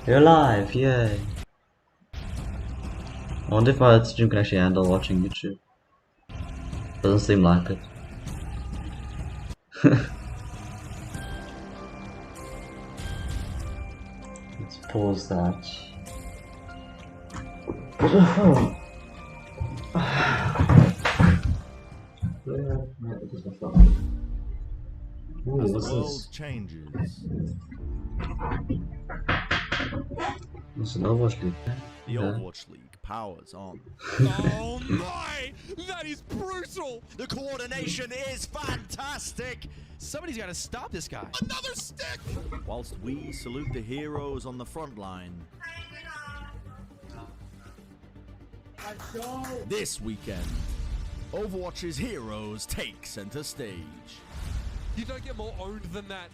You're alive, yay! I wonder if my stream can actually handle watching YouTube. Doesn't seem like it. Let's pause that. Ooh, As the what's world this? changes, It's an Overwatch League. the Overwatch League powers on. Oh my! That is brutal! The coordination is fantastic. Somebody's got to stop this guy. Another stick! Whilst we salute the heroes on the front line, this weekend, Overwatch's heroes take center stage. You don't get more owned than that.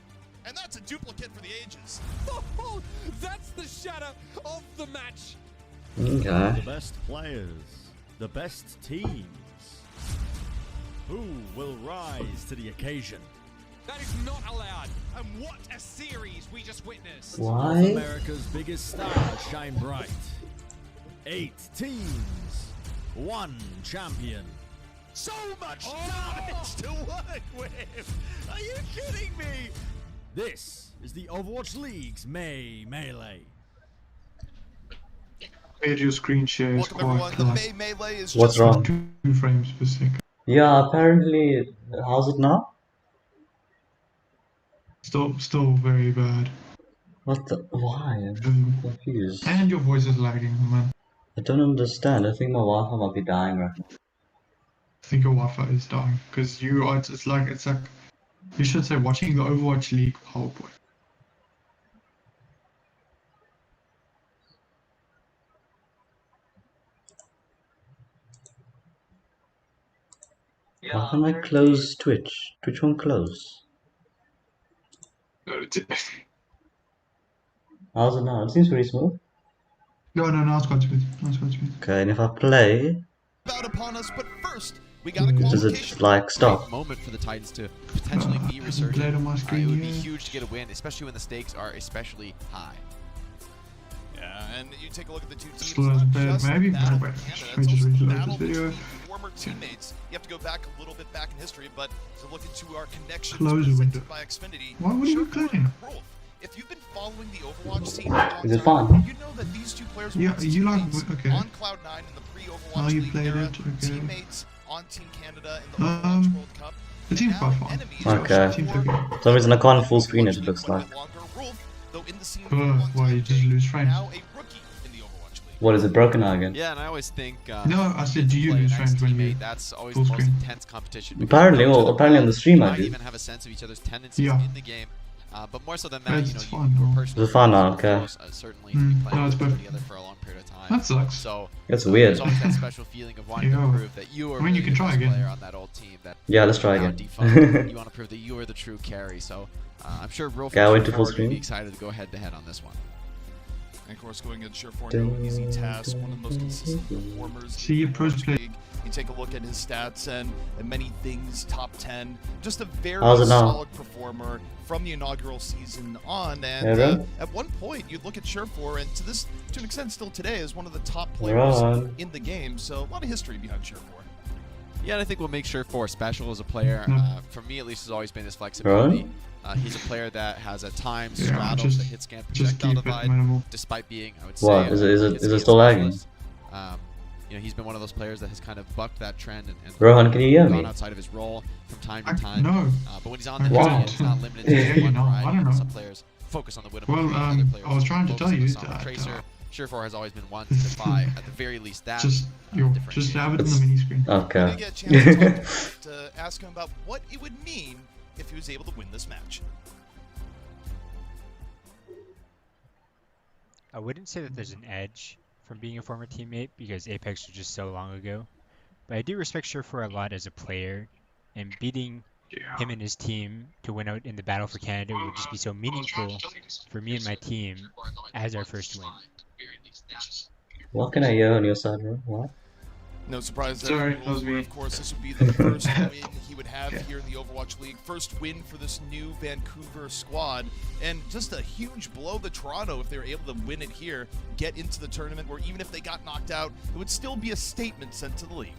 And that's a duplicate for the ages. Oh, that's the shatter of the match. Okay. The best players, the best teams. Who will rise to the occasion? That is not allowed. And what a series we just witnessed. Why? North America's biggest stars shine bright. 8 teams, 1 champion. So much damage to work with. Are you kidding me? This is the Overwatch League's May Melee. Made your screen share is Welcome everyone. quite The like May Melee is What's just wrong? 2 frames per second. Yeah, apparently. How's it now? Still very bad. What the? Why? I'm confused. And your voice is lagging, man. I don't understand. I think my Wi-Fi might be dying right now. I think your Wi-Fi is dying because you are. It's like you should say watching the Overwatch League PowerPoint. Why can I close Twitch? Twitch won't close. How's it now? It seems pretty smooth. No, it's quite smooth. No, it's quite smooth. Okay, and if I play, about upon us, but first, we got a does qualification. it like stop? Moment for the Titans to potentially be Played resurgent. on my It screen, would be yeah. huge to get a win, especially when the stakes are especially high. Yeah, and you take a look at the two teams. Still hasn't not played, just maybe. the battle Wait, for Canada, let me it's just also the reload battle this video. between former teammates. You have to go back a little bit back in history, but to look into our connections Close the presented window. by Xfinity. Why would you Sure, play? Rolf, if you've been following the Overwatch scene for a long Is it time, fun? you know that these two players Yeah, were you like- teammates okay. on Cloud9 in the pre-Overwatch Oh, you League played era, it, okay. teammates on Team Canada in the Overwatch World Cup. The team's Now quite fun. enemies Okay. Team's for okay. For some reason I can't full screen it, it looks like. Though in the scene Oh, for one why, you time, just lose frames? now a rookie in the Overwatch League. What is it broken now again? Yeah, and I always think No, I said, do you play lose next frames when you teammate, that's always full the most screen? intense competition. because Apparently, you know each well, other apparently on the stream you I might do. even have a sense of each other's tendencies Yeah. in the game. But more so than that, It's you know, fun, you though. were personally It's fun now, close, okay. certainly Mm, to be no, playing it's perfect. together for a long period of time. That sucks. So That's weird. there's always that special feeling of wanting Yeah. to prove that you are I mean, you really can the try best again. player on that old team. That Yeah, let's try now again. defunct. You want to prove that you are the true carry. So I'm sure Rolf Okay, I went to and full Sure screen. would be excited to go head to head on this one. And of course, going against Sure4, no easy task. One of the most consistent performers. See your in the pros Overwatch play. League. You take a look at his stats and many things, top 10. Just a very How's it now? solid performer from the inaugural season on. And Yeah, right. at one point, you'd look at Sure4, and to an extent still today, is one of the top players Run. in the game. So a lot of history behind Sure4. Yeah, and I think what makes Sure4 special as a player, for me at least, has always been his Right. flexibility. He's a player that has at times Yeah, straddled just- the hit scan Just projectile keep it divide, minimal. despite being, I would What? say, Is a it hit still lagging? specialist. You know, he's been one of those players that has kind of bucked that trend and Rohan, can you hear gone me? outside of his role from time to I, time. no. But when he's on the I hit can't. scan, it's not limited to Yeah, just you one know, I variety. don't know. Some players focus on the winnable Well, green, other players I was trying to focus tell on the you Sonic that, Tracer. Sure4 has always been one to defy, at the very least, that. Just differentiator. have it on It's- the mini screen. We're Okay. going to get a chance to talk to him, to ask him about what it would mean if he was able to win this match. I wouldn't say that there's an edge from being a former teammate because Apex was just so long ago, but I do respect Sure4 a lot as a player, and beating Yeah. him and his team to win out in the battle for Canada would just be so meaningful for me and my team as our first win. What can I hear on your side, bro? What? No surprise that Sorry, the that was rules were, me. of course, this would be the first win he would have here in the Overwatch League. First win for this new Vancouver squad, and just a huge blow to Toronto if they were able to win it here, get into the tournament, where even if they got knocked out, it would still be a statement sent to the league.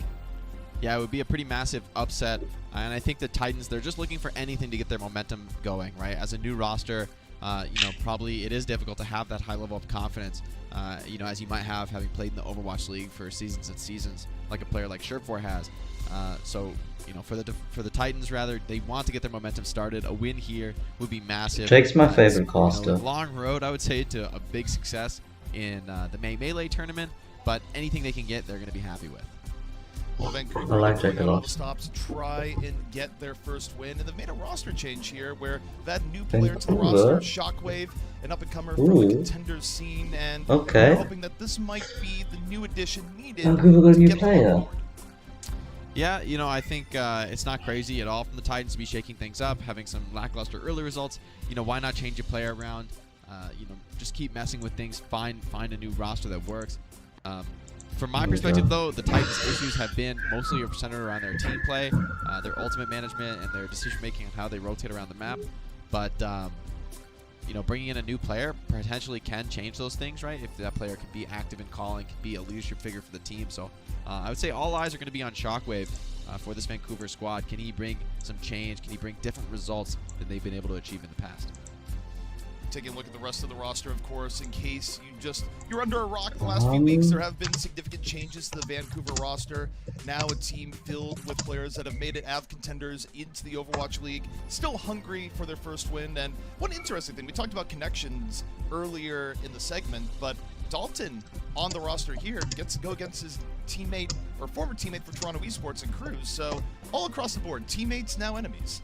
Yeah, it would be a pretty massive upset, and I think the Titans, they're just looking for anything to get their momentum going, right? As a new roster, probably it is difficult to have that high level of confidence, as you might have having played in the Overwatch League for seasons and seasons, like a player like Sherp4 has. For the Titans, rather, they want to get their momentum started. A win here would be massive. Jake's my favorite caster. A long road, I would say, to a big success in the Melee tournament, but anything they can get, they're going to be happy with. Well, Vancouver I like putting Jake a out all lot. the stops to try and get their first win, and they've made a roster change here where that new player to the Vancouver? roster, Shockwave, an up-and-comer from the Ooh. contenders scene, and Okay. we're hoping that this might be the new addition needed Vancouver got a to new get them on player. board. Yeah, I think it's not crazy at all from the Titans to be shaking things up, having some lackluster early results. Why not change a player around? Just keep messing with things. Find a new roster that works. From my perspective, though, the Titans' issues have been mostly centered around their team play, their ultimate management, and their decision-making on how they rotate around the map. But, bringing in a new player potentially can change those things, right? If that player can be active in calling, can be a leadership figure for the team. So I would say all eyes are going to be on Shockwave for this Vancouver squad. Can he bring some change? Can he bring different results than they've been able to achieve in the past? Taking a look at the rest of the roster, of course, in case you're under a rock the last few weeks, there have been significant changes to the Vancouver roster. Now a team filled with players that have made it out of contenders into the Overwatch League, still hungry for their first win. And one interesting thing, we talked about connections earlier in the segment, but Dalton on the roster here gets to go against his teammate, or former teammate for Toronto Esports and Cruz. So all across the board, teammates, now enemies.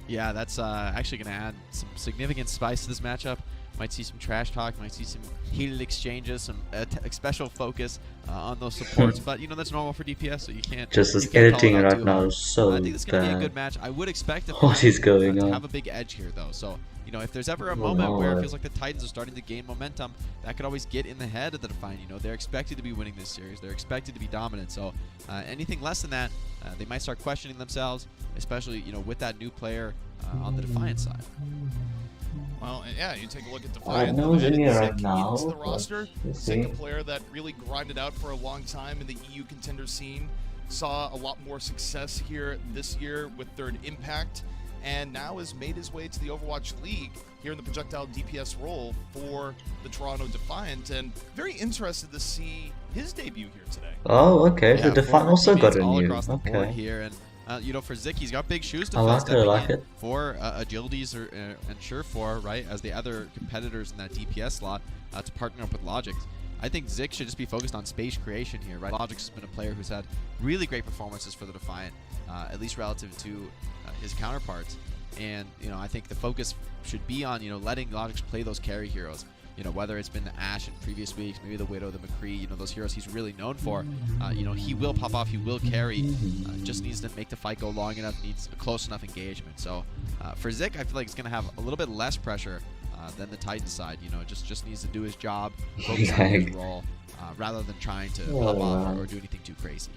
Yeah, that's actually going to add some significant spice to this matchup. Might see some trash talk, might see some heated exchanges, some special focus on those supports. But, that's normal for DPS, so you can't. Just you as can't call it editing out right too now hard. is so I think it's going to be a bad. good match. I would expect the What is going to on? have a big edge here, though. So, if there's ever a Oh, moment where it Lord. feels like the Titans are starting to gain momentum, that could always get in the head of the Defiant. They're expected to be winning this series. They're expected to be dominant. So, anything less than that, they might start questioning themselves, especially, with that new player on the Defiant side. Well, yeah, you take a look at Defiant. no one's in here right Zik now, into the but roster. we'll Zik, a see. player that really grinded out for a long time in the EU contender scene, saw a lot more success here this year with Third Impact, and now has made his way to the Overwatch League here in the projectile DPS role for the Toronto Defiant, and very interested to see his debut here today. Oh, okay. Yeah, So Defiant for also got teammates a all new. across the board Okay. here, and for Zik, he's got big shoes to I fill. like it, I stepping like in it. for Agilities and Sure4, right, as the other competitors in that DPS slot to partner up with Logix. I think Zik should just be focused on space creation here, right? Logix has been a player who's had really great performances for the Defiant, at least relative to his counterparts. And I think the focus should be on letting Logix play those carry heroes. Whether it's been the Ashe in previous weeks, maybe the Widow, the McCree, those heroes he's really known for. He will pop off, he will carry. Just needs to make the fight go long enough, needs a close enough engagement. So for Zik, I feel like it's going to have a little bit less pressure than the Titan side. Just needs to do his job, focus on his role, rather than trying to pop off or do anything too crazy.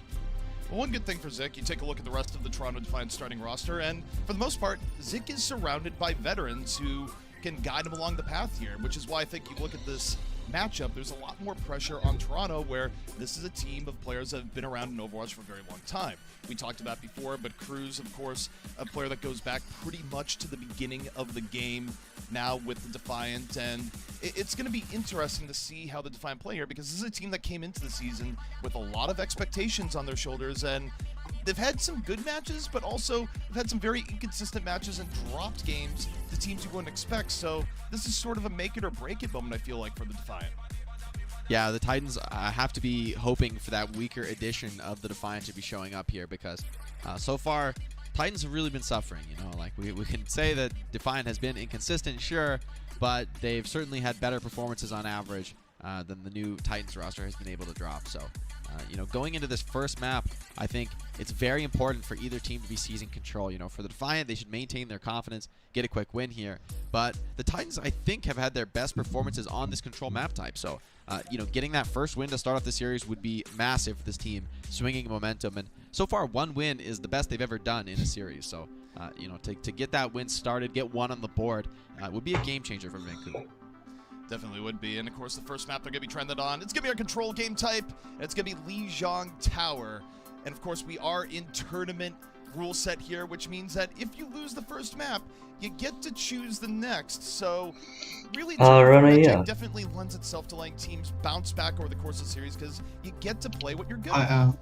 Well, one good thing for Zik, you take a look at the rest of the Toronto Defiant starting roster, and for the most part, Zik is surrounded by veterans who can guide him along the path here, which is why I think you look at this matchup, there's a lot more pressure on Toronto, where this is a team of players that have been around in Overwatch for a very long time. We talked about before, but Cruz, of course, a player that goes back pretty much to the beginning of the game now with the Defiant, and it's going to be interesting to see how the Defiant play here, because this is a team that came into the season with a lot of expectations on their shoulders, and they've had some good matches, but also they've had some very inconsistent matches and dropped games to teams you wouldn't expect. So this is sort of a make it or break it moment, I feel like, for the Defiant. Yeah, the Titans have to be hoping for that weaker edition of the Defiant to be showing up here, because so far Titans have really been suffering. Like we can say that Defiant has been inconsistent, sure, but they've certainly had better performances on average than the new Titans roster has been able to drop. So going into this first map, I think it's very important for either team to be seizing control. For the Defiant, they should maintain their confidence, get a quick win here. But the Titans, I think, have had their best performances on this control map type. So, getting that first win to start off the series would be massive for this team swinging momentum. And so far, 1 win is the best they've ever done in a series. So, you know, to get that win started, get 1 on the board, would be a game changer for Vancouver. Definitely would be. And of course, the first map they're going to be trying that on, it's going to be our control game type, and it's going to be Lijiang Tower. And of course, we are in tournament rule set here, which means that if you lose the first map, you get to choose the next. So really, yeah. definitely lends itself to letting teams bounce back over the course of the series because you get to play what you're good I, at.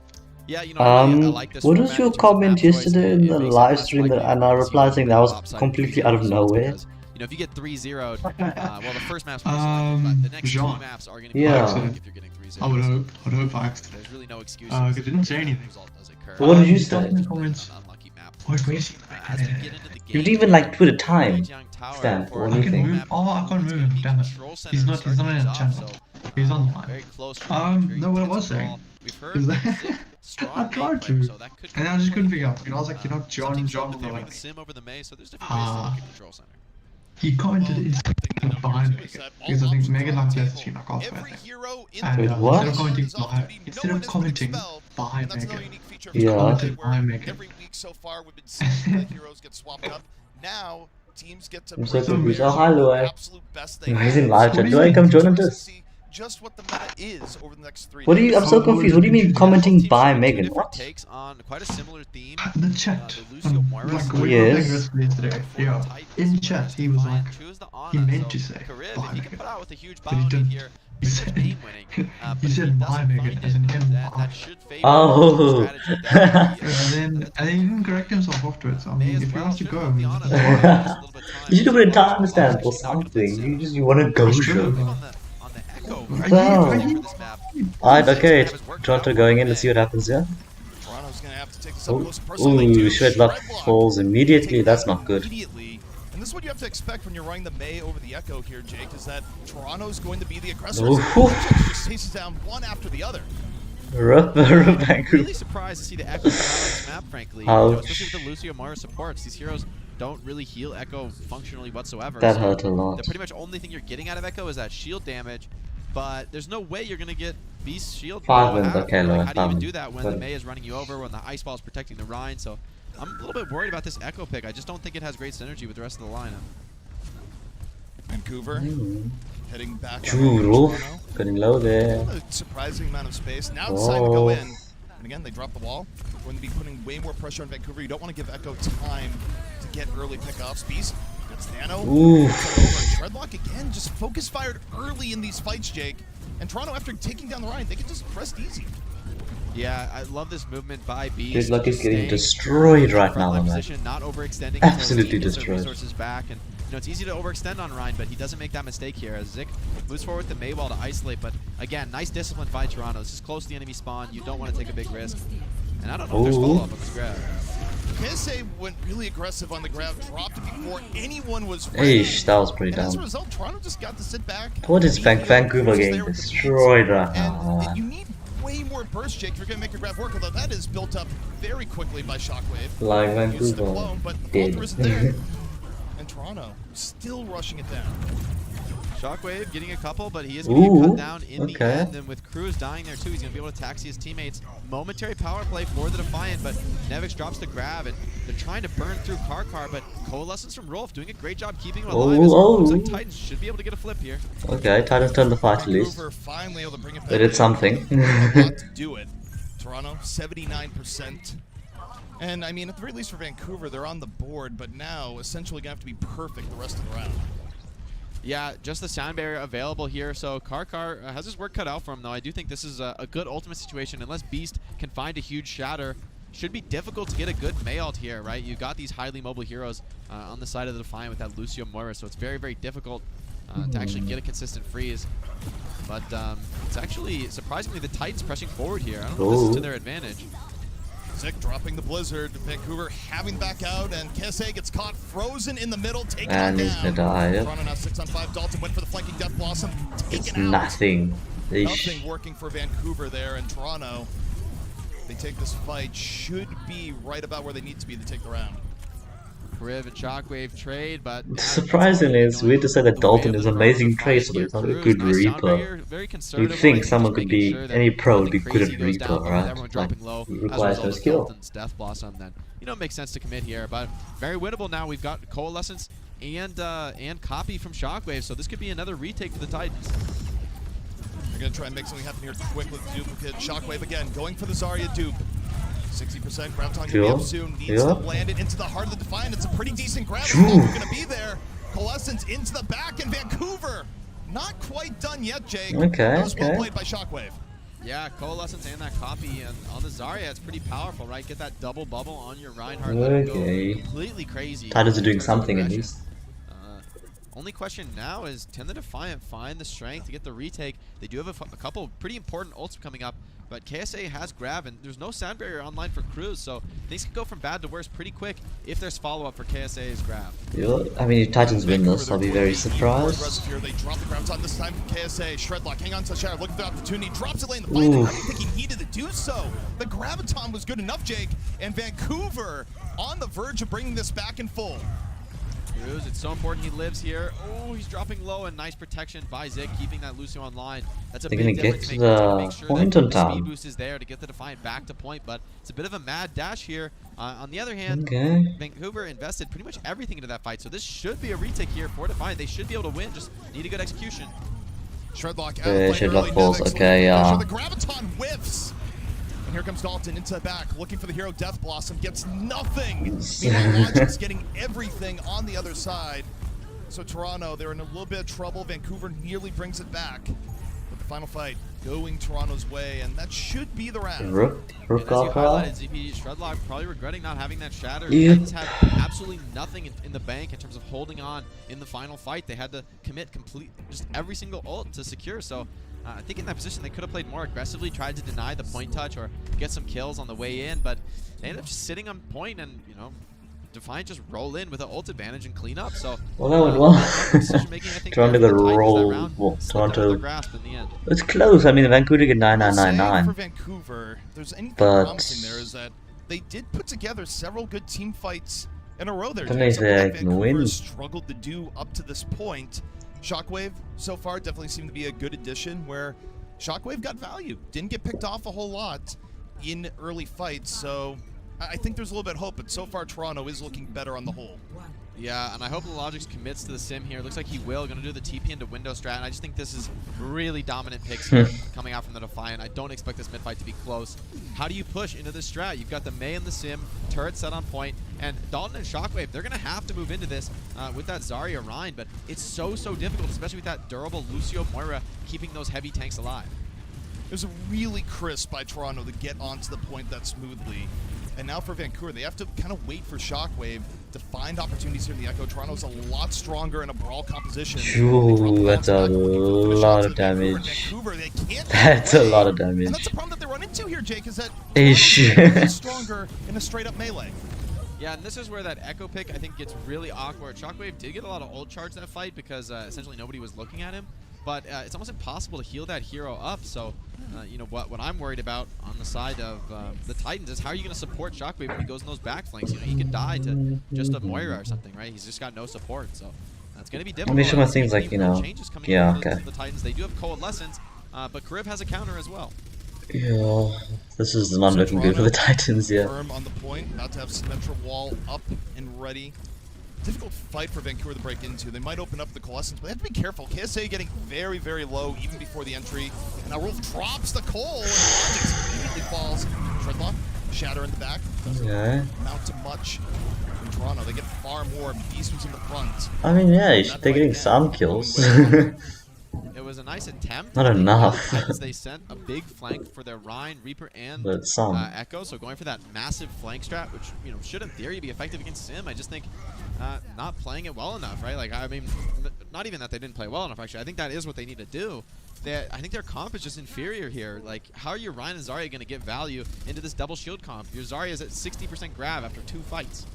Yeah, you know, I like this what format was your in terms of comment map choice. yesterday in It the makes it live less stream likely and you're I gonna see replied saying that was upside completely crazy out of results nowhere? because, you know, if you get 3-0'd, well, the first map's pretty selected, but the next 2 Jean. maps are going to be Yeah. like if you're getting 3-0. I would hope I accident. There's really no excuse. I didn't say anything. Result does occur. What did you He started say? in the comments. An unlucky map. Wait, wait. As we get into the You game, didn't even like put a time Lijiang Tower stamp for or a I can anything. move. map, Oh, I can't it's move gonna him. be Damn it. control center He's not in starting the things off, channel. so, He's on the line. very close. No, what I was Very saying We've heard is that Zik, strong I main tried player, to, so that could and I just be couldn't way. figure out. You know, I was like, you know, Some teams John look was at favoring like, the sim over the Mei, so there's different ways to look at control center. he commented Well, instantly the behind thing is Megan that all because I think options Megan are on likes the to table. stream like off, I Every think. hero in And Wait, the what? instead of commenting is off duty. No instead one of has been commenting expelled, by and that's another Megan, unique feature of Yeah. Overwatch, commented where by Megan. every week so far we've been seeing the heroes get swapped up. Now teams get to I'm so bring their confused. players Oh, hi, to the Luai. absolute best they He's in have. live So chat. do you Luai, come it's join interesting us. to see just what the meta is over the next 3 What do days. you? I'm so Oh, confused. What do you mean yeah. commenting Both teams by showing two Megan? different What? takes on quite a similar theme. In the chat, The Lucio Moira like side we Yes. were playing wrestling yesterday. for Yeah, the Titans, in whereas chat he was like, Defiant choose the he Ana, meant so to say Karib, by if he can Megan, put out with a huge but he bounty didn't. here, He pretty much said, game winning. he But if he said by doesn't Megan find as in it, him. that should favor Oh. the strategy that he And he didn't correct himself afterwards. I mean, if he wants to go, the Ana, that's so fine. just a little bit of time. You should have put a Well, timestamp or he's not gonna blitz something. soon. You want to go That's show. true. On the Echo. Wow. For this map. Alright, okay. Toronto going in. Let's see what happens here. Toronto's gonna have to take this up Oh, close and personal. They do. ooh, Shredlock Shredlock. falls immediately. Take That's that not good. Immediately. And this is what you have to expect when you're running the Mei over the Echo here, Jake, is that Toronto's going to be the aggressor. Ooh. Just chases down one after the other. Rough, Really Vancouver. surprised to see the Echo come out on this map, frankly. You know, especially with the Lucio Moira supports. These heroes don't really heal Echo functionally whatsoever. That so hurt a lot. the pretty much only thing you're getting out of Echo is that shield damage, but there's no way you're going to get Beast shield. Five below wins, half. okay, Like, Laura, how do you even five do wins. that when the Good. Mei is running you over, when the Ice Ball is protecting the Rhine? So I'm a little bit worried about this Echo pick. I just don't think it has great synergy with the rest of the lineup. Vancouver heading back on Juro. Toronto. Getting low there. A surprising amount of space. Now deciding to go Oh. in. And again, they drop the wall. Going to be putting way more pressure on Vancouver. You don't want to give Echo time to get early pickoffs. Beast gets Nano. Ooh. Shredlock again, just focus fired early in these fights, Jake. And Toronto, after taking down the Rhine, they can just rest easy. Yeah, I love this movement by Beast. Shredlock is just getting staying destroyed in right front now, line man. position, not overextending Absolutely until his team gets their destroyed. resources back. And you know, it's easy to overextend on Rhine, but he doesn't make that mistake here as Zik moves forward with the Mei wall to isolate. But again, nice discipline by Toronto. This is close to the enemy spawn. You don't want to take a big risk. And I don't know if there's Ooh. follow-up on this grab. KSA went really aggressive on the grab, dropped it before anyone was ready. Eesh, that was pretty And as a dumb. result, Toronto just got to sit back. What is Be Vancouver just getting there with the destroyed beats. right And now, man? you need way more burst, Jake, if you're going to make your grab work, although that is built up very quickly by Shockwave. Like Uses the Vancouver. clone, but the Dead. blocker isn't there. And Toronto still rushing it down. Shockwave getting a couple, but he is going to Ooh, get cut down in the okay. end. And with Cruz dying there too, he's going to be able to taxi his teammates. Momentary power play for the Defiant, but Nevix drops the grab, and they're trying to burn through Karkar, but Coalescence from Rolf doing a great job keeping him alive. Oh, Looks oh. like Titans should be able to get a flip here. Okay, Titans turned the fight at least. Vancouver finally able to bring it back. They did in. something. A lot to do it. Toronto, 79%. And I mean, at the very least for Vancouver, they're on the board, but now essentially gonna have to be perfect the rest of the round. Yeah, just the sound barrier available here. So Karkar has his work cut out for him, though. I do think this is a good ultimate situation. Unless Beast can find a huge shatter, should be difficult to get a good Mei ult here, right? You've got these highly mobile heroes on the side of the Defiant with that Lucio Moira, so it's very, very difficult to actually get a consistent freeze. But it's actually, surprisingly, the Titans pressing forward here. I don't know if this is to their advantage. Zik dropping the Blizzard, Vancouver having back out, and KSA gets caught frozen in the middle, taken And down. he's gonna die, yep. Toronto now 6-on-5. Dalton went for the flanking Death Blossom, It's taken out. nothing. Eesh. Nothing working for Vancouver there, and Toronto, they take this fight, should be right about where they need to be to take the round. Crib and Shockwave trade, but Surprisingly, it's weird to say that Dalton is amazing tracer, but he's not a good Reaper. You'd think someone could be, any pro would be good at Reaper, right? Like, he requires no skill. Dalton's Death Blossom, then it makes sense to commit here, but very winnable now. We've got Coalescence and Copy from Shockwave, so this could be another retake for the Titans. They're going to try and make something happen here quick with Duplicate. Shockwave again, going for the Zarya dupe. 60% grab time going to be up soon. Needs to land it into the heart of the Defiant. It's a pretty decent grab. It's going to be there. Coalescence into the back, and Vancouver not quite done yet, Jake. That was well played by Shockwave. Yeah, Coalescence and that Copy, and on the Zarya, it's pretty powerful, right? Get that double bubble on your Reinhardt. Okay. Go completely crazy. Titans are doing something at least. Only question now is, can the Defiant find the strength to get the retake? They do have a couple pretty important ults coming up, but KSA has grab, and there's no sound barrier online for Cruz, so things can go from bad to worse pretty quick if there's follow-up for KSA's grab. Yeah, I mean, if Titans win this, I'll be very surprised. They drop the grabs on this time from KSA. Shredlock, hang on to Shadow, looking for the opportunity, drops it late in the fight. I don't think he needed to do so. The Graviton was good enough, Jake, and Vancouver on the verge of bringing this back in full. Cruz, it's so important he lives here. Oh, he's dropping low, and nice protection by Zik, keeping that Lucio online. That's a big difference maker to make sure that the speed boost is there to get the Defiant back to point, but it's a bit of a mad dash here. On the other hand, Vancouver invested pretty much everything into that fight, so this should be a retake here for Defiant. They should be able to win, just need a good execution. Shredlock Shredlock falls, okay, yeah. The Graviton whiffs. And here comes Dalton into the back, looking for the hero Death Blossom, gets nothing. Meanwhile, Logic's getting everything on the other side. So Toronto, they're in a little bit of trouble. Vancouver nearly brings it back. But the final fight going Toronto's way, and that should be the round. Rook got ZP Shredlock probably regretting not having that shatter. Yep. Titans had absolutely nothing in the bank in terms of holding on in the final fight. They had to commit just every single ult to secure. So I think in that position they could have played more aggressively, tried to deny the point touch or get some kills on the way in, but they ended up just sitting on point and, Defiant just roll in with an ult advantage and clean up. So well, that went well. Toronto got roll. Well, Toronto. It's close. I mean, Vancouver get 9-9-9-9. For Vancouver, there's anything promising there is that they did put together several good team fights in a row there. Something that Vancouver struggled to do up to this point. Shockwave, so far, definitely seemed to be a good addition where Shockwave got value. Didn't get picked off a whole lot in early fights, so I think there's a little bit of hope, but so far Toronto is looking better on the whole. Yeah, and I hope the Logix commits to the sim here. Looks like he will. Going to do the TP into window strat, and I just think this is really dominant picks here coming out from the Defiant. I don't expect this mid-fight to be close. How do you push into this strat? You've got the Mei and the sim, turret set on point, and Dalton and Shockwave, they're going to have to move into this with that Zarya Rein, but it's so difficult, especially with that durable Lucio Moira keeping those heavy tanks alive. It was really crisp by Toronto to get onto the point that smoothly. And now for Vancouver, they have to kind of wait for Shockwave to find opportunities here in the Echo. Toronto's a lot stronger in a brawl composition. Ooh, that's a lot of damage. That's a lot of damage. And that's the problem that they run into here, Jake, is that Toronto's stronger in a straight-up melee. Yeah, and this is where that Echo pick, I think, gets really awkward. Shockwave did get a lot of ult charge that fight because essentially nobody was looking at him. But it's almost impossible to heal that hero up, so what I'm worried about on the side of the Titans is how are you going to support Shockwave when he goes in those back flanks? He could die to just a Moira or something, right? He's just got no support, so that's going to be difficult. Let me show my things like, yeah, okay. The Titans, they do have Coalescence, but Carib has a counter as well. Yeah, this is not looking good for the Titans, yeah. Firm on the point, about to have Symmetra wall up and ready. Difficult fight for Vancouver to break into. They might open up the Coalescence, but they have to be careful. KSA getting very low even before the entry. And now Wolf drops the coal, and Logix immediately falls. Shredlock, Shatter in the back. Okay. Amount to much in Toronto. They get far more. Beast was in the front. I mean, yeah, they're getting some kills. It was a nice attempt. Not enough. They sent a big flank for their Rein, Reaper, and Echo. So going for that massive flank strat, which should in theory be effective against Sim. I just think not playing it well enough, right? Like, I mean, not even that they didn't play well enough. Actually, I think that is what they need to do. I think their comp is just inferior here. Like, how are your Rein and Zarya going to get value into this double shield comp? Your Zarya is at 60% grab after 2 fights.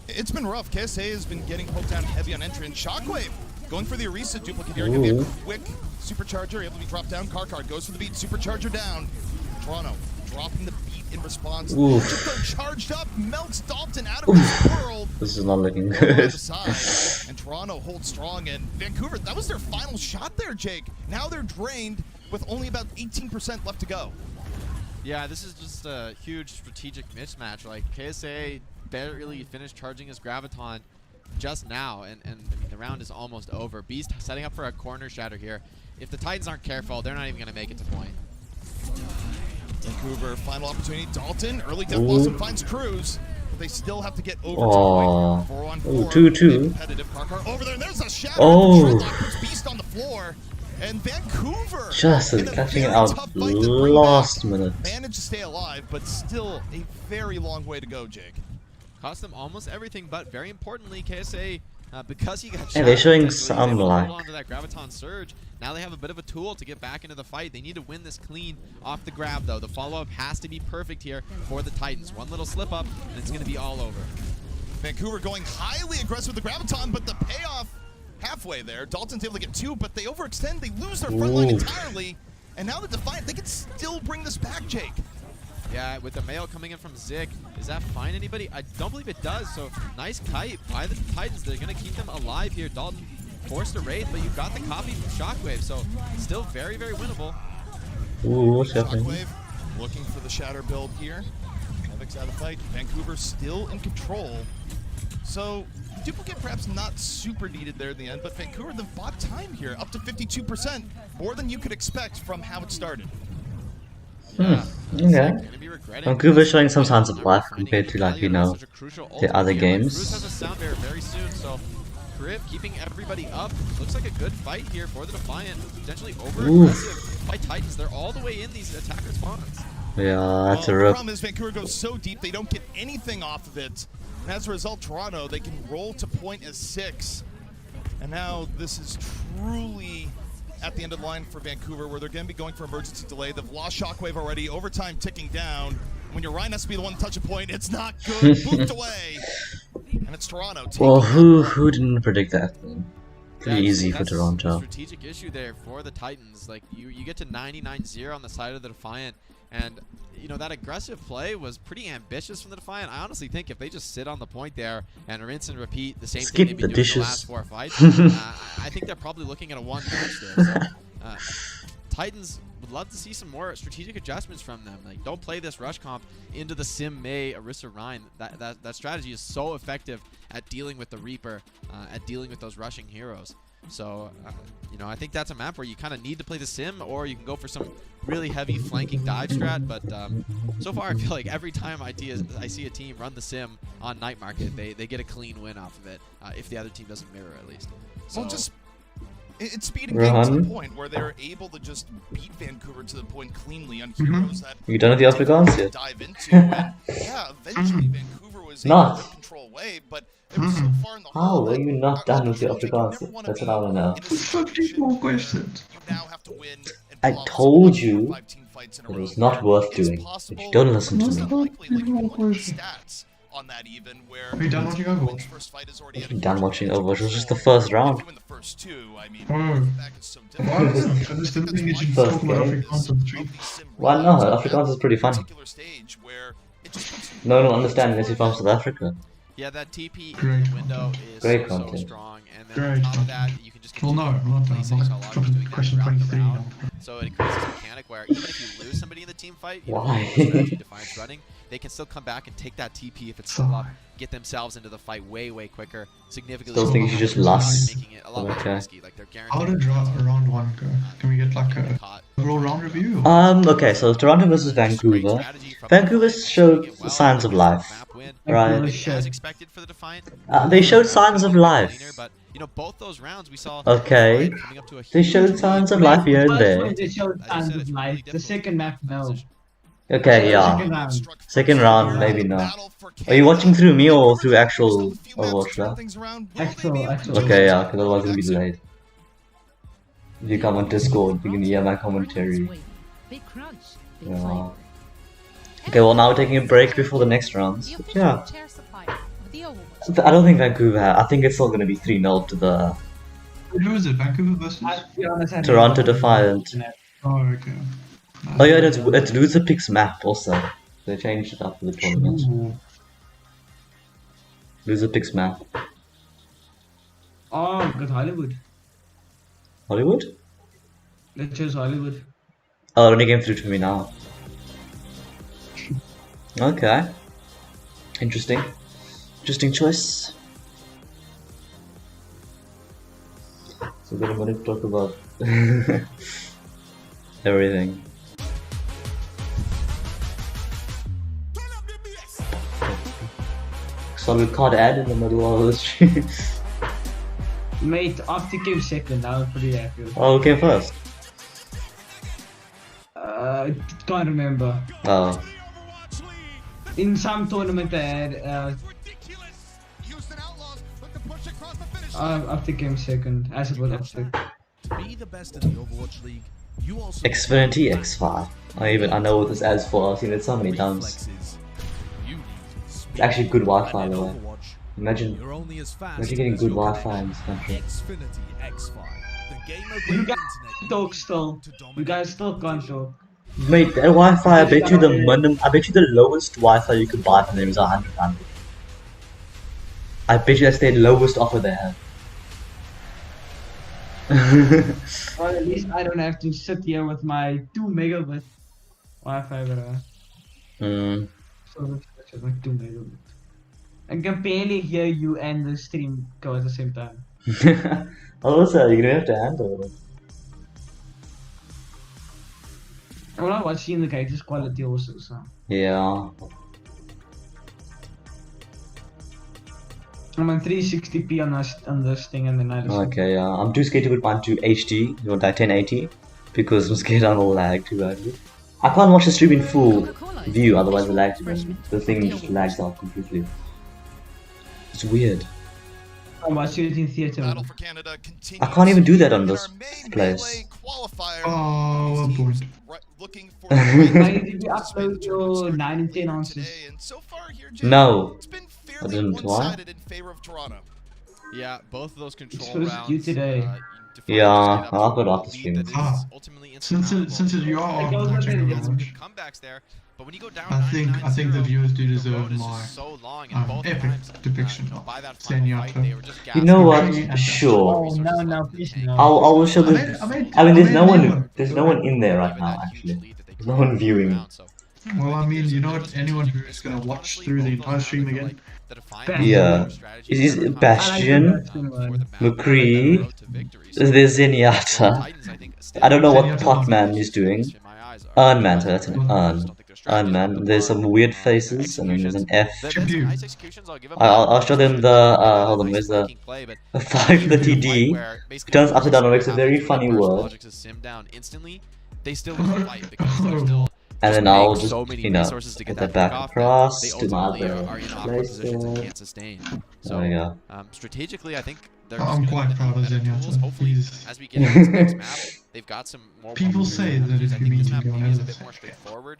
It's been rough. KSA has been getting poked down heavy on entry, and Shockwave going for the Orisa duplicate here. Going to be a quick supercharger, able to be dropped down. Karkar goes for the beat, supercharger down. Toronto dropping the beat in response. Oof. Egypto charged up, melts Dalton out of his world. This is not looking On the good. side, and Toronto holds strong, and Vancouver, that was their final shot there, Jake. Now they're drained with only about 18% left to go. Yeah, this is just a huge strategic mismatch. Like, KSA barely finished charging his Graviton just now, and I mean, the round is almost over. Beast setting up for a corner shatter here. If the Titans aren't careful, they're not even going to make it to point. Vancouver, final opportunity. Dalton, early death blossom finds Cruz, but they still have to get over to point. 4 on 4. 2-2. Competitive. Karkar over there, and there's a shatter. Oh. Puts Beast on the floor, and Vancouver Just in a catching it very out tough fight to bring last back, minute. managed to stay alive, but still a very long way to go, Jake. Cost them almost everything, but very importantly, KSA, because he got Hey, they're showing he was some able to life. hold on to that Graviton Surge. Now they have a bit of a tool to get back into the fight. They need to win this clean off the grab, though. The follow-up has to be perfect here for the Titans. One little slip-up, and it's going to be all over. Vancouver going highly aggressive with the Graviton, but the payoff halfway there. Dalton's able to get 2, but they overextend. They lose their front line entirely. And now the Defiant, they can still bring this back, Jake. Yeah, with the mail coming in from Zik, does that find anybody? I don't believe it does, so nice kite by the Titans. They're going to keep them alive here. Dalton forced a raid, but you've got the copy from Shockwave, so still very, very winnable. Ooh, what's happening? Shockwave looking for the shatter build here. Evic's out of fight. Vancouver still in control. So duplicate perhaps not super needed there in the end, but Vancouver then bought time here, up to 52%, more than you could expect from how it started. Yeah, Okay. gonna be regretting Vancouver this. showing some signs of Not life finding compared to, like, value you in know, such a crucial the ultimate other here. games. Cruz has a sound barrier very soon, so Crib keeping everybody up. Looks like a good fight here for the Defiant. Potentially over-aggressive by Titans. They're all the way in these attacker spawns. Yeah, that's a The rip. problem is Vancouver goes so deep, they don't get anything off of it. And as a result, Toronto, they can roll to point as 6. And now this is truly at the end of the line for Vancouver, where they're going to be going for emergency delay. They've lost Shockwave already, overtime ticking down. When your Ryan has to be the one to touch a point, it's not good. Booped away. And it's Toronto taking Well, who didn't predict that? Pretty easy for That's Toronto. a strategic issue there for the Titans. Like, you get to 99-0 on the side of the Defiant, and you know that aggressive play was pretty ambitious from the Defiant. I honestly think if they just sit on the point there and rinse and repeat the same Skip thing they've the been doing dishes. the last 4 fights, I think they're probably looking at a 1 match there. So, Titans would love to see some more strategic adjustments from them. Like, don't play this rush comp into the Sim Mei Orisa Rhine. That strategy is so effective at dealing with the Reaper, at dealing with those rushing heroes. So, you know, I think that's a map where you kind of need to play the Sim, or you can go for some really heavy flanking dive strat. But so far, I feel like every time I see a team run the Sim on Night Market, they get a clean win off of it, if the other team doesn't mirror at least. So, Well, just it's speeding games to the point where they're able to just beat Vancouver to the point cleanly on heroes that You done with the Afrikaans yet? dive into. And yeah, eventually Vancouver was able Not. to control away, but it was so far in the How hole are that you not done with the you Afrikaans never yet? wanna That's be what I want to know. in a situation 54 where questions. You now have to win and I pull off told some you 5 team fights in a it row was not where worth it's doing. If possible, you don't listen to it's me. not likely, like, you can look at the stats on that even where Are you done watching Overwatch? Wind's first fight is already at a I'm done huge watching advantage Overwatch. It was just the before. first round. If you win the first 2, I mean, Oh. back is so Why difficult. is it? I just didn't think you should First talk about game. Afrikaans on the stream. Why not? Afrikaans is pretty funny. Particular stage where it just puts No one will understand unless you're from South Africa. yeah, that TP Great window is Great so content. strong, and then Great on top of content. that, you can just Well, continue no, I'm not done. placing I'm so not long as fucking doing that question throughout the 23 round. now. So it creates this mechanic where even if you lose somebody in the team fight, you know, Why? especially Defiance running, they can still come back and take that TP if it's still up, get themselves into the fight way quicker, significantly. Still think you should just lost. making it a lot more Okay. risky. Like, they're How guaranteed did round 1 go? Can we get like to get a caught. overall round review? Okay, so Toronto versus Vancouver. Vancouver showed signs of life, right? As expected for the Defiant. They showed signs of life. Cleaner, but you know, both those rounds we saw Okay. Defiant coming up to a They huge showed lead. signs of life here and First there. one they showed As you signs said, of it's life. really The difficult second map, no. position. Okay, yeah. Second round. Second round, maybe not. Are you watching through me or through actual Overwatch now? Actual. Okay, yeah, because otherwise it'll be delayed. If you come on Discord, you can hear my commentary. Yeah. Okay, well now we're taking a break before the next rounds. But yeah. I don't think Vancouver I think it's still going to be 3-0 to the Who is it? Vancouver versus? To be honest, I Toronto don't know. Defiant. Oh, okay. Oh yeah, it's Luther Pick's map also. They changed it after the tournament. Ooh. Loser picks map. Oh, good Hollywood. Hollywood? Let's choose Hollywood. Oh, it only came through to me now. Okay. Interesting. Interesting choice. So we're going to talk about everything. Solid card ad in the middle of the stream. Mate, after came second, I was pretty happy. Oh, who came first? Can't remember. Oh. In some tournament I had, after came second, as it was after. To be the best in the Overwatch League, you also Xfinity X5. I know what this adds for. I've seen it so many times. reflexes. You need speed. It's actually good Wi-Fi, And by in the way. Overwatch, Imagine you're only as fast getting as good your Wi-Fi in this country. Xfinity X5, the gamer You grade guys internet talk still. to You dominate guys the still can't talk. Mate, that Wi-Fi, I bet you the minimum, I bet you the lowest Wi-Fi you could buy from them is 100 rand. I bet you that's their lowest offer they have. Or at least I don't have to sit here with my 2 megabit Wi-Fi, bro. So it's like 2 megabit. I can barely hear you and the stream go at the same time. Also, you're gonna have to handle it. I'm not watching the guys' quality also, so. Yeah. I'm on 360p on this thing and then I just. Okay, yeah. I'm too scared to put mine to HD, you want that 1080, because I'm scared I'll lag too badly. I can't watch the stream in full view, otherwise it lags too badly. The thing just lags out completely. It's weird. I'm watching it in theater. Battle for Canada continues. I can't even do that on in this our main place. melee qualifier. Oh, one Teams point. looking for Why the did you to participate in upload the tournament your starting 9 and 10 later answers? today, and so far here, Jay, No. it's been I fairly didn't. Why? one-sided in favor of Toronto. Yeah, both of those control supposed to rounds. do today. Defiant Yeah, just get up I'll to put a off the lead stream. that is Ah, ultimately Since insurmountable. you are It goes watching with it. Overwatch, Comebacks there, but when you go down I think the 99-0, viewers do the deserve road is my just so long, and both epic times, depiction you know, of by that final fight, Zenyatta. they were just You know gassing what? out. Sure. Oh, no, please no. I will show the. I mean, there's no one in there right Given now. that huge Actually, lead that they there's no one created viewing. round, so Well, I mean, you know what? Anyone who's gonna watch through the entire stream again, the Defiant Yeah. strategy Is is better Bastion, combination, for the map, McCree, road to victory. So there's Zenyatta. Titans, I think, I don't know what Zenyatta Potman is doing. in my eyes are- Urnman, so that's an Urn. Urnman. There's some weird faces, and then there's an F. That's Pew. nice executions, I'll give him I'll that. show them the, hold on, where's the Striking play, but 5 the TD. where basically Turns upside down, halfway makes a very through funny that burst, word. Logic's is sim down instantly. They still lose the fight because they're still And then make I'll just, so many you know, resources to get get that that back pick off that across they to my ultimately other are in awkward positions and places. can't sustain. There So we go. strategically, I think they're I'm just quite gonna proud of have better Zenyatta. tools. Hopefully, He's- as we get into this next map, they've got some more. People opportunities say and that if avenues. I you think meet this him, map you'll maybe is a never bit be more the same. straightforward.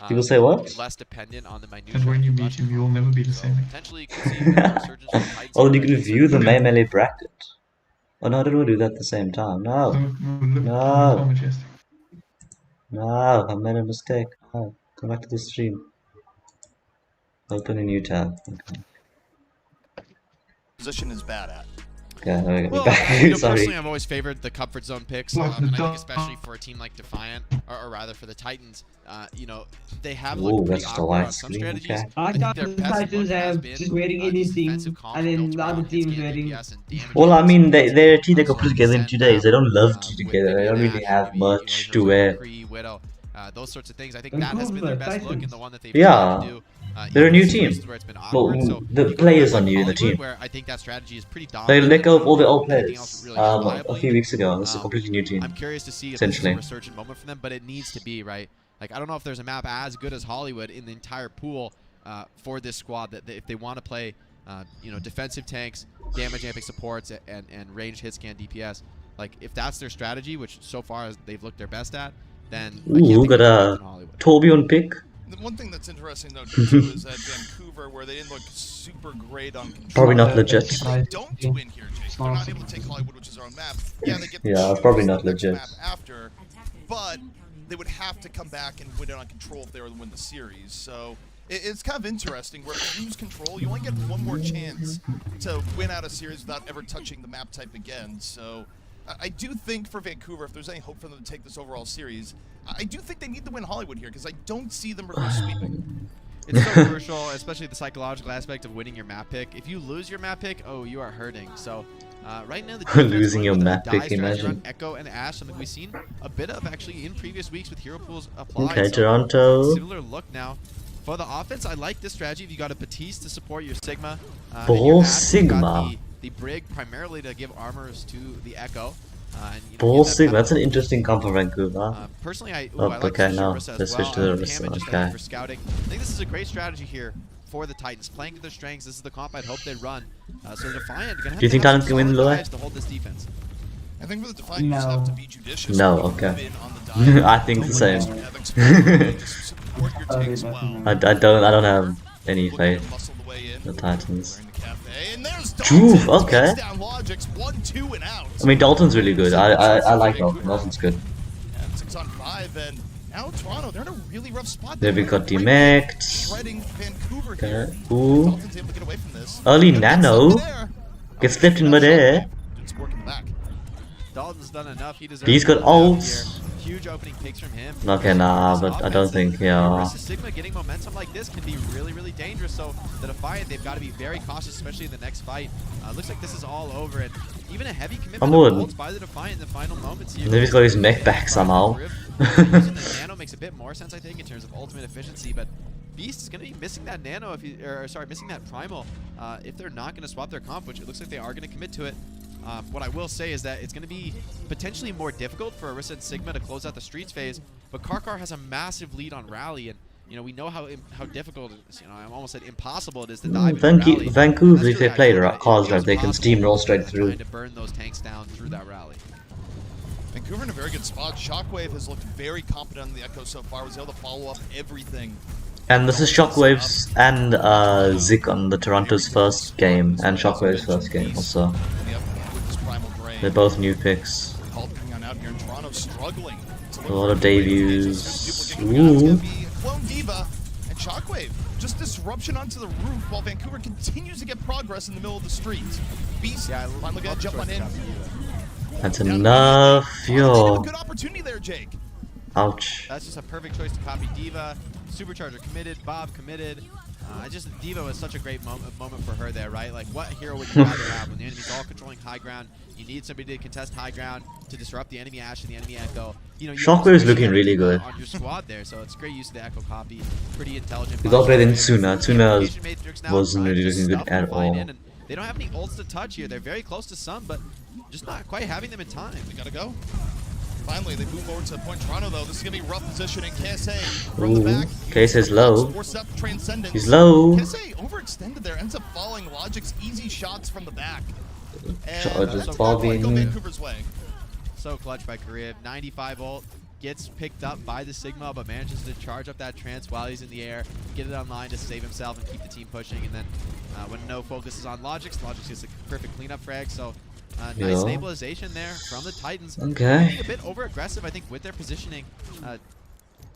People say what? Less dependent on the minutiae. and when you of meet him, budget. you'll never be the So same. potentially you could see a resurgence of Titans Oh, you and can Reds view the resurgence. melee bracket. Oh no, I don't want to do that at the same time. No, Look, No. so majestic. no, I made a mistake. Oh, come back to the stream. Open a new tab. Okay, Position is bad at. okay, there we go. Well, Back. you know, Sorry. personally, I've always favored the comfort zone picks, Like and the I think dog. especially for a team like Defiant, or rather for the Titans, you know, they have Ooh, looked that's pretty just a awkward white on some screen, strategies. okay. I think thought their the best Titans look has have been just wearing these anything, defensive comps and then built the other around teams hit scan, wearing. DPS, and damage Well, I rates. mean, they're a team that Also got put together in set 2 days. They don't love to with together. They maybe don't an really Ashe, have maybe, you know, much heroes to like wear. McCree, Widow, those sorts of things. I think And that has been their Vancouver best look and Titans. the one that they've Yeah. tried to do. They're a even new in team. situations where it's been Well, awkward. So the you go players back are like new in the Hollywood, team. where I think that strategy is pretty They dominant. let go of all the old Anything else players really has a viable few yet. weeks ago. This is a completely new team. I'm curious to see if this is Essentially. a resurgent moment for them, but it needs to be, right? Like, I don't know if there's a map as good as Hollywood in the entire pool for this squad that if they want to play, you know, defensive tanks, damage amping supports, and ranged hit scan DPS. Like, if that's their strategy, which so far as they've looked their best at, then I can't Ooh, think got of a anything in Hollywood. Torbjorn pick. The one thing that's interesting though too is that Vancouver, where they didn't look super great on control. Probably not Uh, legit. If they don't do in here, Jake, they're not able to take Hollywood, which is their own map. Yeah, they get to Yeah, choose probably the not next legit. map after, but they would have to come back and win it on control if they were to win the series. So it's kind of interesting where if you lose control, you only get one more chance to win out a series without ever touching the map type again. So I do think for Vancouver, if there's any hope for them to take this overall series, I do think they need to win Hollywood here because I don't see them reverse sweeping. It's so crucial, especially the psychological aspect of winning your map pick. If you lose your map pick, oh, you are hurting. So right now, the Losing your map pick, strategy imagine. around Echo and Ashe, something we've seen a bit of actually in previous weeks with hero pools applied. Okay, so Toronto. Similar look now. For the offense, I like this strategy. If you got a Batiste to support your Sigma, Bull and Sigma. got the Brig primarily to give armors to the Echo. And, Bull get that Sigma, kind that's an interesting comp for Vancouver. Personally, I Oh, like okay, the no. Orisa as Let's well. switch to the Orisa, Hammond just, I okay. think, for scouting. I think this is a great strategy here for the Titans, playing to their strengths. This is the comp I'd hope they run. So Defiant gonna have Do you think to have Titans some can win solid lower? dives to hold this defense. I think for the Defiant, you just have to be judicious. No, when you okay. move in on the dive. I think the Don't same. have exposure, just support your takes well. I don't have any Looking faith to muscle the way in. in the Titans. During the cafe, and there's Joof, Dalton, okay. takes down Logic's 1-2 and out. I mean, Dalton's really good. I like Dalton. Dalton's good. And 6 on 5, and now Toronto, they're in a really rough spot. There we They're got right demeched. shredding Vancouver Okay. here. Ooh. Dalton's able to get away from this. Early Gets nano. something there. Gets flipped in midair. It's working back. Dalton's done enough. He deserves He's got a little bit ults. here. Huge opening picks from him. Okay, nah, but I don't think, yeah. Orisa Sigma getting momentum like this can be really, really dangerous. So the Defiant, they've got to be very cautious, especially in the next fight. Looks like this is all over, and even a heavy commitment I'm of would. ults by the Defiant in the final moments here. Maybe he's got his mech back somehow. Using the nano makes a bit more sense, I think, in terms of ultimate efficiency, but Beast is going to be missing that nano, if he, or sorry, missing that primal, if they're not going to swap their comp, which it looks like they are going to commit to it. What I will say is that it's going to be potentially more difficult for Orisa and Sigma to close out the Streets phase, but Karkar has a massive lead on Rally, and you know we know how difficult it is. You know, I almost said impossible it is to dive into Rally. Vancouver, if they That's play really the accurate. cards It right, was they can possible, steamroll straight through. trying to burn those tanks down through that Rally. Vancouver in a very good spot. Shockwave has looked very competent on the Echo so far. Was able to follow up everything. And this is Shockwave's and Zik on the Toronto's first game, and Shockwave's first game also. They're both new picks. Out here in Toronto, struggling. A lot of debuts. Ooh. Ooh. Clone Diva and Shockwave. Just disruption onto the roof while Vancouver continues to get progress in the middle of the street. Beast finally gonna jump on in. That's enough, yo. Good opportunity there, Jake. Ouch. That's just a perfect choice to copy Diva. Supercharger committed, Bob committed. Diva was such a great moment for her there, right? Like, what hero would you rather have when the enemy's all controlling high ground? You need somebody to contest high ground to disrupt the enemy Ashe and the enemy Echo. You know, Shockwave's looking really good. on your squad there, so it's great use of the Echo copy. Pretty intelligent. We got better than Tsuna. Tsuna Application Matrix now wasn't trying really to looking good stuff at and fight all. in, and they don't have any ults to touch here. They're very close to some, but just not quite having them in time. They gotta go. Finally, they move forward to point Toronto, though. This is going to be rough positioning. KSA from the back. KSA's low. Force up Transcendence. He's low. KSA overextended there. Ends up falling. Logic's easy shots from the back. Shot And just that's ball go being- Vancouver's way. So clutch by Karib. 95 ult. Gets picked up by the Sigma, but manages to charge up that trance while he's in the air. Get it online to save himself and keep the team pushing. And then when no focus is on Logix gets a perfect cleanup frag. So nice stabilization there from the Titans. Okay. Being a bit over aggressive, I think, with their positioning.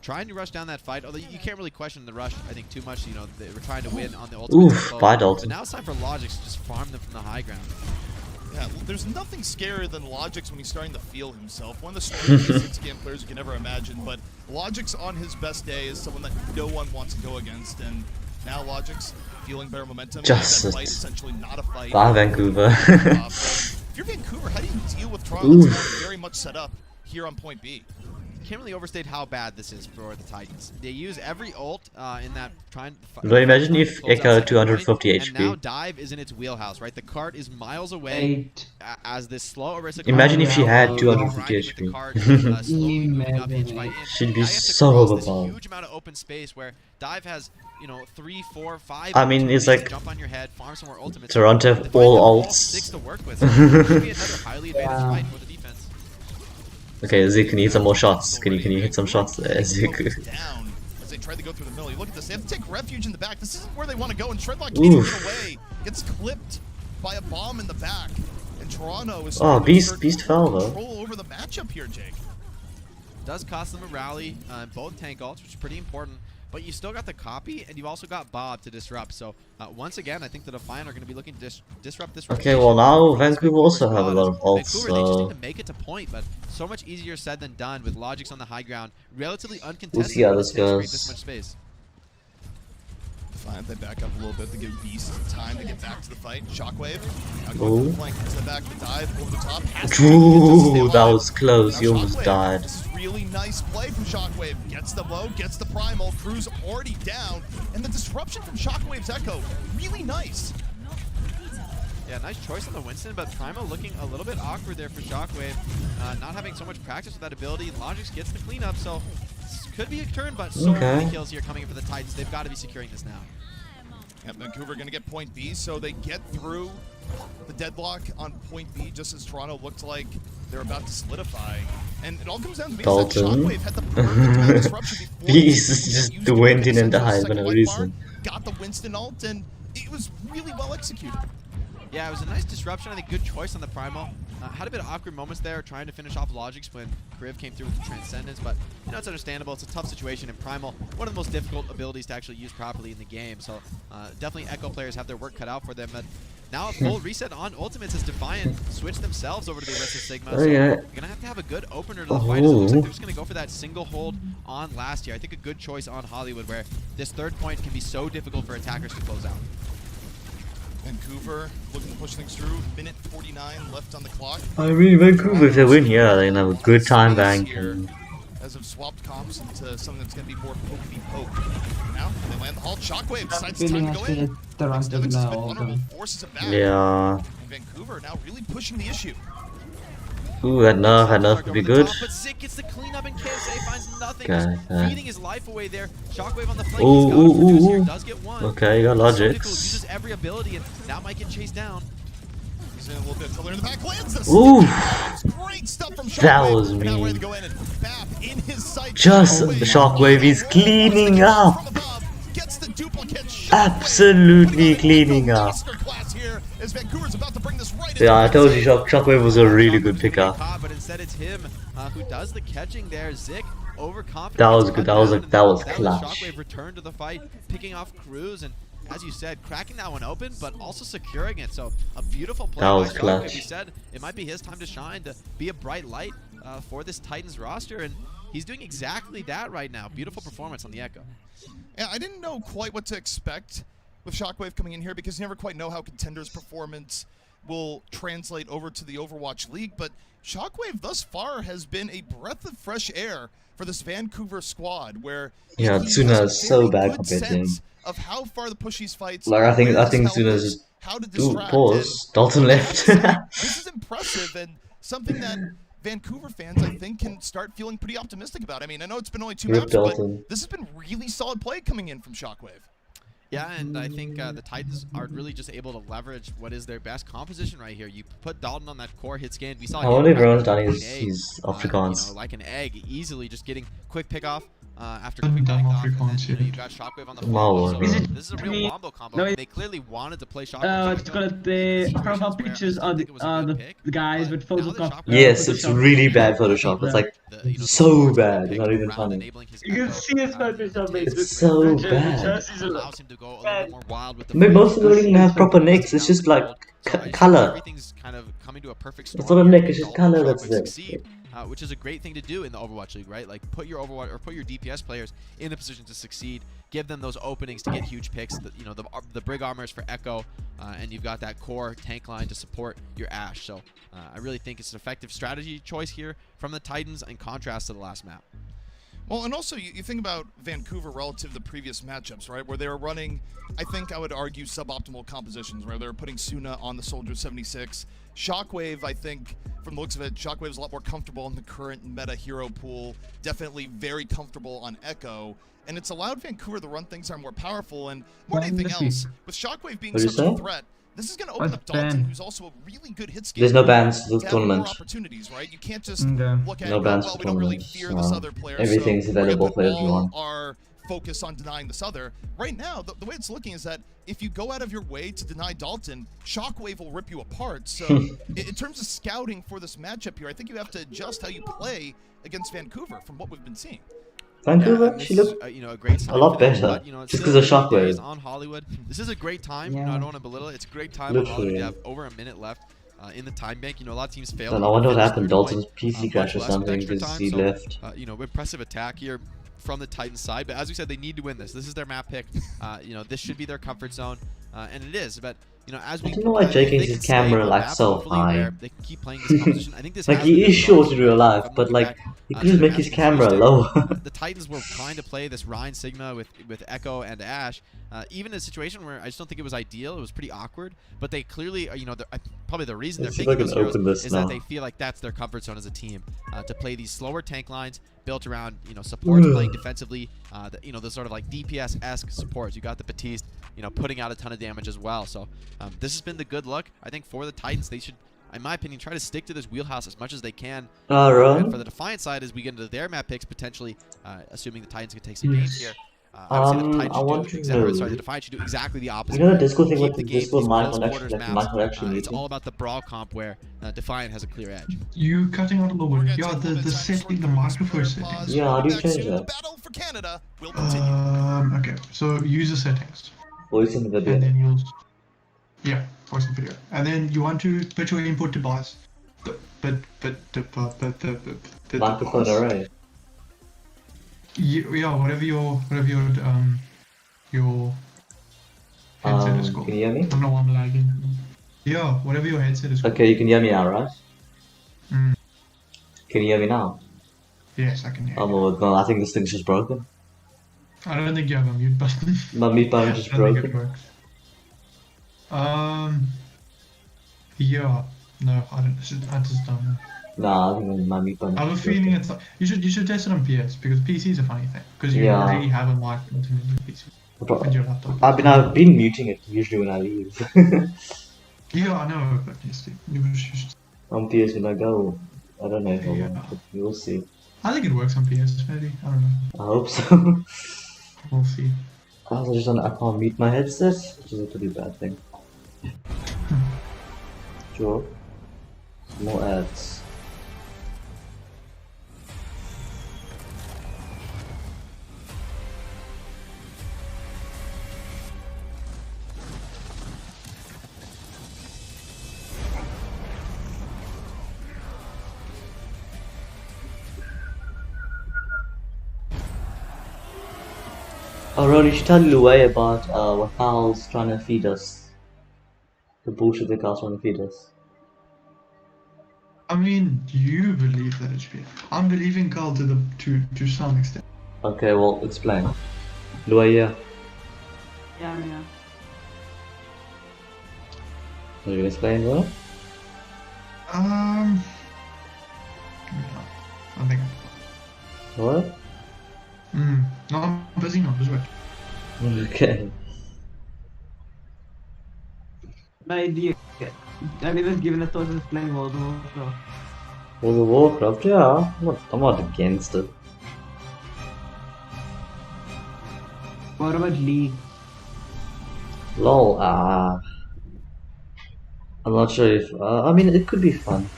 Trying to rush down that fight, although you can't really question the rush, I think, too much. You know, they were trying to win on the ultimate. Oof, tempo. by Dalton. But now it's time for Logix to just farm them from the high ground. Yeah, there's nothing scarier than Logix when he's starting to feel himself. One of the strongest game players you can ever imagine, but Logix on his best day is someone that no one wants to go against, and now Logix feeling better momentum. Just that fight essentially not a fight. Bye, Vancouver. If you're Vancouver, how do you deal with Toronto? It's very much set up here on point B. Can't really overstate how bad this is for the Titans. They use every ult in that trying. Well, imagine if close out Echo second 250 point, and now HP. dive is in its wheelhouse, right? The cart is miles away as this slow Orisa. Imagine if she had cart 250 grinding with the HP. cart, slowly moving up inch by inch. She'd be Now you have to so cross this overpowered. huge amount of open space where dive has, you know, 3, 4, 5. I mean, it's opportunities to like jump on your head, farm some more ultimates. Toronto The have Defiant all have ults. 6 to work with. So it should be another highly advantaged fight for the defense. Okay, Zik, can you hit some more shots? Can you hit some shots there, Zik? Down as they try to go through the middle. You look at this. They have to take refuge in the back. This isn't where they want to go. And Shredlock can't even get away. Gets clipped by a bomb in the back. And Toronto is Oh, starting to Beast exert fell though. control over the matchup here, Jake. does cost them a rally, both tank ults, which is pretty important. But you still got the copy, and you've also got Bob to disrupt. So once again, I think the Defiant are going to be looking to disrupt this. Okay, well now Vancouver also have a lot of ults, Vancouver, they just so need to make it to point, but so much easier said than done with Logic's on the high ground, relatively uncontested. we'll see how this Create goes. this much space. Defiant, they back up a little bit to give Beast time to get back to the fight. Shockwave, now going Ooh. to the flank, to the back, the dive, over the top. Ooh, that was close. You almost died. This is really nice play from Shockwave. Gets the low, gets the primal. Crew's already down. And the disruption from Shockwave's Echo, really nice. Yeah, nice choice on the Winston, but Primo looking a little bit awkward there for Shockwave. Not having so much practice with that ability. Logix gets the cleanup, so this could be a turn, but so many kills here coming in for the Titans. They've got to be securing this now. Yeah, Vancouver going to get point B, so they get through the deadlock on point B just as Toronto looked like they're about to solidify. And it all comes down to Dalton. Shockwave had the perfect disruption before. Beast is just the wind in the hive for no reason. Got the Winston ult, and it was really well executed. Yeah, it was a nice disruption. I think good choice on the Primal. Had a bit of awkward moments there trying to finish off Logix when Kriv came through with the Transcendence, but you know, it's understandable. It's a tough situation in Primal. One of the most difficult abilities to actually use properly in the game, so definitely Echo players have their work cut out for them. But now a full reset on Ultimates as Defiant switch themselves over to the Arista Sigma. So you're going to have a good opener to the fight. It looks like they're just going to go for that single hold on last year. I think a good choice on Hollywood where this third point can be so difficult for attackers to close out. Vancouver looking to push things through. Minute 49 left on the clock. I mean, Vancouver, if they win here, they're gonna have a good time bank. As I've swapped comps into something that's going to be more poke. Now they land the halt. Shockwave decides it's time to go in. Devix has been vulnerable, forces it back. Yeah. And Vancouver now really pushing the issue. Ooh, that nerf would be good. But Zik gets the cleanup and KSA finds nothing. Okay, Just feeding his life away there. Shockwave on the flank. Ooh. Does get one. Okay, you got Logix. Uses every ability and now might get chased down. He's in a little bit until in the back. Lands this. Ooh. Great stuff from Shockwave. That was Now ready mean. to go in and bap in his sight. Just the Shockwave is cleaning up. Gets the duplicate. Absolutely cleaning up. Yeah, I told you Shockwave was a really good pickup. But instead it's him who does the catching there. Zik overconfident. That was good. That was clutch. Shockwave returned to the fight, picking off Cruz, and as you said, cracking that one open, but also securing it. So a beautiful play That was by Shockwave. clutch. He said it might be his time to shine, to be a bright light for this Titans roster, and he's doing exactly that right now. Beautiful performance on the Echo. Yeah, I didn't know quite what to expect with Shockwave coming in here because you never quite know how Contender's performance will translate over to the Overwatch League, but Shockwave thus far has been a breath of fresh air for this Vancouver squad where Yeah, Tsuna is so bad compared to him. of how far the push these fights. Like I think Tsuna's just pause. Dalton left. This is impressive and something that Vancouver fans, I think, can start feeling pretty optimistic about. I mean, I know it's been only 2 maps, but this has been really solid play coming in from Shockwave. Yeah, and I think the Titans are really just able to leverage what is their best composition right here. You put Dalton on that core hit scan. We saw I wonder if everyone's done his Afrikaans. You know, like an egg, easily just getting quick pick off after Haven't quick done pick off. And Afrikaans then, yet. you got Shockwave on the Wow. floor. So this is a real wombo combo. No, They clearly wanted to play Shockwave. It's got the profile pictures of the guys with Photoshop. Yes, it's really bad Photoshop. It's like so bad. It's not even funny. You can see his Photoshop. It's so bad. Allows him to go a little bit more wild with the Maybe most of them don't even have proper nicks. It's just like color. Everything's kind of coming to a perfect storm. It's not a here nick. to It's just help color. Shockwave That's it. succeed, which is a great thing to do in the Overwatch League, right? Like put your Overwatch or put your DPS players in a position to succeed. Give them those openings to get huge picks. You know, the Brig Armors for Echo, and you've got that core tank line to support your Ashe. So I really think it's an effective strategy choice here from the Titans in contrast to the last map. Well, and also you think about Vancouver relative to the previous matchups, right? Where they were running, I think I would argue, suboptimal compositions, where they were putting Suna on the Soldier 76. Shockwave, I think, from the looks of it, Shockwave's a lot more comfortable in the current meta hero pool. Definitely very comfortable on Echo. And it's allowed Vancouver to run things that are more powerful. And more than anything else, with Shockwave being such a threat, this is going to open up Dalton, who's also a really good hit scaler. There's no bans to the to have tournament. more opportunities, right? You can't just look at No bans well, for we don't really tournaments. fear this other player, Everything's so we're gonna available put for everyone. all our focus on denying this other. Right now, the way it's looking is that if you go out of your way to deny Dalton, Shockwave will rip you apart. So in terms of scouting for this matchup here, I think you have to adjust how you play against Vancouver from what we've been seeing. Vancouver, and this she is, looked a great sign a lot for them, better. but, it's Just still 'cause of early days Shockwave. on Hollywood. This is a great time. Yeah. I don't want to belittle it. It's a great time on Hollywood Literally. to have over a minute left in the time bank. A lot of teams fail. And to I wonder what finish happened. third Dalton's point, PC much crashed or less with something extra because time. he So, left. Impressive attack here from the Titans side. But as we said, they need to win this. This is their map pick. This should be their comfort zone, and it is. But as we, I don't know why if Jake they has can his stay camera on like map, so hopefully, high. where they can keep playing this competition. I think this Like has he been is a short in strong real team. life, If I'm but looking like back, he to could just their make his matches camera Tuesday, lower. the Titans were trying to play this Ryan Sigma with Echo and Ash, even in a situation where I just don't think it was ideal. It was pretty awkward, but they clearly, probably the reason they're Let's see if I picking can those heroes open this is now. that they feel like that's their comfort zone as a team, to play these slower tank lines built around, supports playing defensively, the sort of like DPS-esque supports. You got the Batiste, putting out a ton of damage as well. So this has been the good luck, I think, for the Titans. They should, in my opinion, try to stick to this wheelhouse as much as they can. Alright. And for the Defiant side, as we get into their map picks, potentially, assuming the Titans can take some games here, obviously the Titans I want should to do know. the Defiant should do exactly the opposite. You know the Discord thing Keep with the the game, Discord these mic close not quarters actually, maps. mic not actually It's meeting. all about the brawl comp where Defiant has a clear edge. You cutting out a little We're bit. gonna Yeah, take a little bit the of time to setting, sort the through this microphone player settings. pause. Yeah, how We'll do be you back change soon. that? The battle for Canada will continue. Okay, so user settings, Voice in the and video. then you'll, voice and video, and then you want to put your input device, the Microphone device. array. Yeah, whatever your headset is called. Can you hear me? I don't know why I'm lagging. Yeah, whatever your headset is called. Okay, you can hear me now, right? Mm. Can you hear me now? Yes, I can hear Oh, you. well, no, I think this thing's just broken. I don't think you have a mute button. My mute button's just I don't think it broken. works. Yeah, no, I just don't know. Nah, I think my mute button's I have a just feeling broken. it's like, you should test it on PS because PC is a funny thing because you Yeah. already have a mic built in your PC and your laptop. I've been muting it usually when I leave. Yeah, I know, but you should. On PS when I go, I don't know if I will, Yeah. but we'll see. I think it works on PS maybe. I don't know. I hope so. We'll see. I can't mute my headset, which is a pretty bad thing. Sure. More ads. Oh, Ron, you should tell Lue about what Carl's trying to feed us. The bullshit that Carl's trying to feed us. I mean, you believe that it should be. I'm believing Carl to some extent. Okay, well, explain. Lue, yeah. Yeah. Are you gonna explain, Lue? No, I think. What? No, I'm busy now. Just wait. Okay. My idea. I mean, just given the thought of playing World of Warcraft. World of Warcraft, yeah. I'm not against it. What about League? LOL, I'm not sure if. I mean, it could be fun.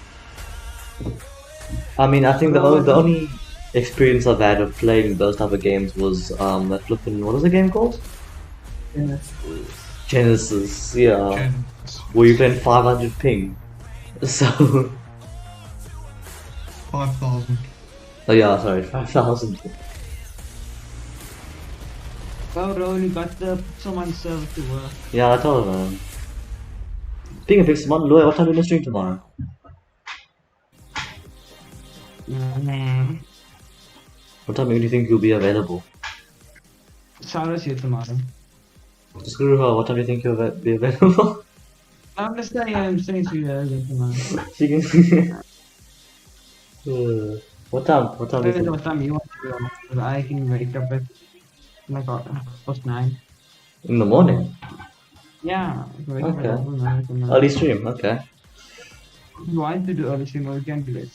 I mean, I think the only experience I've had of playing those type of games was that flippin' what was the game called? Genesis, yeah. Where you playing 500 ping. So. 5,000. Oh yeah, sorry, 5,000. Well, Rowan, you got the someone's server to work. Yeah, I told him. Speaking of Pixelmon, Louis, what time are you gonna stream tomorrow? What time do you think you'll be available? Sarah's here tomorrow. Screw her, what time do you think you'll be available? I'm just saying, to you guys tomorrow. She can. What time? What time do you I don't know think? what time you want to go. 'Cause I can wake up at like post 9. In the morning? Yeah, I can wake up at Okay. 9. Early stream, okay. If you want to do early stream, or we can do it.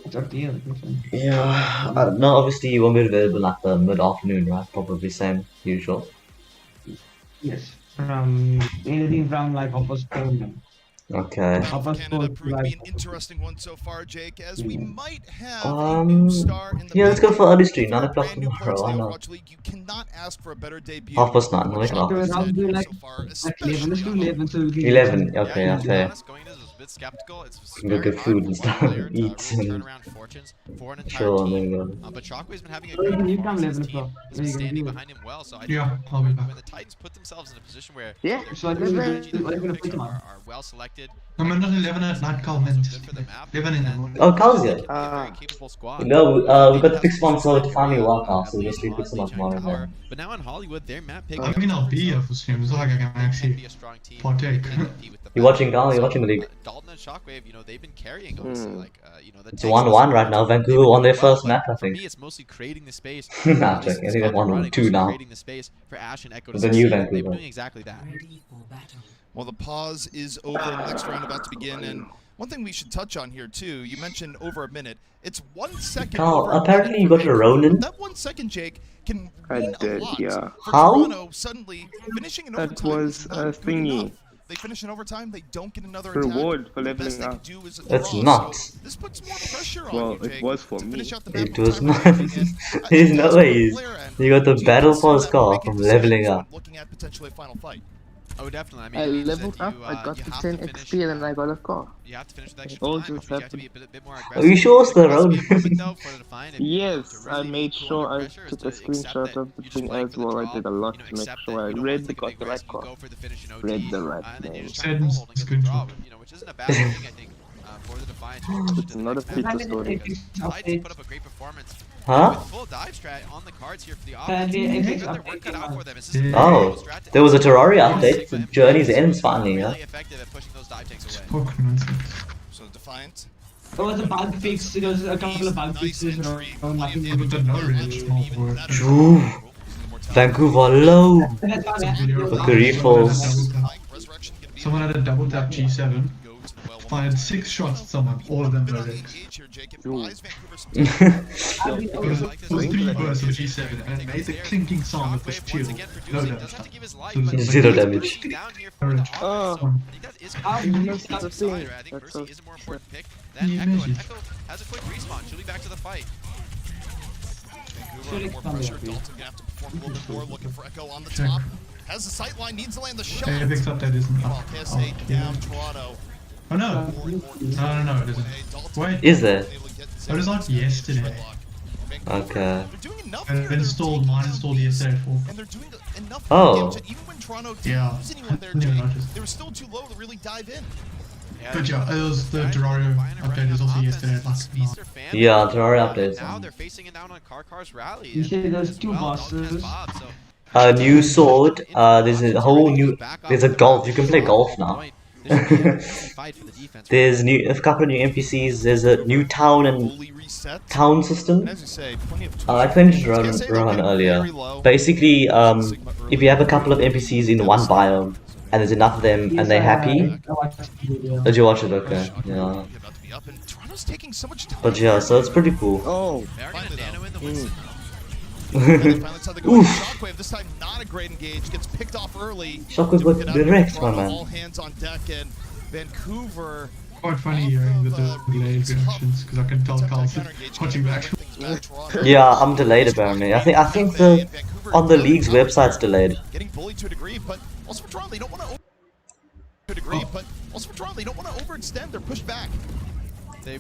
It's up to you. Like I said. Yeah, no, obviously you won't be available at the mid-afternoon, right? Probably same, usual. Yes. From anything from like opposite 12. Okay. Battle Alpha of Canada Sport, proved to be an right. interesting one so far, Jake, as we might have a new star in the Yeah, let's go making. for early stream, If you're 9 a o'clock brand new player tomorrow, to why the not? Overwatch League, you cannot ask for a better debut. 9:30, What wake up. Shockwave's I'll had do like so far, at 11. Let's do especially on 11 so we can 11, Yeah, okay, yeah, yeah, to be fair. honest, going into this was a bit skeptical. It's Can go very get hard food for and one stuff, player to eat really turn and around fortunes for an entire chill and team. then go. But Shockwave's been having a So great you come performance. His 11 team o'clock. has There been you go, standing do it. behind him well. So I think Yeah, I'll be back. when the Titans put themselves in a position where Yeah. their So I their think strategy, we're their gonna picks put them on. are well selected. No, maar not 11 at night, Carl, man. Also good for the map. 11 in the and morning. Oh, Carl's they here. can be a very capable squad. No, we Maybe got to have fix some one so to area, finally work out, so heavily we'll just in fix them mod, up tomorrow tower. then. But now in Hollywood, their map picking I up mean, I'll numbers, be so here for stream. It's not like I can they can actually be a strong team. partake. They can compete with the You best. watching Gal? You So, watching the league? Dalton and Shockwave, you know, they've been carrying honestly. Like, you know, the It's tanks 1-1 and right now. supports, they've Vancouver been won their doing well, first map, I but for think. me, it's mostly creating the space. Nah, At I'm least joking. I it's think they've up and won running, 2 mostly now. creating the space for Ash and Echo to The new succeed, and they've been Vancouver. doing exactly that. Well, the pause is over. Next round about to begin. And one thing we should touch on here, too, you mentioned over a minute. It's 1 second Carl, over a apparently minute you for got a Vancouver, Ronin. but that 1 second, Jake, can mean a lot. Yeah. For How? Toronto, suddenly finishing in That overtime was is a not good thingy. enough. They finish in overtime, they don't get another Reward attack. for The best leveling they up. could do is a That's draw. not. So this puts more pressure on Well, you, it Jake, was for to me. finish out the map It on was time not. and everything. And I There's think no that's ways. from the player end. You got the Do you battle consider for a that scar making from decisions leveling when up. looking at potentially a final fight? Oh, definitely. I mean, I it means leveled that up, you, I got you to have 10 to finish, XP and I got a car. you have to finish with extra All time, just which means you have to be happened. a bit more Are aggressive. you sure it's The the cross Ronin? improvement, though, for the Defiant, if you want to Yes, really I made be cool sure under I pressure, is took to a accept screenshot that of the you just thing fight as for the well. I draw, did a lot you know, to make accept sure that I you don't want read to the take a big risk, right you call. go for the finish in OT, Read the right and then you name. just kind of roll holding at the draw, Screenshot. you know, which isn't a bad thing, I think, for the Defiant. to push It's to the not a next map, feature because story. Titans put up a great performance. Huh? With full dive strat on the cards here for the offense. Apparently, They've Apex got their work cut out for them. It's just a Yeah. very Oh, simple strat to there was a take. Terraria Sigma update. and The Blaze journey's are ends finally, yeah. really effective at pushing those dive tanks away. Talk nonsense. So Defiant. There was a bug fix. There was a couple of bug Nice fixes. entry, Or nothing. plenty of But damage no on really, Lunch, small even work. better. Ooh. Vancouver low. That's why Some video With of the refalls. Resurrection gonna be Someone had a double tap G7, go to the well one fired 6 shots at someone, all of them bit were on the wrecks. engage here, Jake. It Ooh. buys Vancouver some time. It was 3 bursts of G7 and it made the clinking sound of the Shockwave once shield. again No producing, damage does have to done. give his life, So but it's Zero like- damage. pushing down here for the Courage. offense, Oh. so I think that is Ah, going to be that's the the thing. decider. I think That's Mercy so is a more important pick than Yeah, Echo, and Mercy. Echo has a quick respawn. She'll be back to the fight. Vancouver under more pressure. Dalton gonna have to perform a little bit more. Looking for Echo on the top. Has the sight line. Needs to land the shot. Apex's update isn't Meanwhile, up. KSA Oh, down yeah. Toronto. Oh no! No, it isn't. Wait. Is there? It was like yesterday. Okay. It installed, mine installed yesterday at 4. And they're doing enough Oh. damage that even when Toronto didn't Yeah. use anyone there, Didn't even Jake, notice. they were still too low to really dive in. But yeah, it was the Terraria update is also yesterday at like 9. Yeah, Terraria updates. Now they're facing it down on Karkar's rally. You see those as two well. Dalton has bosses. Bob, so A new sword. There's a whole new. There's a golf. You can play golf now. There's a couple of new NPCs. There's a new town and Fully reset. town system. And as you say, plenty of I finished KSA, they've Rohan been earlier. very low. Basically, Sigma if early you have a couple of NPCs in one biome and there's enough of them and they're happy, did you watch it? Okay, yeah. About to be up, and Toronto's taking so much time. But yeah, so it's pretty cool. Oh, they're gonna nano in the Winston. Finally, that's how they go. Oof. Shockwave, this time not a great engage, gets picked off early. Shockwave Took got it out of wrecked, my Toronto, man. All hands on deck, and Vancouver. Quite funny hearing with the delayed reactions because I can tell Carl's watching back. Yeah, I'm delayed apparently. I think the on the league's website's delayed. Getting bullied to a degree, but also for Toronto, they don't want to. To a degree, but also for Toronto, they don't want to overextend. They're pushed back. They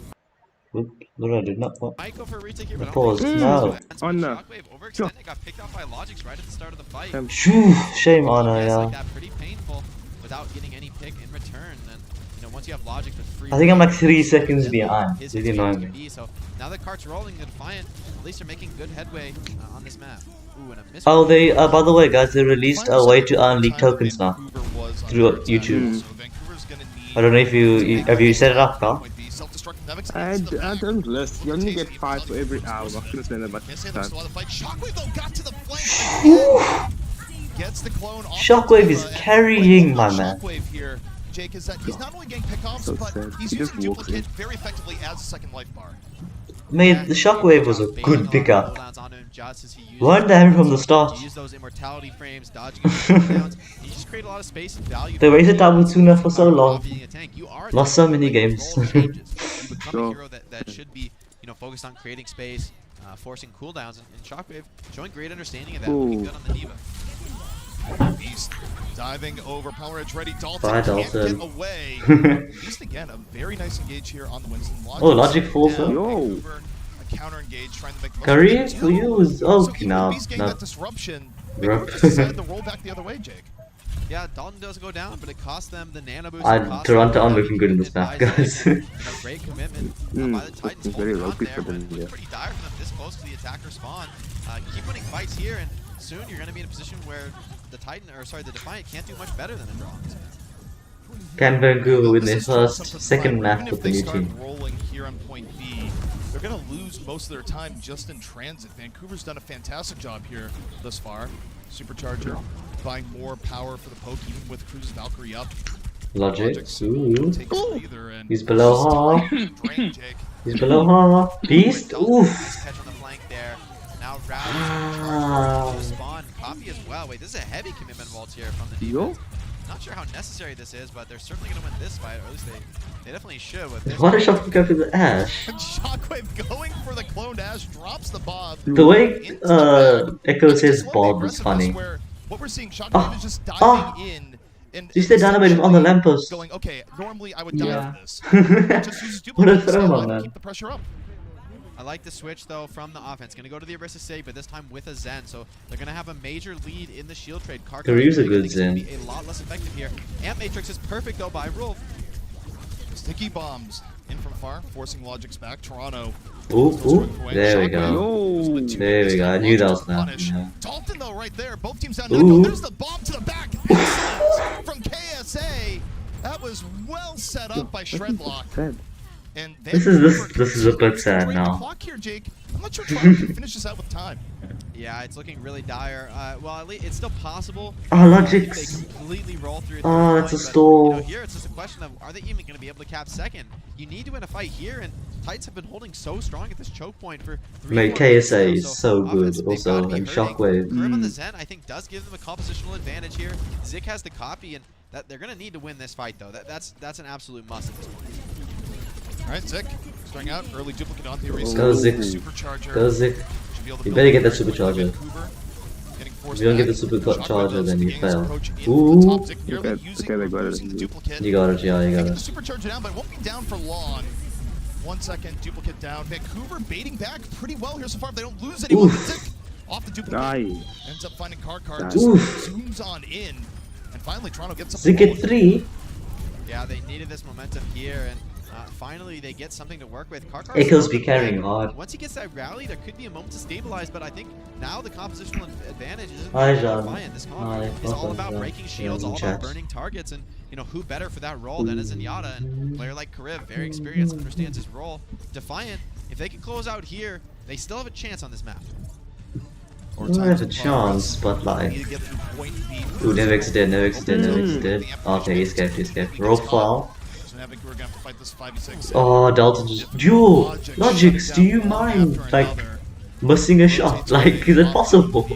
Oop, what I did not want. might go for a retake here, but I Pause. don't think No. Oh, no. Shockwave overextended, got picked off by Logics right at the start of the fight. Phew, shame on her, Yes, like yeah. that, pretty painful without getting any pick in return. And you know, once you have Logics with free, I think I'm like 3 reign, seconds then behind. his Really experience annoying can me. be. So now the cart's rolling, the Defiant at least are making good headway on this map. Ooh, and a miss. Oh, they. By the way, guys, they released a way to earn league tokens now Vancouver was through under attack, YouTube. so Vancouver's gonna need- I don't know if have you set it up, Carl? Might be self-destructive. That makes I sense to the back. don't list. You only get 5 for every hour. I couldn't spend that much Can't say time. there's still a lot of fight. Shockwave though got to the flank. Gets the clone off. Shockwave the is and carrying, what my man. Shockwave here, Jake, is that he's not only getting pickoffs, So but sad. he's He just using walks duplicate in. very effectively as a second life bar. Mate, the Shockwave was a good pickup. Learned that from the start. Use those immortality frames, dodging his cooldowns. He just create a lot of space and value. They wasted Dabutsuna for so long. Being a tank, you are Lost so many games. role changes. You become a hero that should be, you know, focused on creating space, forcing cooldowns, and Shockwave showing great understanding of that, looking good on the Diva. Beast diving over, Power Edge ready. Dalton Bye, can't Dalton. get away. Beast again, a very nice engage here on the Winston. Oh, Logic falls up. Yo. A counter engage, trying to make the most Curry of it. for you is So okay even now. Beast getting No. that disruption, Rup. Vancouver just decided to roll back the other way, Jake. Yeah, Dalton does go down, but it costs them the nano boost. Toronto aren't looking good in this map, guys. You know, great commitment by the Titans. It's very holding on rugby there, for but them, it looks yeah. pretty dire for them this close to the attacker spawn. Keep winning fights here, and soon you're going to be in a position where the the Defiant can't do much better than a draw. Can Vancouver win their This is awesome first, for the second Fire. map Even with if the they new start team? rolling here on point B, they're going to lose most of their time just in transit. Vancouver's done a fantastic job here thus far. Supercharger, buying more power for the poke, even with Cruz's Valkyrie up. Logic. Logic's Ooh. takes either, and He's below half. drain, Jake. He's below half. Beast. Oof. Nice catch on the flank there. Now Rowdy's charge spawn. Copy as well. Wait, this is a heavy commitment vault here from the Yo. defense. Not sure how necessary this is, but they're certainly going to win this fight, or at least they definitely should. With this Why did Shockwave go for the Ash? Shockwave going for the cloned Ash, drops the Bob. The way Echo says It's Bob one is of the funny. aggressiveness where what we're seeing, Shockwave is just diving in. And You said dynamite him on the lamppost. going, okay, normally I would die Yeah. for this. Just uses What a duplicate to stay throw, alive and man. keep the pressure up. I like the switch, though, from the offense. Going to go to the Arista Save, but this time with a Zen. So they're going to have a major lead in the shield trade. Karyu's a good Zen. Be a lot less effective here. Amp Matrix is perfect, though, by Rule. Sticky bombs in from far, forcing Logic's back. Toronto. Ooh, still ooh. swinging away. There we Shockwave go. goes with two There we hits. go. I knew that was Logic gonna punish. happen, Dalton, though, right there. Both teams down. Ooh. There's the bomb to the back. Excellent from KSA. That was well set up by Shredlock. Sad. And This is a bit sad now. Clock here, Jake. I'm not sure Toronto can finish this out with time. Yeah, it's looking really dire. Well, at least it's still possible. Oh, If Logic's. they completely roll through. Oh, third it's a point, but, stall. You know, here it's just a question of are they even going to be able to cap second? You need to win a fight here, and Titans have been holding so strong at this choke point for 3 Mate, 4 games KSA now, is so good offense, they've also, gotta be and hurting. Shockwave. Karim on the Zen, I think, does give them a compositional advantage here. Zik has the copy, and that they're going to need to win this fight, though. That's an absolute must at this point. All right, Zik, starting out early duplicate on the erase. Go Zik. Supercharger. Go Zik. Should be able to You build better get that very quickly. supercharger. Vancouver getting If forced you don't get back. the supercharger, Shockwave then you does the fail. approach in from the Ooh. top. Zik nearly Okay, using okay, they or got it. losing the duplicate. You got it, yeah, you got Taking it. the supercharger down, but it won't be down for long. 1 second, duplicate down. Vancouver baiting back pretty well here so far. If they don't lose anyone, Oof. Zik off the duplicate. Nice. Ends up finding Karkar. Nice. Just Oof. zooms on in. And finally, Toronto gets up. Zik at 3. Yeah, they needed this momentum here, and finally they get something to work with. Karkar's Echoes strong be in the carrying lane. hard. Once he gets that rally, there could be a moment to stabilize, but I think now the compositional advantage isn't Hi, really Jean. defiant. This comp Hi, is all welcome, about Jean. breaking shields, Yeah, all in about chat. burning targets, and you know who better for that role than a Zenyatta, and a player like Kariv, very experienced, understands his role. Defiant, if they can close out here, they still have a chance on this map. I have a chance, but like. Ooh, Nevix did, Nevix did, Nevix did. Okay, he escaped, he escaped. Roll foul. Oh, Dalton just. Duel! Logics, do you mind, like, missing a shot? Like, is it possible?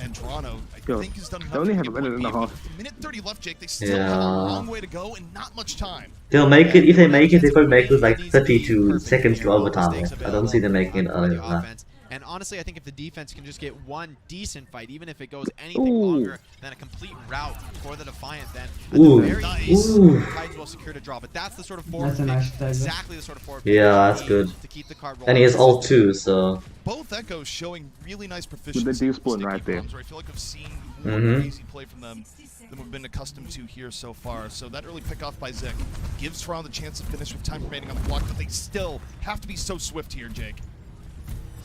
And Toronto, I Yo, think, has done they enough only to have get a minute point and a B. half. With minute 30 left, Jake. They still have a Yeah. long way to go and not much time. They'll make it, if they make it, they probably make it with like 32 seconds to overtime. I don't see them making it earlier than that. And honestly, I think if the defense can just get one decent fight, even if it goes anything Ooh. longer than a complete route for the Defiant, then at Ooh. the very Nice. least, Ooh. Titans will secure to draw. But that's the sort of forward That's a pick, nice dive. exactly the sort of forward Yeah, pick that's you good. need to keep the card rolling. And he has ult too, so. Both Echoes showing really nice proficiency. With the deep with spawn sticky right there. bombs, where I feel like I've seen more Mhm. crazy play from them than we've been accustomed to here so far. So that early pick off by Zik gives Toronto the chance to finish with time remaining on the clock, but they still have to be so swift here, Jake.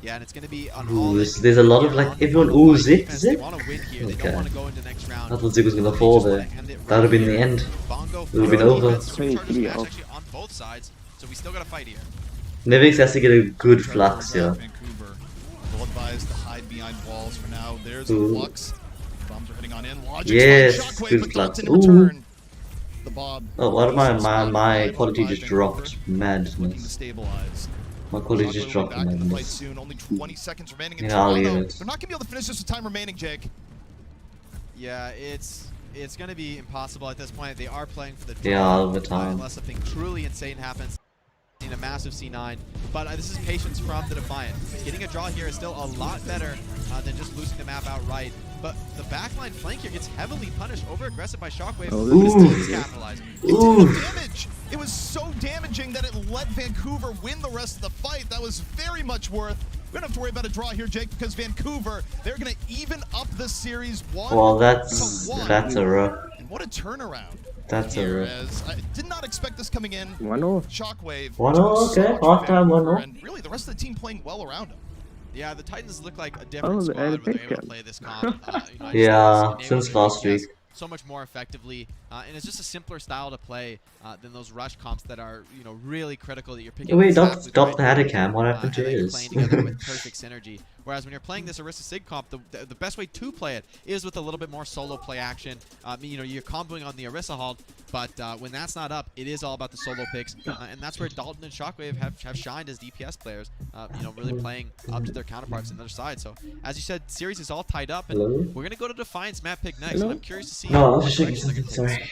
Yeah, and it's going to be on Ooh, all there's a lot of, like, everyone, ooh, Zik, They Zik? want to win here. They Okay. don't want to go into next round. I thought Zik was gonna fall They just there. wanna end it That would have right been the here. end. Bongo It would've been over. Supercharger's match actually on both sides, so we still got to fight here. Nevix has to get a good flux here. Vancouver will advise to hide behind walls for now. There's a Ooh. flux. Bombs are heading on in. Logic Yes, Shockwave, good but flux. Dalton in Ooh. return. The Bob. Oh, what am I? Loses My spot quality by just Vancouver, dropped. looking to Madness. stabilize. My quality just Shockwave will dropped. be back in the fight Madness. soon. Only 20 seconds remaining in Yeah, I'll Toronto. leave it. They're not going to be able to finish this with time remaining, Jake. Yeah, it's it's going to be impossible at this point. They are playing for the Yeah, draw, all the time. unless something truly insane happens. A massive C9, but this is patience from the Defiant. Getting a draw here is still a lot better than just losing the map outright. But the backline flank here gets heavily punished, over aggressive by Shockwave. Oh, This team is capitalizing. It did enough damage. It was so damaging that it let Vancouver win the rest of the fight. That was very much worth. We don't have to worry about a draw here, Jake, because Vancouver, they're going to even up the series 1-1. Well, that's a rough. And what a turnaround. That's here, a as I did not expect this coming in. 1-0. Shockwave. 1-0, okay. Half time 1-0. And really, the rest of the team playing well around him. Yeah, the Titans look like a different squad when they're able to play this comp. Yeah, since last week. So much more effectively, and it's just a simpler style to play than those rush comps that are, really critical that you're picking. Wait, don't stop the Hadicam. What happened to you're his? playing together with perfect synergy. Whereas when you're playing this Orisa Sig comp, the best way to play it is with a little bit more solo play action. You're comboing on the Orisa Halt, but when that's not up, it is all about the solo picks, and that's where Dalton and Shockwave have shined as DPS players. Really playing up to their counterparts on the other side. So as you said, series is all tied up, and we're gonna go to Defiance map pick next. And I'm curious to see. No, sorry.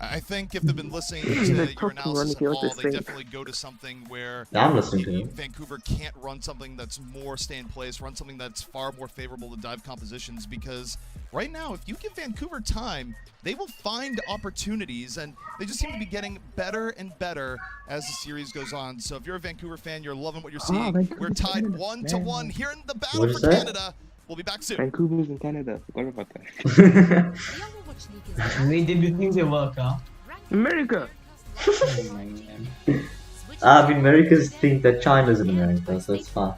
I think if they've been listening to your analysis at all, they definitely go to something where I'm listening to him. Vancouver can't run something that's more stay in place, run something that's far more favorable to dive compositions, because right now, if you give Vancouver time, they will find opportunities, and they just seem to be getting better and better as the series goes on. So if you're a Vancouver fan, you're loving what you're seeing. We're tied 1-1 here in the battle for Canada. We'll be back soon. Vancouver's in Canada. Forgot about that. Wait, did you think they work, huh? America! Americans think that China's in America, so it's fine.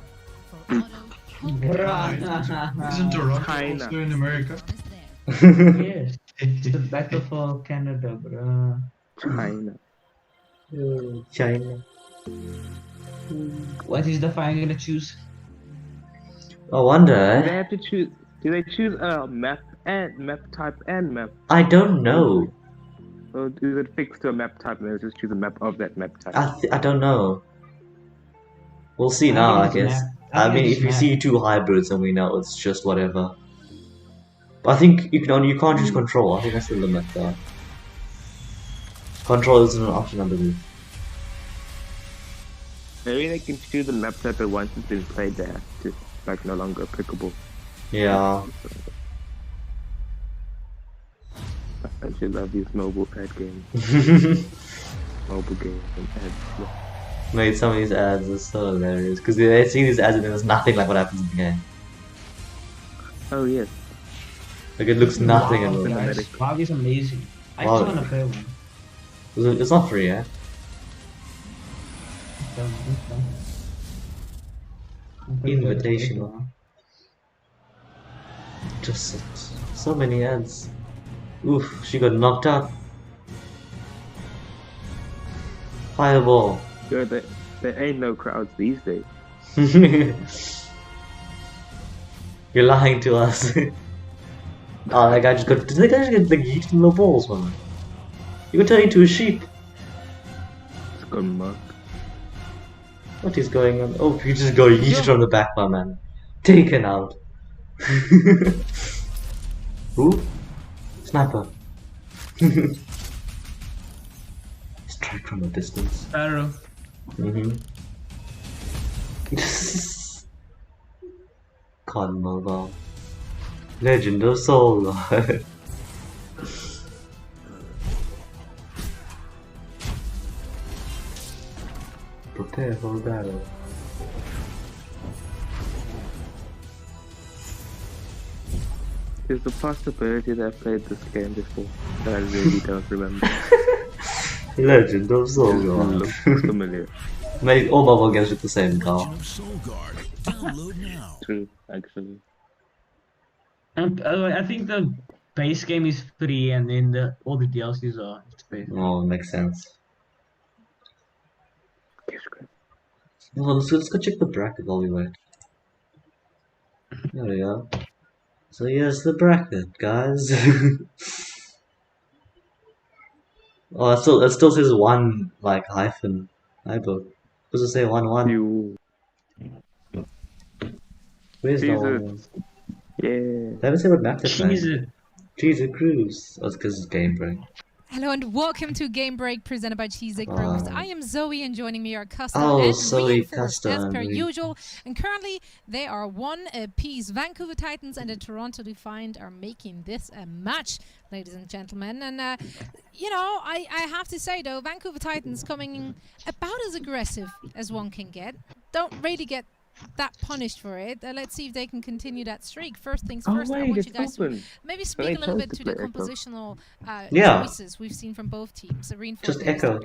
Isn't Toronto China. also in America? Yes. It's the battle for Canada, bro. China. China. What is the final gonna choose? I wonder. They have to choose. Do they choose a map and map type and map? I don't know. Or is it fixed to a map type and they just choose a map of that map type? I don't know. We'll see now, I guess. I mean, if you see two hybrids, then we know it's just whatever. But I think you can't choose control. I think that's the limit there. Control isn't an option, I believe. Maybe they can choose a map type, but once it's been played, they have to no longer applicable. Yeah. I should love these mobile ad games. Mobile games and ads. Mate, some of these ads are so hilarious because they see these ads and there's nothing like what happens in the game. Oh yes. Like it looks nothing at all. WoW is amazing. I Wow. just wanna play one. It's not free, eh? Invitational. Just so many ads. Oof, she got knocked out. Fireball. Sure, there ain't no crowds these days. You're lying to us. Oh, that guy just got. Did that guy just get like yeeted in the balls, man? You can turn into a sheep. It's got muck. What is going on? Oh, you just got yeeted from the back, my man. Taken out. Who? Sniper. Strike from a distance. Arrow. Con Mobile. Legend of Soul Lord. Prepare for battle. There's a possibility that I've played this game before, but I really don't remember. Legend of Soul It Lord. looks familiar. Mate, all mobile games with the same car. True, actually. And I think the base game is free, and then all the DLCs are paid. Oh, makes sense. Well, let's go check the bracket while we wait. There we go. So here's the bracket, guys. Oh, it still says one like hyphen. Hypo. Does it say 1-1? You. Where's the Jesus. 1-1? Yeah. They haven't said what map they're playing. Jesus. Cheesy Cruise. That's because it's game break. Hello and welcome to Game Break presented by Cheesy Grooves. I am Zoe and joining me are Custom Oh, and Zoe, Reinforced as Custom, per really. usual. And currently they are one apiece. Vancouver Titans and the Toronto Defiant are making this a match, ladies and gentlemen. And, you know, I have to say though, Vancouver Titans coming about as aggressive as one can get. Don't really get that punished for it. Let's see if they can continue that streak. First things first, I wait, want it's you guys open. to maybe But speak I a little chose bit to to the play Echo. compositional Yeah. choices we've seen from both teams. Just Echo.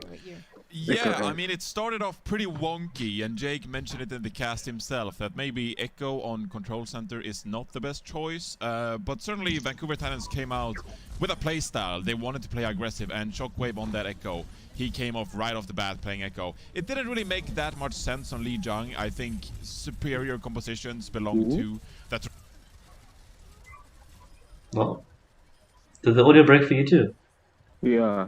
Yeah, I mean, it started off pretty wonky, and Jake mentioned it in the cast himself, that maybe Echo on Control Center is not the best choice, but certainly Vancouver Titans came out with a playstyle. They wanted to play aggressive, and Shockwave on that Echo, he came off right off the bat playing Echo. It didn't really make that much sense on Li Jiang. I think superior compositions belong to that. Well, did the audio break for you too? Yeah.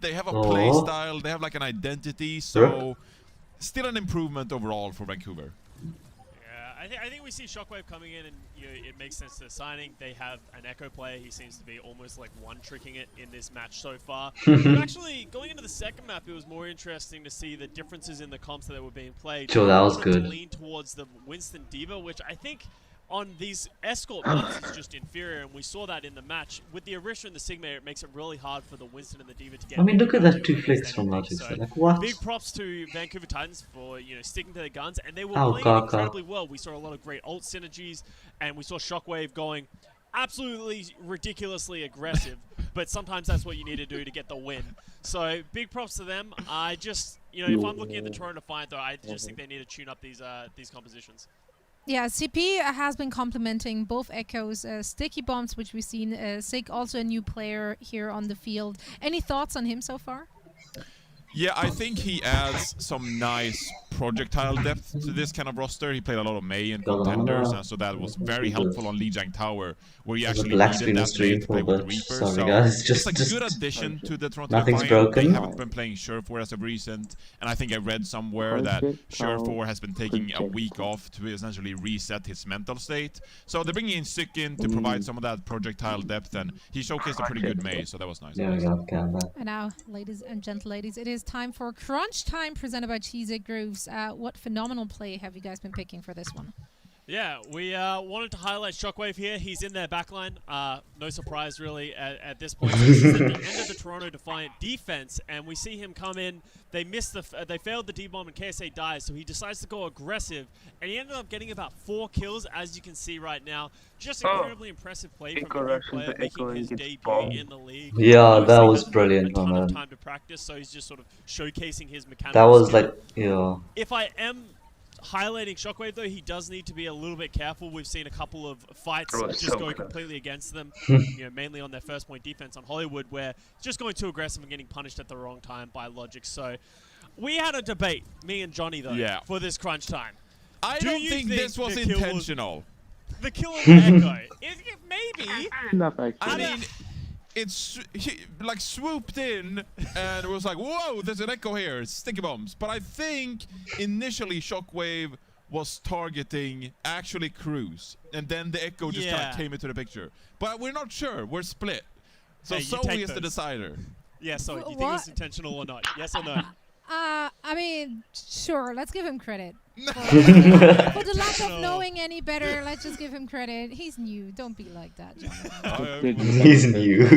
They have a Aw. playstyle, they have like an identity, so still an improvement overall for Vancouver. Yeah, I think we see Shockwave coming in, and it makes sense to signing. They have an Echo player. He seems to be almost like one-tricking it in this match so far. But actually, going into the second map, it was more interesting to see the differences in the comps that were being played. Sure, that was They wanted to good. lean towards the Winston Diva, which I think on these escort maps is just inferior, and we saw that in the match. With the Arisha and the Sigma, it makes it really hard for the Winston and the Diva to get. I mean, look at value that two against flicks from anything. Logic. So Like, what? big props to Vancouver Titans for sticking to their guns, and they were Oh, playing Kaka. incredibly well. We saw a lot of great ult synergies, and we saw Shockwave going absolutely ridiculously aggressive. But sometimes that's what you need to do to get the win. So big props to them. I just, if I'm looking at the Toronto Defiant, though, I just think they need to tune up these compositions. Yeah, CP has been complimenting both Echoes, Sticky Bombs, which we've seen. Sig, also a new player here on the field. Any thoughts on him so far? Yeah, I think he adds some nice projectile depth to this kind of roster. He played a lot of Mei and contenders, and so that was very helpful on Lijiang Tower, where you There's a actually black needed screen that stream Mei to play for with the the- Reaper. sorry, So guys, it's just- a just- good addition to the Toronto Nothing's Defiant. broken. They haven't been playing Surefour as of recent, and I think I read somewhere that Surefour has been taking a week off to essentially reset his mental state. So they're bringing in Sick in to provide some of that projectile depth, and he showcased a pretty good Mei, so that was nice. Yeah, we got camera. And now, ladies and gentleladies, it is time for Crunch Time presented by Cheesy Grooves. What phenomenal play have you guys been picking for this one? Yeah, we wanted to highlight Shockwave here. He's in their backline. No surprise, really, at this point. So this is at the end of the Toronto Defiant defense, and we see him come in. They missed they failed the D-bomb, and KSA dies, so he decides to go aggressive, and he ended up getting about 4 kills, as you can see right now. Just incredibly impressive play from a new player making his debut in the league. Yeah, Obviously, that he was hasn't had brilliant, a ton man. of time to practice, so he's just sort of showcasing his mechanics. That was like, yeah. If I am highlighting Shockwave, though, he does need to be a little bit careful. We've seen a couple of fights just go completely against them, mainly on their first point defense on Hollywood, where just going too aggressive and getting punished at the wrong time by Logic. So we had a debate, me and Johnny, though, for this crunch time. I don't think this was the kill intentional. The kill of Echo. Maybe. Enough, actually. I mean, he like swooped in and was like, whoa, there's an Echo here, sticky bombs. But I think initially Shockwave was targeting actually Cruz, and then the Echo just kind of came into the picture. But we're not sure, we're split. So Hey, you Zoe take is the those. decider. Yeah, so do you think it was intentional or not? Yes or no? I mean, sure, let's give him credit. For the lack of knowing any better, let's just give him credit. He's new. Don't be like that, Jonathan. He's new.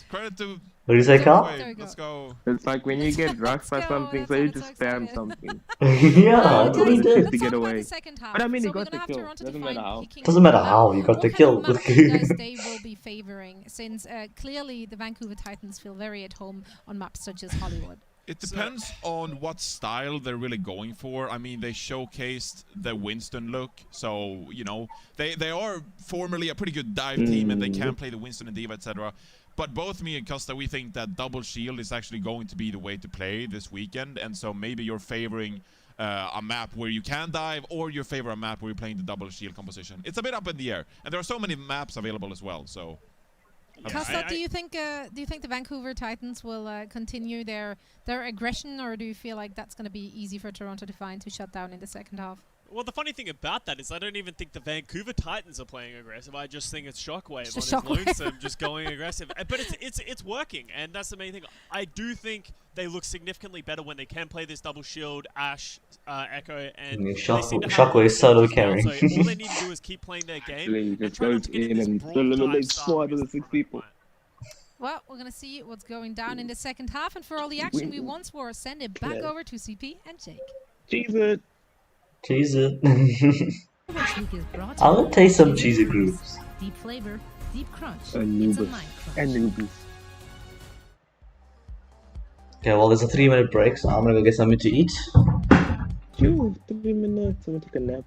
Credit to... What do you say, Carl? Let's go. It's like when you get rushed by something, so you just spam something. Yeah, that's what he did. To get away. But I mean, he so got the kill. Doesn't matter how. Doesn't matter how, you got the kill. What kind of map do you guys they will be favoring, since clearly the Vancouver Titans feel very at home on maps such as Hollywood? It depends on what style they're really going for. I mean, they showcased the Winston look, so, they are formerly a pretty good dive team, and they can play the Winston and Diva, etc. But both me and Costa, we think that double shield is actually going to be the way to play this weekend, and so maybe you're favoring a map where you can dive, or you favor a map where you're playing the double shield composition. It's a bit up in the air, and there are so many maps available as well, so... Costa, do you think the Vancouver Titans will continue their aggression, or do you feel like that's going to be easy for Toronto Defiant to shut down in the second half? Well, the funny thing about that is I don't even think the Vancouver Titans are playing aggressive. I just think it's Shockwave It's on his Shockwave. lonesome just going aggressive. But it's working, and that's the main thing. I do think they look significantly better when they can play this double shield, Ashe, Echo, and they seem to have Shockwave solo carrying. So all they need to do is keep playing their game You and just try go not to get in in this and brawl type eliminate style 406 people. Well, we're going to see what's going down in the second half. And for all the action we once were, send it back over to CP and Jake. Cheese it. Cheese it. Overwatch League is brought to I will you taste some by cheesy Deep groups. Crunch. Deep flavor, deep crunch. It's a Anubis. mind crunch. Anubis. Okay, well, there's a 3-minute break, so I'm gonna go get something to eat. Phew, 3 minutes. I'm gonna take a nap.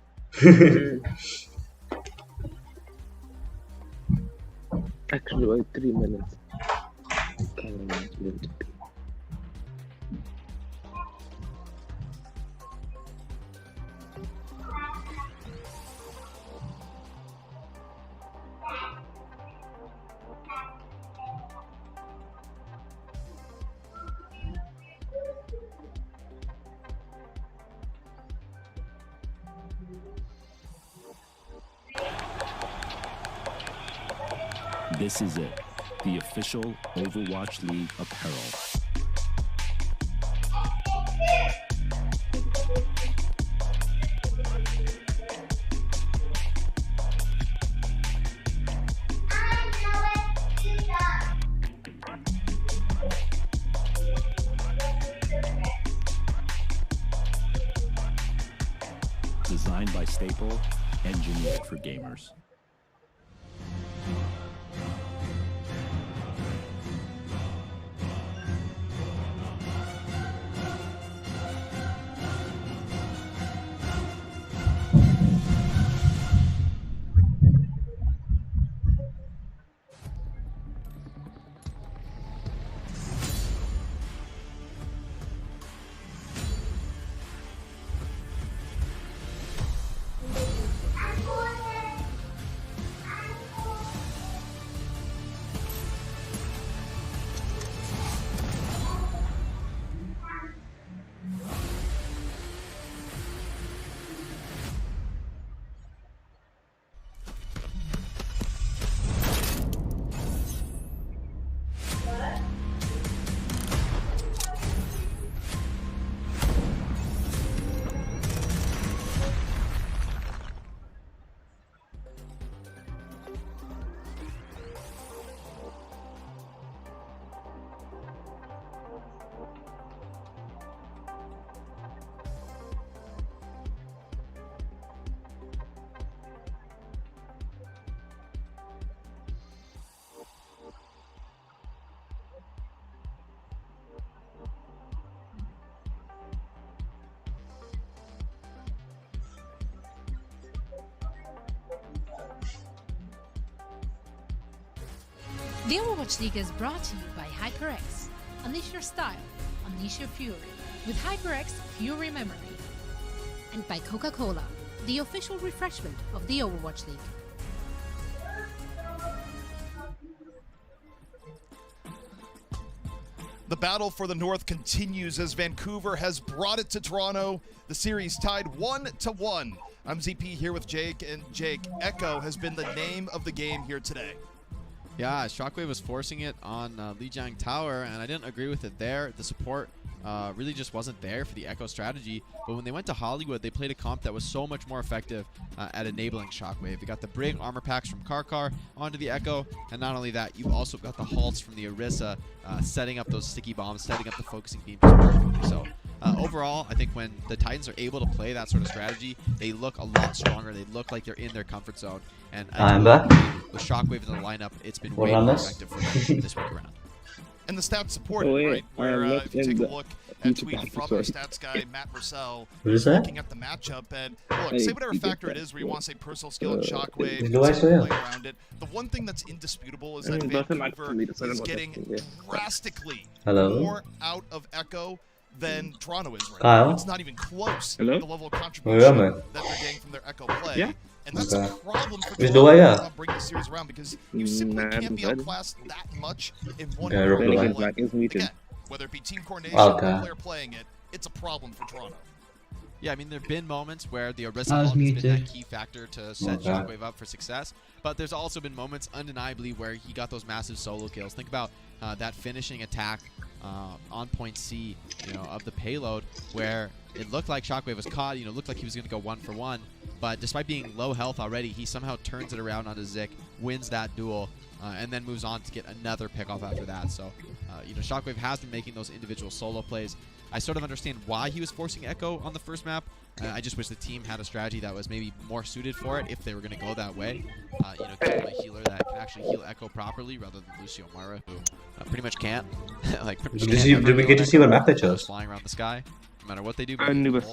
Actually, wait, 3 minutes. This is it, the official Overwatch League apparel. Designed by Staple, engineered for gamers. The Overwatch League is brought to you by HyperX. Unleash your style, unleash your fury with HyperX Fury Memory. And by Coca-Cola, the official refreshment of the Overwatch League. The battle for the North continues as Vancouver has brought it to Toronto. The series tied 1-1. I'm ZP here with Jake, and Jake, Echo has been the name of the game here today. Yeah, Shockwave was forcing it on Lijiang Tower, and I didn't agree with it there. The support really just wasn't there for the Echo strategy. But when they went to Hollywood, they played a comp that was so much more effective at enabling Shockwave. You got the Brig armor packs from Karkar onto the Echo, and not only that, you've also got the halts from the Orisa setting up those sticky bombs, setting up the focusing beams perfectly. So overall, I think when the Titans are able to play that sort of strategy, they look a lot stronger. They look like they're in their comfort zone. And I'm back. With Shockwave in the lineup, it's been What way more runners? effective for them this week around. And the stats support Oh, it, yeah. right? Where I'm if you take a look at future tweet back, from our sorry. stats guy, Matt Purcell, What is that? looking at the matchup, and look, Hey, say whatever you get factor it that. is where you want to say personal skill and Shockwave, do I and say play that? around it. The one thing that's indisputable is I that mean, nothing like Vancouver for me to say is about getting that, yeah. drastically Hello? more out of Echo than Toronto is right Kyle? now. It's not even close Hello? the level of Where contribution am I? that they're getting from their Echo play. Yeah. And that's Okay. a problem for Which Toronto door, yeah? to not bring the series around because you simply Nah, can't be I'm outclassed that much in one Okay, role. reply. Then again, Black is muted. Again, whether it be team coordination Okay. or player playing it, it's a problem for Toronto. Yeah, I mean, there have been moments where the Orisa I was ult has been that muted. key factor to set Shockwave up for success, but there's also been moments, undeniably, where he got those massive solo kills. Think about that finishing attack on point C, of the payload, where it looked like Shockwave was caught, looked like he was going to go 1-for-1, but despite being low health already, he somehow turns it around onto Zik, wins that duel, and then moves on to get another pick off after that. So, Shockwave has been making those individual solo plays. I sort of understand why he was forcing Echo on the first map. I just wish the team had a strategy that was maybe more suited for it if they were going to go that way. Give a healer that can actually heal Echo properly rather than Lucio Mara, who pretty much can't. Did we get to see what map they chose? Flying around the sky, no matter what they do. Anubis.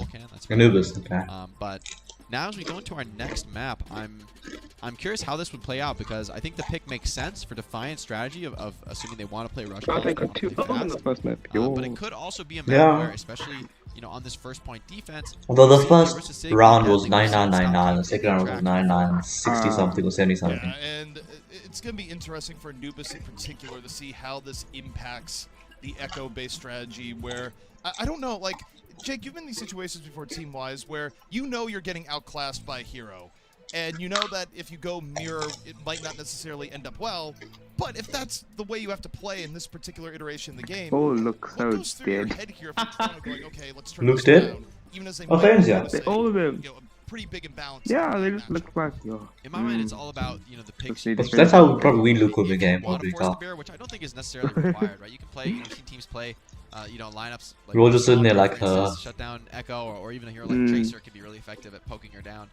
Anubis, okay. But now as we go into our next map, I'm curious how this would play out, because I think the pick makes sense for Defiant's strategy of assuming they want to play rush. I think two on the first map. But it could also be a map where, especially on this first point defense. Although the first round was 9999, the second round was 9960 something or 70 something. Yeah, and it's going to be interesting for Anubis in particular to see how this impacts the Echo-based strategy, where I don't know, like, Jake, you've been in these situations before team-wise where you're getting outclassed by a hero. And you know that if you go mirror, it might not necessarily end up well. But if that's the way you have to play in this particular iteration of the game, look what so goes through your dead. head here if you're going, okay, let's turn Luke's this dead? around, even as they Oh, might Fane's, be yeah. able to say, All of them. a pretty big imbalance. Yeah, they just look like In my mind, it's all about the picks. That's how probably we look with the game, Want to probably. force the bear, which I don't think is necessarily required, right? You can play, seen teams play, lineups. Like We're all just sitting there Stalker, like for her. instance, shut down Echo, or even a hero like Tracer can be really effective at poking her down.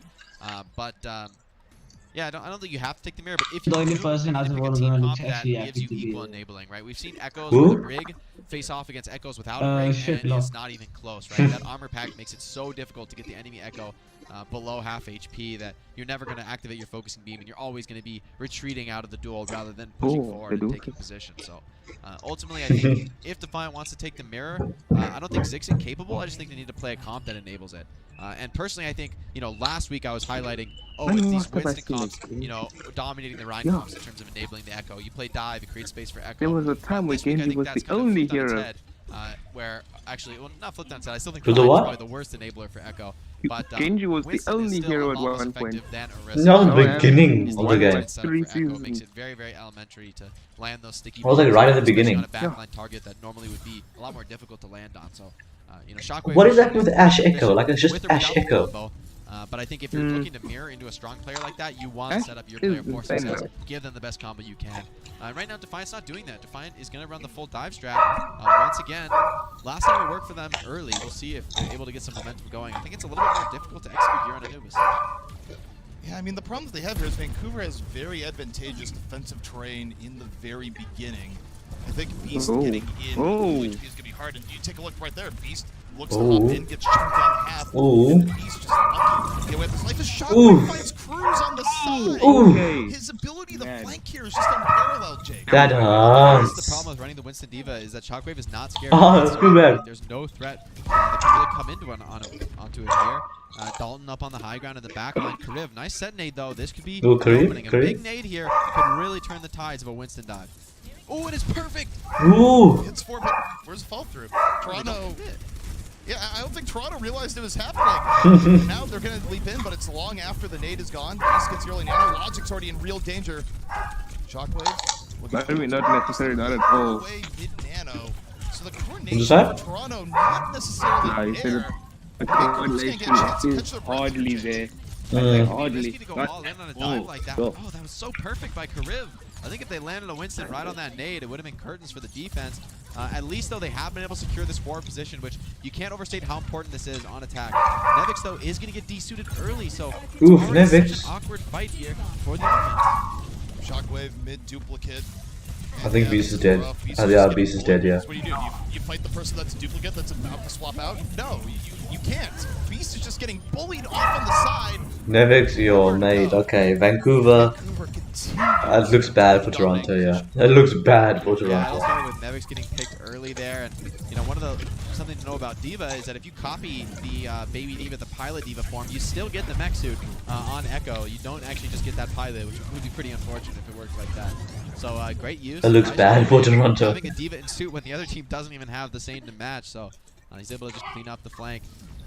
Yeah, I don't think you have to take the mirror, but if you The only do, person I as think well a team that comp looks that actually gives happy you to be equal there. enabling, right? We've seen Echoes Who? with a Brig face off against Echoes without a Brig, shit, and no. it's not even close, right? That armor pack makes it so difficult to get the enemy Echo below half HP that you're never going to activate your focusing beam, and you're always going to be retreating out of the duel rather than pushing forward and taking position. So ultimately, I think if Defiant wants to take the mirror, I don't think Zig's incapable. I just think they need to play a comp that enables it. And personally, I think, last week I was highlighting, it's these Winston comps, dominating the Rhine comps in terms of enabling the Echo. You play dive, you create space for Echo. There was a time where This week, I Genji think was that's the kind of only flipped on its hero. head, where actually, well, not flipped on its head. I still think The Defiant's what? probably the worst enabler for Echo. But Genji was the Winston is only still hero a at lot less one point. effective than Orisa. No, the yeah. beginning He's of the the game. right setup for Echo. seasons. Makes it very, very elementary to land those sticky I was like bombs, right at the especially beginning. on a backline target that normally would be a lot more difficult to land on. So, Shockwave What is exactly with Ash efficient Echo? Like, it's just with or Ash without the Echo. combo. But I think if you're looking to mirror into a strong player like that, you want to Ash set up your is player for insane, success. though. Give them the best combo you can. Right now, Defiant's not doing that. Defiant is going to run the full dive strat once again. Last time it worked for them early. We'll see if they're able to get some momentum going. I think it's a little bit more difficult to execute here on Anubis. Yeah, I mean, the problem that they have here is Vancouver has very advantageous defensive terrain in the very beginning. I think Beast getting in HP is going to be hard. And you take a look right there. Beast looks to hop in, gets chunked down in half. Beast just lucky to get away with his life. His Shockwave finds Cruz on the side. His ability to flank here is just unparalleled, Jake. That hurts. The problem with running the Winston Diva is that Shockwave is not scared. Oh, that's too bad. There's no threat that can really come into onto it here. Dalton up on the high ground in the back line. Kariv, nice set nade though. This could be Ooh, Kariv, opening. A big nade here could really turn the tides of a Winston dive. Oh, it is perfect. Ooh. Hits 4, but where's the fall through? Toronto. Yeah, I don't think Toronto realized it was happening. Now they're going to leap in, but it's long after the nade is gone. Beast gets the early nano. Logic's already in real danger. Shockwave. I mean, not necessarily, not at all. Away mid-nano. So the coordination What's that? for Toronto not necessarily there. The Cruz can't get a chance to catch their breath hardly here, Jake. there. Hardly. Risky to go all in on a dive like that. Oh, that was so perfect by Kariv. I think if they landed a Winston right on that nade, it would have been curtains for the defense. At least, though, they have been able to secure this forward position, which you can't overstate how important this is on attack. Nevix, though, is going to get desuited early, so it's such an awkward fight here for the offense. Shockwave mid-duplicate. I think Beast is dead. Yeah, Beast is dead, yeah. What do? You fight the person that's a duplicate that's about to swap out? No, you can't. Beast is just getting bullied off on the side. Nevix, your mate. Okay, Vancouver. It looks bad for Toronto, yeah. It looks bad for Yeah, Toronto. also with Nevix getting picked early there, and something to know about Diva is that if you copy the baby Diva, the pilot Diva form, you still get the mech suit on Echo. You don't actually just get that pilot, which would be pretty unfortunate if it works like that. So great use. It looks bad for Toronto. Having a Diva in suit when the other team doesn't even have the same to match, so he's able to just clean up the flank.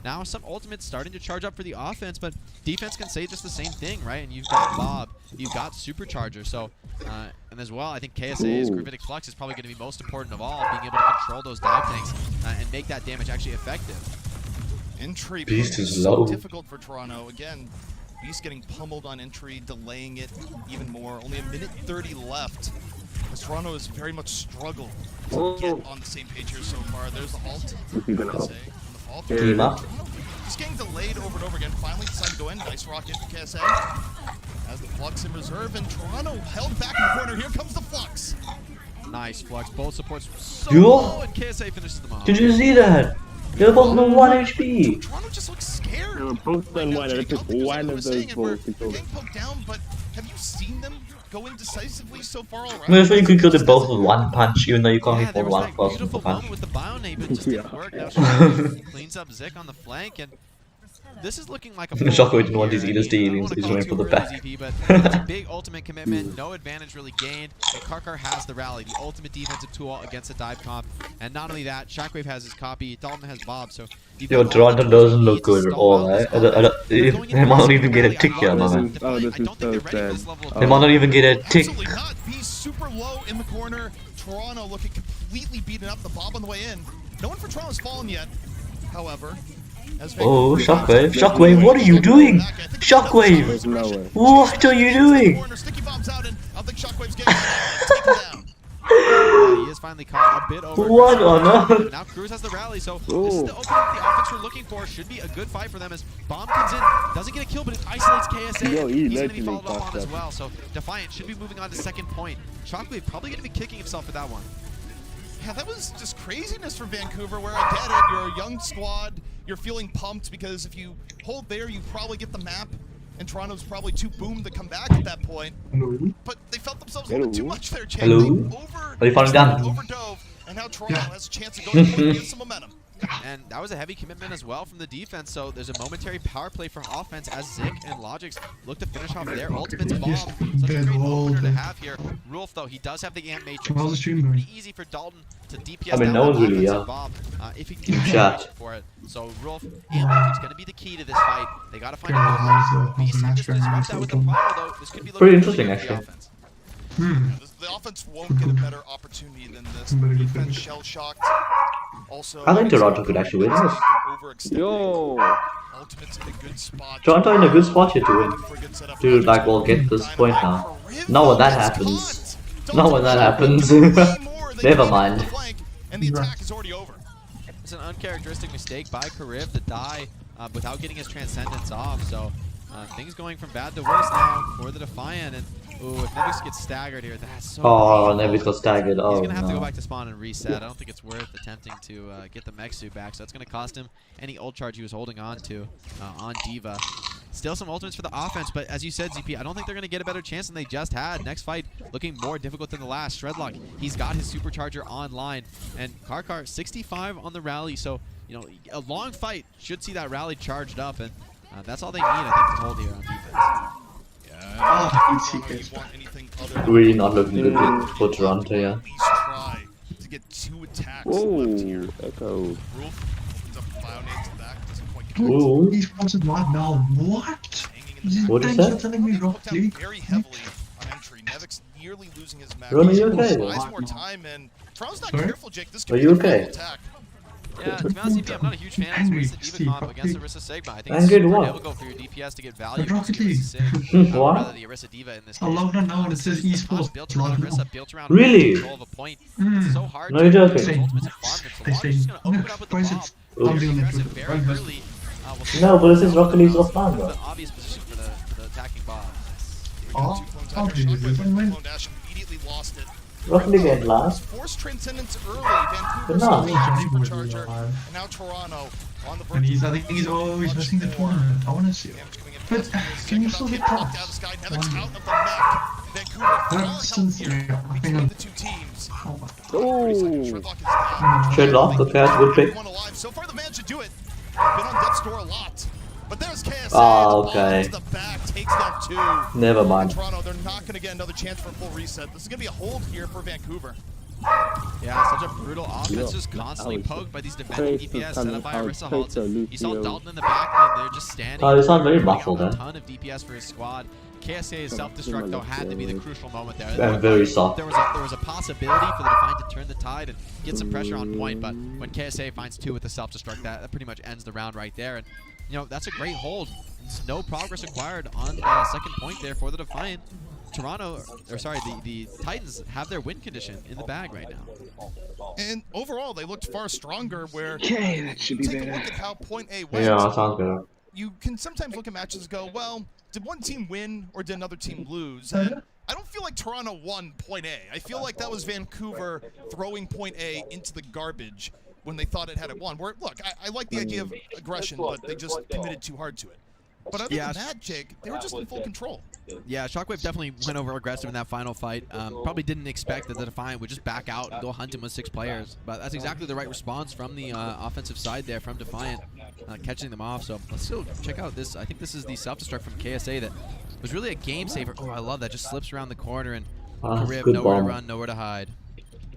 Now some ultimates starting to charge up for the offense, but defense can say just the same thing, right? And you've got Bob, you've got Supercharger, so and as well, I think KSA's Gravitic Flux is probably going to be most important of all, being able to control those dive tanks and make that damage actually effective. Entry Beast is so low. difficult for Toronto. Again, Beast getting pummeled on entry, delaying it even more. Only a minute 30 left. As Toronto has very much struggled to get on the same page here so far. There's the ult. KSA on the fault. Team up. Just getting delayed over and over again. Finally decided to go in. Nice rock into KSA. Has the Flux in reserve, and Toronto held back in the corner. Here comes the Flux. Nice Flux. Both supports so Yo. low, and KSA finishes them off. Did you see that? They're both on 1 HP. Toronto just looks scared. They were both on one, and it took one of those balls to kill them. Getting poked down, but have you seen them go in decisively so far already? I mean, I thought you could kill them both with 1 punch, even though you can't Yeah, hit there for was 1 that person beautiful per punch. moment with the Bionade, but it just didn't work. Now Shockwave cleans up Zik on the flank, and this is looking like a Shockwave didn't want here. his Eater's I mean, Deal, I don't he's wanna going call for it the too back. early, ZP, but that's a big ultimate commitment, no advantage really gained, and Karkar has the rally, the ultimate defensive tool against a dive comp, and not only that, Shockwave has his copy, Dalton has Bob, so Yo, Toronto doesn't look good at all, eh? They might not even get a tick here, my man. Oh, this is so sad. They might not even get a tick. Absolutely not. He's super low in the corner. Toronto looking completely beaten up. The Bob on the way in. No one for Toronto's fallen yet, however. Oh, Shockwave. Shockwave, what are you doing? Shockwave! What are you doing? Sticky bombs out, and I think Shockwave's getting taken down. He is finally caught a bit over. What on earth? Now Cruz has the rally, so this is the opening that the offense we're looking for. Should be a good fight for them as Bomb comes in, doesn't get a kill, but it isolates KSA. Yo, He's going to be literally followed up on fucked as up. well, so Defiant should be moving on to second point. Shockwave probably going to be kicking himself for that one. Yeah, that was just craziness for Vancouver, where I get it, you're a young squad, you're feeling pumped because if you hold there, you probably get the map, and Toronto's probably too boomed to come back at that point. Hello? But they felt themselves a little bit too much there, Jake. Hello? They Are you finally done? overdove, and now Toronto has a chance to go and get some momentum. And that was a heavy commitment as well from the defense, so there's a momentary power play from offense as Zik and Logix look to finish off their ultimates. Bomb, such a great opener to have here. Rolf, though, he does have the Amp Matrix. How's the stream Pretty going? easy for Dalton to DPS I mean, down no that one's really, offensive Bob, if he can get Chat. for it. So Rolf, Amp Matrix going to be the key to this fight. They got to find Yeah, a how's the Beast can match just going? disrupt How's that with the the game? power, though. This could be looking Pretty really interesting, good for the actually. offense. The offense won't get a better opportunity than this. Very good Defense finish. shell-shocked. Also, I think Toronto could actually win this. Yo! Ultimate's in a good spot. Toronto in a good spot here to win. For a good setup. To like, well, get this point now. Not when that happens. Not when that happens. Never mind. And the attack is already over. It's an uncharacteristic mistake by Karif to die without getting his Transcendence off, so things going from bad to worse now for the Defiant, and ooh, if Nevix gets staggered here, that's so Oh, painful. Nevis got staggered. Oh, He's going to have to go no. back to spawn and reset. I don't think it's worth attempting to get the mech suit back, so that's going to cost him any ult charge he was holding on to on D.Va. Still some ultimates for the offense, but as you said, ZP, I don't think they're going to get a better chance than they just had. Next fight looking more difficult than the last. Shredlock, he's got his supercharger online, and Karkar 65 on the rally, so you know a long fight should see that rally charged up, and that's all they need, I think, to hold here on defense. Really not looking good for Toronto, yeah. At least try to get 2 attacks left here. Whoa! Echo. Roof opens up Bionades back. Doesn't quite get Ooh. He's sponsored right now. What? What is Thanks that? for telling me poked roughly. down very heavily on entry. Nevix nearly losing his match. Ron, are you okay? Buys more time, and Toronto's not Sorry? careful, Jake. This Are could be you the final okay? attack. Yeah, to be honest with you, I'm not a huge fan of Angry, this Arista Steve, D.Va comp fuck against you. Arista Sigma. I think Angry it's super what? difficult for your DPS to get value But Rocket against League. Arista Sig. What? Rather the Arista D.Va in this I case. love that now, and it says This is esports. built around Love Arista, now. built around Really? control of a point. It's so hard No, to you're get joking. those ultimates and farm them. So They Logic's say, just going to open up with the why is bomb. it- Oh. I'm doing it Aggressive with very right now. early. No, but this is Rocket League's offline, The though. obvious position for the attacking bomb. Oh, how did you do this? Clone Dash immediately lost it. Rocket League at last. Forced Transcendence early. Vancouver But not. still Johnny leads Boy's Supercharger. alive. And now Toronto on the verge. And he's, I of think he's always much missing the more. tournament. I want to see it. Damage coming in But fast. can you still get Knocked props? out of the sky. Nevix out of the mech. Vancouver far That's sincere. healthier I think between I'm- the two teams. Oh my Oh! Shredlock is down. Shredlock, okay, that's a good pick. One alive. So far, the man should do it. Been on death's door a lot. But there's KSA. Oh, The ball okay. to the back takes down 2. Never mind. Toronto, they're not going to get another chance for a full reset. This is going to be a hold here for Vancouver. Yeah, such a brutal offense, just that constantly was poked by these defending Tracer DPS set up by coming out, Orisa Tracer, Halton. You saw Lucio. Dalton in the back lane there just standing. Oh, it's not very putting out muffled, a eh? ton of DPS for his squad. KSA's self-destruct though had to be the crucial moment there. And very soft. There was a possibility for the Defiant to turn the tide and get some pressure on point, but when KSA finds 2 with the self-destruct, that pretty much ends the round right there. And you know, that's a great hold. There's no progress acquired on the second point there for the Defiant. Toronto, or sorry, the Titans have their win condition in the bag right now. And overall, they looked far stronger. Where Okay, that should be take a better. look at how point A went. Yeah, sounds good. You can sometimes look at matches and go, well, did one team win or did another team lose? And I don't feel like Toronto won point A. I feel like that was Vancouver throwing point A into the garbage when they thought it had it won. Where, look, I like the idea of aggression, but they just committed too hard to it. But other than that, Jake, they were just in full control. Yeah, Shockwave definitely went over aggressive in that final fight. Probably didn't expect that the Defiant would just back out and go hunt him with 6 players. But that's exactly the right response from the offensive side there from Defiant, catching them off. So let's still check out this. I think this is the self-destruct from KSA that was really a game saver. Oh, I love that. Just slips around the corner and Karib, nowhere to run, nowhere to hide.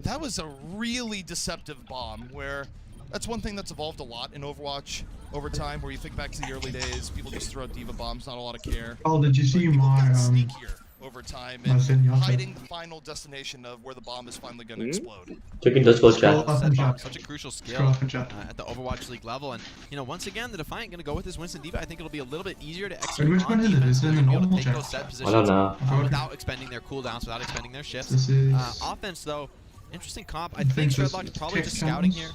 That was a really deceptive bomb where that's one thing that's evolved a lot in Overwatch over time, where you think back to the early days, people just throw Diva bombs, not a lot of care. Oh, did you see my sneakier over time and hiding the final destination of where the bomb is finally going to explode. You can just go chat. Such a crucial skill at the Overwatch League level, and you know, once again, the Defiant going to go with this Winston Diva. I think it'll be a little bit easier to execute which one on is it? defense. Is it They're in gonna be able to normal take chat? those set positions I don't know. without expending their cooldowns, without expending their shifts. This is Offense though, interesting comp. I think Shredlock is probably just scouting here.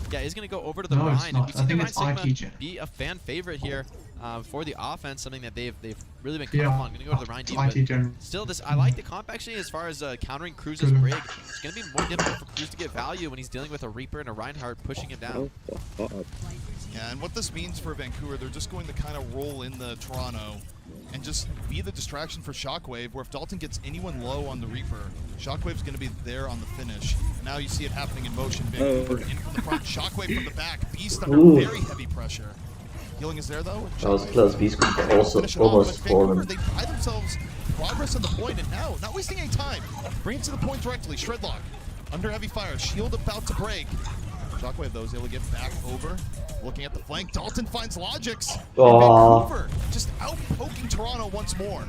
Yeah, he's going to go over to the No, it's Rhine. not. We've I seen think the it's Rhine Sigma IT-gen. be a fan favorite here for the offense, something that they've really been coming on. Going to go to the Rhine team, IT-gen. but still, I like the comp actually as far as countering Cruz's brig. It's going to be more difficult for Cruz to get value when he's dealing with a Reaper and a Reinhardt pushing him down. Yeah, and what this means for Vancouver, they're just going to kind of roll in the Toronto and just be the distraction for Shockwave, where if Dalton gets anyone low on the Reaper, Shockwave's going to be there on the finish. Now you see it happening in motion. Vancouver in from the front, Shockwave from the back, Beast under very heavy pressure. Healing is there though. That was close. Beast also almost fallen. They buy themselves progress on the point, and now, not wasting any time, bring it to the point directly. Shredlock under heavy fire, shield about to break. Shockwave though is able to get back over. Looking at the flank, Dalton finds Logix. Vancouver just out-poking Toronto once more.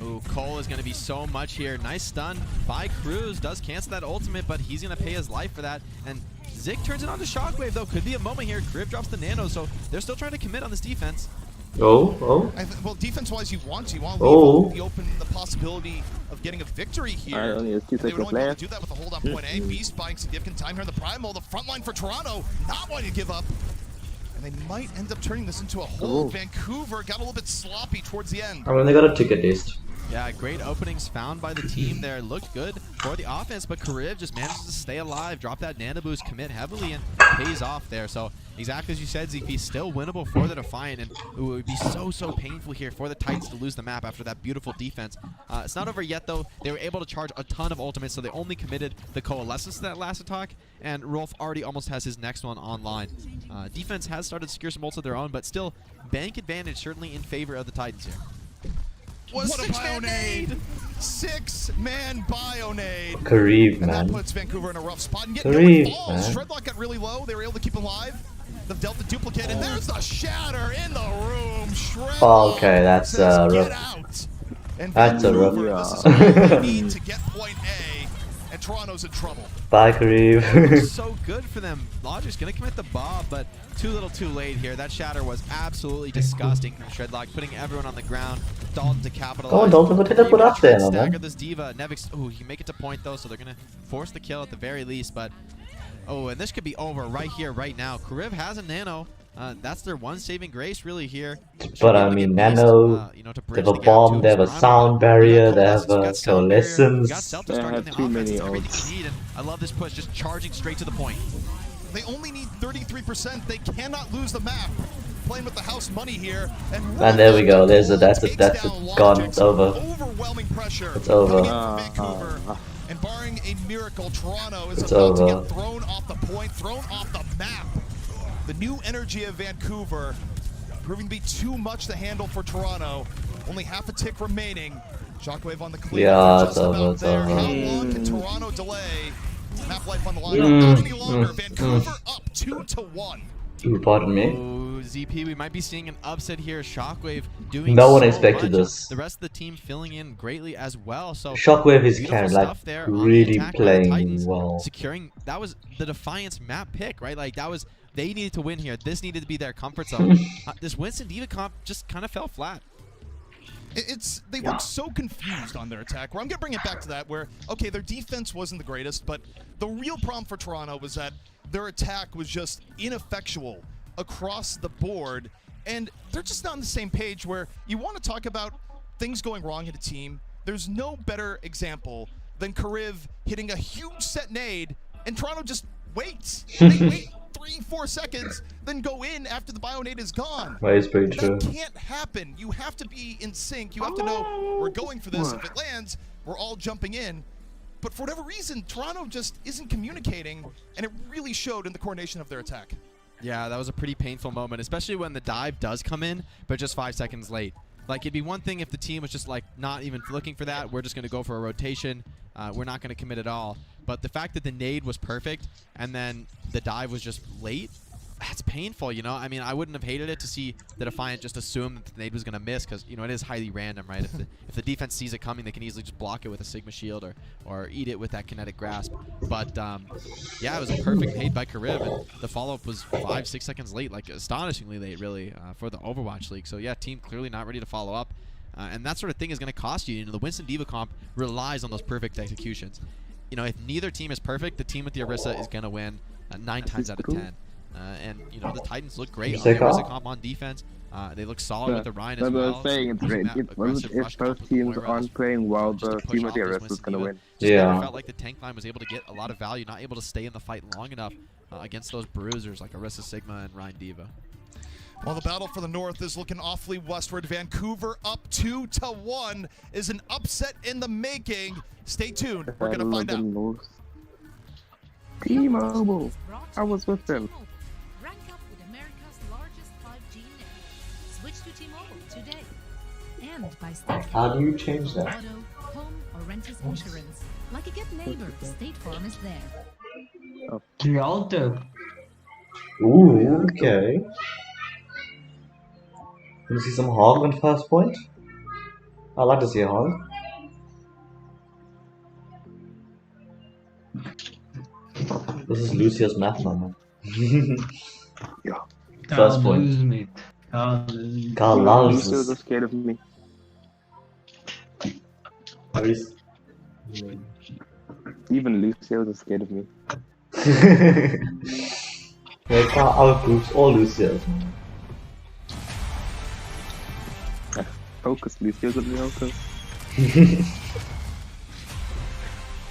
Ooh, Cole is going to be so much here. Nice stun by Cruz. Does cancel that ultimate, but he's going to pay his life for that. And Zik turns it on to Shockwave, though. Could be a moment here. Griff drops the nano, so they're still trying to commit on this defense. Oh. Well, defense-wise, you want to leave the possibility of getting a victory here. Only has 2 they would seconds only be able left. to do that with a hold on point A. Beast buying significant time here in the Primal. The front line for Toronto not wanting to give up. And they might end up turning this into a hold. Vancouver got a little bit sloppy towards the end. I mean, they got a ticket list. Yeah, great openings found by the team there. Looked good for the offense, but Karib just manages to stay alive, drop that nano boost, commit heavily, and pays off there. So exactly as you said, ZP, still winnable for the Defiant, and it would be so painful here for the Titans to lose the map after that beautiful defense. It's not over yet, though. They were able to charge a ton of ultimates, so they only committed the Coalescence to that last attack, and Rolf already almost has his next one online. Defense has started to secure some ults of their own, but still, bank advantage certainly in favor of the Titans here. What a Bionade! 6-man Bionade. Karib, man. And that puts Vancouver in a rough spot. And yet no one falls. Shredlock got really low. They were able to keep him alive. The Delta duplicate, and there's the shatter in the room. Shredlock Okay, that's says, rough. get out. And That's a rough. this is all they need to get point A, and Toronto's in trouble. Bye, Karib. So good for them. Logic's going to commit the Bob, but too little too late here. That shatter was absolutely disgusting from Shredlock, putting everyone on the ground. Dalton to capitalize. Go on, Dalton, what did I put up there, man? Stagger this Diva. Nevix, oh, he make it to point though, so they're going to force the kill at the very least, but oh, and this could be over right here, right now. Karib has a nano. That's their one saving grace really here. But I mean, nano, they have a bomb, they have a sound barrier, they have a coalescence. They have too many ults. I love this push, just charging straight to the point. They only need 33%. They cannot lose the map. Playing with the house money here, and there we go. There's that's it gone. It's over. Overwhelming pressure. It's over. Vancouver. And barring a miracle, Toronto is about to get thrown off the point, thrown off the map. The new energy of Vancouver proving to be too much to handle for Toronto. Only half a tick remaining. Shockwave on the clear. Yeah, just it's over. about It's there. over. How long can Toronto delay? Map life on the line. Not any longer. Vancouver up 2-1. Ooh, pardon me. Oh, ZP, we might be seeing an upset here. Shockwave doing No one so expected much. this. The rest of the team filling in greatly as well. So Shockwave is beautiful kind of like stuff there on the really attack by the playing Titans, well. securing. That was the Defiance map pick, right? Like that was, they needed to win here. This needed to be their comfort zone. This Winston Diva comp just kind of fell flat. They look so confused on their attack, where I'm going to bring it back to that, where, okay, their defense wasn't the greatest, but the real problem for Toronto was that their attack was just ineffectual across the board, and they're just not on the same page. Where you want to talk about things going wrong in a team, there's no better example than Kariv hitting a huge set nade, and Toronto just waits. They wait 3-4 seconds, then go in after the bio nade is gone. That is pretty true. That can't happen. You have to be in sync. You have to know, we're going for this. If it lands, we're all jumping in. But for whatever reason, Toronto just isn't communicating, and it really showed in the coordination of their attack. Yeah, that was a pretty painful moment, especially when the dive does come in, but just 5 seconds late. Like, it'd be one thing if the team was just, like, not even looking for that. We're just going to go for a rotation. We're not going to commit at all. But the fact that the nade was perfect and then the dive was just late, that's painful, you know? I mean, I wouldn't have hated it to see the Defiant just assume that the nade was going to miss because, you know, it is highly random, right? If the defense sees it coming, they can easily just block it with a Sigma Shield or eat it with that kinetic grasp. But, yeah, it was a perfect nade by Karib, and the follow-up was 5-6 seconds late, like astonishingly late, really, for the Overwatch League. So, yeah, team clearly not ready to follow up. And that sort of thing is going to cost you. You know, the Winston Diva comp relies on those perfect executions. You know, if neither team is perfect, the team with the Orisa is going to win 9 times out of 10. And, you know, the Titans look great on the Orisa comp on defense. They look solid with the Ryan as well. I was saying it's great. If both teams aren't playing well, the team with the Orisa is going to win. Yeah. Felt like the tank line was able to get a lot of value, not able to stay in the fight long enough against those bruisers like Orisa Sigma and Ryan Diva. Well, the battle for the North is looking awfully westward. Vancouver up 2-1 is an upset in the making. Stay tuned. We're going to find out. T-Mobile. I was with them. Rank up with America's largest 5G network. Switch to T-Mobile today. And by State How do you change that? Auto, home, or renters insurance. Like a good neighbor, State Farm is there. Rialto. Ooh, okay. Want to see some hog on first point? I'd like to see a hog. This is Lucia's math moment. Yeah. First point. Carl loves Lucio was scared of me. Even Lucio was scared of me. Yeah, Carl outgroups all Lucios. Focus, Lucio's a focus.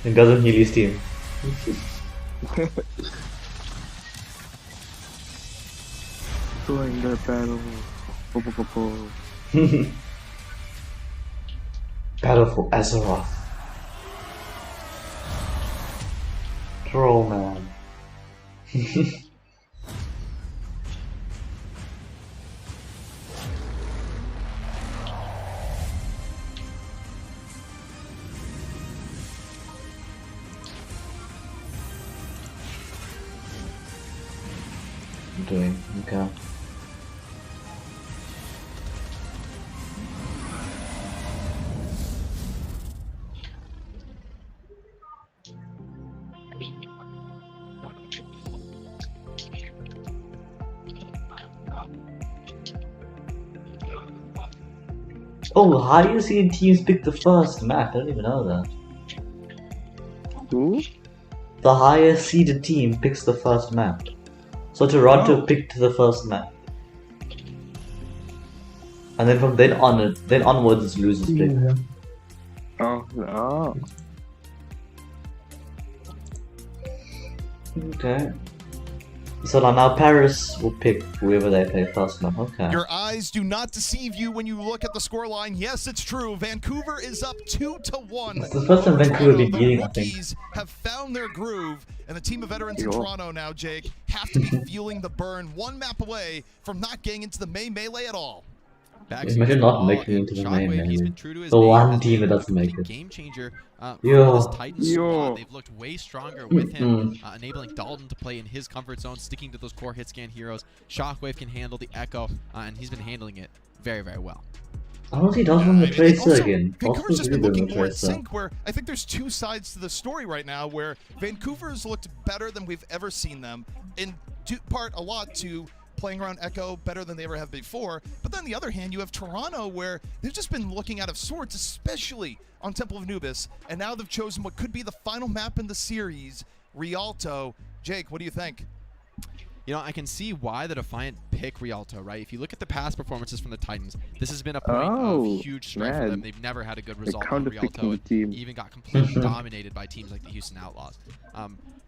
It doesn't heal his team. Join the battle. Battle for Azeroth. Troll man. Doing okay. Oh, how do you see teams pick the first map? I don't even know that. Who? The highest seeded team picks the first map. So Toronto picked the first map. And then from then onwards it's losers pick. Oh no. Okay. So now Paris will pick whoever they play first map. Okay. Your eyes do not deceive you when you look at the scoreline. Yes, it's true. Vancouver is up 2-1. It's the first time Vancouver be beating, I think. The rookies have found their groove, and the team of veterans in Toronto now, Jake, have to be feeling the burn, one map away from not getting into the May Melee at all. Imagine not making it into the main Shockwave, he's maybe. been true to his The name, one has team been that a doesn't make complete it. game changer for Yo. this Titans squad. They've looked way stronger with him, enabling Dalton to play in his comfort zone, sticking to those core hit scan heroes. Shockwave can handle the Echo, and he's been handling it very, very well. Honestly, does want the Tracer also, again. Vancouver's just Possibly been the looking more in Tracer. sync, where I think there's two sides to the story right now, where Vancouver's looked better than we've ever seen them, in part a lot to playing around Echo better than they ever have before. But then on the other hand, you have Toronto, where they've just been looking out of sorts, especially on Temple of Anubis, and now they've chosen what could be the final map in the series, Rialto. Jake, what do you think? You know, I can see why the Defiant pick Rialto, right? If you look at the past performances from the Titans, this has been a point of huge strength for them. They've never had a good result on Rialto, and even got completely dominated by teams like the Houston Outlaws.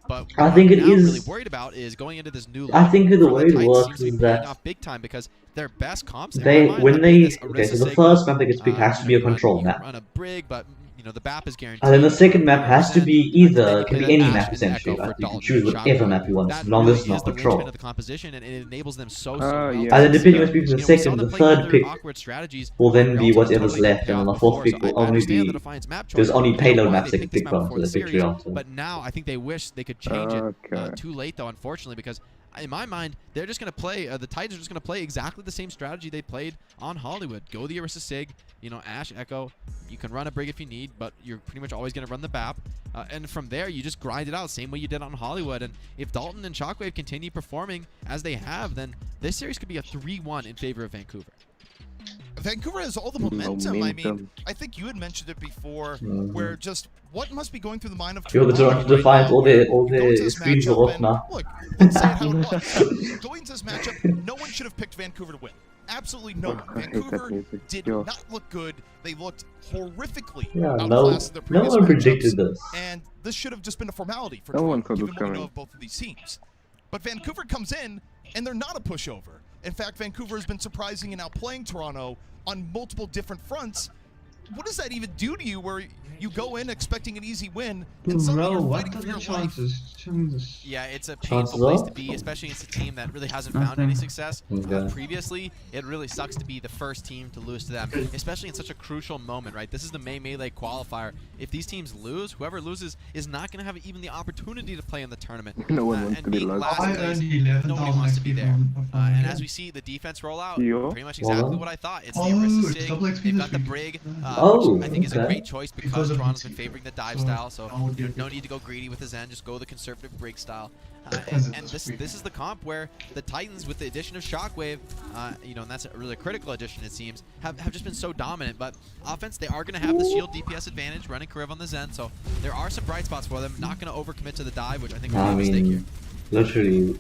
But I what think I'm it now is. really worried about is going into this new I think the for way it Titans works seems to be is paying that off big time, because their best comps in they my mind when have they been this okay, so Orisa the Sigma, first map they get to pick has to be a you run- control you map. Run a brig, but you know the BAP is guaranteed. And then the second map has to 100%, be and then either, you it can play be that any Ash map and essentially, Echo for like you can Dalton choose and whatever Shockwave. map you want, That as long as really it's not is the control. linchpin of the composition, and it enables them so And well. then depending on who's picking the You know, we saw second, them the play third other pick awkward strategies. will then be Rialto whatever's totally didn't left, pay and then off the fourth before, pick so will I only understand be the Defiance map choice. there's only I know payload why maps they they can picked this pick map from, before so the they picked series, Rialto. but now I think they wish they could change it too late, though, unfortunately, because in my mind, they're just going to play, the Titans are just going to play exactly the same strategy they played on Hollywood. Go the Orisa Sig, you know, Ash, Echo. You can run a brig if you need, but you're pretty much always going to run the BAP. And from there, you just grind it out, same way you did on Hollywood. And if Dalton and Shockwave continue performing as they have, then this series could be a 3-1 in favor of Vancouver. Vancouver has all the momentum. I mean, I think you had mentioned it before, where just what must be going through the mind of Yo, the Toronto Defiant, all their screens are off now. Look, let's say it how it was. Going to this matchup, no one should have picked Vancouver to win. Absolutely no one. Vancouver did not look good. They looked horrifically outclassed in their previous one matchups, predicted this. and this should have just been a formality for Toronto, given what we know of both of these teams. But Vancouver comes in, and they're not a pushover. In fact, Vancouver has been surprising in outplaying Toronto on multiple different fronts. What does that even do to you, where you go in expecting an easy win, and suddenly you're fighting for your life? Yeah, it's a painful place to be, especially against a team that really hasn't found any success previously. It really sucks to be the first team to lose to them, especially in such a crucial moment, right? This is the May Melee qualifier. If these teams lose, whoever loses is not going to have even the opportunity to play in the tournament. No one wants to be last lost. place, nobody wants to be there. And as we see the defense roll out, pretty much exactly what I thought. It's the Orisa Sig, they've got the Brig, which I think is a great choice because Toronto's been favoring the dive style, so no need to go greedy with the Zen, just go the conservative Brig style. And this is the comp where the Titans, with the addition of Shockwave, you know, and that's a really critical addition it seems, have just been so dominant. But offense, they are going to have the shield DPS advantage running Kariv on the Zen, so there are some bright spots for them. Not going to overcommit to the dive, which I think would be a mistake here. Literally,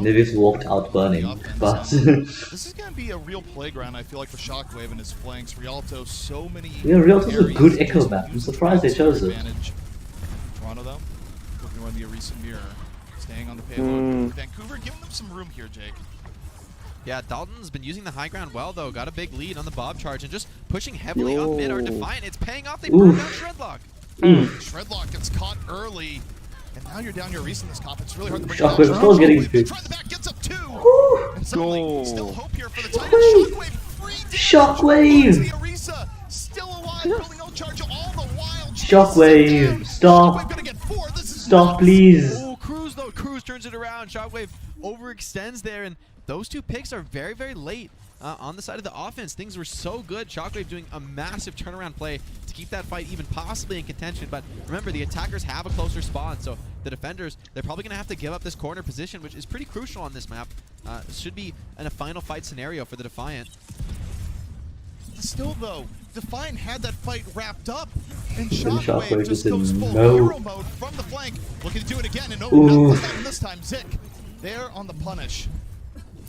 Nevis walked out burning, but this is going to be a real playground, I feel like, for Shockwave and his flanks. Rialto, so many. Yeah, Rialto's a good echo map. I'm surprised they chose it. Toronto, though, looking around the Orisa mirror, staying on the payload. Vancouver giving them some room here, Jake. Yeah, Dalton's been using the high ground well, though. Got a big lead on the Bob charge and just pushing heavily up mid. Our Defiant, it's paying off. They burned down Shredlock. Shredlock gets caught early. And now you're down your Orisa in this comp. It's really hard to break Shockwave down. still getting picked. Try the back, gets up 2. And suddenly, still hope here for the Titans. Shockwave, free Shockwave! the Orisa, still alive, building no charge all the while. Shockwave, stop! Stop, please! Oh, Cruz, though. Cruz turns it around. Shockwave overextends there, and those two picks are very, very late. On the side of the offense, things were so good. Shockwave doing a massive turnaround play to keep that fight even possibly in contention. But remember, the attackers have a closer spawn, so the defenders, they're probably going to have to give up this corner position, which is pretty crucial on this map. Should be in a final fight scenario for the Defiant. Still, though, Defiant had that fight wrapped up, and Shockwave just goes full no. hero mode from the flank, looking to do it again, and nothing happened this time. Zik, there on the punish.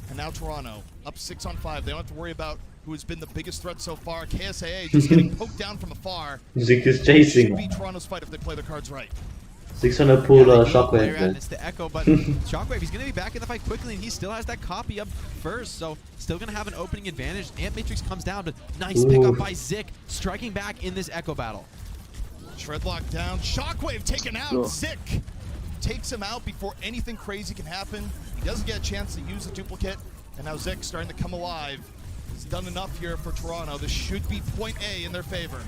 And now Toronto, up 6-on-5. They don't have to worry about who has been the biggest threat so far. KSAA just getting poked down from afar. Zik is chasing. Should be Toronto's fight if they play their cards right. 600 pull Shockwave. It's the Echo, but Shockwave, he's going to be back in the fight quickly, and he still has that copy up first, so still going to have an opening advantage. Ant Matrix comes down, but nice pickup by Zik, striking back in this Echo battle. Shredlock down. Shockwave taken out. Zik takes him out before anything crazy can happen. He doesn't get a chance to use the duplicate, and now Zik starting to come alive. has done enough here for Toronto. This should be point A in their favor.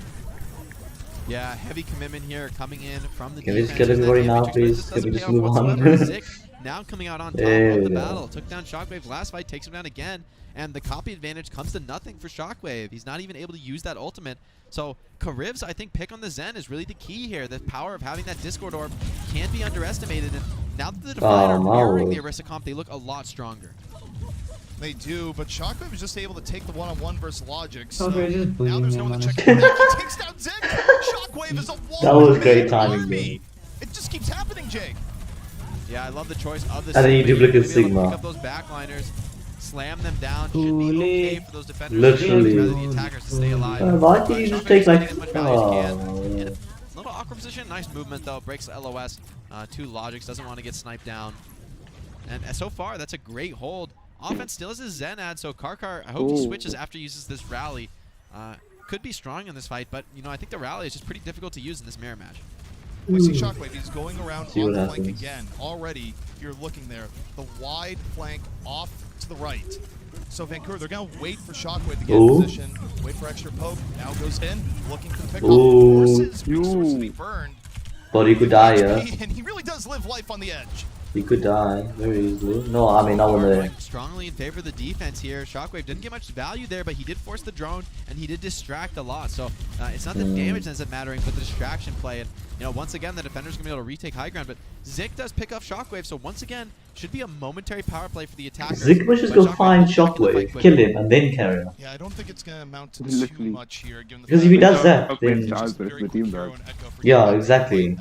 Yeah, heavy commitment here coming in from the Can we defense. just kill everybody now, please? Can we just move on? Zic now coming out on top There of we the go. battle. Took down Shockwave last fight, takes him down again, and the copy advantage comes to nothing for Shockwave. He's not even able to use that ultimate. So Kariv's, I think, pick on the Zen is really the key here. The power of having that Discord Orb can't be underestimated. And now that the Divine are mirroring the Orisa comp, they look a lot stronger. They do, but Shockwave is just able to take the one-on-one versus Logic. So Shockwave just now there's no bullying one to him, check it back. He takes down Zic. Shockwave is a wall. That was great timing, army. It just keeps happening, Jake. Yeah, I love the choice of the And then you Sigma. duplicate You'll be able to Sigma. Pick up those backliners, slam them down. Should be okay for those defenders. Literally. Rather the attackers to stay alive. Why did you just take like... Oh. Little awkward position. Nice movement though. Breaks LOS. Two Logics. Doesn't want to get sniped down. And so far, that's a great hold. Offense still has a Zen ad, so Karkar, I hope he switches after he uses this rally. Could be strong in this fight, but you know I think the rally is just pretty difficult to use in this mirror match. We see Shockwave, he's going around See on what the flank happens. again. Already, if you're looking there, the wide flank off to the right. So Vancouver, they're going to wait for Shockwave to get in position, wait for extra poke. Now goes in, looking for the pickoff. Forces resources to be burned. But he could die, yeah. And he really does live life on the edge. He could die very easily. No, I mean, not when they... Strongly in favor of the defense here. Shockwave didn't get much value there, but he did force the drone, and he did distract a lot. So it's not the damage that's mattering, but the distraction play. And you know, once again, the defender's gonna be able to retake high ground. But Zic does pick off Shockwave, so once again, should be a momentary power play for the attacker. Zic was just go find Shockwave, kill him, and then carry on. Yeah, I don't think it's going to amount to too much here. Given the Because if he does that, then... Yeah, yeah, exactly.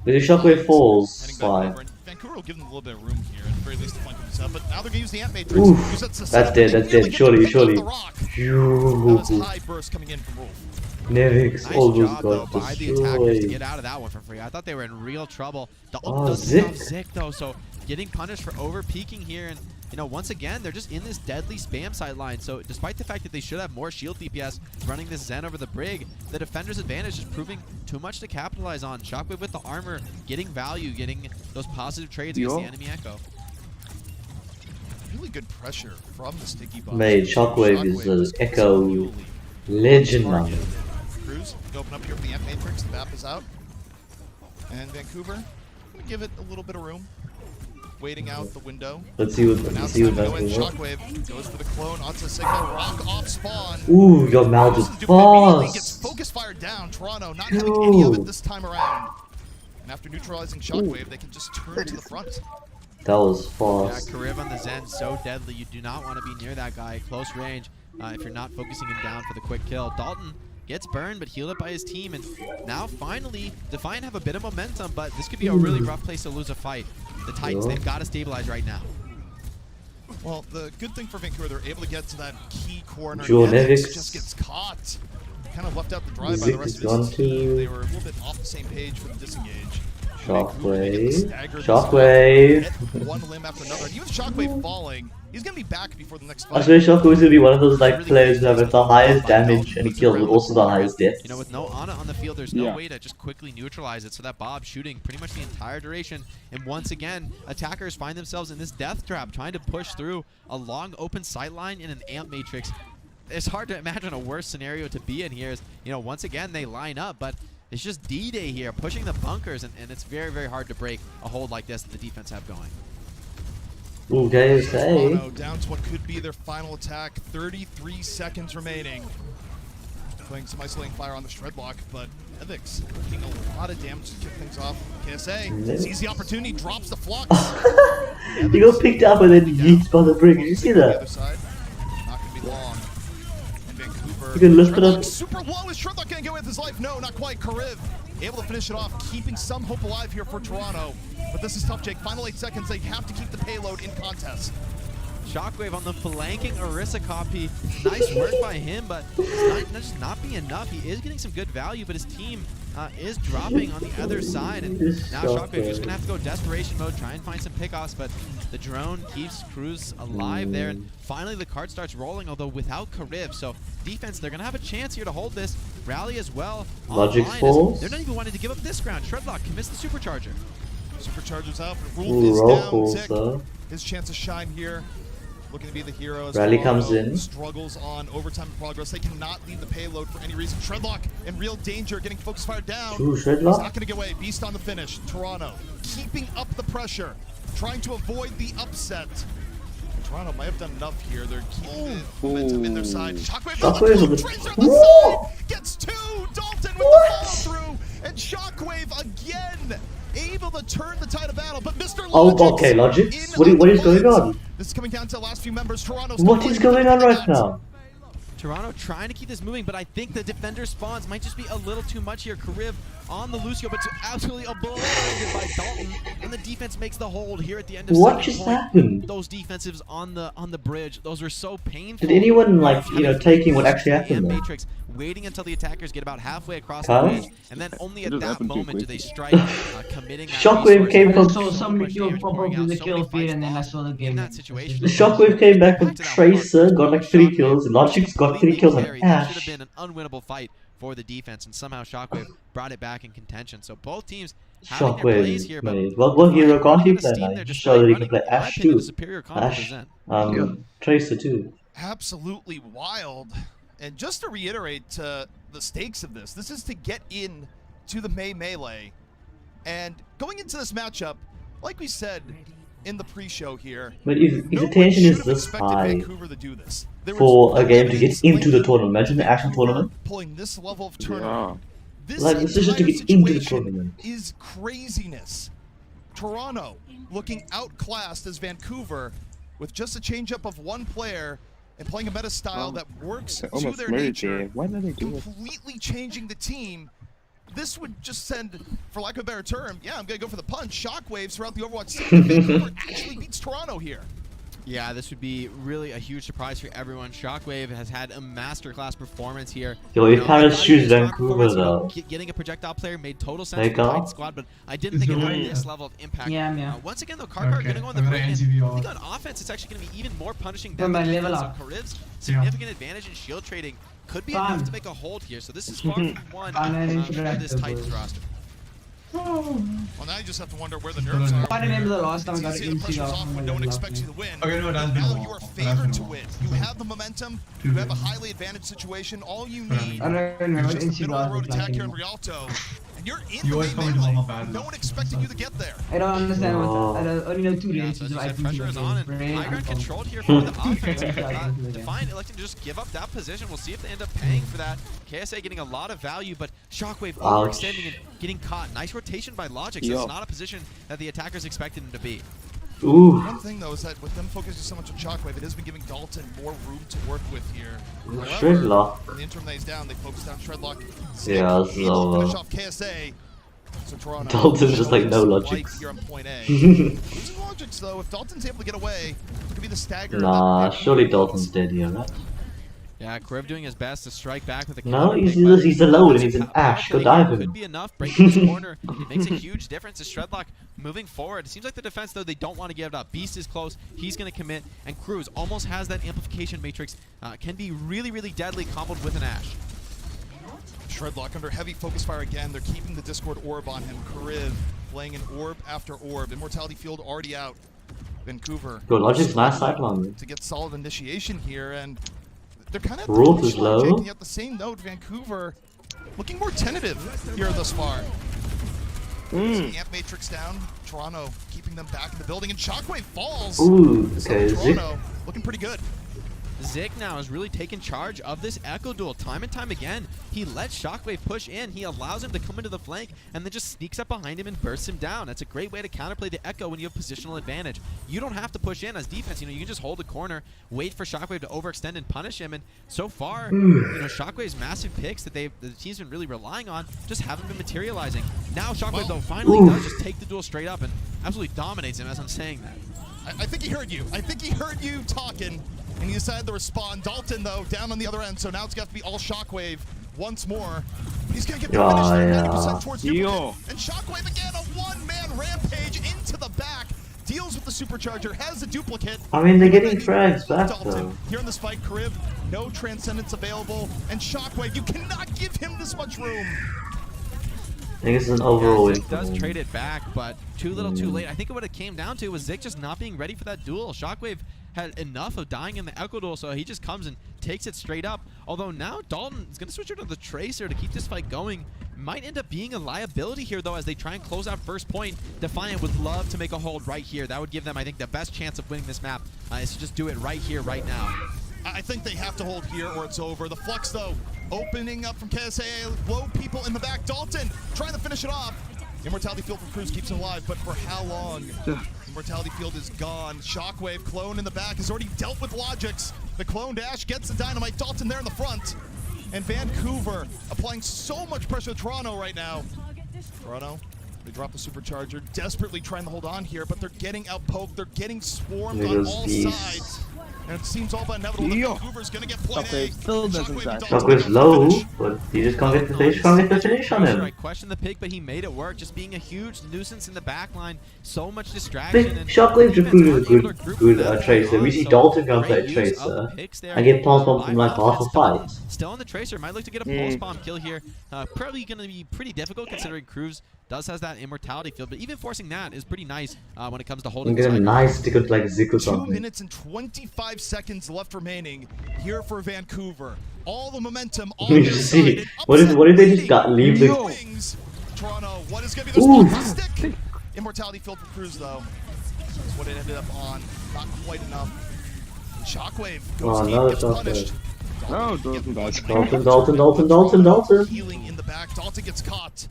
But if Shockwave falls, fine. Vancouver will give them a little bit of room here, at the very least to flank himself. But now they're going to use the Ant Matrix. Oof, that's dead, surely. That was high burst coming in from Wolf. Nevix Nice almost job, though, got by the attackers to destroyed. get out of that one for free. I thought they were in real trouble. The ult Oh, doesn't Zic. have Zic, though, so getting punished for over peeking here. And you know, once again, they're just in this deadly spam sideline. So despite the fact that they should have more shield DPS running this Zen over the Brig, the defender's advantage is proving too much to capitalize on. Shockwave with the armor, getting value, getting those positive trades against the enemy Echo. Really good pressure from the sticky bomb. Mate, Shockwave is an Echo legend, man. Cruz, open up here for the Ant Matrix. The map is out. And Vancouver, I'm going to give it a little bit of room. Waiting out the window. Let's see what Now that's it's time to go in. going Shockwave goes for the clone onto Sigma. Rock off spawn. Ooh, your mouth is Immediately gets fast. focus fired down. Toronto not having any of it this time around. And after neutralizing Shockwave, they can just turn to the front. That was Yeah, fast. Karib on the Zen, so deadly. You do not want to be near that guy. Close range if you're not focusing him down for the quick kill. Dalton gets burned, but healed up by his team. And now, finally, Defiant have a bit of momentum, but this could be a really rough place to lose a fight. The Titans, they've got to stabilize right now. Well, the good thing for Vancouver, they're able to get to that key corner. Nevix just gets caught. Kind of left out the drive by Zic the rest is of his gone team. too. They were a little bit off the same page for the disengage. Shockwave. Shockwave. One limb after another. And even with Shockwave falling, he's going to be back before the next fight. I swear Shockwave is gonna be one of those like players who have the highest damage and he kills with also the highest death. You know, with no Ana on the field, there's no way to just quickly neutralize it. So that Bob shooting pretty much the entire duration. And once again, attackers find themselves in this death trap, trying to push through a long open sightline in an amp matrix. It's hard to imagine a worse scenario to be in here. Is, you know, once again, they line up, but it's just D-Day here, pushing the bunkers, and it's very, very hard to break a hold like this that the defense have going. Okay. Toronto down to what could be their final attack. 33 seconds remaining. Playing some isolating fire on the shred block, but Evix getting a lot of damage to kick things off. KSA sees the opportunity, drops the flux. He got picked up and then yeets by the Brig. Did you see The that? other side, not going to be long. And Vancouver, You can lift it up. Shredlock super low. Is Shredlock going to go with his life? No, not quite. Kariv able to finish it off, keeping some hope alive here for Toronto. But this is tough, Jake. Final 8 seconds. They have to keep the payload in contest. Shockwave on the flanking Orisa copy. Nice work by him, but it's not just not be enough. He is getting some good value, but his team is dropping on the other side. And now Shockwave just going to have to go desperation mode, try and find some pickoffs, but the drone keeps Cruz alive there. And finally, the card starts rolling, although without Karib. So defense, they're going to have a chance here to hold this. Rally as well. Logic online, falls. they're not even wanting to give up this ground. Shredlock commits the supercharger. Supercharger's out, but Ooh, Rolf roll is down. falls, Zic, though. his chance to shine here. looking to be the hero. As Rally Toronto comes in. struggles on overtime in progress. They cannot leave the payload for any reason. Shredlock in real danger, getting focus fire down. Ooh, Shredlock. He's not going to get away. Beast on the finish. Toronto keeping up the pressure, trying to avoid the upset. Toronto might have done enough here. They're keeping the momentum in their side. Shockwave on the side. Gets two. Dalton with the follow through. And Shockwave again able to turn the tide of battle. But Mr. Oh, okay, Logix. What is going on? This is coming down to the last few members. Toronto's What is going on right now? Toronto trying to keep this moving, but I think the defender spawns might just be a little too much here. Karib on the Lucio, but absolutely obliterated by Dalton, and the defense makes the hold here at the end of What second just point. happened? Those defensives on the bridge, those were so painful. Did anyone taking what actually happened there? Matrix waiting until the attackers get about halfway across Huh? the bridge, and then only at that moment do they strike, committing that Shockwave resource. came from. I saw somebody do a pop-up with the kill feed and then I saw the game. In that situation, The Shockwave came back with Tracer, got like 3 kills. Logix got 3 kills on that should Ash. have been an unwinnable fight for the defense, and somehow Shockwave brought it back in contention. So both teams having their plays here, but Shockwave, what hero can't he play? Steam, Like, they're just show that he running, can play in my Ash opinion, too. a superior combo Ash, present. Tracer too. Absolutely wild. And just to reiterate the stakes of this is to get in to the Melee. And going into this matchup, like we said in the pre-show here, But if no the one tension should is have this expected high Vancouver to do this. There for was a game to get evidence into the linking tournament, imagine the actual Vancouver tournament. pulling this level of turnover. This Like, this is just to entire get into the situation tournament. is craziness. Toronto looking outclassed as Vancouver with just a change-up of one player and playing a meta style that works to almost their murdered nature, game. Why did they do it? completely changing the team. This would just send, for lack of a better term, yeah, I'm going to go for the punch, shockwaves throughout the Overwatch scene. Vancouver actually beats Toronto here. Yeah, this would be really a huge surprise for everyone. Shockwave has had a masterclass performance here. Yo, you I can't thought choose his strong Vancouver performance, though. Getting a projectile player made total sense Take for the off. Titan squad, but I didn't think it would have this level of impact. Yeah. Once again, though, Karkar going to go on the break. I think on offense, it's actually going to be even more punishing than the defense. So Karib's significant advantage in shield trading could be enough to make a hold here. So this is far from one for this Titans roster. Well, now you just have to wonder where the nerves are. I remember the last time I got You it see the pressure's off when no one expects you to win. Now you are favored to win. You have the momentum. You have a highly advantaged situation. All you need is just a middle of the road attack here in Rialto. And you're in the melee. No one expecting you to get there. I don't understand what I only know 2 Yeah, so ranges as of you said, items. pressure is on, and high ground controlled here for the offense. Defiant electing to just give up that position. We'll see if they end up paying for that. KSA getting a lot of value, but Shockwave overextending and getting caught. Nice rotation by Logic, so it's not a position that the attackers expected him to be. Ooh. One thing though is that with them focusing so much on Shockwave, it has been giving Dalton more room to work with here. However, Shredlock. in the interim that he's down, they focused on Shredlock. Yeah, this is able to over. finish off KSA. So Toronto Dalton's just like, no wipe Logix. here on point A. Losing Logix though, if Dalton's able to get away, it could be the stagger. Nah, surely Dalton's dead here, right? Yeah, Kriv doing his best to strike back with a No, counter he's pick, but he's alone and he's an power Ash. Go play dive could him. be enough. Breaking this corner, it makes a huge difference as Shredlock moving forward. It seems like the defense, though, they don't want to give it up. Beast is close. He's going to commit. And Cruz almost has that amplification matrix. Can be really, really deadly comboed with an Ash. Shredlock under heavy focus fire again. They're keeping the Discord orb on him. Kariv playing an orb after orb. Immortality field already out. Vancouver. Yo, Logic's nice cyclone. To get solid initiation here, and they're kind of Roth is low. at the same note. Vancouver looking more tentative here thus far. The Amp Matrix down. Toronto keeping them back in the building, and Shockwave falls. Ooh, So okay, Toronto looking pretty good. Zik now has really taken charge of this Echo duel time and time again. He lets Shockwave push in, he allows him to come into the flank, and then just sneaks up behind him and bursts him down. That's a great way to counterplay the Echo when you have positional advantage. You don't have to push in as defense, you can just hold the corner, wait for Shockwave to overextend and punish him, and so far, Shockwave's massive picks that the team's been really relying on just haven't been materializing. Now Shockwave, though, finally does just take the duel straight up and absolutely dominates him as I'm saying that. I think he heard you. I think he heard you talking, and he decided to respond. Dalton, though, down on the other end, so now it's got to be all Shockwave once more. He's going to get the finish there, 90% towards duplicate. And Shockwave again, a one-man rampage into the back. Deals with the supercharger, has the duplicate. I mean, they're getting frags back, Dalton, though. here in this fight, Karib, no transcendence available. And Shockwave, you cannot give him this much room. I think it's an overall win. Zik does trade it back, but too little too late. I think what it came down to was Zik just not being ready for that duel. Shockwave had enough of dying in the Echo Duel, so he just comes and takes it straight up. Although now Dalton is going to switch over to the Tracer to keep this fight going. Might end up being a liability here, though, as they try and close out first point. Defiant would love to make a hold right here. That would give them, I think, the best chance of winning this map, is to just do it right here, right now. I think they have to hold here or it's over. The Flux, though, opening up from KSA, low people in the back. Dalton trying to finish it off. Immortality Field for Cruz keeps him alive, but for how long? Immortality Field is gone. Shockwave, Clone in the back, has already dealt with Logics. The Clone dash gets the Dynamite. Dalton there in the front. And Vancouver applying so much pressure to Toronto right now. Toronto, they drop the Supercharger, desperately trying to hold on here, but they're getting outpoked. They're getting swarmed on all sides. And it seems all but inevitable that Vancouver's going to get point A. Shockwave's low, but he just can't get the finish on him. I questioned the pick, but he made it work, just being a huge nuisance in the backline. So much distraction. And Shockwave recruited a good Tracer. We see Dalton go play Tracer and get pulse bomb from like half a fight. Still on the Tracer, might look to get a pulse bomb kill here. Probably going to be pretty difficult considering Cruz has that Immortality Field, but even forcing that is pretty nice when it comes to holding. Get a nice ticket like Zik or something. 2 minutes and 25 seconds left remaining here for Vancouver. All the momentum on You their just side. see what if they just got leave the Wings. Toronto, what is going to be the spot stick? Immortality Field for Cruz, though. That's what it ended up on. Not quite enough. Shockwave goes deep, gets punished. Dalton. Healing in the back. Dalton gets caught.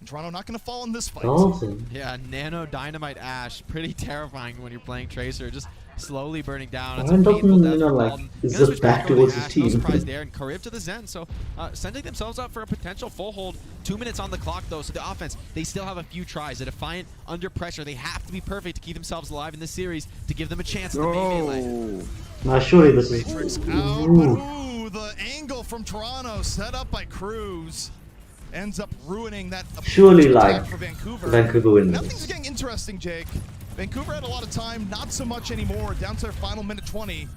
Toronto not going to fall in this fight. Dalton. Yeah, Nano Dynamite Ash. Pretty terrifying when you're playing Tracer. Just slowly burning down. It's Why a painful Dalton, death for like, Dalton. is Gonna it switch back over to towards Ash, his team? No surprise there, and Kariv to the Zen. So sending themselves up for a potential full hold. 2 minutes on the clock, though. So the offense, they still have a few tries. The Defiant under pressure. They have to be perfect to keep themselves alive in this series to give them a chance in the main melee. Now surely this is. Matrix out, but the angle from Toronto set up by Cruz ends up ruining that. Surely, like, for Vancouver wins. Now things are getting interesting, Jake. Vancouver had a lot of time, not so much anymore. Down to their final minute 20,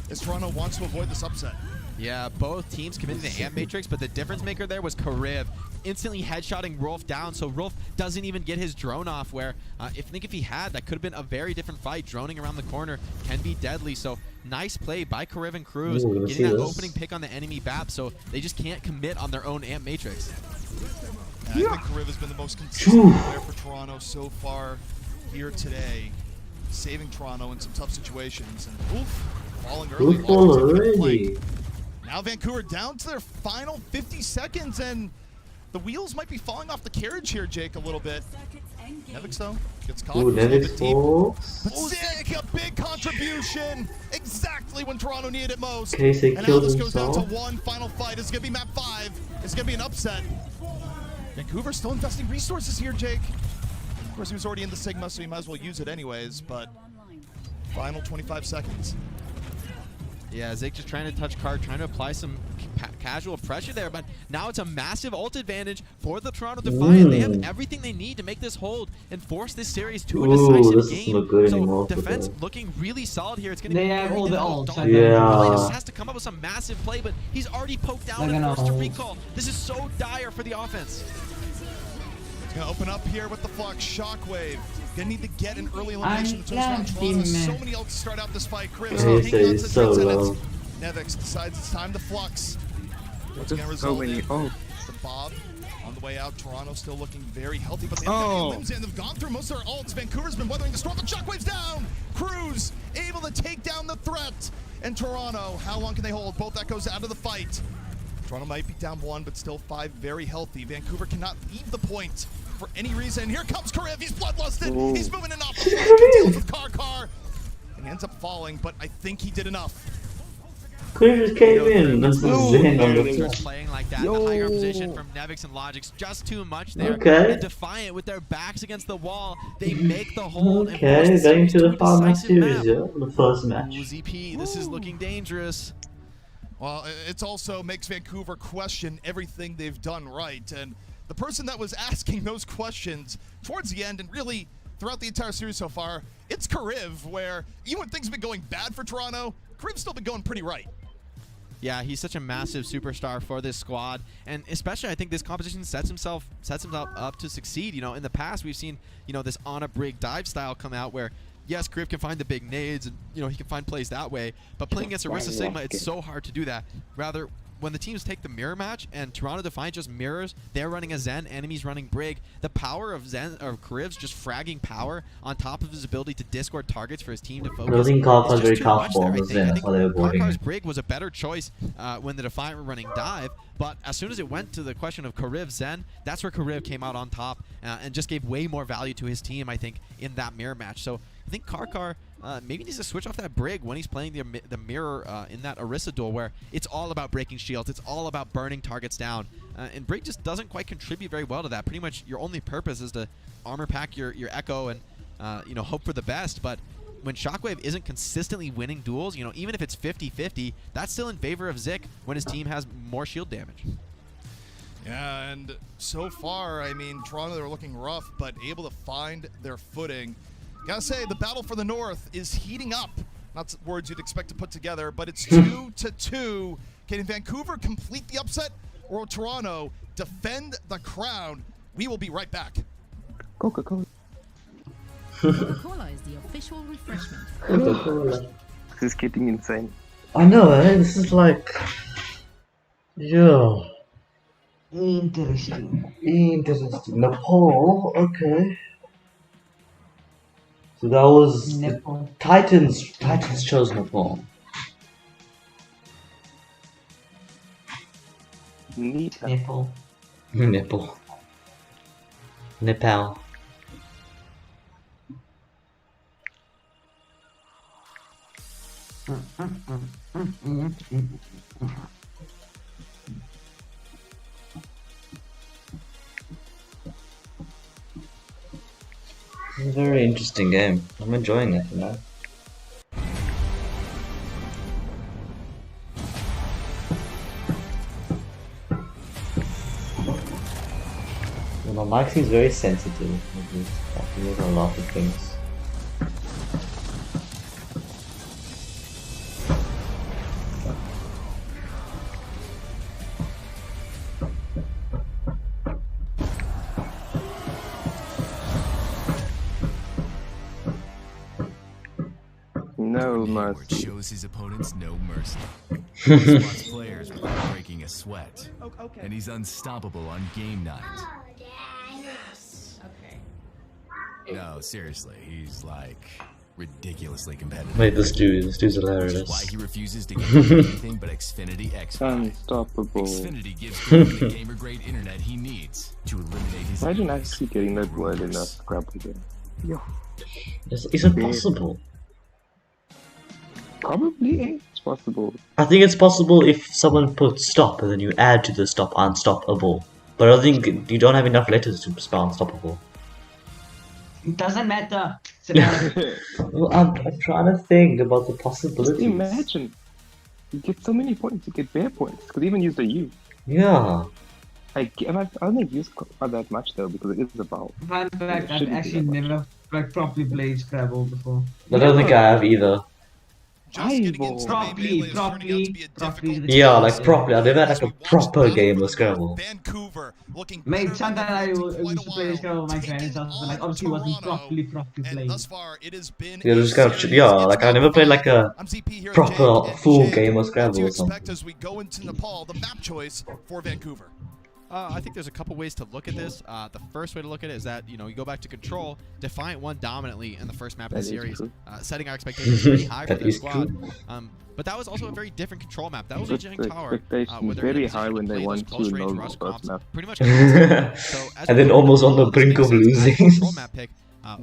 as Toronto wants to avoid this upset. Yeah, both teams committed the Amp Matrix, but the difference maker there was Kariv instantly headshotting Rolf down, so Rolf doesn't even get his drone off, where I think if he had, that could have been a very different fight. Droning around the corner can be deadly, so nice play by Kariv and Cruz, getting that opening pick on the enemy BAP, so they just can't commit on their own Amp Matrix. I think Kariv has been the most consistent player for Toronto so far here today, saving Toronto in some tough situations, and oof, falling early. Already. Now Vancouver down to their final 50 seconds, and the wheels might be falling off the carriage here, Jake, a little bit. Nevix, though, gets caught. Ooh, Nevix But Zick, a big contribution! Exactly when Toronto needed it most. KSA And now killed this goes down to himself. one final fight. It's going to be map 5. It's going to be an upset. Vancouver still investing resources here, Jake. Of course, he was already in the Sigma, so he might as well use it anyways, but final 25 seconds. Yeah, Zik just trying to touch card, trying to apply some casual pressure there, but now it's a massive ult advantage for the Toronto Defiant. They have everything they need to make this hold and force this series to a decisive game. So defense looking really solid here. It's going to be have all the ults. Really just has to come up with some massive play, but he's already poked down and forced to recall. This is so dire for the offense. It's going to open up here with the Flux. Shockwave. Gonna need to get an early elimination to Toronto. So many ults to start out this fight. Chris hanging on to so low. Nevix decides it's time to Flux. What's gonna result in the Bob on the way out. Toronto still looking very healthy, but they haven't got limbs in. They've gone through most of their ults. Vancouver's been weathering the storm. The Shockwave's down. Cruz able to take down the threat. And Toronto, how long can they hold? Both echoes out of the fight. Toronto might be down 1, but still 5 very healthy. Vancouver cannot leave the point for any reason. Here comes Kariv. He's bloodlusted. He's moving in off the flank. He deals with Car. And he ends up falling, but I think he did enough. Kariv just came in. That's the Zen on the Starts playing like that in the higher position from Nevix and Logix. Just too much there. Okay. And Defiant with their backs against the wall. They make the hold. Okay, and going to the final match decisive series, yeah, the first match. ZP, this is looking dangerous. Well, it also makes Vancouver question everything they've done right. And the person that was asking those questions towards the end and really throughout the entire series so far, it's Kariv, where even when things have been going bad for Toronto, Kariv's still been going pretty right. Yeah, he's such a massive superstar for this squad, and especially I think this competition sets himself up to succeed. You know, in the past we've seen, you know, this on a brig dive style come out where yes, Kariv can find the big nades and he can find plays that way, but playing against Orisa Sigma, it's so hard to do that. Rather, when the teams take the mirror match and Toronto Defiant just mirrors, they're running a Zen, enemies running Brig, the power of Kariv's just fragging power on top of his ability to discord targets for his team to focus. Building Karkar very Too much powerful there, on I the think. Zen, I that's think why they were boarding Karkar's it. Brig was a better choice when the Defiant were running dive, but as soon as it went to the question of Kariv Zen, that's where Kariv came out on top and just gave way more value to his team, I think, in that mirror match. So I think Karkar maybe needs to switch off that Brig when he's playing the mirror in that Orisa duel, where it's all about breaking shields, it's all about burning targets down, and Brig just doesn't quite contribute very well to that. Pretty much your only purpose is to armor pack your Echo and hope for the best, but when Shockwave isn't consistently winning duels, even if it's 50-50, that's still in favor of Zik when his team has more shield damage. Yeah, and so far, I mean, Toronto, they're looking rough, but able to find their footing. Gotta say, the battle for the North is heating up. Not words you'd expect to put together, but it's 2-2. Can Vancouver complete the upset, or will Toronto defend the crown? We will be right back. Coca-Cola. Coca-Cola is the official refreshment. Coca-Cola. This is getting insane. I know, this is like... Yeah. Interesting. Nepal, okay. So that was Nepal. Titans chose Nepal. Nepal. Nepal. It's a very interesting game. I'm enjoying it, My mic seems very sensitive with this. I feel a lot of things. No mercy. Shows his opponents no mercy. He spots players without breaking a sweat. Okay. And he's unstoppable on game night. Yes. Okay. No, seriously, he's like ridiculously competitive. Wait, this dude's Which is hilarious. why he refuses to give anything but Xfinity X5. Unstoppable. Xfinity gives him the gamer-grade internet he needs to eliminate his Imagine enemies. actually getting that word in a scrub again. Yeah. Is it possible? Probably it's possible. I think it's possible if someone puts stop and then you add to the stop unstoppable. But I think you don't have enough letters to spell unstoppable. It doesn't matter. Well, I'm trying to think about the possibilities. Just imagine. You get so many points, you get bare points. Could even use the U. Yeah. I don't use that much though because it is a vowel. Fun fact, I've actually never properly played Scrabble before. I don't think I have either. Properly. Yeah, like properly. I never had like a proper game of Scrabble. Mate, sometimes I used to play Scrabble with my friends, but like obviously wasn't properly played. Yeah, just kind of, yeah, like I never played like a proper full game of Scrabble or something. As we go into Nepal, the map choice for Vancouver. I think there's a couple ways to look at this. The first way to look at it is that, you go back to Control, Defiant won dominantly in the first map of the series, setting our expectations pretty high for their squad. But that was also a very different Control map. That was a Jiang Tower. Expectations very high when they won 2-0 the first map. Pretty much and then almost on the brink of losing. Control map pick.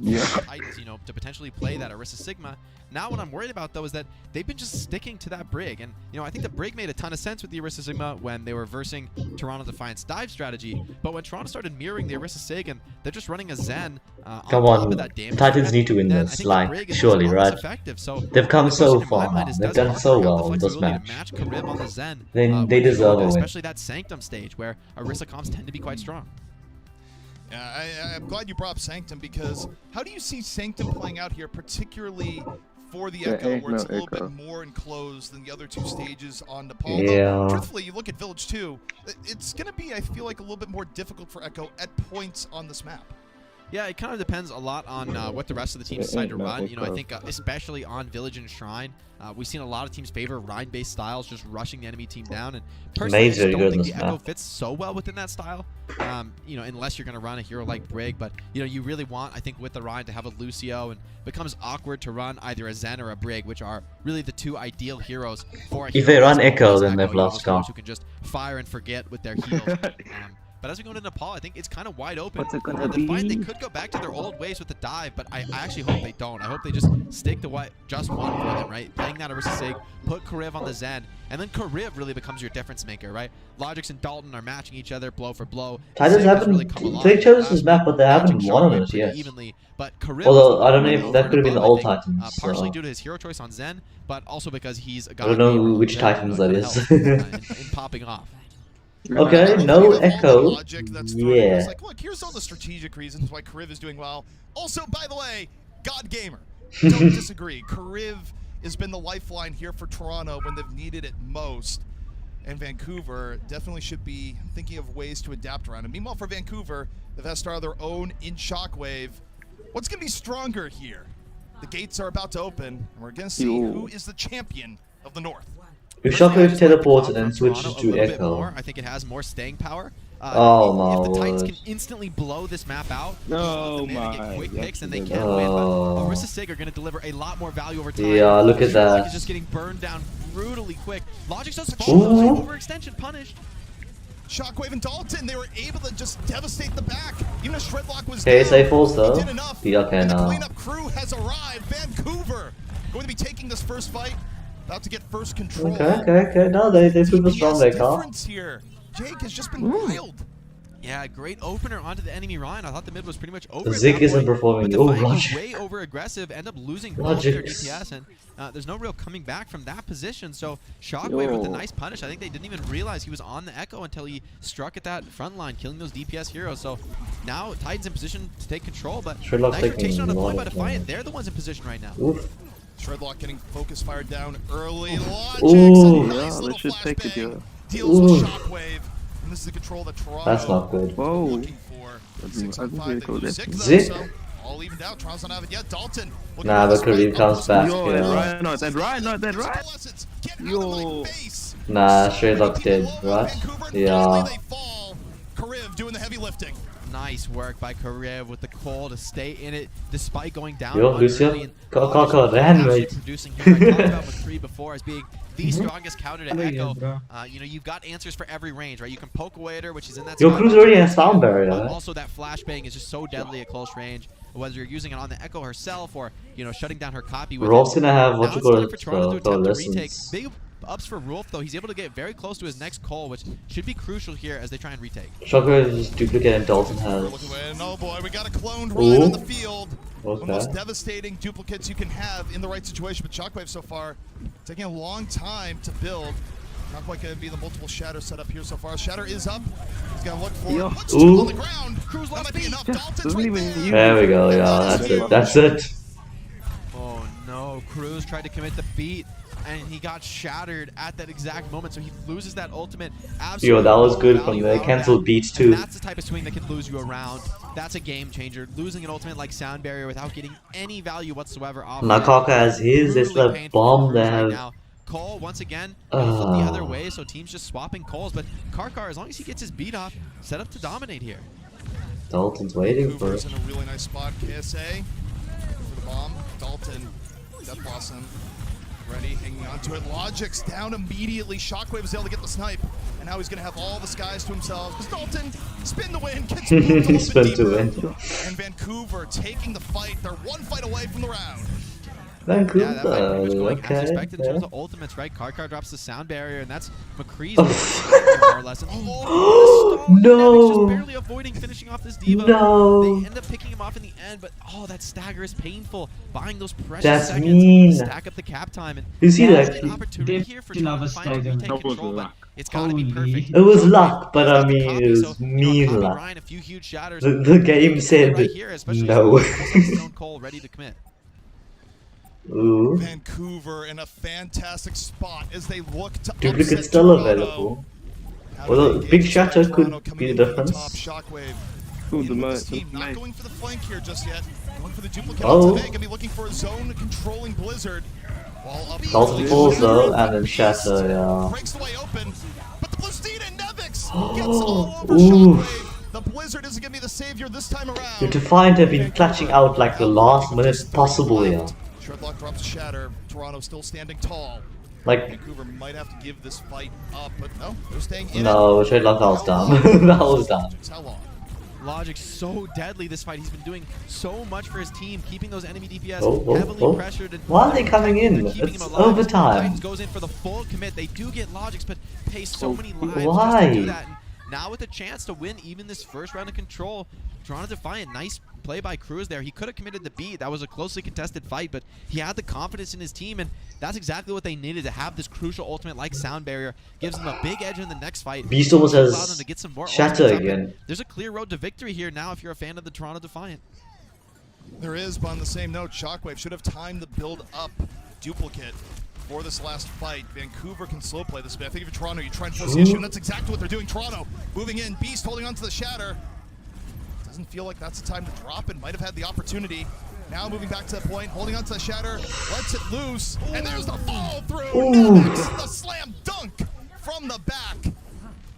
Yeah. Titans, to potentially play that Orisa Sigma. Now what I'm worried about though is that they've been just sticking to that Brig, and I think the Brig made a ton of sense with the Orisa Sigma when they were versing Toronto Defiant's dive strategy, but when Toronto started mirroring the Orisa Sig and they're just running a Zen come on top on, of that damage Titans threat, need to win then this, I think the like, Brig is surely, almost right? effective. So They've come the so question in my far, mind is, they've does done Karkar so have the well in this flexibility to match. match Karib on the Zen, Then they with deserve a win. especially that Sanctum stage where Orisa comps tend to be quite strong. Yeah, I'm glad you brought up Sanctum, because how do you see Sanctum playing out here, particularly for the Echo, where it's a little bit more enclosed than the other two stages on Nepal? Yeah. Though, truthfully, you look at Village 2, it's going to be, I feel like, a little bit more difficult for Echo at points on this map. Yeah, it kind of depends a lot on what the rest of the teams decide to run. You know, I think especially on Village and Shrine, we've seen a lot of teams favor Rhine-based styles, just rushing the enemy team down. And personally, I just don't think the Echo fits so well within that style. You know, unless you're going to run a hero like Brig. But, you know, you really want, I think, with the Rhine to have a Lucio, and it becomes awkward to run either a Zen or a Brig, which are really the two ideal heroes for a hero. If they run Echo, then they've lost Scar. Who can just fire and forget with their heals. But as we go into Nepal, I think it's kind of wide open. What's it gonna They find be? they could go back to their old ways with the dive, but I actually hope they don't. I hope they just stick to what just one for them, right? Playing that versus Sig, put Kariv on the Zen, and then Kariv really becomes your difference maker, right? Logix and Dalton are matching each other blow for blow. Titans haven't. They chose this map, but they haven't won on it yet. But Kariv, although I don't know if that could have been the old Titans. Partially due to his hero choice on Zen, but also because he's a guy. I don't know which Titans that is. in popping off. Okay, no Echo. Yeah. It's like, look, here's all the strategic reasons why Kariv is doing well. Also, by the way, God Gamer. Don't disagree. Kariv has been the lifeline here for Toronto when they've needed it most. And Vancouver definitely should be thinking of ways to adapt around it. Meanwhile, for Vancouver, they've had to start their own in Shockwave. What's going to be stronger here? The gates are about to open, and we're going to see who is the champion of the North. If Shockwave teleports and then switches to Echo. I think it has more staying power. Oh my If the Titans word. can instantly blow this map out, No, get quick picks, then they can win. But Orisa Sig are going to deliver a lot more value over time. Yeah, look at that. He's just getting burned down brutally quick. Logix does fall. Overextension punished. Shockwave and Dalton, they were able to just devastate the back. Even if Shredlock was Okay, down, safe falls though. he did enough. Yeah, okay, And the now. cleanup crew has arrived. Vancouver going to be taking this first fight. About to get first control. Okay. No, they put us wrong there, Carl. Difference here. Jake has just been wild. Yeah, great opener onto the enemy Rhine. I thought the mid was pretty much over. Zig isn't performing. Oh, Roger. Way over aggressive, end up losing both their DPS, and there's no real coming back from that position. So Shockwave with a nice punish. I think they didn't even realize he was on the Echo until he struck at that front line, killing those DPS heroes. So now Titans in position to take control, but nice rotation on a point by Defiant. They're the ones in position right now. Oof. Shredlock getting focus fired down early. Ooh. Nice little should take it, flashbang. Deals with Shockwave. And this is the control that Toronto That's not good. Whoa. looking for. 6 on 5, they lose Zik, though, Zik? so all evened out. Toronto's not have it yet. Dalton. Nah, but Kariv comes back. Yo, Yeah. not that right. Yo. Nah, Shredlock's dead, right? Yeah. They fall. Kariv doing the heavy lifting. Nice work by Kariv with the call to stay in it despite going down. Yo, Lucio. Reanimate. Producing here. I talked about McCree before as being the strongest counter to Echo. You know, you've got answers for every range, right? You can poke away at her, which is in that. Yo, Cruz already has sound barrier, right? Also, that flashbang is just so deadly at close range. Whether you're using it on the Echo herself or, you know, shutting down her copy with Rolf's gonna have what now you it's call time for Toronto to attempt to retake. lessons. Big ups for Rolf, though. He's able to get very close to his next call, which should be crucial here as they try and retake. Shockwave is just duplicating Dalton has. Oh boy, we got a cloned Ryan on the field. Okay. One of the most devastating duplicates you can have in the right situation. But Shockwave so far taking a long time to build. Not quite going to be the multiple Shatter setup here so far. Shatter is up. He's going to look for it. Puts two on the ground. Cruz that might be enough. Dalton's right there. There we go, yeah, that's it. That's it. Oh no, Cruz tried to commit the beat and he got shattered at that exact moment, so he loses that ultimate. Yo, that was good from there. Cancelled beats too. And that's the type of swing that can lose you a round. That's a game changer. Losing an ultimate like Sound Barrier without getting any value whatsoever off. Nakaka has his, it's the bomb they have. Cole once again flip the other way, so teams just swapping calls, but Karkar, as long as he gets his beat off, set up to dominate here. Dalton's waiting for it. In a really nice spot. KSA for the bomb. Dalton, Death Blossom, ready, hanging on to it. Logix down immediately. Shockwave is able to get the snipe, and now he's going to have all the skies to himself. Because Dalton, spin the win, gets moved a little Spin bit to deeper. win. And Vancouver taking the fight. They're one fight away from the round. Vancouver, yeah, that fight pretty much going okay. as expected in Yeah. terms of ultimates, right? Karkar drops the Sound Barrier, and that's McCree's more or less. And No! just barely avoiding finishing off this Diva. No! They end up picking him off in the end, but oh, that stagger is painful. Buying those precious That's seconds mean. to stack up the cap time. And You see there's that? an opportunity here for Toronto to finally retake control, but it's got to be perfect. It was luck, but I mean, it was mean luck. Ryan, a few huge shatters. The game said right here, especially no. Stone Cold ready to commit. Ooh. Vancouver in a fantastic spot as they look to Duplicate still available. Although Big Shatter could be the difference. Shockwave Pulled the in with merc, this team, the not merc. going for the flank here just yet. Going for the duplicate Oh. on today. Gonna be looking for a zone controlling Blizzard. While up Dalton falls though, and then Shatter, yeah. breaks the way open. But the Blastina and Nevix gets all over Ooh. Shockwave. The Blizzard isn't gonna be the savior this time around. Your Defiant have been clutching out like the last minute possible here. Shredlock drops a shatter. Toronto still standing tall. Like, Vancouver might have to give this fight up, but no, they're staying in no, Shredlock was done. That was done. How long? Logic's so deadly this fight. He's been doing so much for his team, keeping those enemy DPS heavily pressured. And why are they coming in? keeping It's him alive. overtime. Titans goes in for the full commit. They do get Logics, but pay so many lives why? just to do that. And now with a chance to win even this first round of Control, Toronto Defiant, nice play by Cruz there. He could have committed the beat. That was a closely contested fight, but he had the confidence in his team, and that's exactly what they needed to have this crucial ultimate like Sound Barrier. Gives them a big edge in the next fight. Beast almost has Allows them to get some more Shatter ultimates up, again. and there's a clear road to victory here now if you're a fan of the Toronto Defiant. There is, but on the same note, Shockwave should have timed the build up duplicate for this last fight. Vancouver can slow play this bit. I think if you're Toronto, you try and force the issue, and that's exactly what they're doing. Toronto moving in, Beast holding on to the Shatter. Doesn't feel like that's the time to drop it. Might have had the opportunity. Now moving back to the point, holding on to the Shatter, lets it loose, and there's the fall through. Nevix, the slam dunk from the back.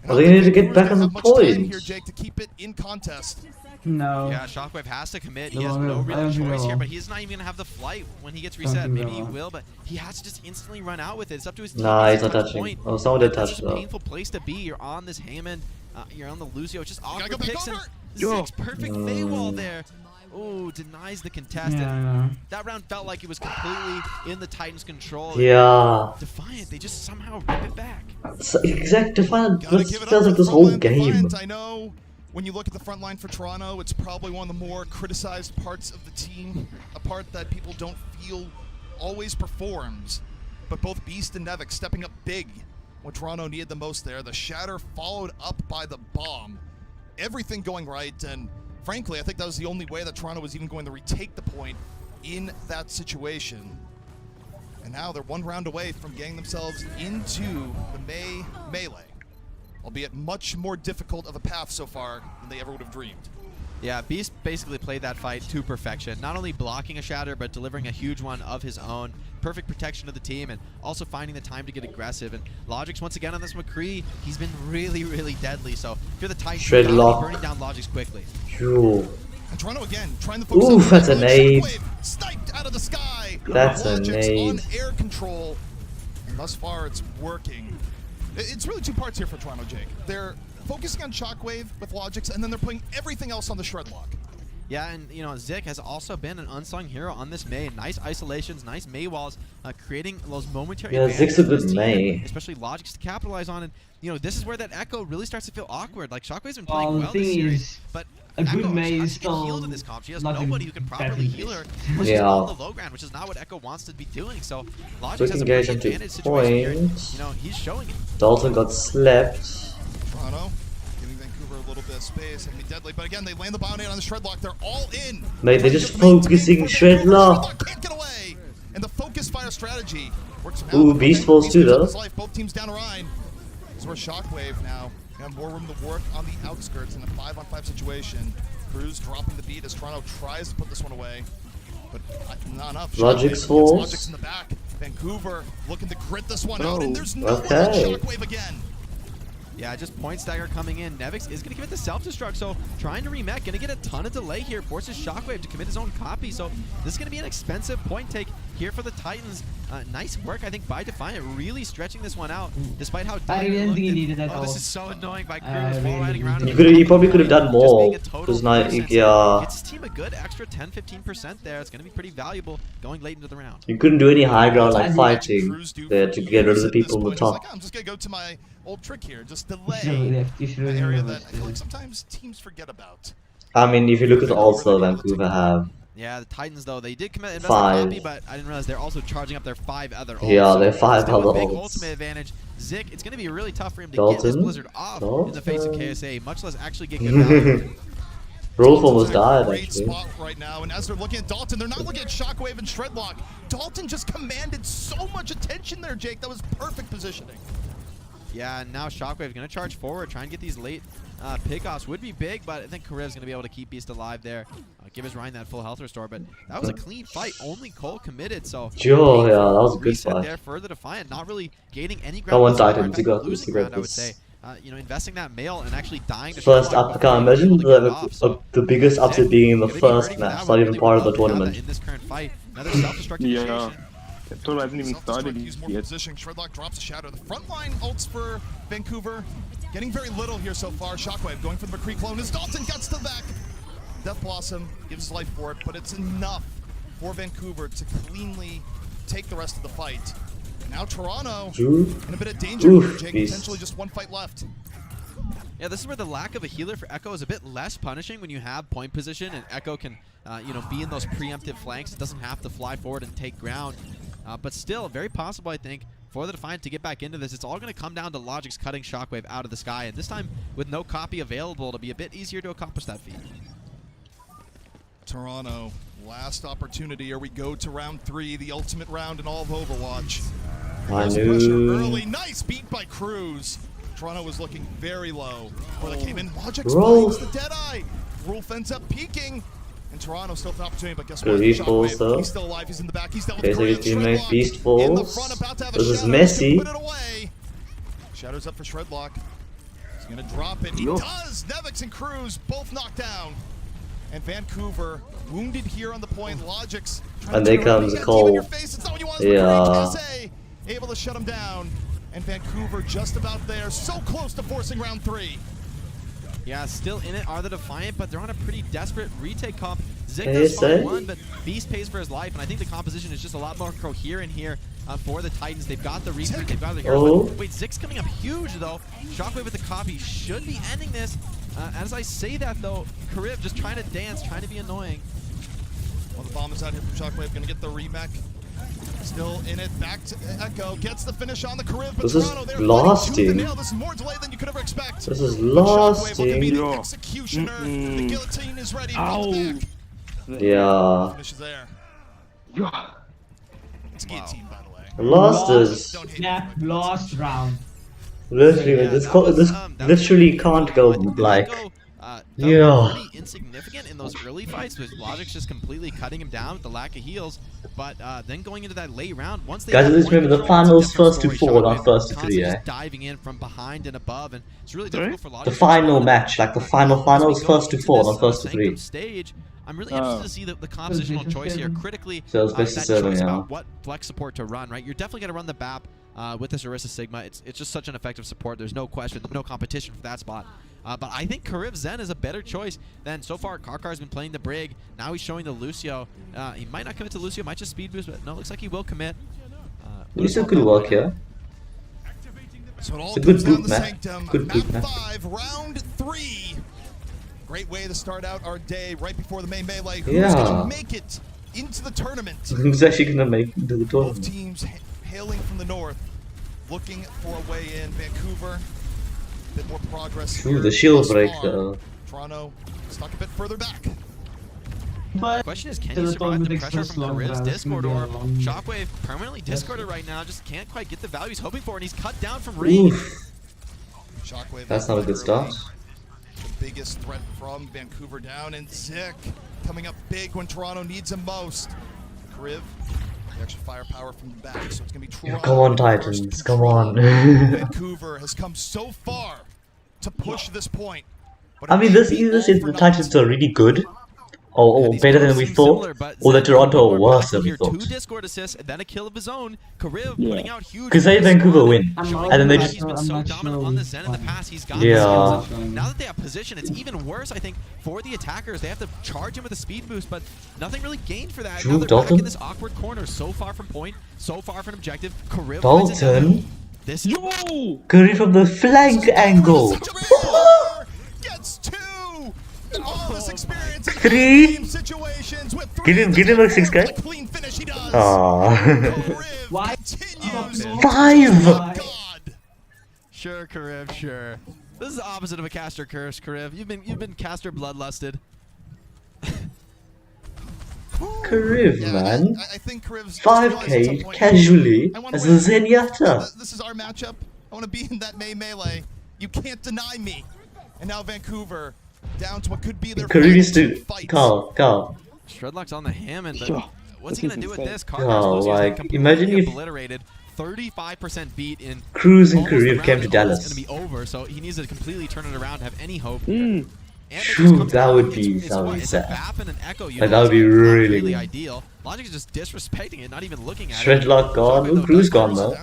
Well, they need to get back on the point. Here, Jake, to keep it in contest. No. Yeah, Shockwave has to commit. He No, has I no don't real think choice so. here, but he's not even going to have the flight when he gets Don't reset. think Maybe so. he will, but he has to just instantly run out with it. It's up to his team. Nah, he's At not some touching. point, Oh, someone did that's touch just a though. painful place to be. You're on this Hammond. You're on the Lucio. It's just awkward go back picks, and over. Zig's perfect Feywall there. Oh, denies the contestant. Yeah. That round felt like it was completely in the Titans' control. Yeah. Defiant, they just somehow rip it back. So, exact Defiant Gotta give it feels up like for this whole Frontline game. Defiant. I know when you look at the front line for Toronto, it's probably one of the more criticized parts of the team, a part that people don't feel always performs. But both Beast and Nevix stepping up big when Toronto needed the most there. The Shatter followed up by the bomb. Everything going right, and frankly, I think that was the only way that Toronto was even going to retake the point in that situation. And now they're one round away from getting themselves into the melee. Albeit much more difficult of a path so far than they ever would have dreamed. Yeah, Beast basically played that fight to perfection. Not only blocking a Shatter, but delivering a huge one of his own. Perfect protection of the team, and also finding the time to get aggressive. And Logic's once again on this McCree. He's been really, really deadly. So if you're the Titans, you gotta be Shredlock. burning down Logic's quickly. Phew. And Toronto again, trying to focus Ooh, on that's a Shockwave, nade. sniped out of the sky. That's a Logic's nade. on air control. And thus far, it's working. It's really two parts here for Toronto, Jake. They're focusing on Shockwave with Logic's, and then they're putting everything else on the Shredlock. Yeah, and you know, Zik has also been an unsung hero on this May. Nice isolations, nice May walls, creating those momentary Yeah, advantages Zik's a for his good team, May. especially Logic's to capitalize on. And you know, this is where that Echo really starts to feel awkward. Like Shockwave's been playing The well this thing series, is, but a good Echo, May how is does she get healed still in this comp? She has nothing nobody who can properly badly heal her. missed. She's Yeah. on the low ground, which is not what Echo wants to be doing. So Logic We has a can get pretty into advantage situation here. and, points. You know, he's showing it. Dalton got slept. Toronto giving Vancouver a little bit of space and be deadly, but again, they land the bounty on the Shredlock. They're all in. Mate, they're Trying just to maintain focusing for Vancouver. Shredlock. Shredlock can't get away. And the focus fire strategy works out. Ooh, Okay, Beast falls too, gives up though. his life. Both teams down a Rhine. This is where Shockwave now have more room to work on the outskirts in a 5-on-5 situation. Cruz dropping the beat as Toronto tries to put this one away, but not enough. Logic's Shockwave falls. gets Logic's in the back. Vancouver looking to grit this one out, and there's no one on okay. Shockwave again. Yeah, just point stagger coming in. Nevix is going to commit the self-destruct, so trying to remech, going to get a ton of delay here, forces Shockwave to commit his own copy, so this is going to be an expensive point take here for the Titans. Nice work, I think, by Defiant, really stretching this one out, despite how I dire it didn't looked. think he And- needed that Oh, this all. is so annoying by Cruz, really wall riding around. didn't. You probably could have done Just more. being a total Because now, nuisance. yeah, Gets his team a good extra 10-15% there. It's going to be pretty valuable going late into the round. you couldn't do any high ground like I fighting Cruz do there for to get rid of the years at this people on the point. He's like, top. I'm just gonna go to my old trick here, just You delay should've left. You should've an area never that I feel like stayed. sometimes teams forget about. I mean, if you look at also Vancouver have, Yeah, the Titans, though, they did commit invest Five. in copy, but I didn't realize they're also charging up their 5 other ults. Yeah, so they're 5 still a other big ults. ultimate advantage. Zik, it's going to be really tough for him to get this Dalton? Blizzard off in the face of Dalton? KSA, much less actually get good value. Rolf Dalton's almost in a died great actually. spot right now, and as they're looking at Dalton, they're not looking at Shockwave and Shredlock. Dalton just commanded so much attention there, Jake. That was perfect positioning. Yeah, and now Shockwave going to charge forward, try and get these late pickoffs. Would be big, but I think Kariv's going to be able to keep Beast alive there. Give his Ryan that full health restore, but that was a clean fight. Only Cole committed, so sure, yeah, that was a good reset fight. there for the Defiant, not really gaining any ground. Come on, whatsoever. Titans, you got this, Losing you got ground, I would this. say. You know, investing that mail and actually dying to First Sherlock uppercut, before being imagine able to get it off. So the biggest upset being in the gonna be first hurting match, that not one even really part of the well. We have that tournament. in this current fight. Another self-destructive Yeah. rotation. The total hasn't even started Use more yet. positioning. Shredlock drops a shadow. The front line ults for Vancouver. Getting very little here so far. Shockwave going for the McCree clone as Dalton gets to the back. Death Blossom gives his life for it, but it's enough for Vancouver to cleanly take the rest of the fight. Now Toronto in a bit of danger here, Jake. Potentially just one fight left. Yeah, this is where the lack of a healer for Echo is a bit less punishing when you have point position and Echo can, you know, be in those preemptive flanks. It doesn't have to fly forward and take ground. But still, very possible, I think, for the Defiant to get back into this. It's all going to come down to Logic's cutting Shockwave out of the sky, and this time with no copy available, it'll be a bit easier to accomplish that feat. Toronto, last opportunity. Here we go to round 3, the ultimate round in all of Overwatch. There's pressure early. Nice beat by Cruz. Toronto was looking very low before they came in. Logic finds the Deadeye. Rolf ends up peeking. And Toronto still with an opportunity, but guess what? Shockwave, he's still alive. He's in the back. He's dealt with Okay, so his teammate Beast falls. in the front, about to have a This is shadow. messy. Put it away. Shadow's up for Shredlock. He's going to drop it. He does. Nevix and Cruz both knocked down. And Vancouver wounded here on the point. Logic's trying And to there turn around. comes He's got Cole. team in your face. It's not what you want. Yeah. Able to shut him down. And Vancouver just about there. So close to forcing round 3. Yeah, still in it are the Defiant, but they're on a pretty desperate retake comp. Zik Hey, does say? find one, but Beast pays for his life, and I think the composition is just a lot more coherent here for the Titans. They've got the retake, they've got the hero. Wait, Zik's coming up huge, though. Shockwave with the copy should be ending this. As I say that, though, Karib just trying to dance, trying to be annoying. Well, the bomb is out here from Shockwave. Going to get the remech. Still in it. Back to Echo. Gets the finish on the Carib. But This is Toronto, lasting. This is more delay than you could ever expect. This is Shockwave will be the lasting. executioner. The guillotine is ready. Back. Yeah. Finishes there. Yeah. It's guillotine, by the way. Last is Last round. literally this literally can't go like yeah. Pretty insignificant in those early fights, with Logic's just completely cutting him down with the lack of heals. But then going into that late round, once they Guys, got let's point remember the control, finals it's a different first to story. 4, not Shockwave first to 3, constantly eh? just diving in from behind and above, and it's really difficult for Logic. The final match, like the finals first to 4, not first to 3. Stage, I'm really interested to see the compositional choice here. Critically, So it's best that of 7, choice yeah. about what flex support to run, right? You're definitely going to run the BAP with this Orisa Sigma. It's just such an effective support. There's no question, no competition for that spot. But I think Karib Zen is a better choice than so far. Karkar's been playing the Brig. Now he's showing the Lucio. He might not commit to Lucio, might just speed boost, but no, it looks like he will commit. Lucio could work here. So it all It's a good comes down boot to map. Sanctum. Good boot Map map. 5, round 3. Great way to start out our day right before the main melee. Who's Yeah. going to make it into the tournament? Who's actually gonna make it to the Both tournament? teams hailing from the north, looking for a way in. Vancouver, a bit more progress Ooh, here the shield thus break far. though. Toronto stuck a bit further back. But The question is, can you survive the pressure from Karib's Discord, or Shockwave permanently discorded right now, just can't quite get the value he's hoping for, and he's cut down from range. Shockwave. That's not a good start. The biggest threat from Vancouver down, and Zik coming up big when Toronto needs him most. Kriv, the extra firepower from the back, so it's gonna be Toronto. Come on, Titans, come on. Vancouver has come so far to push this point. But I mean, this either says the Titans are really good, or better than we thought, or that Toronto are worse than we Two thought. Discord assists, and then a kill of his own. Karib putting out huge. Because they Vancouver win, Showing and then they that just he's been so dominant on the Zen in the past. He's got Yeah. the skills. Now that they have position, it's even worse, I think, for the attackers. They have to charge him with a speed boost, but nothing really gained for that. Drew Now they're back Dalton? in this awkward corner, so far from point, so far from objective. Karib finds another. Dalton, This is Curry from the flank angle. Gets 2. All this experience in 3. team situations with 3. Give him a 6K. Clean finish he does. Why? Continues. 5. Sure, Karib, sure. This is the opposite of a caster curse, Karib. You've been caster bloodlusted. Kariv, Yeah, man. I think Kariv's 5k casually as a Zenyatta. This is our matchup I want to be in that melee. You can't deny me. And now Vancouver down to what could be their Koreans final do. two fights. Carl. Shredlock's on the Hammond, but what's he gonna do with this? Oh, Carter's like, completely imagine if obliterated. 35% beat in Cruz and almost the Korea round came to is Dallas. gonna be over, so he needs to completely turn it around to have any hope. True, that would be sad. Like, that would be really good. Ideal. Logic is just disrespecting it, not even looking at Shredlock it. gone, Shockwave, Cruz though, gone though.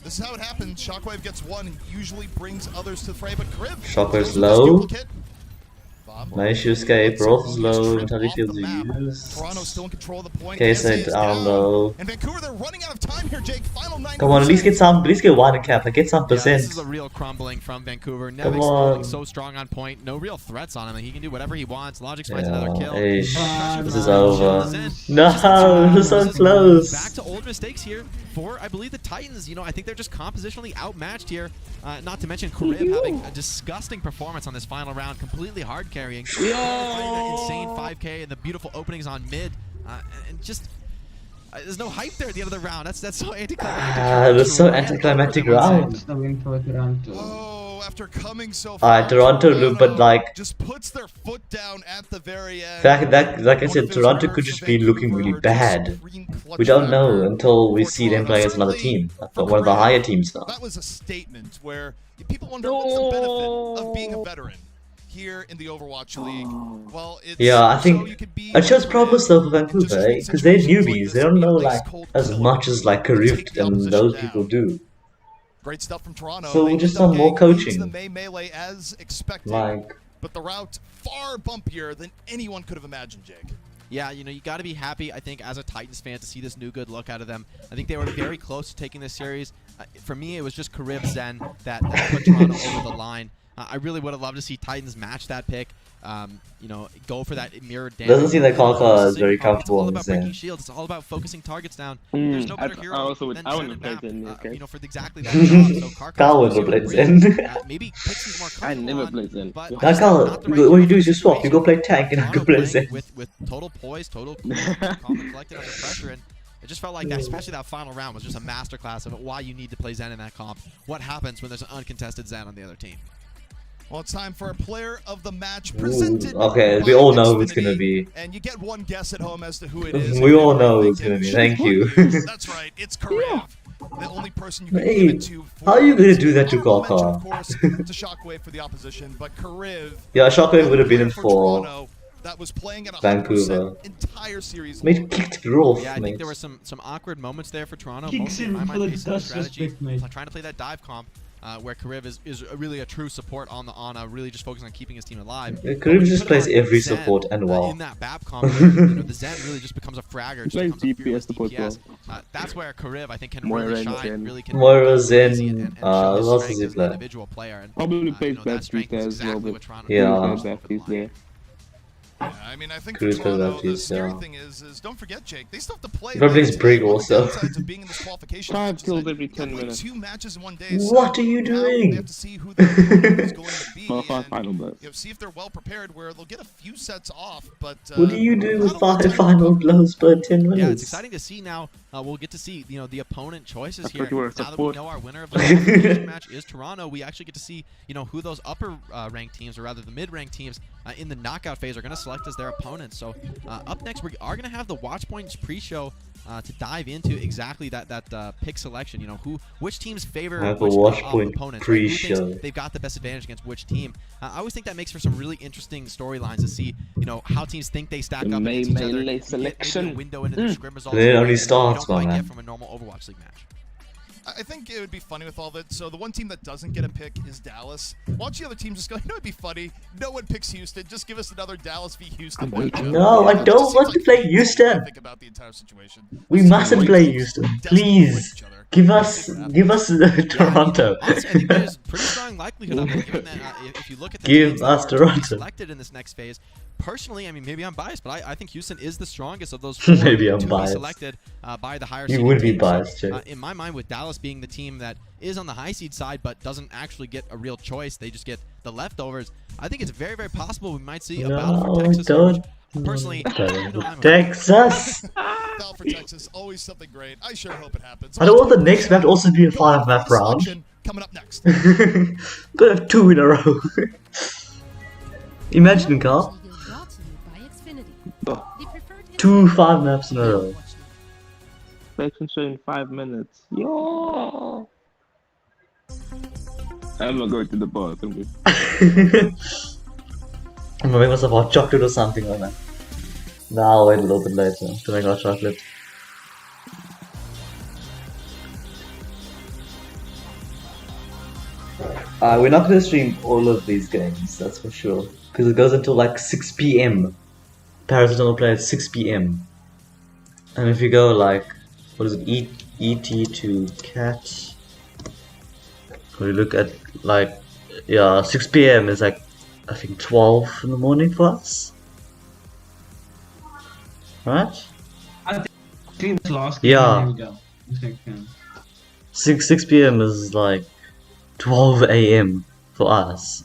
This is how it happens. Shockwave gets one and usually brings others to the fray, but Crib Shockwave's low. Nice escape, Rolf's low, Mentality Field's used. Toronto still in control of the point. K-Side down low. And Vancouver, they're running out of time here, Jake. Final 9. Come on, at least get one in cap, like get some percent. This is a real crumbling from Vancouver. Come Nevix on. holding so strong on point. No real threats on him. Like, he can do whatever he wants. Logic finds another kill. This is over. No, we're so close. Back to old mistakes here for, I believe, the Titans. You know, I think they're just compositionally outmatched here. Not to mention Karib having a disgusting performance on this final round, completely hard carrying. That insane 5K and the beautiful openings on mid, and just there's no hype there at the end of the round. That's so anticlimactic. It was so anticlimactic round. Oh, after coming so far, Toronto looked, but like just puts their foot down at the very end. Like I said, Toronto could just be looking really bad. We don't know until we see them play against another team, like one of the higher teams now. That was a statement where people wonder what's the benefit of being a veteran here in the Overwatch League. Well, it's I think it shows promise though for Vancouver, because they're newbies. They don't know like as much as like Karif and those people do. Great stuff from Toronto. So we just want more coaching. The melee as expected, but the route far bumpier than anyone could have imagined, Jake. Yeah, you know, you got to be happy, I think, as a Titans fan to see this new good look out of them. I think they were very close to taking this series. For me, it was just Karib Zen that put Toronto over the line. I really would have loved to see Titans match that pick. You know, go for that mirrored damage. Doesn't seem like Kaka is very comfortable on in It's Zen. all about breaking shields. It's all about focusing targets down. There's no better hero than I Zen wouldn't and play Map, Zen in this case. you know, for exactly that job. So Carl would play Zen. Maybe picks he's more I comfortable never played Zen. Carl, what you do is you swap. You go play tank and I go play Zen. With total poise, total cool, calm and collected under pressure, and it just felt like that, especially that final round was just a masterclass of why you need to play Zen in that comp. What happens when there's an uncontested Zen on the other team? Well, it's time for a player of the match presented. Okay, we all know who it's gonna be. And you get one guess at home as to who it is. We all know who it's gonna be. Thank you. That's right. It's Karev. The only person you can give it to. How are you gonna do that to Kaka? Of course, to Shockwave for the opposition, but Karev. Yeah, Shockwave would have been in for that was playing at Vancouver. Entire series. Mate kicked Rolf. Yeah, I think there were some awkward moments there for Toronto. Kicks Mostly, him in my for mind, the based on dust strategy, respect, mate. trying to play that dive comp. Where Karev is really a true support on really just focusing on keeping his team alive. Karev just plays every support and WoW. In that BAP comp, where, you know, the Zen really just becomes a fragger, just becomes a fearless support DPS. That's where Karev, I think, can Moira really and shine, Zen. really can Moira, Zen, Zen, and who show his else strength does he as an play? individual player. And, Probably plays you know, that bad strength is as well, exactly but what Toronto Yeah. Baptiste there. Yeah, I mean, I think Cruz for Toronto, the Baptiste, scary yeah. thing is don't forget, Jake, they still have to play. He probably plays Brig One of the also. downsides of being in this qualification 5 match is kills that every you gotta 10 play minutes. 2 matches in one day. What so are you now doing? They have to see who their opponent is going to be. Well, and, final blows. you know, see if they're well prepared, where they'll get a few sets off. But What do you do with not a lot of 5 time. final blows per 10 minutes? yeah, it's exciting to see now. We'll get to see, you know, the opponent choices I here. thought you were a Now that we support. know our winner of the qualification match is Toronto, we actually get to see, you know, who those upper ranked teams, or rather the mid-ranked teams, in the knockout phase are going to select as their opponents. So up next, we are going to have the Watch Points pre-show to dive into exactly that pick selection. You know, which teams favor Have a which Watch Point opponents. Right? Who thinks pre-show. they've got the best advantage against which team? I always think that makes for some really interesting storylines to see, you know, how teams think they stack up against each other. melee You get maybe selection. a window into their scrim results. Then it only that you starts, don't my quite man. get from a normal Overwatch League match. I think it would be funny with all that. So the one team that doesn't get a pick is Dallas. Watch the other teams just go, you know, it'd be funny. No one picks Houston. Just give us another Dallas v Houston. matchup. No, I It don't just want seems to like play people Houston. Think about the entire situation. We mustn't play Houston. Please. Give us Toronto. Honestly, I think there's pretty strong likelihood of it, given that if you look at the Give teams us that are Toronto. selected in this next phase. Personally, I mean, maybe I'm biased, but I think Houston is the strongest of those four Maybe I'm to be biased. selected by the higher You seeded would be teams. biased, So, Jake. in my mind, with Dallas being the team that is on the high seed side but doesn't actually get a real choice, they just get the leftovers. I think it's very, very possible we might see a battle for No, Texas. don't. Which, personally, you know, I'm a- Texas! Battle for Texas, always something great. I sure hope it happens. I don't want the next map to also be a 5-map round. coming up next. Gonna have 2 in a row. Imagine, Carl. Oh, 2 5 maps in a row. selection show in 5 minutes. Yo! I'm gonna go to the boss. I'm gonna make myself hot chocolate or something like that. Nah, I'll wait a little bit later to make hot chocolate. We're not gonna stream all of these games, that's for sure. Because it goes until like 6 PM. Paris Eternal play at 6 PM. And if you go like, what is it, ET to cat? We look at like, yeah, 6 PM is like, I think 12 in the morning for us. Right? I think it's last game. Yeah. There we go. 6 PM is like 12 AM for us.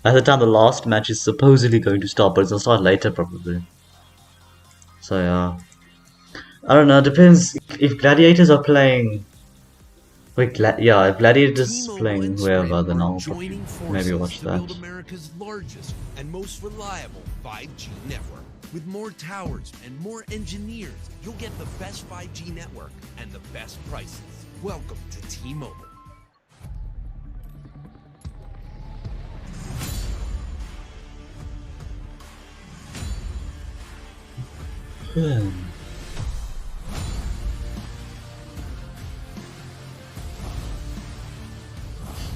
At the time the last match is supposedly going to start, but it's gonna start later probably. So yeah. I don't know, depends if gladiators are playing. Wait, yeah, if gladiators playing whoever, then I'll probably maybe watch that. Build America's largest and most reliable 5G network. With more towers and more engineers, you'll get the best 5G network and the best prices. Welcome to T-Mobile.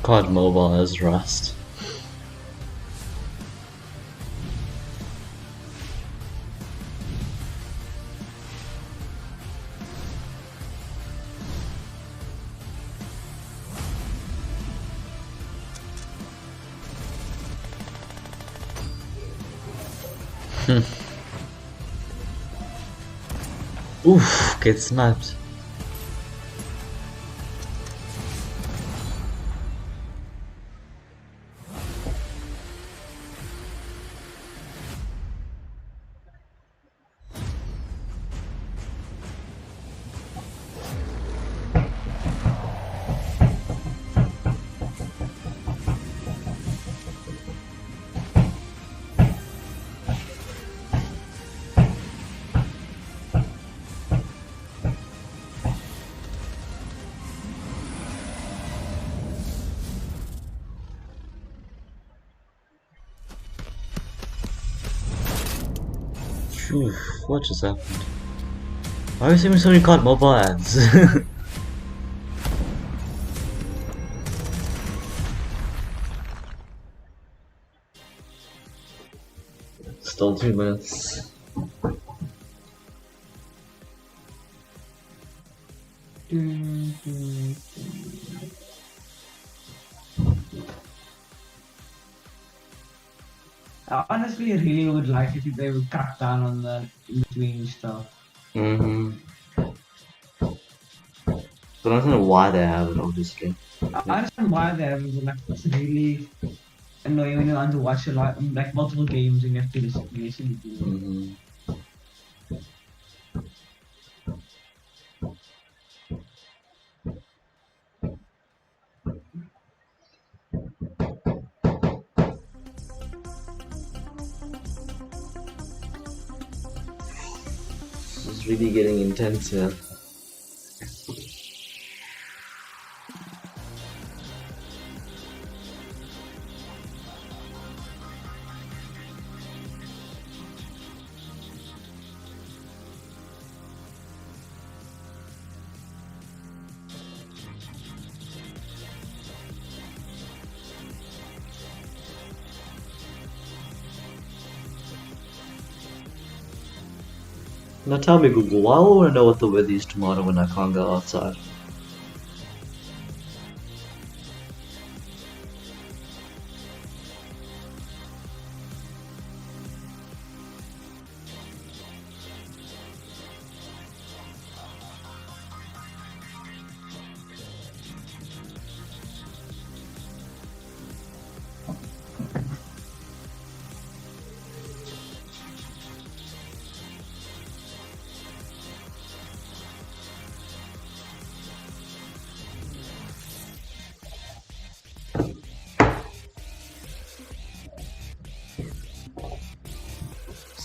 COD Mobile has Rust. Oof, get sniped. Oof, what just happened? Why are we seeing so many COD Mobile ads? Still 2 minutes. I honestly really would like it if they would cut down on the in-between stuff. Mm-hmm. So I don't know why they have it, obviously. I understand why they have it, but like, it's really annoying when you want to watch a lot, like multiple games and you have to listen to it. Mm-hmm. It's really getting intense here. Now tell me, Google, why would I know what the weather is tomorrow when I can't go outside?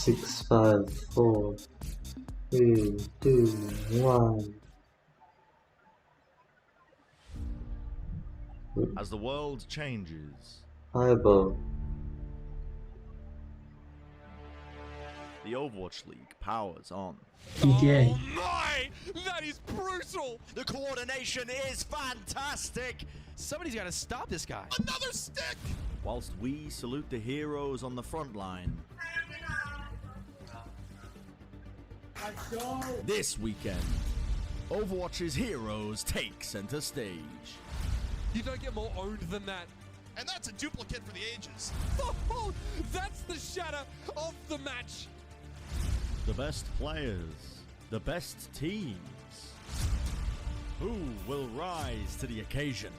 6, 5, 4, 3, 2, 1. As the world changes, Fireball. the Overwatch League powers on. GTA. Oh my! That is brutal! The coordination is fantastic! Somebody's got to stop this guy. Another stick! Whilst we salute the heroes on the front line. This weekend, Overwatch's heroes take center stage. You don't get more owned than that. And that's a duplicate for the ages. Oh, that's the shatter of the match. The best players, the best teams. Who will rise to the occasion?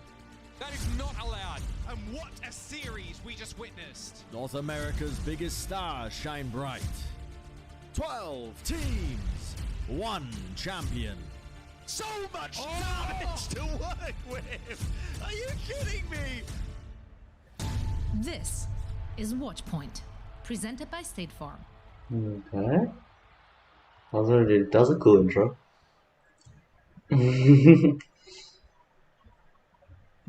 That is not allowed. And what a series we just witnessed! North America's biggest stars shine bright. 12 teams, 1 champion. So much damage to work with! Are you kidding me? This is Watchpoint, presented by State Farm. Okay. That's a cool intro.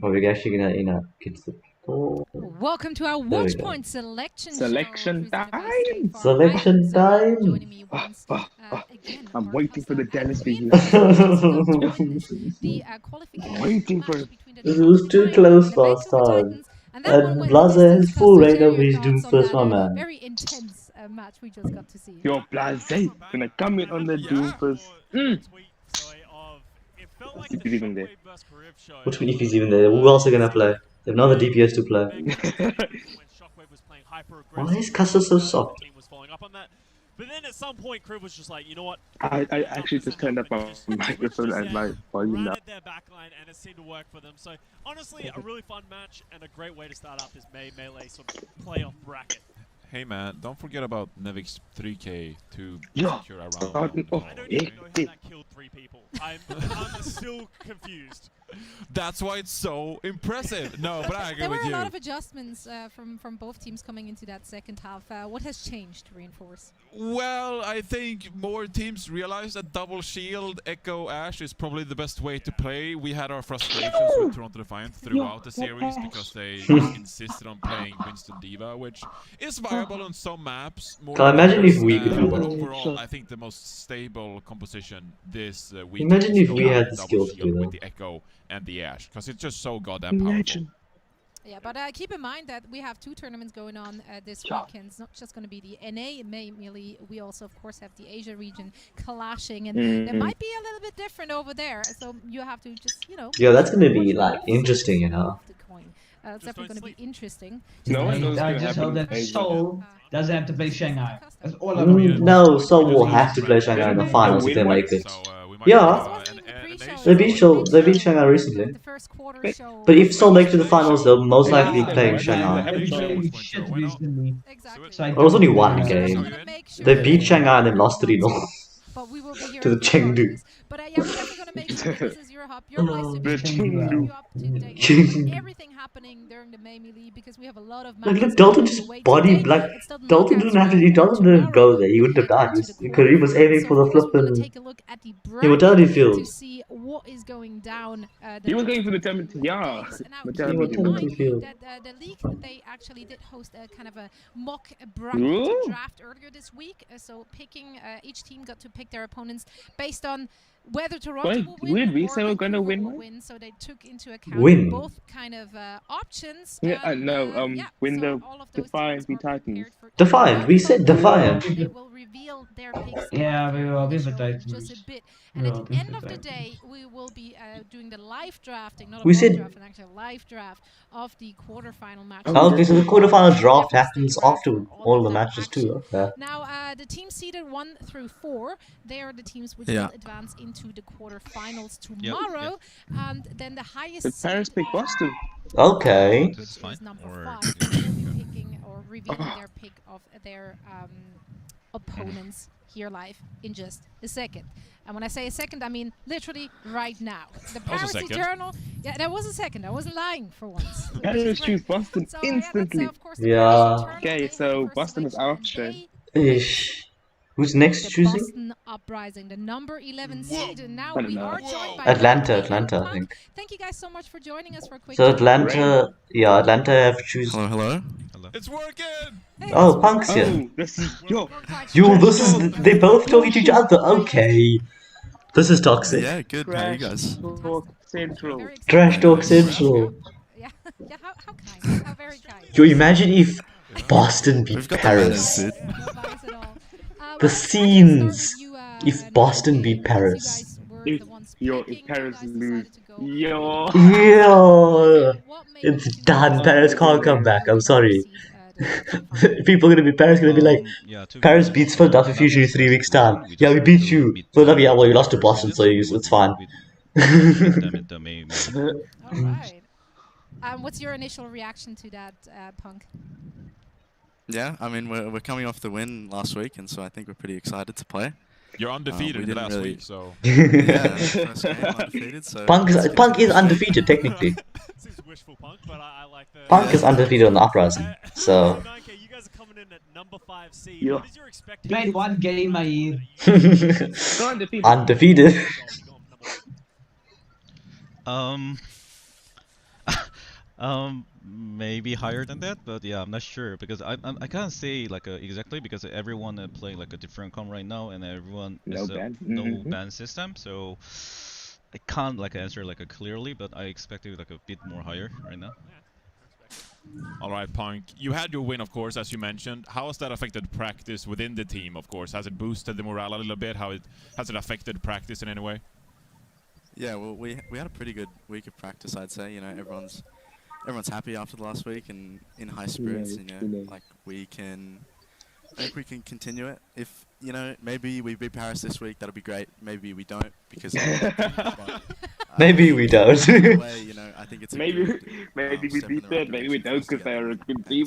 Are we actually gonna get the people? Welcome to our There we Watchpoint selection Selection show. time! Selection time! I'm waiting for the Dennis video. The qualification Waiting for it. This was too close last time. And Blaze has full reign over his Doom first one, man. Very intense match we just got to see. Yo, Blase gonna come in on the Doom first. If he's even there. Which if he's even there? Who else are gonna play? They have another DPS to play. Why is Custer so soft? But then at some point, Crib was just like, you know what? I actually just turned up my microphone and my volume now. Their backline, and it seemed to work for them. So honestly, a really fun match and a great way to start up this Melee sort of playoff bracket. Hey man, don't forget about Nevic's 3k to Yeah. secure around. Oh, I don't even know how that killed 3 people. I'm still confused. That's why it's so impressive. No, but I agree There were with a you. lot of adjustments from both teams coming into that second half. What has changed to reinforce? Well, I think more teams realize that double shield, Echo, Ash is probably the best way to play. We had our frustrations with Toronto Defiant throughout the series because they just insisted on playing Winston Diva, which is viable on some maps. More Can I imagine if we could do but that? overall, I think the most stable composition this week. Imagine if we had the skill to do with that. the Echo and the Ash, because it's just so goddamn powerful. Yeah, but keep in mind that we have 2 tournaments going on this weekend. It's not just going to be the NA mainly. We also, of course, have the Asia region clashing, and there might be a little bit different over there. So you have to just, you know. Yeah, that's gonna be like interesting, you know. It's definitely going to be interesting. No one knows I what's just gonna hope happen. that Seoul doesn't have to play Shanghai. That's all I really No, Seoul will have to play Shanghai in the finals if they make it. Yeah, they beat Shanghai recently. But if Seoul makes it to the finals, they'll most likely be playing Shanghai. It was only one game. They beat Shanghai and then lost 3-0 to the Chengdu. But yeah, we're definitely going to make sure this is your hub, your place to be Chengdu. up to date with everything happening during the May League, because we have a lot of Like, matches. look, Dalton just body black. Dalton didn't go there. He wouldn't have died. Kareem was aiming for the flippin' immortality field. To see what is going down. He was going for the Temple. Yeah. Immortality field. The league, they actually did host a kind of a mock bracket draft earlier this week. So picking, each team got to pick their opponents based on whether Toronto will win we or say we're gonna win, will right? win. So they took into account both kind of options. Yeah, win the all of those Defiant, be Titans. Defiant, we said Defiant. They will reveal their picks. Yeah, we will be the Just Titans. a bit. And at the end of the day, we will be doing the live drafting, not a We mock said- draft, an actual live draft of the quarterfinal match. Okay, so the quarterfinal draft happens after all the matches too. Okay. Now, the teams seeded 1 through 4, they are the teams which Yeah. will advance into the quarterfinals tomorrow. And then the highest But Paris picked Boston. Okay. is number 5. They will be picking or revealing their pick of their opponents here live in just a second. And when I say a second, I mean literally right now. The Paris Eternal, yeah, that was a second. I wasn't lying for once. Paris choose Boston So, instantly. of course, the Yeah. Paris Eternal, Okay, they so first Boston is selection, option. they Ish. Who's next The choosing? Boston Uprising, the number 11 seed, and now I don't we know. are joined by Atlanta, Randy and Atlanta, I Punk. think. Thank you guys so much for joining us for a quick So chat. Atlanta, yeah, Atlanta have choose. Hello, hello. It's working! Hey, Oh, it's Punk's here. Oh, this is yo. Yo, this is they both talking to each other. Okay, this is toxic. Yeah, good. How are you guys? Talk Central. Very excited. Trash talk Nice. central. Yeah, yeah. How kind? How very kind. Yo, imagine if Boston beat We've got the manners, Paris. dude. No bias at all. The Well, scenes. If and Boston beat you Paris. guys were If the ones yo, picking, if Paris you guys lose, decided to go. yo. Yo, What made it's you choose done. to Paris go can't come for back. the I'm number sorry. seed, the quarterfinal? People gonna be Paris gonna be like, Yeah, to be Paris honest, beats Philadelphia not Fusion in just 3 like weeks time. winning, Yeah, we just beat to you. beat Philadelphia, yeah, well, you lost to we Boston, just so it's fine. beat them in the main. All right. What's your initial reaction to that, Punk? Yeah, I mean we're coming off the win last week, and so I think we're pretty excited to play. You're undefeated in the last really- week, so. Yeah, first game undefeated. So Punk let's get is to it. undefeated technically. Seems wishful, Punk, but I like the. Punk is undefeated on the Uprising, so. 9K, you guys are coming in at number 5 seed. Yeah. What is your expected? Played one game, mate. Undefeated. Maybe higher than that, but yeah, I'm not sure because I can't say like exactly because everyone playing like a different com right now and everyone is no ban system, so I can't like answer like clearly, but I expect it like a bit more higher right now. All right, Punk. You had your win, of course, as you mentioned. How has that affected practice within the team? Of course, has it boosted the morale a little bit? Has it affected practice in any way? Yeah, well, we had a pretty good week of practice, I'd say. You know, everyone's happy after the last week and in high spirits. You know, like we can continue it. If you know, maybe we beat Paris this week, that'll be great. Maybe we don't because. Maybe we don't. Way, you know, I think it's a maybe good, we beat them. Maybe we don't because they are a good team.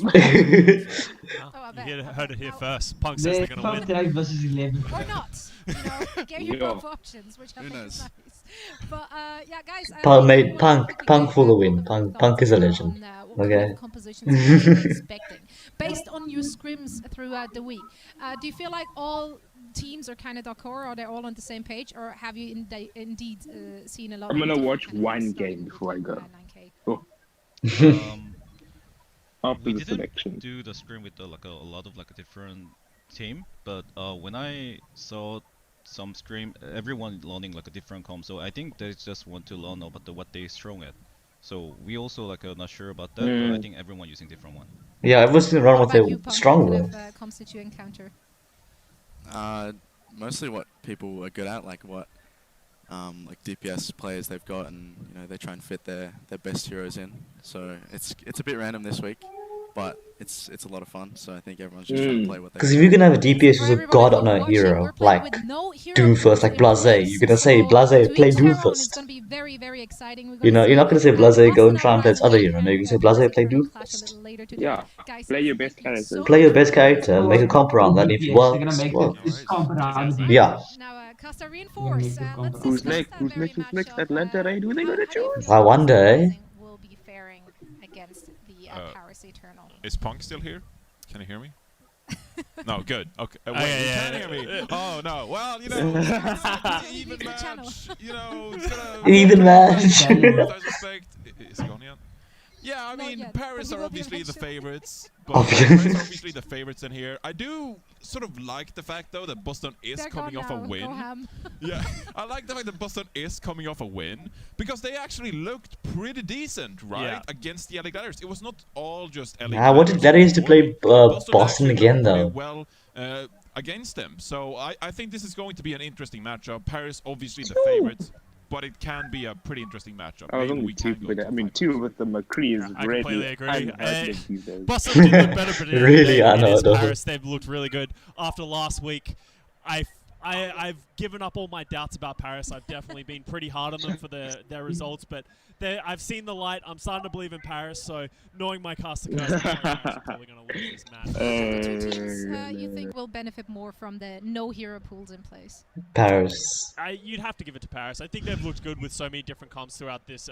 You heard it here first. Punk says they're going to win. Drive versus 11. Or not. You know, gave you both options, which I Who think knows? is nice. But yeah, guys. Punk made Punk for the win. Punk is a legend. What Okay. kind of compositions you're expecting based on your scrims throughout the week? Do you feel like all teams are kind of d'accord? Are they all on the same page, or have you indeed seen a lot? I'm of gonna watch kind of one starting game with before I you, go. 9K? Oh. After We the didn't selection. do the scrim with like a lot of like a different team, but when I saw some scrim, everyone learning like a different comp, so I think they just want to learn about what they strong at. So we also like not sure about that, but I think everyone using different one. Yeah, everyone's gonna run What what they're about you, Punk? strong What with. kind of comps did you encounter? Mostly what people are good at, like what like DPS players they've got, and you know they try and fit their best heroes in. So it's a bit random this week, but it's a lot of fun. So I think everyone's just trying to play what they. Because if you're gonna have a DPS who's a god on a hero, like Doomfist, like Blase, you're gonna say Blase play Doomfist. It's going to be very, very exciting. You know, you're not gonna say Blase go and try and play this other hero. No, you can say Blase play Doomfist. Yeah, play your best character. Play your best character, make a comp around that. If it They're gonna works, make well, this comp around the yeah. Now, Costa reinforce. Let's Who's discuss next? that Who's very next? Who's matchup, next? Atlanta, right? Who they gonna choose? I wonder, eh? will be faring against the Paris Eternal. Is Punk still here? Can you hear me? No, good. Okay. Wait, yeah, you yeah, can't hear me. Oh no. Well, you know, even match. You know, it's gonna Even match. I suspect. Is he on yet? Yeah, I Not mean, yet, Paris but he are will be obviously the eventually. favorites. But Paris are obviously the favorites in here. I do sort of like the fact, though, that Boston is They're coming gone off now. a Go win. ham. Yeah, I like the fact that Boston is coming off a win because they actually looked pretty decent, right, Yeah. against the LA Gladiators. It was not all just LA. I wanted Gladiators to play Boston actually again, looked pretty though. well against them, so I think this is going to be an interesting matchup. Paris, obviously the favorites, but it can be a pretty interesting matchup. I was Maybe only we two, can go but to I mean, fight. two with the McCree is I completely agree. unheard of these days. Boston did look better, but Really it unheard is of. Paris. They've looked really good. After last week, I've given up all my doubts about Paris. I've definitely been pretty hard on them for their results, but I've seen the light. I'm starting to believe in Paris, so knowing my cast of cards, Paris is probably going to win this match. The two teams you think will benefit more from the no hero pools in place? Paris. You'd have to give it to Paris. I think they've looked good with so many different comps throughout this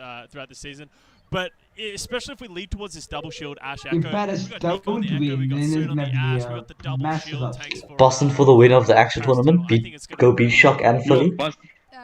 season. But especially if we lead towards this double shield Ash You Echo, better we got Nico on the don't Echo, we win, got then Soon it's on the gonna be Ash, we a got the double massive shield upset. tanks for Boston for the win of the actual Paris tournament. title. I think it's gonna Go beat Shock and Yo, Philly.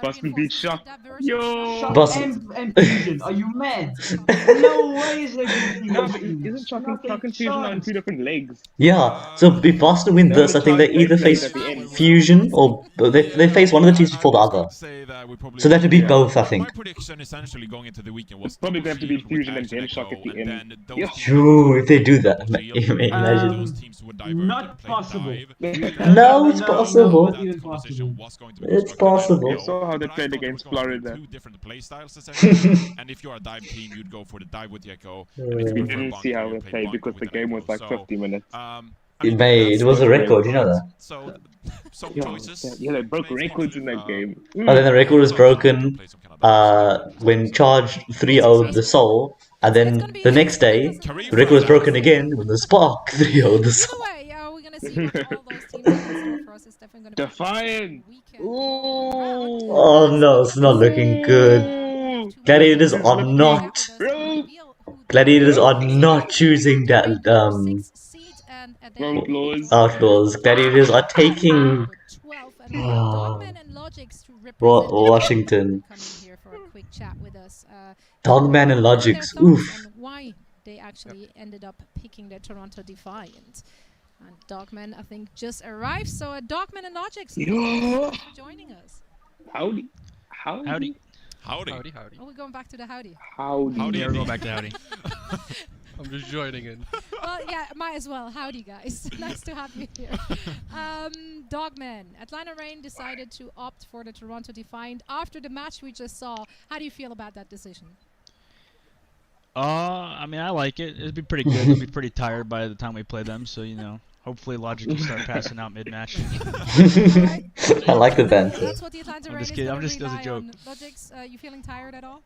Boston beat Shock. Yo. Boston. And Fusion, are you mad? No way is they beating No, those but teams. isn't Shock Not a and Fusion on chance. 2 different legs? Yeah, so if Boston win They this, only I think they charge both either legs face at the end. Fusion or they face one of the teams before the other. Say that we probably So they have to beat both, I my think. prediction essentially going into the weekend was Probably double going to be shield with Fusion and Ash then Shock at the and end. then those Yeah. teams True, if they do that, double shield, imagine. those teams would divert and Not play possible. dive. No, it's possible. Not even possible. Was going to be It's constructed. I don't possible. You know, saw how they but I played thought it against was going to be Florida. two different play styles essentially. And if you're a dive team, you'd go for the dive with the Echo. And if We you're for a didn't see bunker, how you'd they play played bunker because with the an game Echo. was like So, 50 minutes. I It mean, made that's it was a the record, you know right. that. So some Yeah, choices. yeah, they broke records in that game. And then the record was broken when charged 3-0 the Soul, and then the next day the record was broken again when the Spark 3-0 the Soul. Either way, we're gonna see what all those teams have in store for us. It's definitely gonna be Defiant! weekend. Oh no, it's not looking good. Gladiators are not. Gladiators are not choosing that Outlaws. Gladiators are taking Washington. Dogman and Logics. Oof. Why they actually ended up picking the Toronto Defiant. And Dogman, I think, just arrived. So Dogman and Logics joining us. Howdy. Howdy. Howdy. Oh, we're going back to the howdy. Howdy. Yeah, we're going back to howdy. I'm just joining in. Well, yeah, might as well. Howdy, guys. Nice to have you here. Dogman, Atlanta Reign decided to opt for the Toronto Defiant after the match we just saw. How do you feel about that decision? I mean, I like it. It'd be pretty good. They'll be pretty tired by the time we play them, so, you know, hopefully Logic can start passing out mid-match. I like the banter. That's what the Atlanta Reign is going to I'm just as a joke. Logics, you feeling tired at all?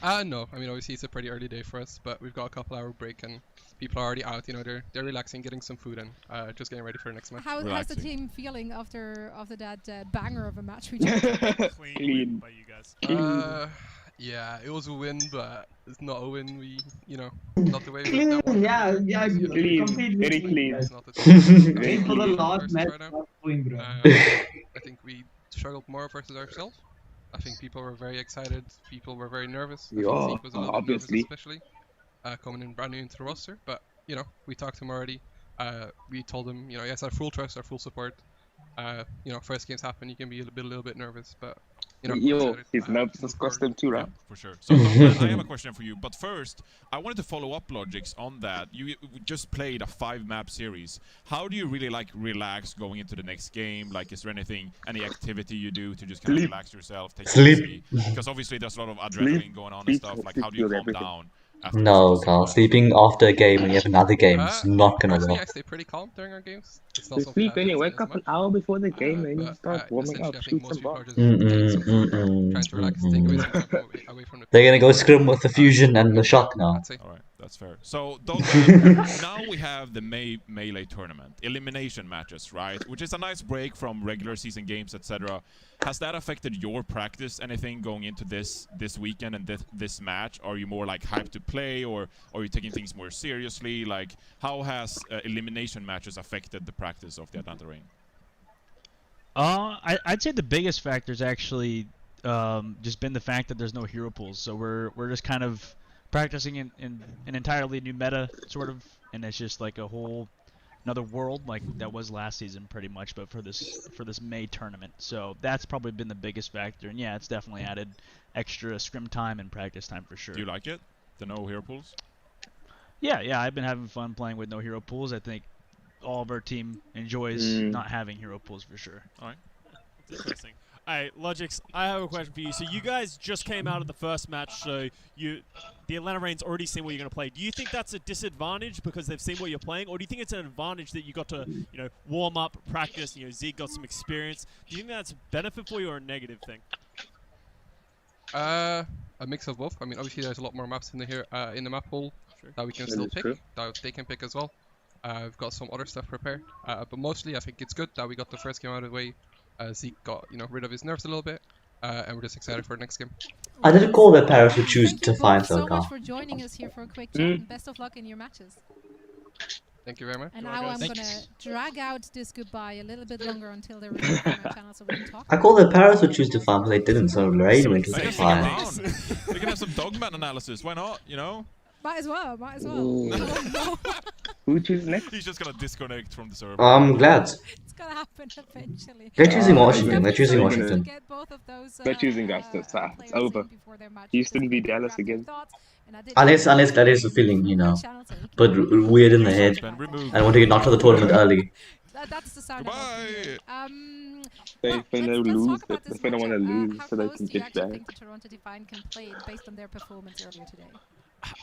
No. I mean, obviously it's a pretty early day for us, but we've got a couple-hour break and people are already out. You know, they're relaxing, getting some food and just getting ready for the next match. How's the team feeling after that banger of a match we just had? Clean by you guys. Yeah, it was a win, but it's not a win. Not the way we Clean, that one. yeah, Clean, completely very clean. clean. It's not the Wait for the last match. Going, bro. I think we struggled more versus ourselves. I think people were very excited. People were very nervous. I think Yeah, Zeke was a little obviously. bit nervous, especially coming in brand new into the roster. But you know, we talked to him already. We told him, you know, he has our full trust, our full support. You know, first games happen, you can be a little bit nervous, but you know, Yo, his nervousness cost him too, right? For sure. So, Dogman, I have a question for you. But first, I wanted to follow up Logics on that. You just played a 5-map series. How do you really relax going into the next game? Like, is there any activity you do to just kind of relax yourself, take it easy? Because obviously there's a lot of adrenaline going on and stuff. Like, how do you calm down? No, Carl. Sleeping after a game when you have another game is not gonna personally, I work. stay pretty calm during our games. It's You not something sleep that and you happens wake up as an much. hour before the game and you But, start warming up, essentially, I think shoot most some people are balls. just getting some food, trying to relax, take away some time away from the They're gonna go scrim with the Fusion and the Shock now. Alright, that's fair. So, Dogman, now we have the Melee tournament. Elimination matches, right? Which is a nice break from regular season games, etc. Has that affected your practice anything going into this weekend and this match? Are you more like hyped to play, or are you taking things more seriously? Like, how has elimination matches affected the practice of the Atlanta Reign? I'd say the biggest factor is actually just been the fact that there's no hero pools. So we're just kind of practicing in an entirely new meta, sort of, and it's just like a whole another world like that was last season pretty much, but for this May tournament. So that's probably been the biggest factor, and yeah, it's definitely added extra scrim time and practice time for sure. Do you like it? The no hero pools? Yeah, I've been having fun playing with no hero pools. I think all of our team enjoys not having hero pools for sure. Alright. That's interesting. Alright, Logics, I have a question for you. So you guys just came out of the first match, so the Atlanta Reign's already seen what you're going to play. Do you think that's a disadvantage because they've seen what you're playing, or do you think it's an advantage that you got to, you know, warm up, practice, you know, Zeke got some experience? Do you think that's a benefit for you or a negative thing? A mix of both. I mean, obviously there's a lot more maps in the map pool that we can still pick, that they can pick as well. We've got some other stuff prepared, but mostly I think it's good that we got the first game out of the way. Zeke got rid of his nerves a little bit. and we're just excited for the next game. I did call that Paris would choose Thank you Defiant both so though, much Carl. for joining us here for a quick chat, and best of luck in your matches. Thank you very much. And now I'm going to drag out this goodbye a little bit longer until they're removed from our channel so we can talk. I called that Paris would choose Defiant, but they didn't, so Lorraine went with They can stick around. Defiant. We can have some dogman analysis. Why not? You know. Might as well. Might as well. Ooh. Oh, no. Who chooses next? He's just gonna disconnect from the server. I'm glad. It's gonna happen eventually. They're choosing Washington. They're choosing Washington. They're choosing us. It's over. Houston v Dallas again. Unless that is the feeling, you know. But weird in the head. I want to get knocked out of the tournament early. That's the sound. Goodbye. If they don't lose, if they don't want to lose, so they can get back. Think the Toronto Defiant can play based on their performance earlier today?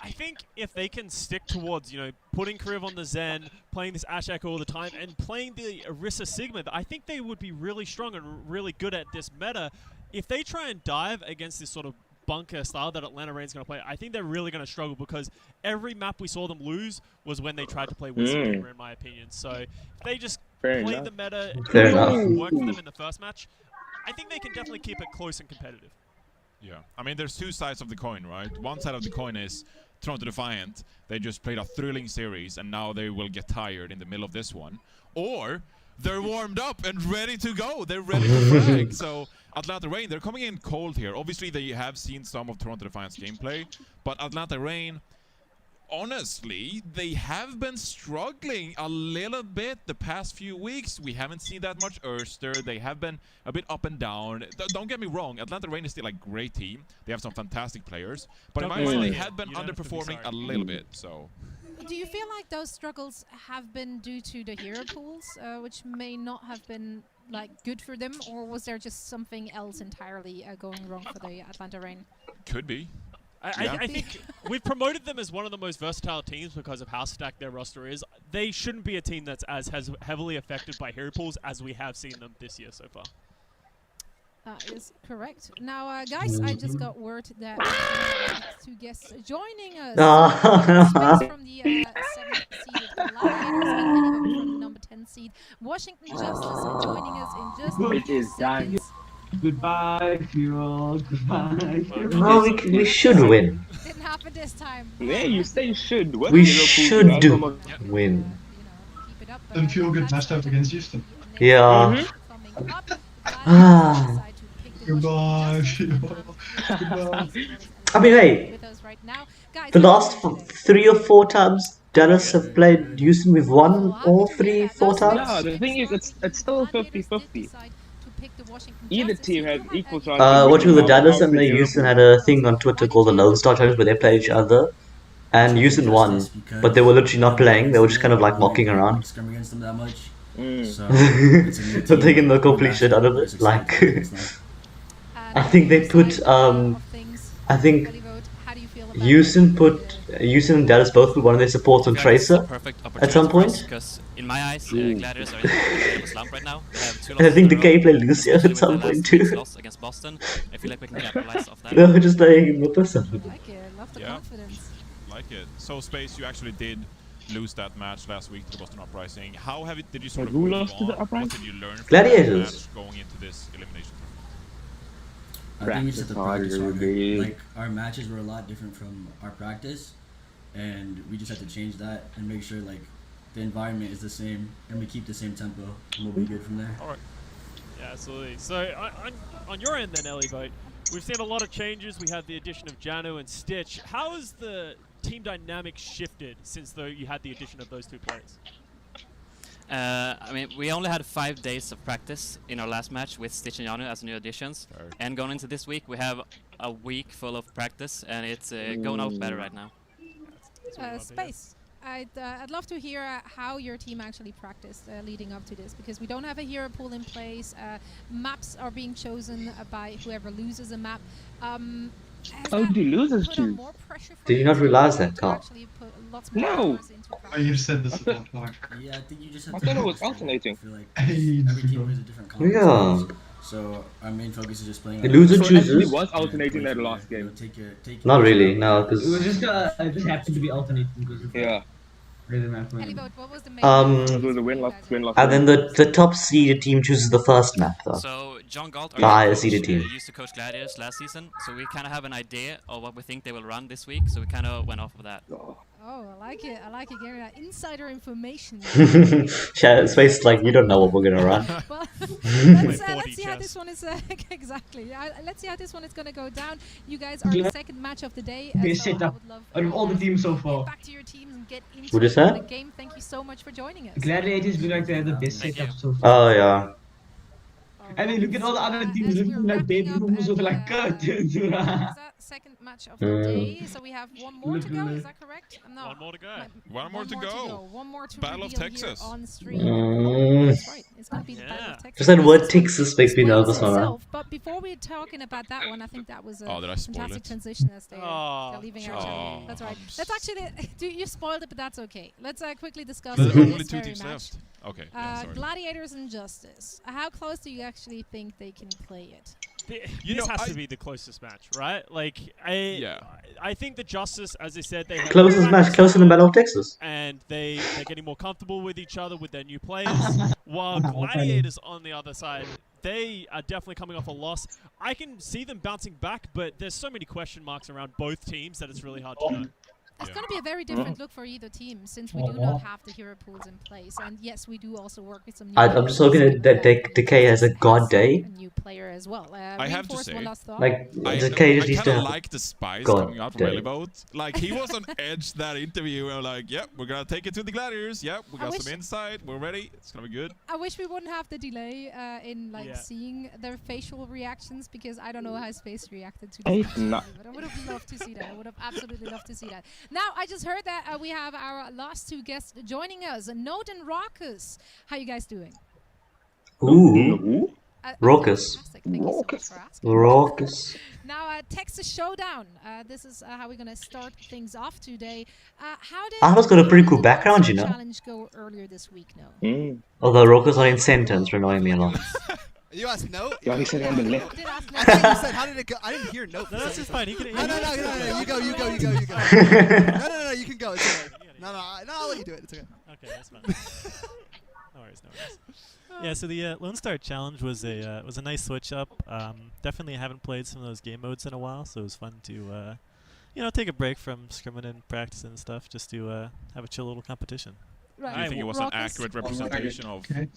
I think if they can stick towards, you know, putting Kriv on the Zen, playing this Ashak all the time, and playing the Orisa Sigma, I think they would be really strong and really good at this meta. If they try and dive against this sort of bunker style that Atlanta Reign's going to play, I think they're really going to struggle because every map we saw them lose was when they tried to play Wizard Gamer, in my opinion. So if they just play the meta and work for them in the first match, I think they can definitely keep it close and competitive. Yeah, I mean, there's two sides of the coin, right? One side of the coin is Toronto Defiant. They just played a thrilling series, and now they will get tired in the middle of this one. Or they're warmed up and ready to go. They're ready to frag. So Atlanta Reign, they're coming in cold here. Obviously, they have seen some of Toronto Defiant's gameplay, but Atlanta Reign, honestly, they have been struggling a little bit the past few weeks. We haven't seen that much Erster. They have been a bit up and down. Don't get me wrong, Atlanta Reign is still a great team. They have some fantastic players, but in my mind, they have been underperforming a little bit. So, do you feel like those struggles have been due to the hero pools, which may not have been like good for them, or was there just something else entirely going wrong for the Atlanta Reign? Could be. I think we've promoted them as one of the most versatile teams because of how stacked their roster is. They shouldn't be a team that's as heavily affected by hero pools as we have seen them this year so far. That is correct. Now, guys, I just got word that we have two guests joining us. Space from the 7th seeded Gladiators and Anyway from the number 10 seed Washington Justice joining us in just a few seconds. Goodbye, Fuel. Goodbye, Fuel. No, we should win. Didn't happen this time. Yeah, you say should. What We should win. Then Fuel get matched up against Houston. Yeah. Goodbye, Fuel. Goodbye. I mean, hey, the last 3 or 4 times Dallas have played Houston, we've won all 4 times. Yeah, the thing is, it's still 50-50. Either team has equal chances. What was the Dallas and the Houston had a thing on Twitter called the Lone Star Challenge where they played each other, and Houston won, but they were literally not playing. They were just kind of like mocking around. Scrum against them that much. So They're taking the complete shit out of it. Like, I think they put I think Houston and Dallas both put one of their supports on Tracer at some point. Because in my eyes, Gladiators are in a slump right now. They have 2 And I losses think in the a row. game played Lucio at Especially some with the point last too. week's loss against Boston. I feel like we can capitalize off that. They were just like the person. Like it, love the confidence. Like it. So, Space, you actually did lose that match last week to the Boston Uprising. How did you sort of Who move lost to the on? What Uprising? did you learn from Gladiators. that match going into this elimination tournament? I think we just had to practice harder, harder. dude. Like, our matches were a lot different from our practice, and we just had to change that and make sure like the environment is the same and we keep the same tempo, and we'll be good from there. All right. Yeah, absolutely. So on your end then, Ellie Vote, we've seen a lot of changes. We had the addition of Janu and Stitch. How has the team dynamic shifted since you had the addition of those 2 players? I mean, we only had 5 days of practice in our last match with Stitch and Janu as new additions. Sure. And going into this week, we have a week full of practice, and it's going out better right now. Space. I'd love to hear how your team actually practiced leading up to this, because we don't have a hero pool in place. Maps are being chosen by whoever loses a map. Oh, do losers choose? Did you not realize that, Carl? No! Oh, you've said this a lot, like. Yeah, I think you just have I to thought it was focus on alternating. I feel like Hey, every team plays a different color. Yeah. So our main focus is just playing. The loser So it actually chooses. was alternating that last game. Not really, no, It was because just it just happened to be alternating because of Yeah. rhythm map. It was a win-loss, win-loss. and then the top seeded team chooses the first map though. So John Galt a seeded team. used to coach Gladiators last season, so we kind of have an idea of what we think they will run this week, so we kind of went off of that. Oh, I like it. I like it, Gary. Insider information. Shadow's face like, you don't know what we're gonna run. Well, let's see how this one is exactly. Let's see how this one is gonna go down. You guys are the second match of the day. So I would love out of all the teams so far. back to your teams and get into What is that? the game. Thank you so much for joining us. Gladiators be like the best setup so far. Oh yeah. I mean, look at all the other teams looking like baby boomers over like God. Second match of the day, so we have one more to go. Is that correct? No. One more to go. One more to go. One more to Battle of reveal Texas. here on stream. That's right. It's gonna be the Battle of Texas. Just that word Texas makes me nervous, man. But before we're talking about that one, I think that was a did I spoil fantastic it? transition as they're leaving our channel. That's right. I'm Let's actually you spoiled it, but that's okay. Let's quickly discuss There's this only two very teams match. left. Okay. Yeah, sorry. Gladiators and Justice. How close do you actually think they can play it? This has to be the closest match, right? Like, I think the Justice, as I said, they have Closest match, closer than Battle of Texas. and they're getting more comfortable with each other with their new players. While Gladiators on the other side, they are definitely coming off a loss. I can see them bouncing back, but there's so many question marks around both teams that it's really hard to know. It's going to be a very different look for either team since we do not have the hero pools in place. And yes, we do also work with some new I'm just hoping that Decay has a god day. A new player as well. I have to say, like, I Decay just needs to kind of have like the spice god coming out from day. Relivot. Like, he was on edge that interview. I'm like, yep, we're gonna take it to the Gladiators. Yep, we got some insight. We're ready. It's gonna be good. I wish we wouldn't have the delay in seeing their facial reactions because I don't know how his face reacted to this. But I would have loved to see that. I would have absolutely loved to see that. Now, I just heard that we have our last two guests joining us, Note and Raucus. How you guys doing? Ooh. Raucus. Raucus. Now, Texas Showdown. This is how we're going to start things off today. How did Ahmed's got a pretty cool background, you know. challenge go earlier this week, no? Although Raucus are in sentence for annoying me a lot. You asked no? Yeah, he said on the left. I think you said, how did it go? I didn't hear no. No, that's just fine. He can, no, you go. You can go. It's okay. No, I'll let you do it. It's okay. Okay, that's fine. No worries. Yeah, so the Lone Star Challenge was a nice switch up. Definitely haven't played some of those game modes in a while, so it was fun to take a break from scrimming and practice and stuff, just to have a chill little competition. Do you think it was an accurate representation of, the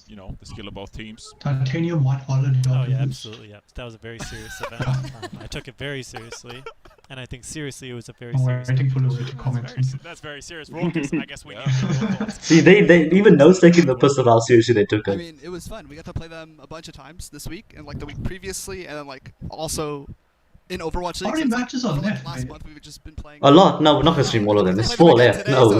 skill of both teams? Titanium White Hollow. Oh yeah, absolutely. Yeah, that was a very serious event. I took it very seriously, and I think seriously it was a very serious. Waiting for Louis to comment. That's very serious. Raucus, I guess we need to See, they even No's taking the piss of how seriously they took it. I mean, it was fun. We got to play them a bunch of times this week, and like the week previously, and then like also in Overwatch How many matches are left? last month we've just been playing. A lot. No, we're not gonna stream all of them. There's 4 left. No.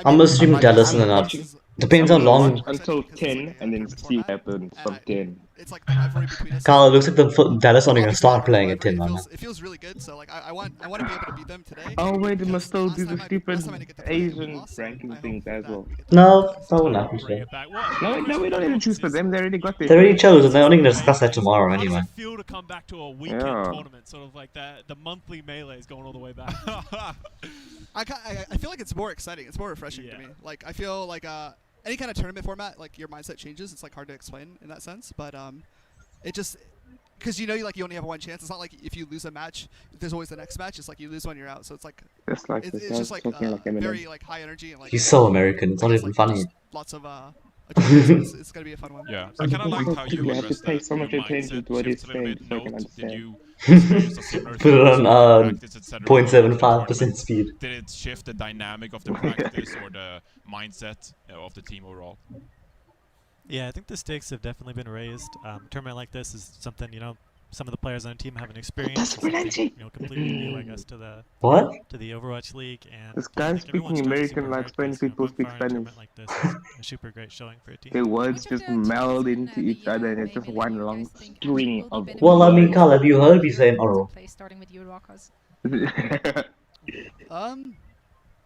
I'm gonna stream Dallas and then up. Depends how long. Until 10, and then see what happens from 10. It's like the rivalry between us. Carl, it looks like the Dallas are gonna start playing at 10, man. It feels really good. So like I want to be able to beat them today. Oh wait, they must still do the stupid Asian ranking things as well. No, that won't happen today. No, we don't need to choose for them. They already got their. They already chose, and they're only gonna discuss that tomorrow anyway. How does it feel to come back to a weekend tournament, sort of like the monthly melee is going all the way back? I feel like it's more exciting. It's more refreshing to me. Like I feel like any kind of tournament format, like your mindset changes. It's like hard to explain in that sense, but it just because you only have one chance. It's not like if you lose a match, there's always the next match. It's like you lose one, you're out. So it's like it's just like very like high energy and like. He's so American. It's not even funny. Lots of it's gonna be a fun one. Yeah, I kind of liked how you addressed that. So much attention to what he's saying, so I can understand. Put it on 0.75% speed. Did it shift the dynamic of the practice or the mindset of the team overall? Yeah, I think the stakes have definitely been raised. A tournament like this is something, some of the players on the team haven't experienced. Something, completely new, I guess, to the Overwatch League. And this guy speaking American like Spanish people speak Spanish. Like this is a super great showing for a team. The words just meld into each other, and it's just one long string of. Well, I mean, Carl, have you heard me saying oral? Starting with you, Raucus.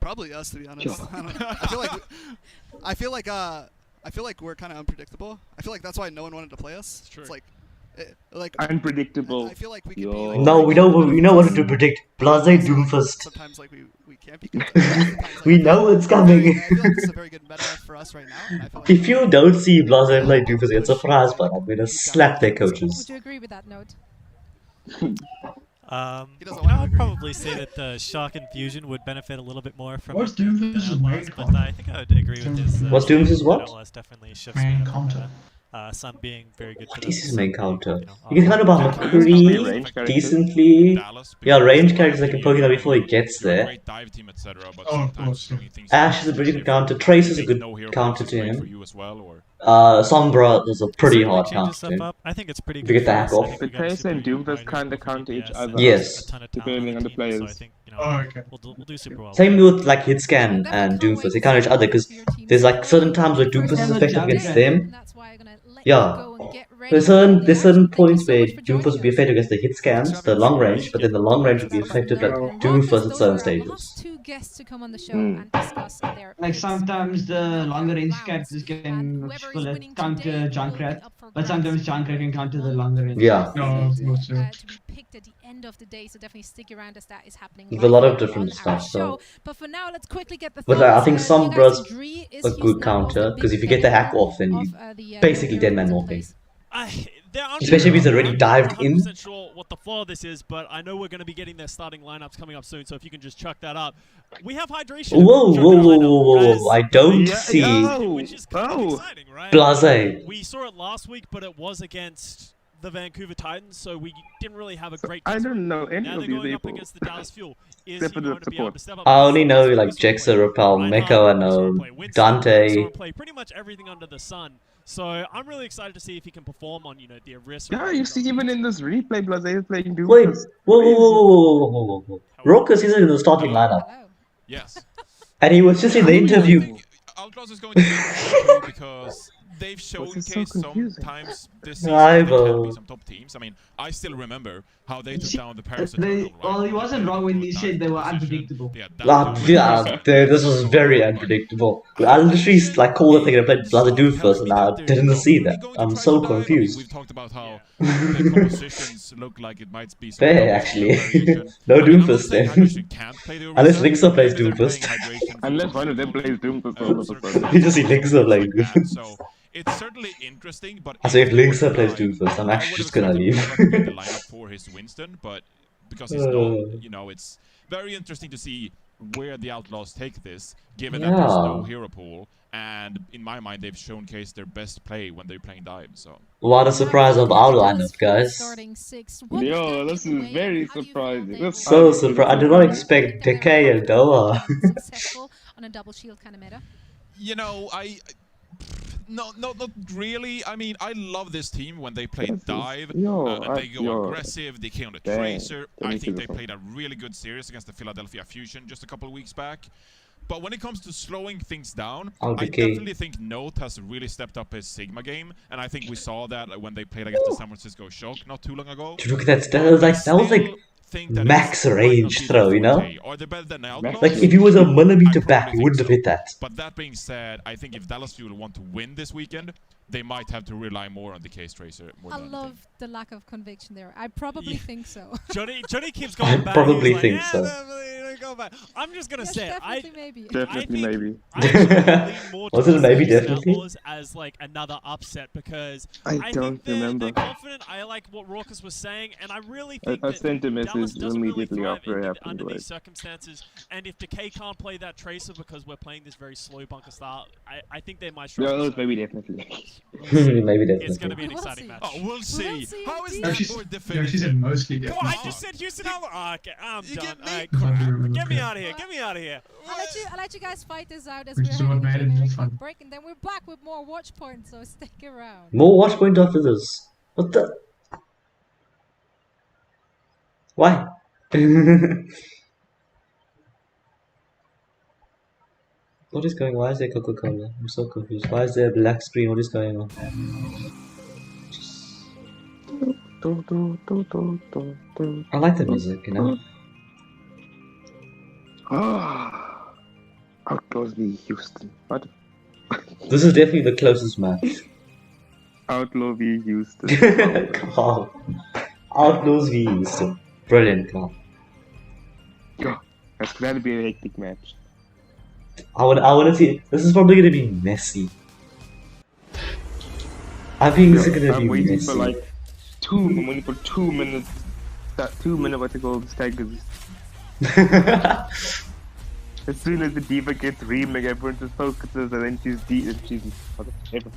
Probably us, to be honest. I feel like we're kind of unpredictable. I feel like that's why no one wanted to play us. It's true. It's like Like unpredictable. I feel like we can be like No, we know what to predict. Blase Doomfist. sometimes like we can't be good. We know it's coming. I feel like this is a very good meta for us right now. And I feel like If you don't see Blase play Doomfist against Surprise, but I'm gonna slap their coaches. Would you agree with that note? I'd probably say that Shock and Fusion would benefit a little bit more from What's it than Doomfist's Outlaws, main but I think I would agree with his. What's Doomfist's what? Outlaws definitely shifts Main meta for counter. meta. Some being very good. What is his main counter? You can kind of bomb range pretty character? decently. Yeah, range characters like a Pokemon before he gets there. Oh, of course. Ash is a pretty good counter. Trace is a good counter to him. Sombra is a pretty hard counter to him. I think it's pretty If you get the hack off. The Tracer and Doomfist kinda counter each other. Yes. Depending on the players. So I think we'll do super well. Same with like Hitscan and Doomfist. They counter each other because there's like certain times where Doomfist is effective against them. Yeah. There's certain points where Doomfist will be effective against the hit scans, the long range, but then the long range will be effective at Doomfist at certain stages. Two guests to come on the show and discuss their Like sometimes the longer range characters can counter Junkrat, but sometimes Junkrat can counter the longer range. Yeah. to be picked at the end of the day, so definitely stick around as that is happening. There's a lot of different stuff, so. But for now, let's quickly get the But I think Sombra's a good counter, because if you get the hack off, then you basically dead man walking. Especially if he's already dived in. I'm not sure what the flaw of this is, but I know we're going to be getting their starting lineups coming up soon, so if you can just chuck that up. We have hydration. Whoa. I don't see Blase. We saw it last week, but it was against the Vancouver Titans, so we didn't really have a great. I don't know any now of they're these going up people. against the Dallas Fuel. Is Except he for the going to be able to support. step up? I only know like Jexa, Repel, Meko, I know Dante. Play pretty much everything under the sun. So I'm really excited to see if he can perform on, the Arist. Yeah, you see, even in this replay, Blase is playing Doomfist. Wait, whoa. Rokas isn't in the starting lineup. Yes. And he was just in the interview. Outlaws is going to be interesting because they've showcased sometimes this season there can be some top teams. I mean, I still remember how they took down the Paris Eternal, right? Well, he wasn't wrong when he said they were unpredictable. This was very unpredictable. I literally like called that they're gonna play Blase Doomfist, and I didn't see that. I'm so confused. We've talked about how the compositions look like it might be some Fair, actually. No Doomfist then. Unless Linksa plays Doomfist. Unless one of them plays Doomfist all of a sudden. You just see Linksa playing Doomfist. So it's certainly interesting, but so if Linksa plays Doomfist, I'm actually just gonna leave. the lineup for his Winston, but because he's not, it's very interesting to see where the Outlaws take this, given that there's no hero pool, and in my mind they've showcased their best play when they're playing dive. So what a surprise of our lineup, guys! Yo, this is very surprising. So surprised! I did not expect Decay and Doa. Successful on a double shield kind of meta. Not really. I mean, I love this team when they play dive, and they go aggressive, they kill on the Tracer. I think they played a really good series against the Philadelphia Fusion just a couple of weeks back. But when it comes to slowing things down, I definitely think Note has really stepped up his Sigma game, and I think we saw that when they played against the San Francisco Shock not too long ago. Look at that! That was like max range throw, you know? Like if he was a millimeter back, he wouldn't have hit that. But that being said, I think if Dallas Fuel want to win this weekend, they might have to rely more on the Case Tracer. I love the lack of conviction there. I probably think so. Johnny keeps going back. I probably think so. Go back. I'm just gonna say Definitely maybe. Was it maybe definitely? As like another upset because I don't remember. They're confident. I like what Raucus was saying, and I really think I sent a message immediately after it happened. Under these circumstances, and if Decay can't play that Tracer because we're playing this very slow bunker style, I think they might struggle. Yeah, maybe definitely. Maybe definitely. It's gonna be an exciting match. Oh, we'll see. How is No, that she's, more no, definitive? she said mostly Come definitely. on, I just said Houston. Okay, I'm done. Get me out of here. Get me out of here. I'll let you guys fight this out as Which we're is what made it more fun. break, and then we're back with more watch points. So stick around. More watch point after this. What the? Why? What is going on? Why is there Coca-Cola? I'm so confused. Why is there a black screen? What is going on? I like the music, you know? Outlaws v Houston. What? This is definitely the closest match. Outlaw v Houston. Carl. Outlaws v Houston. Brilliant, Carl. God, that's gonna be a hectic match. I want to see. This is probably gonna be messy. I think this is gonna I'm be waiting messy. for like I'm waiting for 2 minutes. That 2 minute what they call staggers. As soon as the diva gets remake, everyone just focuses, and then she's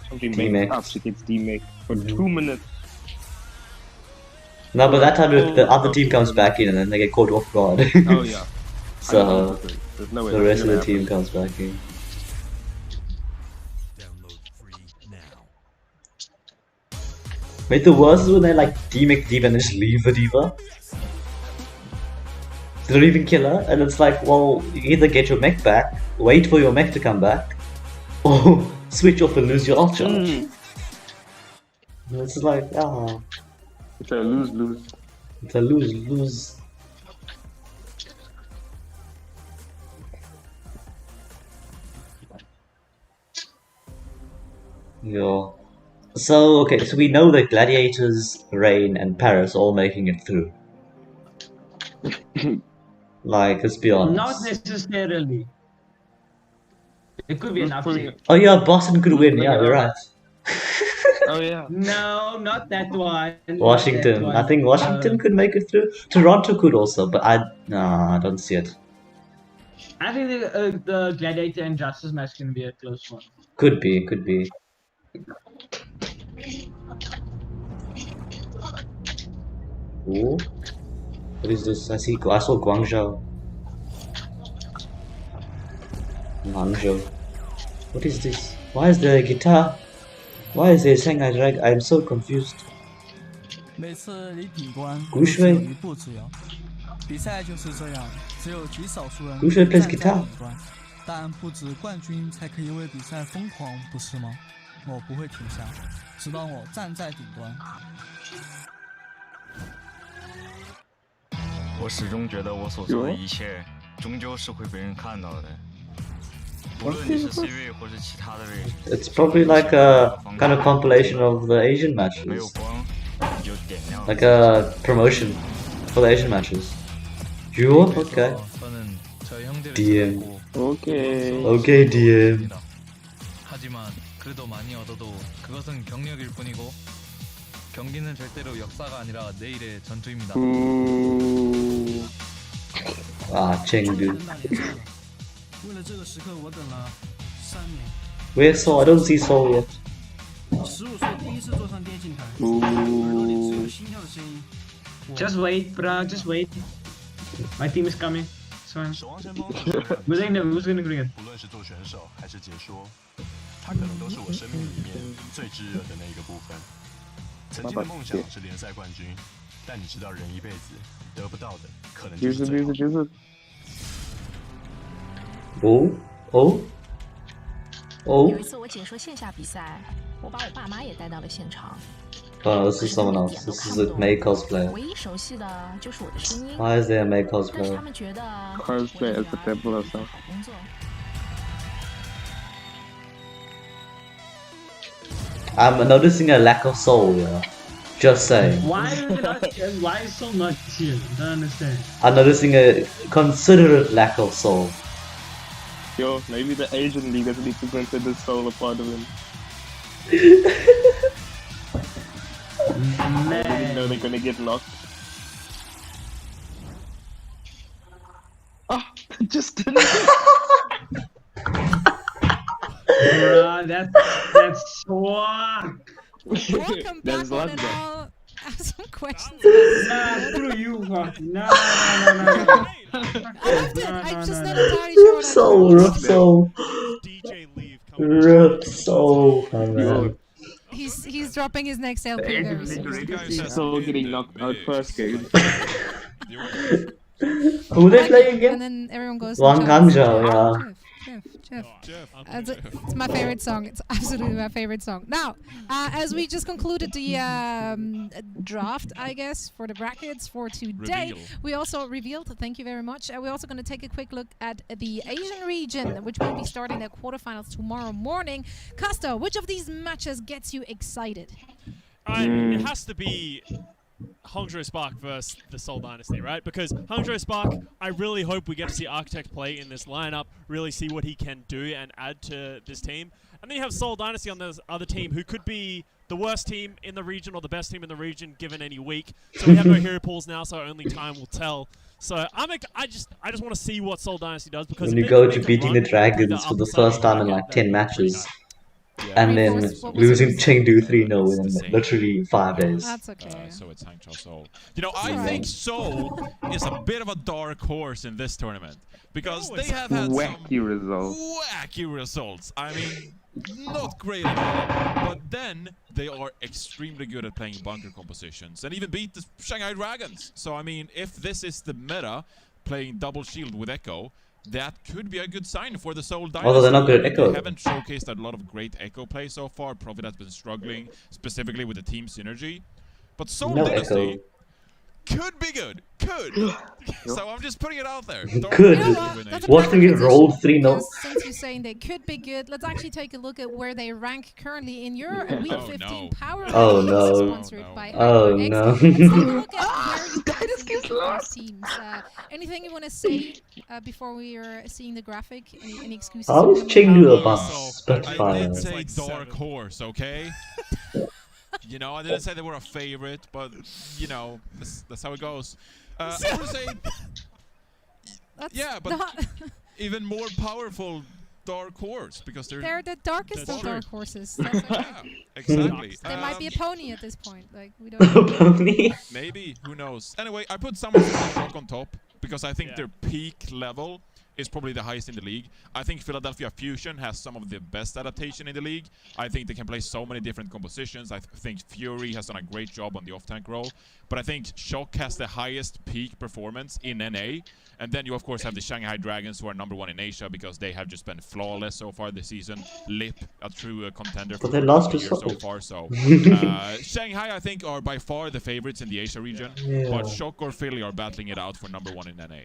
something Demake. makes up. She gets demake for 2 minutes. No, but that time the other team comes back in and then they get caught off guard. Oh yeah. So There's no way the that's rest of gonna the team happen. comes back in. Wait, the worst is when they like demake diva and then just leave the diva. They don't even kill her, and it's like, well, you either get your mech back, wait for your mech to come back, or switch off and lose your ult charge. And it's like, ah. It's a lose-lose. It's a lose-lose. Yeah. So, okay, so we know that Gladiators, Rain, and Paris are all making it through. Like, let's be honest. Not necessarily. It could be an upset. Oh yeah, Boston could win, yeah, you're right. Oh yeah. No, not that one. Washington. Not that I one. think Washington could make it through. Toronto could also, but I don't see it. I think the Gladiator and Justice match can be a close one. Could be, could be. Ooh. What is this? I saw Guangzhou. Guangzhou. What is this? Why is there a guitar? Why is there a Shanghai Drag? I'm so confused. 每次离顶端古水都只有一步之遥，比赛就是这样，只有极少数人古水 plays 站在 guitar 顶端，但不止冠军才可以为比赛疯狂，不是吗？我不会停下，直到我站在顶端。我始终觉得我所做的一切，终究是会被人看到的。无论你是 C 位或是其他的位置。 It's probably like a kind of compilation of the Asian matches. Like a promotion for the Asian matches. You? Okay. DM. Okay. Okay, DM. 하지만 그래도 많이 얻어도 그것은 경력일 뿐이고 경기는 절대로 역사가 아니라 내일의 전투입니다. Ah, Chengdu. 为了这个时刻，我等了3年。 Where's Soul? I don't see Soul yet. 15岁第一次坐上电竞台，耳朵里只有心跳的声音。 Just wait, bro. Just wait. My team is coming. It's fine. Who's gonna bring it? 不论是做选手还是解说，它可能都是我生命里面最炙热的那一个部分。曾经的梦想是联赛冠军，但你知道人一辈子得不到的可能就是最好的。 Oh? Oh? Oh? 有一次我解说线下比赛，我把我爸妈也带到了现场。 Oh, this is someone else. This is a May cosplayer. 唯一熟悉的就是我的声音。 Why is there a May 但是 cosplayer? 他们觉得 Cosplay as the devil herself. 好工作。 I'm noticing a lack of soul here. Just saying. Why is so much here? I don't understand. I'm noticing a considerate lack of soul. Yo, maybe the Asian league doesn't need to consider soul a part of him. I didn't know they're gonna get knocked. Ah, just didn't. Bruh, that's swag. Welcome There's back luck on and there. I'll have some questions. Nah, screw you, fuck. No. I'm just not entirely sure what Soul, soul. Rip soul. Oh, man. He's dropping his next LP very soon. So getting knocked out first game. Who they playing again? And then everyone goes. Wang to shots. Hangzhou, yeah. Jeff. It's my favorite song. It's absolutely my favorite song. Now, as we just concluded the draft, I guess, for the brackets for today, we also revealed, thank you very much, we're also going to take a quick look at the Asian region, which will be starting their quarterfinals tomorrow morning. Costa, which of these matches gets you excited? It has to be Hangzhou Spark versus the Seoul Dynasty, right? Because Hangzhou Spark, I really hope we get to see Architect play in this lineup, really see what he can do and add to this team. And then you have Seoul Dynasty on this other team, who could be the worst team in the region or the best team in the region given any week. So we have no hero pools now, so only time will tell. So I just want to see what Seoul Dynasty does, because when you go to beating the Dragons for the first time in like 10 matches. And then losing Chengdu 3-0 within literally 5 days. That's okay. So it's Hangzhou Seoul. You know, I think Seoul is a bit of a dark horse in this tournament, because they have had wacky results. I mean, not great at all. But then they are extremely good at playing bunker compositions and even beat the Shanghai Dragons. So I mean, if this is the meta, playing double shield with Echo, that could be a good sign for the Seoul Dynasty. Although they're not good at Echo. They haven't showcased a lot of great Echo play so far. Profit has been struggling, specifically with the team synergy. But Seoul Dynasty could be good. Could. So I'm just putting it out there. Good. Watching it roll 3-0. Since you're saying they could be good, let's actually take a look at where they rank currently in your Week 15 Power Rankings sponsored by HyperX. Let's take a look at where you put these teams. Anything you want to say before we are seeing the graphic? Any excuses? How is Chengdu above Spitfire? I did say dark horse, okay? You know, I didn't say they were a favorite, but you know, that's how it goes. I would say, yeah, but even more powerful dark horse, because they're the darkest of dark horses. That's okay. Yeah, exactly. There might be a pony at this point. Like we don't know. Pony? Maybe, who knows? Anyway, I put Summer Shock on top because I think their peak level is probably the highest in the league. I think Philadelphia Fusion has some of the best adaptation in the league. I think they can play so many different compositions. I think Fury has done a great job on the off-tank role. But I think Shock has the highest peak performance in NA. And then you, of course, have the Shanghai Dragons, who are #1 in Asia because they have just been flawless so far this season. Lip, a true contender for the year so far. So Shanghai, I think, are by far the favorites in the Asia region. But Shock or Philly are battling it out for #1 in NA.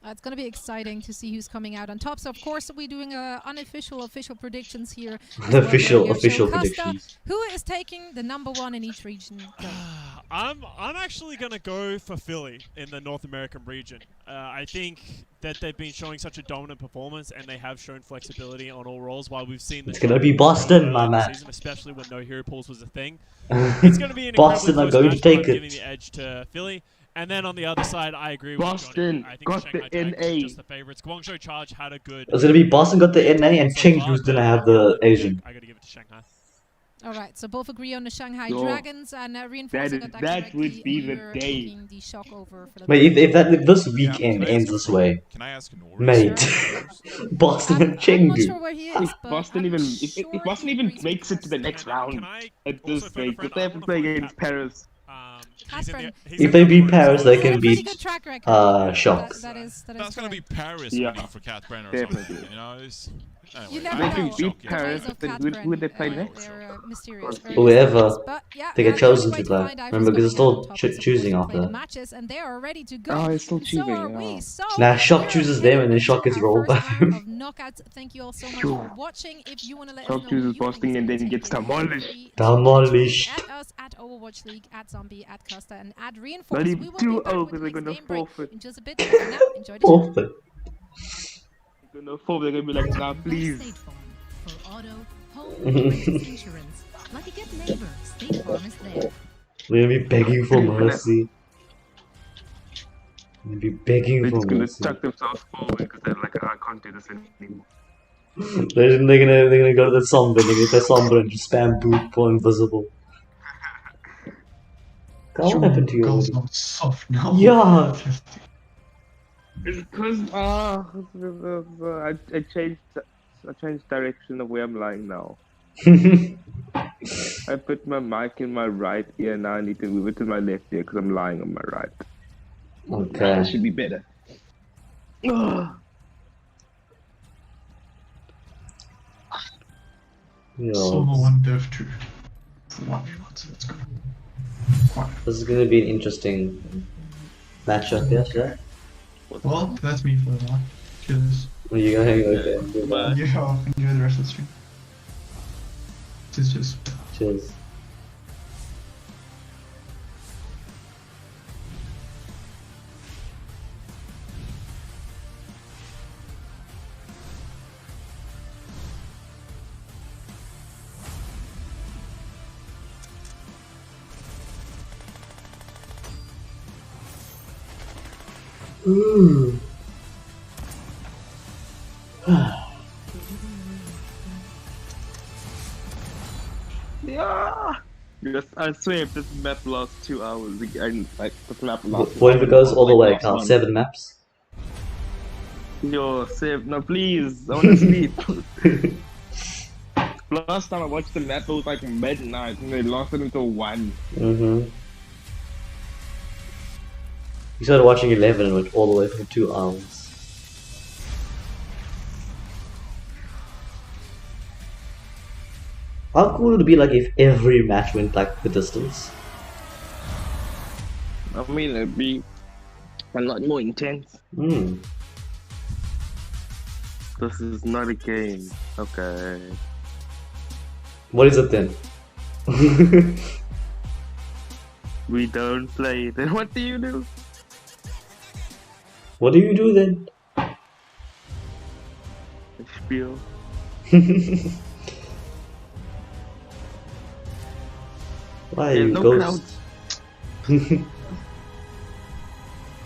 It's going to be exciting to see who's coming out on top. So, of course, we're doing unofficial, official predictions here. Official predictions. Who is taking the #1 in each region? I'm actually going to go for Philly in the North American region. I think that they've been showing such a dominant performance, and they have shown flexibility on all roles. While we've seen it's going to be Boston, my man. Season, especially when no hero pools was a thing. It's going to be an Boston are going to take it. Giving the edge to Philly. And then on the other side, I agree with Boston Johnny. I think got Shanghai the Dragons are NA. just the favorites. Guangzhou Charge had a good... It's going to be Boston got the NA and Chengdu's going to have the Asian. I got to give it to Shanghai. All right, so both agree on the Shanghai Yo, Dragons and reinforcing that would be the day. The Shock over for the Mate, if this weekend ends this way, can I ask mate, Boston and Chengdu. I'm not sure where he is, but if Boston even makes it to the next round at this stage, but they have to play against Paris. If they beat Paris, they can beat Shock. That's going to be Paris winning for Cat Brenner or something. You know, anyway, you never they know. can beat Paris, then who would they play next? Whoever yeah, they get chosen to play. Remember, because it's still choosing after. Matches and they are ready to go. Oh, it's still choosing. Now Shock chooses them and then Shock gets rolled back. Knockouts. Thank you all so much for watching. If you want to let us know, Shock chooses Boston and then gets demolished. Demolished. At us at Overwatch League, at Zombie, at Costa, and at Reinforce. We will be back with the next game break in just a bit. But for now, enjoy the show. They're going to be like, nah, please. For auto, home, insurance. Like a good neighbor, State Farm is there. We're going to be begging for mercy. We're going to be begging for mercy. They're just going to chuck themselves forward because they're like, I can't do this anymore. They're gonna go to the Sombra, they're gonna play Sombra and just spam boot for invisible. What happened to you? Girl's not soft now. Yeah! It's because I changed direction of where I'm lying now. I put my mic in my right ear, now I need to move it to my left ear because I'm lying on my right. Okay. That should be better. Silver 1, Dev 2. For 1v1, let's go. This is going to be an interesting matchup, yes, right? Well, that's me for the night. Cheers. Are you going? Okay. Bye. Yeah, I'll enjoy the rest of the stream. Cheers. Cheers. Ooh. Yeah. Because I swear if this map lasts 2 hours again, like this map lasts. What if it goes all the way, Carl? 7 maps? Yo, save. No, please. I wanna sleep. Last time I watched the map, it was like midnight and they lasted until 1. You started watching 11 and went all the way for 2 hours. How cool would it be like if every match went like the distance? I mean, it'd be a lot more intense. This is not a game. Okay. What is it then? We don't play. Then what do you do? What do you do then? Spiel. Why There's you no ghost?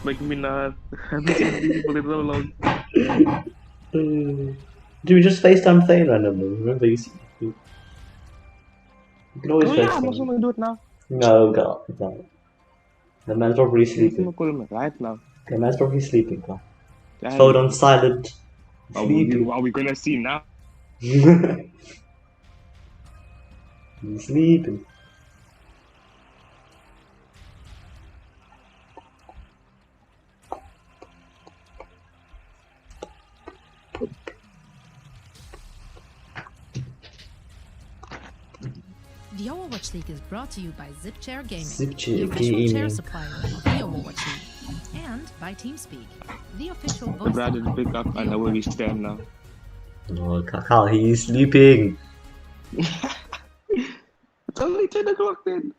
Make me not. I haven't seen these people in so long. Do we just FaceTime Thane randomly? Remember you can always Oh yeah, FaceTime. I'm also gonna do it now. No, God, no. The man's probably sleeping. I'm gonna call him right now. The man's probably sleeping, God. Damn. Phone on silent. Are Sleeping. we gonna see now? He's sleeping. The Overwatch League is brought to you by ZipChair Gaming, ZipChair the official chair Gaming. supplier of the Overwatch League, and by TeamSpeak, the official voice. I'd rather pick up. I know where we stand now. Oh, Kakao, he's sleeping. It's only 10 o'clock then.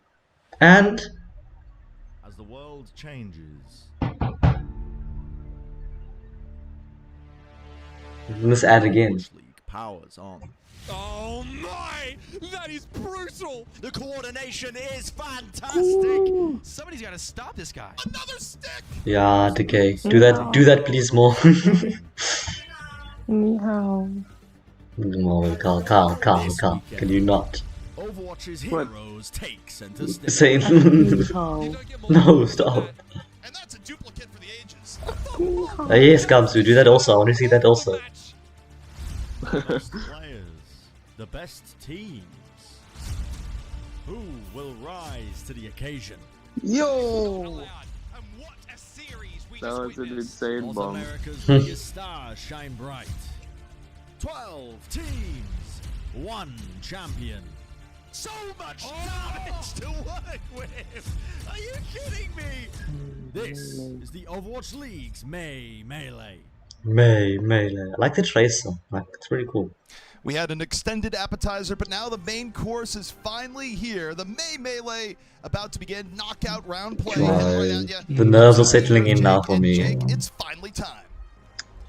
And as the world changes, we must add again. powers on. Oh my! That is brutal! The coordination is fantastic. Somebody's got to stop this guy. Another stick! Yeah, Decay. Do that please more. Meow. No, Carl, can you not? Overwatch's heroes take center stage. Say no, stop. And that's a duplicate for the ages. Yes, Gamsu, do that also. I want to see that also. Best players, the best teams. Who will rise to the occasion? Yo! That was an insane North bomb. America's biggest stars shine bright. 12 teams, 1 champion. So much damage to work with! Are you kidding me? This is the Overwatch League's May Melee. Melee. I like the tracer. Like, it's really cool. We had an extended appetizer, but now the main course is finally here. The May Melee about to begin. Knockout round play. Right. The nerves are settling in now for me. Jake, it's finally time.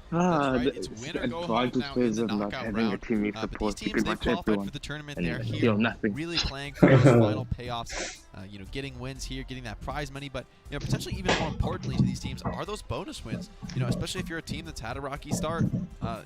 The advantage of not having a team need support. You can watch everyone and feel nothing. Really playing for those final payoffs. You know, getting wins here, getting that prize money, but you know, potentially even more importantly to these teams are those bonus wins. You know, especially if you're a team that's had a rocky start.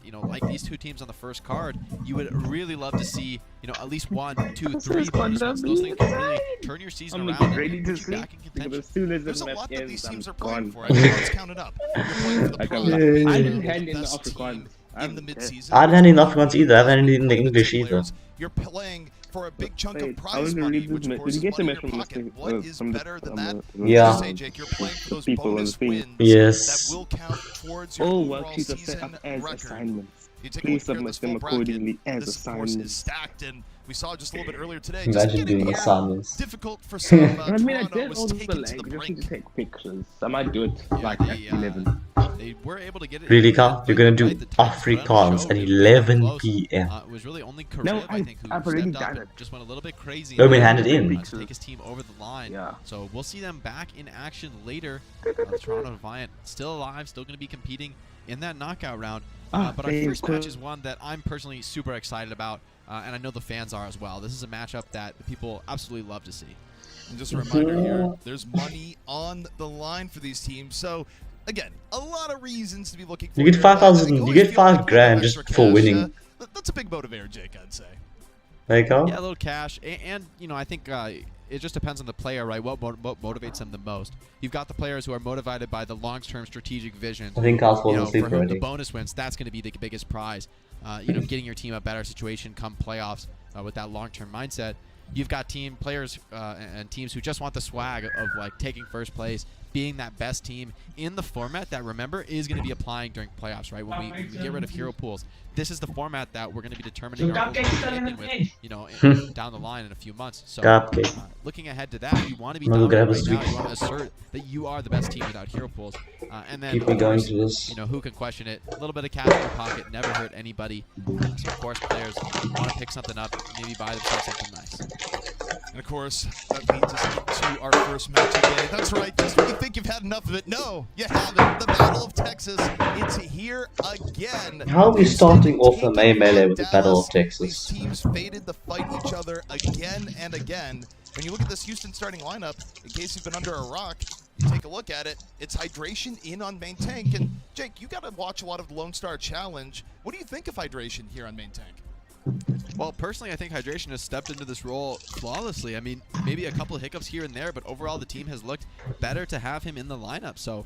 You know, like these two teams on the first card, you would really love to see, you know, at least 1, 2, 3 bonus wins. Those things can really turn your season around and ready to put you back in contention. as soon as There's the a match lot that ends, these I'm teams are gone. playing for. I think let's count it up. You're playing for the prize. I didn't hand in the Afrikaans. In the mid-season. I didn't have any Afrikaans either. I haven't had any in the English either. You're playing for a big chunk of I prize want to money, read which this. of course Did you is get the money match in your from pocket. the What is better than that? Yeah. Say, Jake, you're playing for those people bonus wins Yes. that will count towards your All overall worksheets are set season up as record. assignments. You take a Please look here at submit this them full bracket. accordingly as This, of course, is assignments. stacked, and We saw just a little bit earlier today. Imagine doing assignments. Difficult for some. I mean, I Toronto did was all the taken to leg. the I brink. just need to take pictures. I might do it like they, at 11. They were able to get it. Really, in Carl? You're gonna do Afrikaans at 11 p.m. It was really only Karev, No, I think, who I've already stepped up done and it. just went a little bit crazy. Oh, we handed in. To take his team over the line. Yeah. So we'll see them back in action later. The Toronto Defiant still alive, still going to be competing in that knockout round. But our first match is one that I'm personally super excited about, and I know the fans are as well. This is a matchup that the people absolutely love to see. And just a reminder here, there's money on the line for these teams. So, again, a lot of reasons to be looking for. You get 5,000. You get 5 grand just for winning. That's a big motivator, Jake, I'd say. There you go. Yeah, a little cash, and you know, I think it just depends on the player, right? What motivates them the most? You've got the players who are motivated by the long-term strategic vision. I think Carl's falling asleep for whom already. the bonus wins, that's going to be the biggest prize. You know, getting your team a better situation come playoffs with that long-term mindset. You've got team players and teams who just want the swag of like taking first place, being that best team in the format that, remember, is going to be applying during playoffs, right? When we get rid of hero pools, this is the format that we're going to be determining our champion with, you know, down the line in a few months. So, looking ahead to that, you want to be dominant right now. You want to assert that you are the best team without hero pools, and then Keep me going to this. you know, who can question it? A little bit of cash in your pocket never hurt anybody. So of course, players want to pick something up, maybe buy themselves something nice. And of course, that leads us into our first match of the day. That's right, just when you think you've had enough of it, no, you haven't. The Battle of Texas, it's here again. How are we starting off the May Melee with the Battle of Texas? These teams fated to fight each other again and again. When you look at this Houston starting lineup, in case you've been under a rock, you take a look at it, it's Hydration in on main tank. And Jake, you got to watch a lot of the Lone Star Challenge. What do you think of Hydration here on main tank? Well, personally, I think Hydration has stepped into this role flawlessly. I mean, maybe a couple of hiccups here and there, but overall the team has looked better to have him in the lineup. So,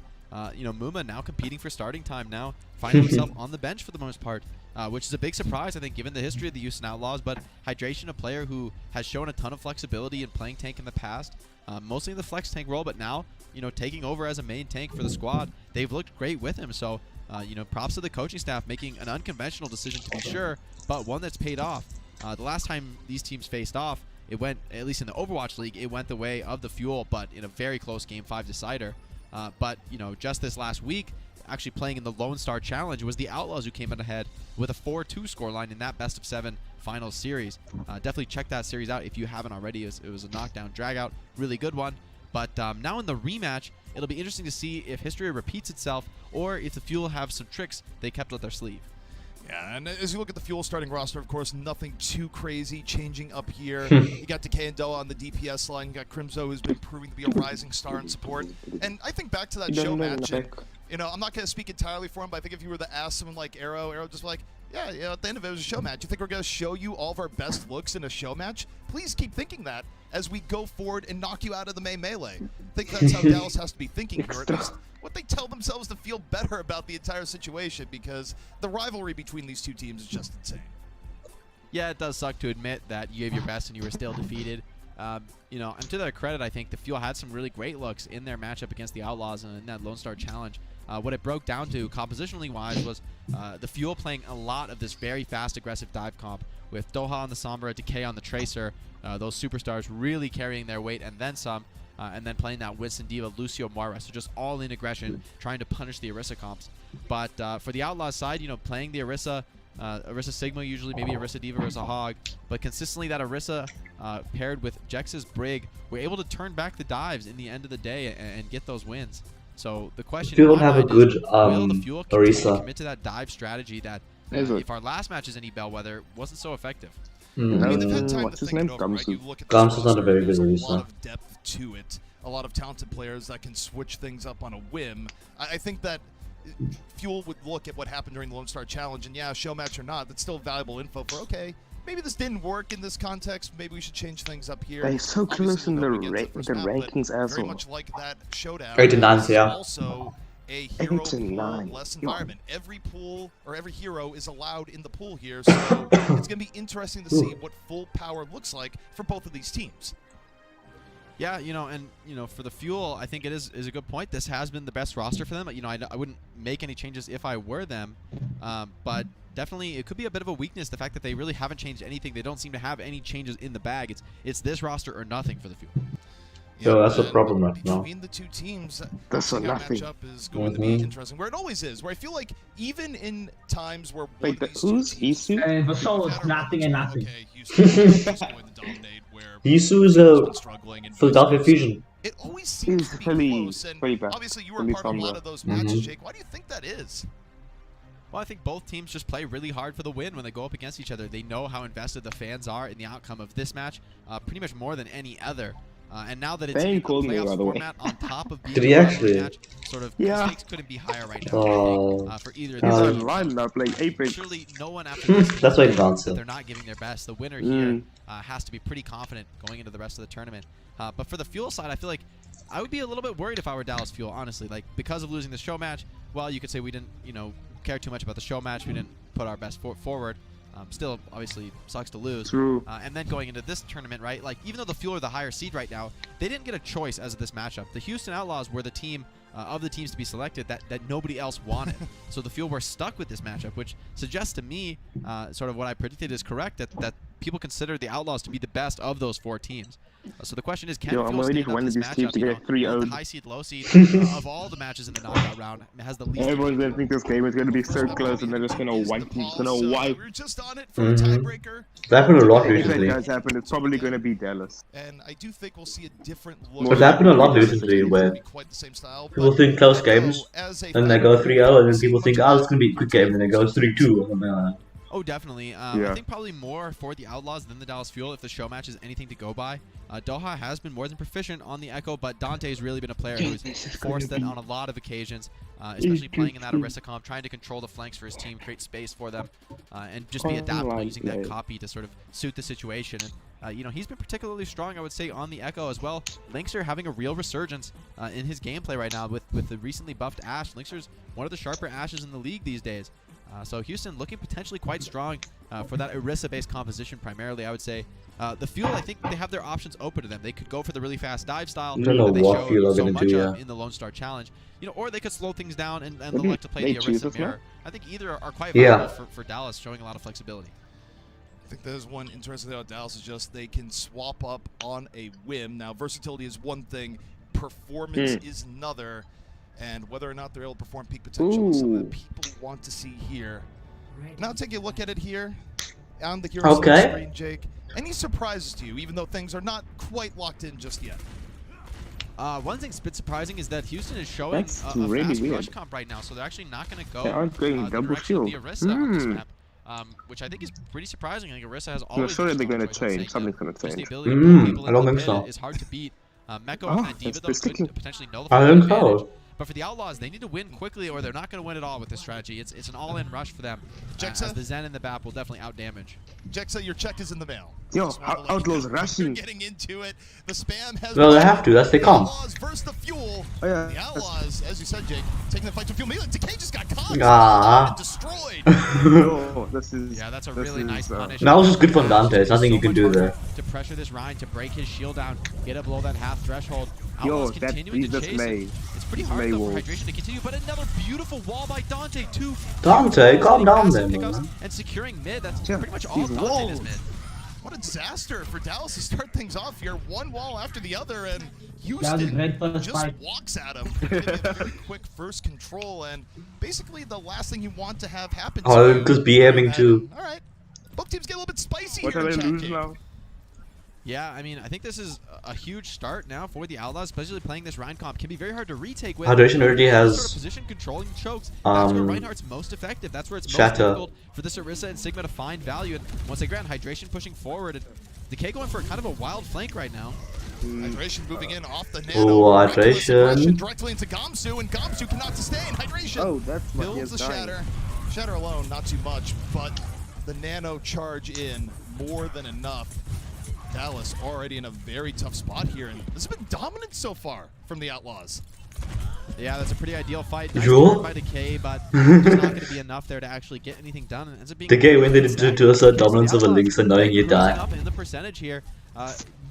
you know, Muma now competing for starting time now, finding himself on the bench for the most part, which is a big surprise, I think, given the history of the Houston Outlaws. But Hydration, a player who has shown a ton of flexibility in playing tank in the past, mostly in the flex tank role, but now, you know, taking over as a main tank for the squad. They've looked great with him. So, you know, props to the coaching staff making an unconventional decision to be sure, but one that's paid off. The last time these teams faced off, it went, at least in the Overwatch League, it went the way of the Fuel, but in a very close Game 5 decider. But, you know, just this last week, actually playing in the Lone Star Challenge, was the Outlaws who came out ahead with a 4-2 scoreline in that best-of-7 finals series. Definitely check that series out if you haven't already. It was a knockdown drag-out, really good one. But now in the rematch, it'll be interesting to see if history repeats itself or if the Fuel have some tricks they kept up their sleeve. Yeah, and as you look at the Fuel starting roster, of course, nothing too crazy changing up here. You got Decay and Doa on the DPS line. You got Crimzo, who's been proving to be a rising star in support. And I think back to that show match, and, you know, I'm not going to speak entirely for him, but I think if you were to ask someone like Arrow just like, yeah, at the end of it was a show match. You think we're going to show you all of our best looks in a show match? Please keep thinking that as we go forward and knock you out of the May Melee. I think that's how Dallas has to be thinking, or at least what they tell themselves to feel better about the entire situation, because the rivalry between these two teams is just insane. Yeah, it does suck to admit that you gave your best and you were still defeated. You know, and to their credit, I think the Fuel had some really great looks in their matchup against the Outlaws and in that Lone Star Challenge. What it broke down to, compositionally wise, was the Fuel playing a lot of this very fast, aggressive dive comp with Doha on the Sombra, Decay on the Tracer, those superstars really carrying their weight and then some, and then playing that Winston Diva, Lucio Moira, so just all in aggression, trying to punish the Orisa comps. But for the Outlaws side, you know, playing the Orisa Sigma usually, maybe Orisa Diva, Orisa Hog, but consistently that Orisa paired with Jex's Brig were able to turn back the dives in the end of the day and get those wins. So the question Fuel have a good will the Fuel continue to Orisa. commit to that dive strategy that if our last match is any bellwether, wasn't so effective? I mean, they've had time What's to his think name? it over, right? You look at this Gums is not a roster, very good there's a Orisa. lot of depth to it, a lot of talented players that can switch things up on a whim. I think that Fuel would look at what happened during the Lone Star Challenge, and yeah, show match or not, that's still valuable info for, okay, maybe this didn't work in this context, maybe we should change things up here. They're so close in the rankings as Very well. much like that showdown. 8 and 9, this is yeah. also a hero 8 and 9. pool-less environment. Every pool or every hero is allowed in the pool here, so it's going to be interesting to see what full power looks like for both of these teams. Yeah, you know, and you know, for the Fuel, I think it is a good point. This has been the best roster for them. You know, I wouldn't make any changes if I were them, but definitely it could be a bit of a weakness, the fact that they really haven't changed anything. They don't seem to have any changes in the bag. It's this roster or nothing for the Fuel. So that's a problem right now. Between the two teams, That's I think our nothing. matchup is going to be interesting, where it always is, where I feel like even in times where Wait, who's Hisu? But it's nothing and nothing. Hisu is a Philadelphia Fusion. It always seems to be close, and pretty bad. obviously you were part of a lot of those matches, Jake. Why do you think that is? Well, I think both teams just play really hard for the win when they go up against each other. They know how invested the fans are in the outcome of this match, pretty much more than any other. And now that it's in a playoffs format on top of being Did he a actually? match, sort of Yeah. stakes couldn't be higher right now for either of He's these on teams. line now playing Apex. Surely no one after this can That's why he say danced that it. they're not giving their best. The winner here has to be pretty confident going into the rest of the tournament. But for the Fuel side, I feel like I would be a little bit worried if I were Dallas Fuel, honestly. Like, because of losing the show match, well, you could say we didn't, care too much about the show match. We didn't put our best foot forward. Still, obviously, sucks to lose. True. And then going into this tournament, right? Like, even though the Fuel are the higher seed right now, they didn't get a choice as of this matchup. The Houston Outlaws were the team of the teams to be selected that nobody else wanted. So the Fuel were stuck with this matchup, which suggests to me, sort of what I predicted is correct, that people consider the Outlaws to be the best of those 4 teams. So the question is, can Yo, I'm Fuel waiting stand for up one to of this these teams to matchup? get 3-0. The high seed, low seed of all the matches in the knockout round has the least. Everyone's gonna think this game is gonna be so close, and they're just gonna wipe. We're just on it for a tiebreaker. That happened a lot If that recently. does happen, it's probably gonna be Dallas. And I do think we'll see a different look. It's happened a lot recently where people think close games, and they go 3-0, and then people think, oh, it's gonna be a quick game, and it goes 3-2 or something like that. Oh, definitely. I think probably more for the Outlaws than the Dallas Fuel if the show match is anything to go by. Doha has been more than proficient on the Echo, but Dante's really been a player who's forced it on a lot of occasions, especially playing in that Orisa comp, trying to control the flanks for his team, create space for them, and just be adaptable using that copy to sort of suit the situation. And he's been particularly strong, I would say, on the Echo as well. Linkser having a real resurgence in his gameplay right now with the recently buffed Ashe. Linkser's one of the sharper Ashes in the league these days. So Houston looking potentially quite strong for that Orisa-based composition primarily, I would say. The Fuel, I think they have their options open to them. They could go for the really fast dive style that they showed so much of in the Lone Star Challenge. Or they could slow things down and elect to play the Orisa mirror. I think either are quite valuable for Dallas, showing a lot of flexibility. I think there's one interesting thing about Dallas is just they can swap up on a whim. Now, versatility is one thing, performance is another. And whether or not they're able to perform peak potential is something that people want to see here. Now take a look at it here on the hero screen, Jake. Any surprises to you, even though things are not quite locked in just yet? One thing's a bit surprising is that Houston is showing a fast rush comp right now, so they're actually not going to go the direction of the Orisa on this map, which I think is pretty surprising. I think Orisa has always. I'm sure they're gonna change. Something's gonna change. The ability to pull people into the pit is hard to beat. Meko and Diva though could potentially nullify the advantage. But for the Outlaws, they need to win quickly or they're not going to win at all with this strategy. It's an all-in rush for them, as the Zen and the BAP will definitely outdamage. Jexa, your check is in the mail. Yo, Outlaws rushing. Getting into it. The spam has. Well, they have to. That's their comp. Outlaws versus the Fuel. The Outlaws, as you said, Jake, taking the fight to Fuel. Decay just got caught. And destroyed. Yo, this is. Yeah, that's a really nice punish. That was just good for Dante. There's nothing you can do there. To pressure this Rhine, to break his shield down, get up below that half threshold. Yo, that's continuing to chase it. It's pretty hard though for Hydration to continue, but another beautiful wall by Dante too. Dante, calm down then, man. And securing mid, that's pretty much all of Dante is mid. What a disaster for Dallas to start things off here. One wall after the other, and Houston just walks at him. A very quick first control, and basically the last thing you want to have happen. Oh, because BMing too. All right, both teams get a little bit spicy what here. Are they losing now? Yeah, I mean, I think this is a huge start now for the Outlaws, especially playing this Rhine comp can be very hard to retake with. Hydration already has sort of position controlling chokes. That's where Reinhardt's most effective. That's where it's most difficult for this Orisa and Sigma to find value. And once they grant Hydration pushing forward, and Decay going for kind of a wild flank right now. Hydration moving in off the nano. Hydration. Directly into Gamsu, and Gamsu cannot sustain. Hydration builds the Shatter. Shatter alone, not too much, but the nano charge in more than enough. Dallas already in a very tough spot here, and this has been dominant so far from the Outlaws. Yeah, that's a pretty ideal fight. Nice by Decay, but there's not going to be enough there to actually get anything done. And it ends up being Decay when they did to assert dominance over Links and knowing you die. Up in the percentage here.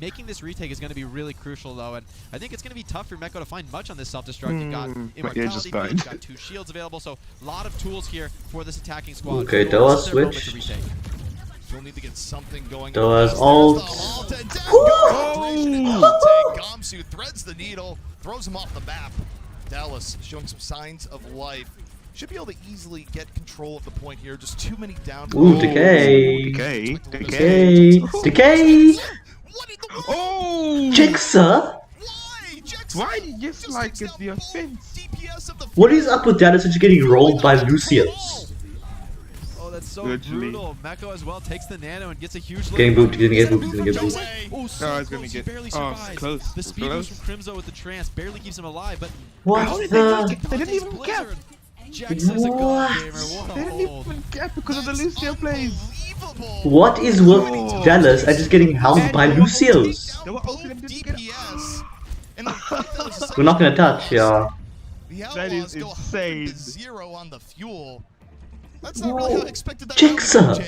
making this retake is going to be really crucial, though, and I think it's going to be tough for Meko to find much on this self-destruct. You've got Immortality, you've got 2 shields available, so a lot of tools here for this attacking squad. Okay, Doa switch. We'll need to get something going. Doa's ult. Gamsu threads the needle, throws him off the map. Dallas showing some signs of life. Should be able to easily get control of the point here. Just too many down. Ooh, decay. Decay. Oh! Jigsaw? Why did you just like get the offense? What is up with Dallas just getting rolled by Lucius? Oh, that's so brutal. Meko as well takes the nano and gets a huge Getting booped, he's gonna get booped, he's gonna get booped. Oh, so it's gonna get barely survives. Close. The speed boost from Crimzo with the trance barely keeps him alive, but what the? They didn't even cap. Jax is a god gamer. They didn't even cap because of the Lucio plays. What is with Dallas and just getting housed by Lucius? We're not gonna touch, yeah. That is insane. 0 on the fuel. That's not really how I expected that. Jigsaw.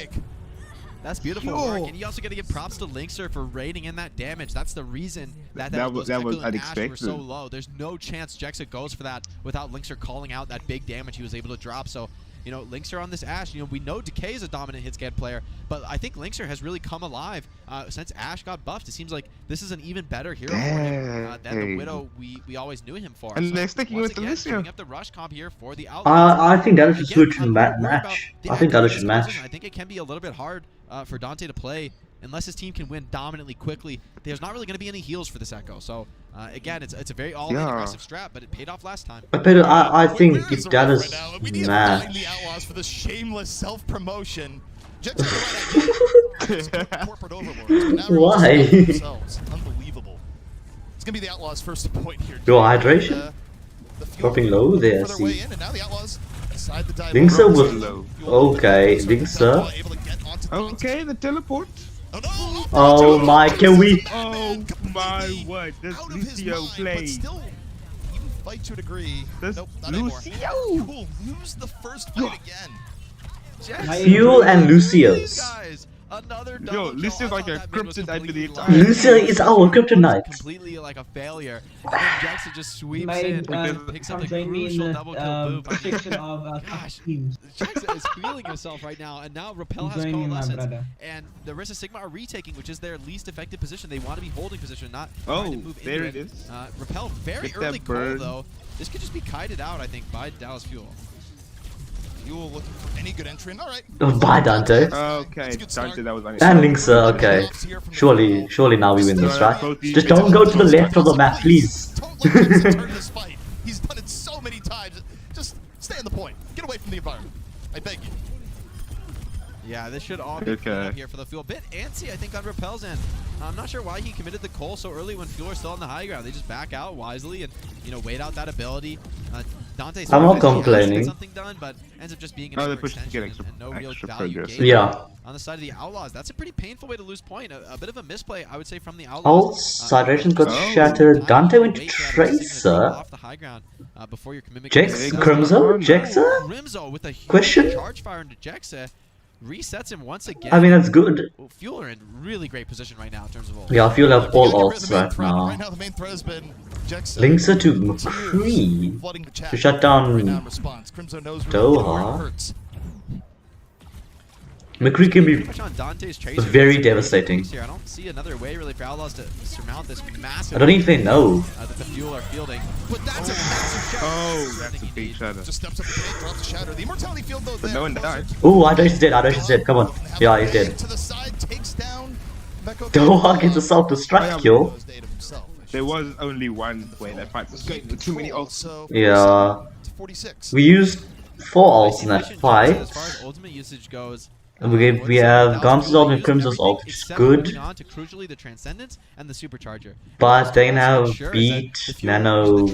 That's beautiful work, and you also got to give props to Linkser for raiding in that damage. That's the reason that was unexpected. were so low. There's no chance Jexa goes for that without Linkser calling out that big damage he was able to drop. So, you know, Linkser on this Ashe, you know, we know Decay is a dominant hit-scan player, but I think Linkser has really come alive since Ashe got buffed. It seems like this is an even better hero for him than the Widow we always knew him for. And so they're sticking with the Lucio. Up the rush comp here for the Outlaws. I think Dallas should switch to match. I think Dallas should match. I think it can be a little bit hard for Dante to play unless his team can win dominantly quickly. There's not really going to be any heals for this Echo. So again, it's a very all-in aggressive strat, but it paid off last time. I think if Dallas match. The Outlaws for this shameless self-promotion. Why? Unbelievable. It's gonna be the Outlaws' first point here. Your hydration? Dropping low there, see. Linkser was okay. Linkser. Okay, the teleport. Oh my, can we? Oh my word, this Lucio play. Even fight to a degree. This Lucio will lose the first fight again. Fuel and Lucius. Yo, Lucio's like a kryptonite to the entire. Lucio is our kryptonite. Completely like a failure. And then Jackson just sweeps in and picks up a crucial double kill boom. Gosh, Jackson is feeling himself right now, and now Repel has coalescence. And the Risa Sigma are retaking, which is their least effective position. They want to be holding position, not trying to move there into it is. Repel very early goal though. This could just be kited out, I think, by Dallas Fuel. Fuel looking for any good entry. All right. Oh, bye, Dante. Okay, Dante, that was and Linkser, okay. Surely now we win this, right? Just don't go to the left of the map, please. He's done it so many times. Just stay on the point. Get away from the environment. I beg you. Yeah, this should all be up here for the Fuel. Bit antsy, I think, on Repel's end. I'm not sure why he committed the Cole so early when Fuel are still on the high ground. They just back out wisely and, you know, wait out that ability. Dante's I'm not complaining. Something done, but ends up just being an extension and no real value gain. Yeah. On the side of the Outlaws, that's a pretty painful way to lose point. A bit of a misplay, I would say, from the Outlaws. All Siderations got shattered. Dante went to Tracer. Off the high ground before your commitment. Crimzo? Jexa? Crimzo with a huge Question? charge fire into Jexa. Resets him once again. I mean, that's good. Fuel are in really great position right now in terms of ult. Yeah, Fuel have all ults right now. Right now the main threat has been Linkser to McCree to shut down Doha. McCree can be very devastating. I don't see another way really for Outlaws to surmount this massive. I don't even know. That the Fuel are fielding. But that's a massive shatter. Oh, that's a big shatter. Just steps up the plate, drops a shatter. The immortality field though. But no one died. Oh, Adosh is dead. Come on. Yeah, he's dead. To the side, takes down Doha gets a self-destruct kill. There was only one way that fight was going with too many ults. Yeah. We used 4 ults in that fight. As far as ultimate usage goes, And we have Gamsu's ult and Crimso's ult, which is good. Crucially, the Transcendence and the Supercharger. But they now beat Nano,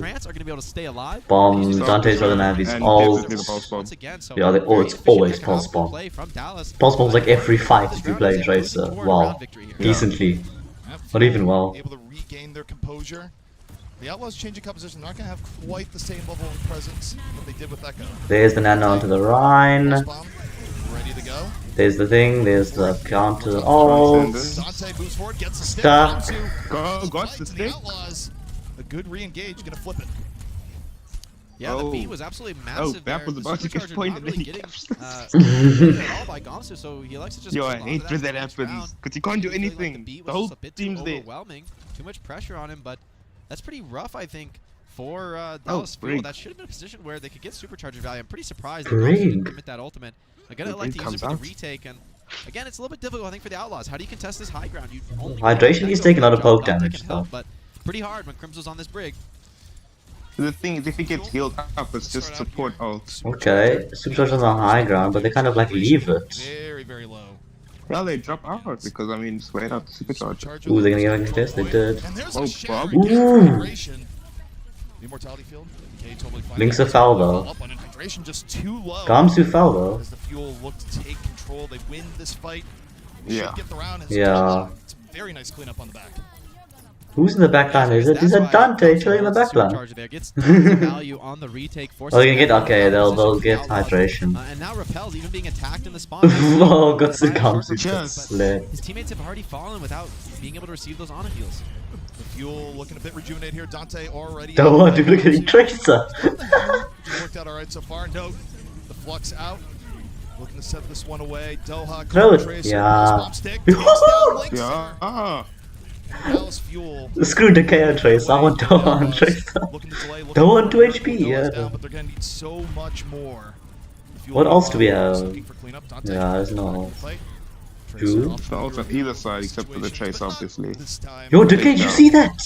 Bomb, Dante's doesn't have his ult. Yeah, it's always Pulse Bomb. Pulse Bomb's like every fight if you play Tracer. Wow. Decently. Not even well. Able to regain their composure. The Outlaws changing composition, they're not going to have quite the same level of presence that they did with Echo. There's the Nano onto the Rhine. ready to go. There's the thing, there's the counter. Oh, Dante moves forward, gets the stick. stuck. Got the stick. Outlaws. A good re-engage, gonna flip it. Yeah, the beat was absolutely massive. that was about to get pointed really in. getting at all by Gamsu, so he likes to just. Yo, hold I on hate to when that that next round. happens because he can't do Usually, anything. Like, the the whole just a bit team's too there. overwhelming. Too much pressure on him, but that's pretty rough, I think, for Dallas Fuel. Brig. That should have been a position where they could get supercharger value. I'm pretty surprised they Brig. didn't commit that ultimate. I'm gonna The like to Brig use it comes for the out. retake, and again, it's a little bit difficult, I think, for the Outlaws. How do you contest this high ground? You only Hydration, he's taking a lot of poke damage, though. but pretty hard when Crimso's on this Brig. The thing is, if he gets healed up, it's just support ult. Okay, supercharge on the high ground, but they kind of like leave it. Very, very low. Well, they drop out because I mean, just wait out the supercharger. Ooh, they're gonna get like this. They did. Oh, Bob. Ooh. The Immortality Field. DK totally fine. Link's a foul though. Up on it. Hydration just too low. Gamsu foul though. As the Fuel look to take control, they win this fight. Yeah. Should get the round. Yeah. It's a very nice cleanup on the back. Who's in the back line? Is it Dante chilling in the back line? There gets value on the retake. Oh, you can get okay. They'll get hydration. And now Repel's even being attacked in the spawn. Oh, got the Gamsu slit. His teammates have already fallen without being able to receive those honor heals. The Fuel looking a bit rejuvenated here. Dante already. Don't want to look at the Tracer. Worked out all right so far. Note the flux out. Looking to set this one away. Doha. Throw it. Tracer, Yeah. bomb stick, takes down Lynx. Yeah. Dallas Fuel. Screw Decay on Tracer. I want Doha on Tracer. Don't want 2 HP. Yeah. But they're gonna need so much more. What else do we have? Looking for cleanup. Dante Yeah, there's no. Dude. The ult on either side except for the Tracer, obviously. Yo, Decay, did you see that?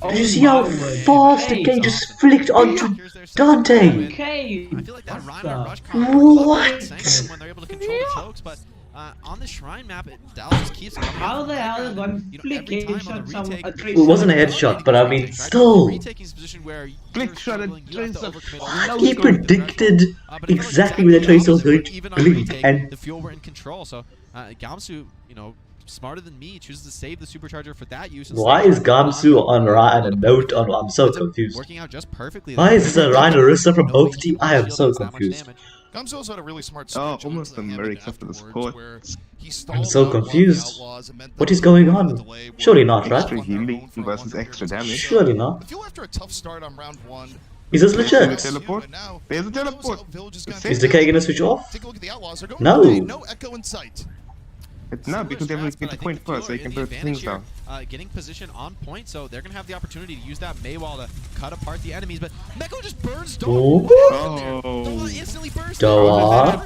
Did you see how fast Decay just flicked onto Dante? Okay. I feel like that Rhino rush What? when they're able to control the chokes, but on the shrine map, Dallas just keeps coming. How the hell is one flick headshot some a It wasn't a headshot, but I mean, still. Flick shot and Tracer. He predicted exactly when the Tracer was going to blink, and the Fuel were in control. So Gamsu, you know, smarter than me, chooses to save the supercharger for that use. why is Gamsu on Ryan and a note on? I'm so confused. Working out just perfectly. Why is this a Ryan Orisa from both teams? I am so confused. Gamsu also had a really smart almost a mirror except for the support. I'm so confused. What is going on? Surely not, right? Extra healing versus extra damage. Surely not. The Fuel after a tough start on round 1. Is this legit? Teleport? There's a teleport. Is Decay gonna switch off? Take a look at the Outlaws. They're going No. away. No echo in sight. It's not because they have to get the point first, so they can put things down. Getting position on point, so they're gonna have the opportunity to use that Maywall to cut apart the enemies. But Meko just burns Doha. Oh. Instantly burst. Doha.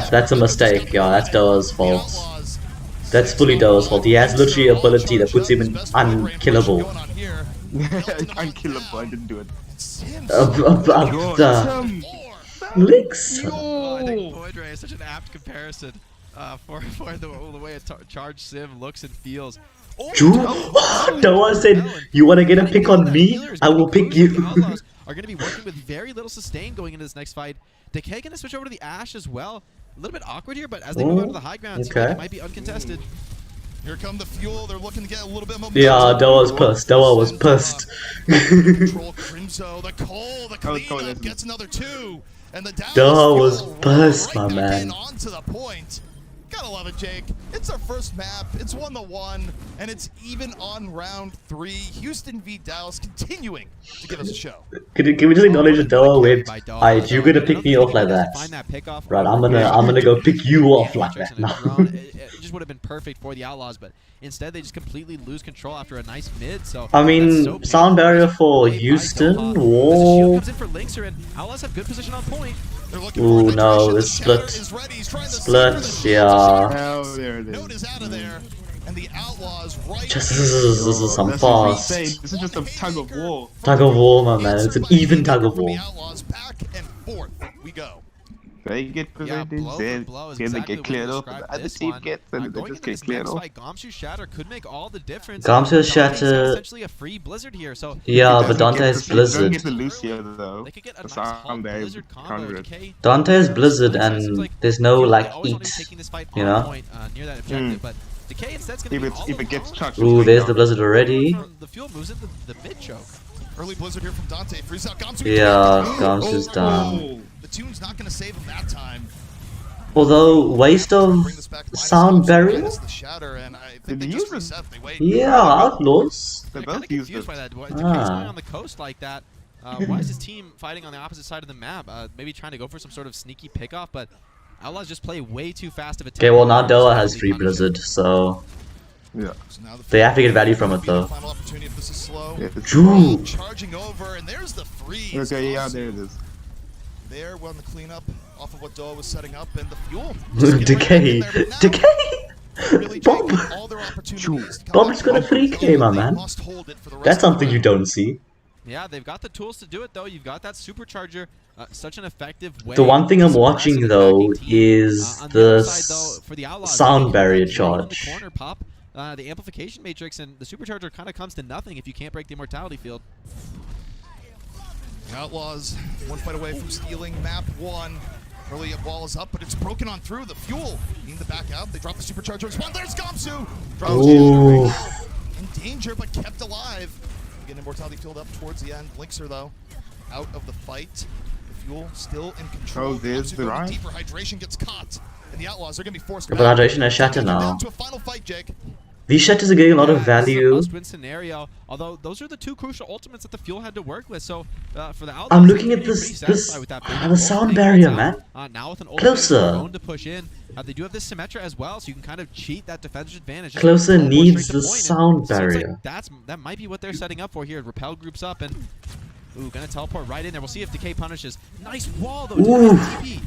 That's a mistake. Yeah, that's Doha's fault. That's fully Doha's fault. He has literally an ability that puts him in unkillable. Unkillable. I didn't do it. Licks. I think Voidray is such an apt comparison for the way a charged sim looks and feels. Doha said, "You want to get a pick on me? I will pick you." Are going to be working with very little sustain going into this next fight. Decay going to switch over to the Ashe as well. A little bit awkward here, but as they move out to the high ground, it might be uncontested. Here come the Fuel. They're looking to get a little bit of momentum. Yeah, Doha was pissed. Doha was pissed. Control Crimso, the Cole, the cleanup gets another 2. And the Doha was pissed, my man. Onto the point. Gotta love it, Jake. It's our first map. It's 1-1, and it's even on round 3. Houston v Dallas continuing to give us a show. Can we just acknowledge that Doha went, "Alright, you're gonna pick me off like that. Right, I'm gonna go pick you off like that now." It just would have been perfect for the Outlaws, but instead they just completely lose control after a nice mid. So I mean, sound barrier for Houston. Whoa. comes in for Linkser, and Outlaws have good position on point. Ooh no, this split. Split, yeah. Oh, there it is. And the Outlaws right. Just this is some fast. This is just a tug of war. Tug of war, my man. It's an even tug of war. Back and forth we go. They get prevented, then they get cleared off, the other team gets, and they just get cleared off. Gamsu Shatter could make all the difference. Gamsu Shatter. Essentially a free Blizzard here, so yeah, but Dante's Blizzard. Don't get the Lucio though. That's how they counter it. Dante's Blizzard, and there's no like eat, you know. If it gets chucked. Ooh, there's the Blizzard already. The Fuel moves into the mid choke. Early Blizzard here from Dante. Freeze out Gamsu. Yeah, Gamsu's done. The tune's not going to save him that time. Although, waste of sound barrier? Did they use it? Yeah, Outlaws. They I'm both kind of used confused it. by that. Why is the case going Ah. on the coast like that? Why is his team fighting on the opposite side of the map? Maybe trying to go for some sort of sneaky pickoff, but Outlaws just play way too fast of a Okay, well now tempo and Doa just has totally free punish him. Blizzard, so Yeah. they have to get value from it though. Final opportunity if this is slow. Yeah, if it's True. Charging over, and there's the freeze. Okay, yeah, there it is. There, we're on the cleanup off of what Doa was setting up, and the fuel. Decay! Decay! Bob! Bob's got a free K, my man. That's something you don't see. Yeah, they've got the tools to do it though. You've got that supercharger, such an effective way. The one thing to I'm suppress watching an though attacking team. is On the other side, though, for the Outlaws, sound they barrier hit that drone in the charge. corner, pop the amplification matrix, and the supercharger kind of comes to nothing if you can't break the immortality field. Outlaws, one fight away from stealing map 1. Early wall is up, but it's broken on through. The fuel need to back out. They drop the supercharger. Spawn. There's Gamsu. Ooh. In danger, but kept alive. Again, immortality field up towards the end. Blixer, though, out of the fight. The fuel still in control. Oh, there's Gamsu the going right. deeper. Hydration gets caught, and the Outlaws are going to be forced But back. Hydration has Shatter now. Down to a final fight, Jake. These shatters are getting a lot of This is a value. must-win scenario. Although those are the two crucial ultimates that the fuel had to work with. So for the Outlaws, I'm looking they at can be this pretty satisfied with that big the goal. sound They barrier, hold man. out, now with an ultimate Closer. of their own to push in. They do have this Symmetra as well, so you can kind of cheat that defensive advantage. Just Closer teleport needs straight to the point, and sound it seems like barrier. that might be what they're setting up for here. Repel groups up and gonna teleport right in there. We'll see if Decay punishes. Nice wall though. Ooh. TP.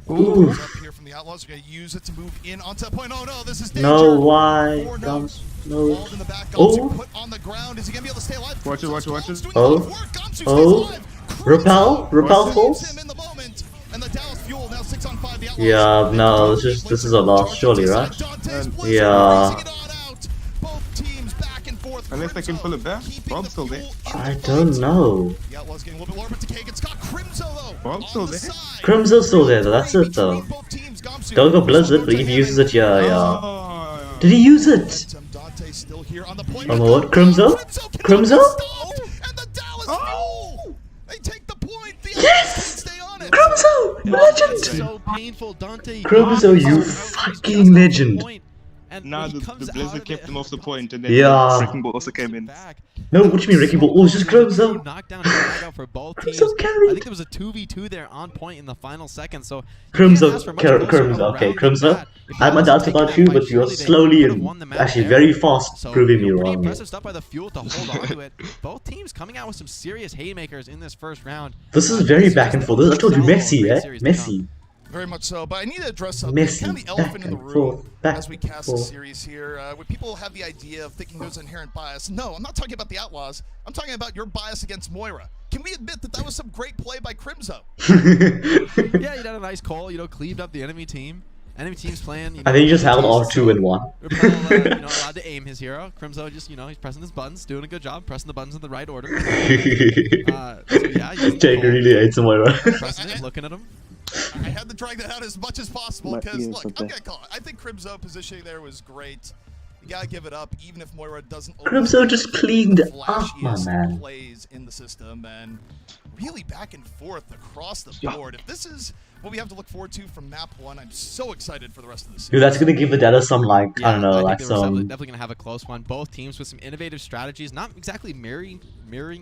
Ooh. Up here from the Outlaws. They're going to use it to move in onto that point. Oh no, this is danger. No, why? Four Gums, notes. no. Walled in the back. Oh. Gamsu put on the ground. Is he going to be able to stay alive? Watch it, watch it, watch it. Oh. Oh. Repel? Repel falls? Yeah, no, this is a loss, surely, right? Yeah. Unless they can pull it back. Bob's still there. I don't know. Bob's still there. Crimso's still there though, that's it though. Don't go Blizzard, but if he uses it, yeah, yeah. Did he use it? Oh my word, Crimso? Crimso? Yes! Crimso! Legend! So painful, Dante. Crimso, you fucking legend. Nah, the Blizzard kept him off the point, and then Yeah. Wrecking Ball also came in. No, what do you mean Wrecking Ball? Oh, it's just Crimso. Knockdown and knockout for both teams. Crimso carried. I think there was a 2v2 there on point in the final second. So Crimso, okay, Crimso. I had my doubts about you, but you're slowly and actually very fast proving me wrong. impressive stuff by the fuel to hold on to it. Both teams coming out with some serious haymakers in this first round. This is very back and forth. I told you, Messi, eh? Messi. Very much so, but I need to address kind Messi, of the elephant in the back and room forth, back as we and cast the forth. series here. Where people have the idea of thinking there's inherent bias. No, I'm not talking about the Outlaws. I'm talking about your bias against Moira. Can we admit that that was some great play by Crimso? Yeah, he did a nice call, cleaved up the enemy team. Enemy team's playing. I think he just held R2 in one. Repel, allowed to aim his hero. Crimso just, he's pressing his buttons, doing a good job, pressing the buttons in the right order. So yeah, Jake really hates Moira. pressing it, looking at him. I had to drag that out as much as possible because, look, I'm going to call it. I think Crimso positioning there was great. You got to give it up, even if Moira doesn't Crimso just cleaned up, my man. plays in the system and really back and forth across the board. If this is what we have to look forward to from map 1, I'm so excited for the rest of the series. Dude, that's gonna give the data some, like, I don't know, I like think they were some... definitely going to have a close one. Both teams with some innovative strategies, not exactly mirroring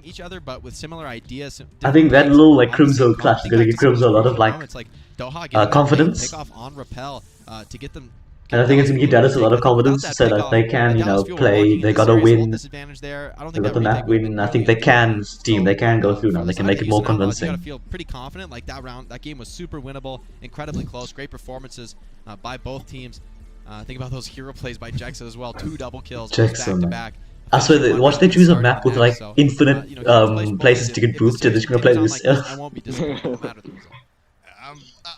each other, but with similar ideas. I think that little, like, Crimso clutch is gonna give Crimso a lot of, like, it's like Doha confidence. Pick off on Repel to get them. And I think it's gonna give Dallas a lot of confidence so that they can, play, they got a win, they got the map win, I think they can, team, they can go through now, they can make it more You convincing. gotta feel pretty confident, like that game was super winnable, incredibly close, great performances by both teams. Think about those hero plays by Jexa as well, 2 double kills back to back. I swear, watch they choose a map with like infinite places to get booped and they're just gonna play this. I won't be disappointed no matter the result.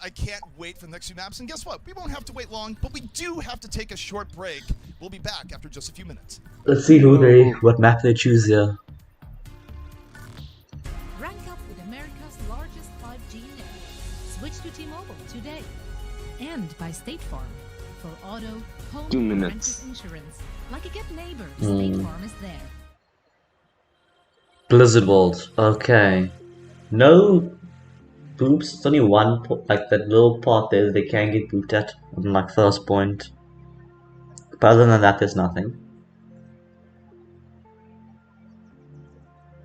I can't wait for the next few maps, and guess what? We won't have to wait long, but we do have to take a short break. We'll be back after just a few minutes. Let's see what map they choose here. Rank up with America's largest 5G network. Switch to T-Mobile today. And by State Farm. For auto, home, 2 and minutes. renters insurance. Like a good neighbor, State Farm is there. Blizzard World, okay. No Boops. It's only one, like that little part there they can get booped at on like first point. But other than that, there's nothing.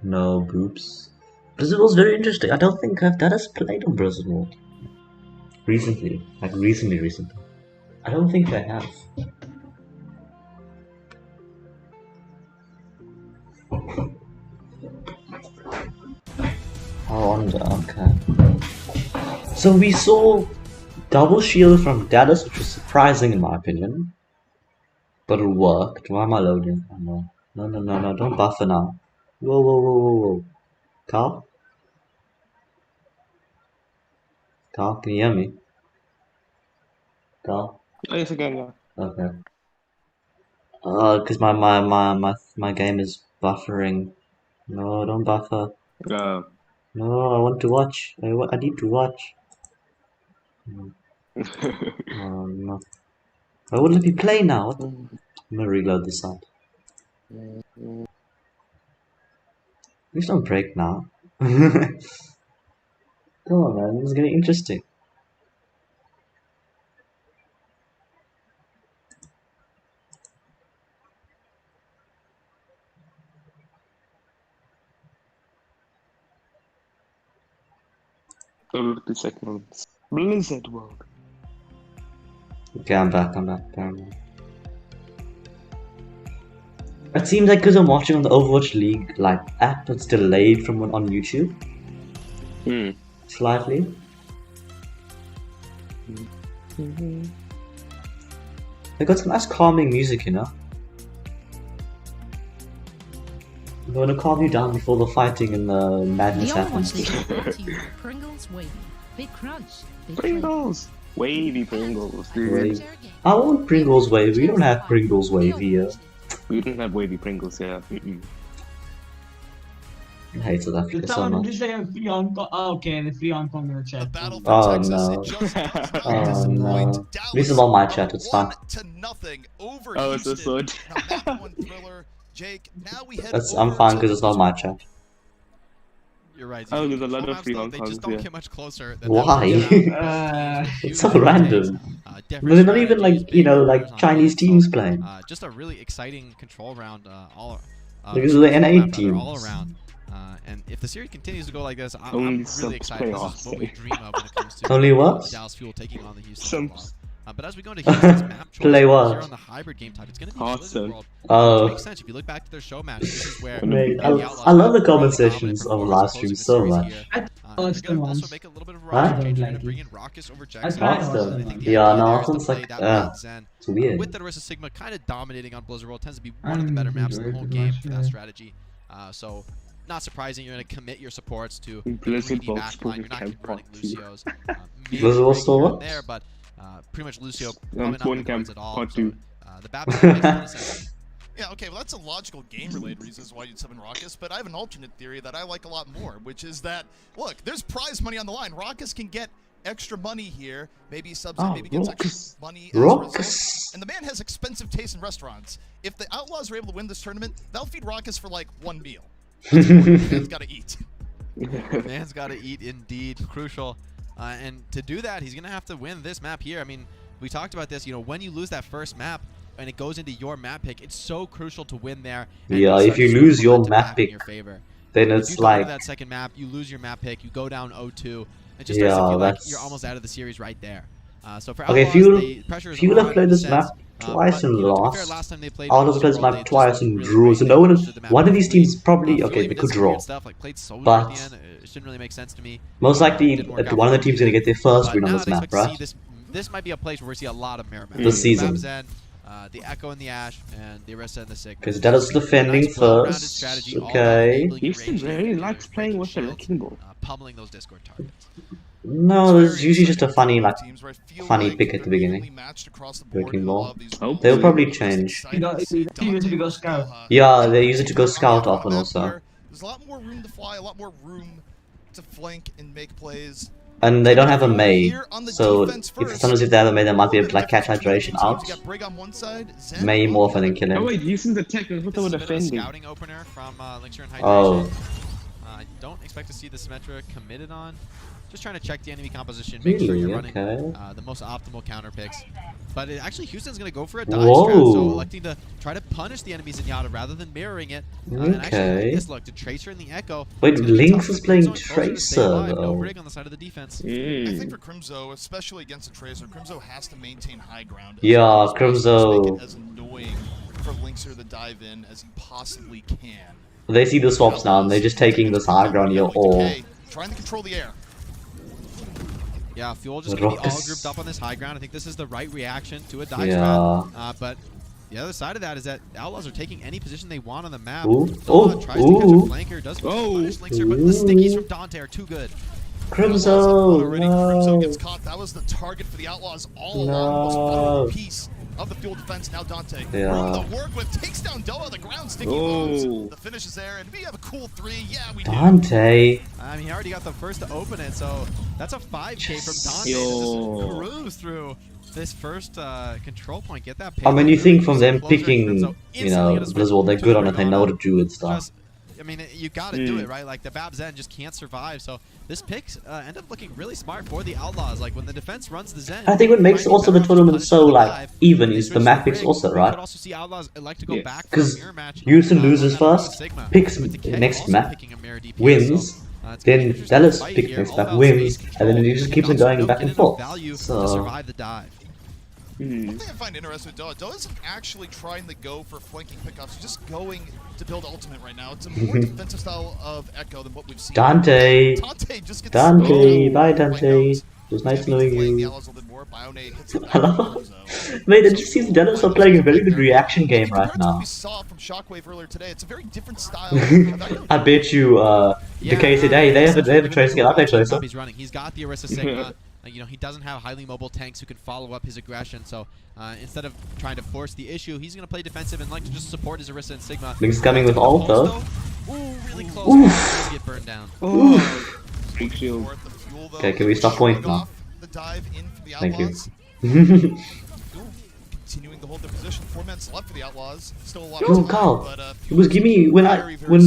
No boops. Blizzard was very interesting. I don't think I've that has played on Blizzard World recently. Like recently. I don't think I have. I wonder. Okay. So we saw double shield from Dallas, which was surprising in my opinion. But it worked. Why am I loading? Oh, no, don't buffer now. Whoa. Carl? Carl, can you hear me? Carl? Oh, yes, again, yeah. Okay. Cause my game is buffering. No, don't buffer. No, I want to watch. I need to watch. Oh no. Why wouldn't let me play now? I'm gonna reload this side. Please don't break now. Come on, man. This is getting interesting. The seconds. Blizzard World. Okay, I'm back. It seems like because I'm watching on the Overwatch League like app, it's delayed from on YouTube. Slightly. They got some nice calming music, you know. They want to calm you down before the fighting and the madness happens. Pringles Wavy. Big crunch. Big Pringles! Wavy Pringles, dude. Wavy. I want Pringles Wavy. We don't have Pringles Wavy here. We don't have wavy Pringles here. I hate South Africa so Someone much. just say a free on. Oh, okay, the free on in the chat. Oh no. Oh no. This is on my chat, it's fine. Oh, it's a sword. I'm fine because it's not my chat. You're right. Oh, there's a lot of free Hong They just Kongs don't here. get much closer. Than Why? It's so random. They're not even like, you know, like Chinese teams playing. Just a really exciting control round all These are the NA teams. all around. And if the series continues to go like this, I'm Only really subs excited. play This is what we dream of when it comes to Only what? Dallas Fuel taking on the Houston Subs. but as we go into Houston's map choice Play what? here on the hybrid game type, it's going to be Awesome. Blizzard World. Oh. It makes sense. If you look back to their show match, this is where Mate, the Outlaws I love the have comment really dominant sections of performance live closing streams the so series much. here. I They're going to also make a little bit of a Huh? roster change. They're going to bring in Raucus over Jackson. Hearthstone. I think the Yeah, idea no, there is to Hearthstone's play like, that Zen. it's weird. With the Orisa Sigma kind of dominating on Blizzard World, tends to be one of the better maps in the whole game for that strategy. So, not surprising you're going to commit your supports to Blizzard 3D World backline. You're not going to be running Camp Lucio's. Blizzard World still what? There, but pretty much Lucio probably not Spawn running Camp at all. Part So, 2. the Babson makes a lot of sense. Yeah, okay, well that's a logical game-related reasons why you'd summon Raucus, but I have an alternate theory that I like a lot more, which is that, look, there's prize money on the line. Raucus can get extra money here, maybe subs in, maybe gets extra money as a result. And the man has expensive taste in restaurants. If the Outlaws are able to win this tournament, they'll feed Raucus for like one meal. That's important. The man's got to eat. Man's got to eat, indeed. Crucial. And to do that, he's going to have to win this map here. I mean, we talked about this, you know, when you lose that first map, and it goes into your map pick, it's so crucial to win there. Yeah, if you lose your map pick, then it's like... that second map, you lose your map pick, you go down 0-2. It just starts to Yeah, feel like that's... you're almost out of the series right there. So for Okay, Outlaws, the pressure is if you would have on played in a this sense, map twice but, and you know, to be lost, fair, last time they played Outlaws played this World, map they twice just and really drew, so great. no They one... understood the map One of these completely. teams probably... Fuel Okay, even they did could some weird draw. stuff, like played Soldier But... at the end. It shouldn't really make sense to me. Most likely, Didn't work out one of the for teams them. going to get their first But win on now this I'd map, expect to right? see this might be a place where we see a lot of mirror maps. This season. Babzen, the Echo and the Ash, and the Orisa and the Sigma. Because Dallas defending Nice, well-rounded first. strategy, all about Okay. enabling your Houston range really game likes players, playing breaking with the shields, wrecking ball. pummeling those Discord targets. No, it's usually just a funny, like, funny pick at the beginning. Wrecking ball. They'll probably change. He used to go scout. Yeah, they use it to go scout often also. There's a lot more room to fly, a lot more room to flank and make plays. And they don't have a Mei, so sometimes if they have a Mei, they might be able to like catch hydration out. Mei more often than kill Oh him. wait, Houston's attack is what they were defending. Scouting opener from Elixir and Hydration. Oh. I don't expect to see the Symmetra committed on. just trying to check the enemy composition, make sure you're running Okay. the most optimal counter picks. But actually, Houston's going to go for a dive strat, so electing to try to punish the enemy's Zenyatta rather than mirroring it. And actually, like this look, to Tracer and the Echo. Wait, Lynx is playing Tracer, No though. rig on the side of the defense. I think for Crimzo, especially against a Tracer, Crimzo has to maintain high ground. Yeah, Make Crimzo. it as annoying for Linkser to dive in as he possibly can. They see the swaps now, and they're just taking this high ground here all. Trying to control the air. Yeah, Fuel just going to be all grouped up on this high ground. I think this is the right reaction to a dive strat. But the other side of that is that Outlaws are taking any position they want on the map. Tries to catch a flanker, does punish Linkser, but the stickies from Dante are too good. Crimzo! Crimzo gets caught. That was the target for the Outlaws all along. Most vulnerable piece of the Fuel defense. Now Dante. Room to work with. Takes down Doa. The ground sticky bones. The finish is there. And we have a cool 3. Yeah, we do. Dante. I mean, he already got the first to open it, so that's a 5K from Dante to just cruise through this first control point. Get that. I mean, you think from them picking, you know, Blizzard, they're good on it, they know to do and stuff. I mean, you got to do it, right? Like, the Bab Zen just can't survive, so this pick ended up looking really smart for the Outlaws. Like, when the defense runs the Zen... I think what makes also the tournament so, like, even is the map picks also, right? Because Houston loses first, picks next map, wins, then Dallas picks next map, wins, and then it just keeps on going back and forth. So... One thing I find interesting with Doa, Doa isn't actually trying to go for flanking pickups. He's just going to build ultimate right now. It's a more defensive style of Echo than what we've seen. Dante! Dante! Bye, Dante! It was nice knowing you. Hello? Mate, it just seems Dallas are playing a very good reaction game right now. We saw from Shockwave earlier today. It's a very different style. I bet you, the case said, hey, they have a Tracer, I play Tracer. He's running. He's got the Orisa Sigma. You know, he doesn't have highly mobile tanks who can follow up his aggression, so instead of trying to force the issue, he's going to play defensive and like to just support his Orisa and Sigma. Link's coming with ult, though. Ooh, really close. Get burned down. Big shield. Okay, can we stop point now? Thank you. Continuing to hold their position. 4 minutes left for the Outlaws. Still a lot Yo, of time, Carl, but, it was give me when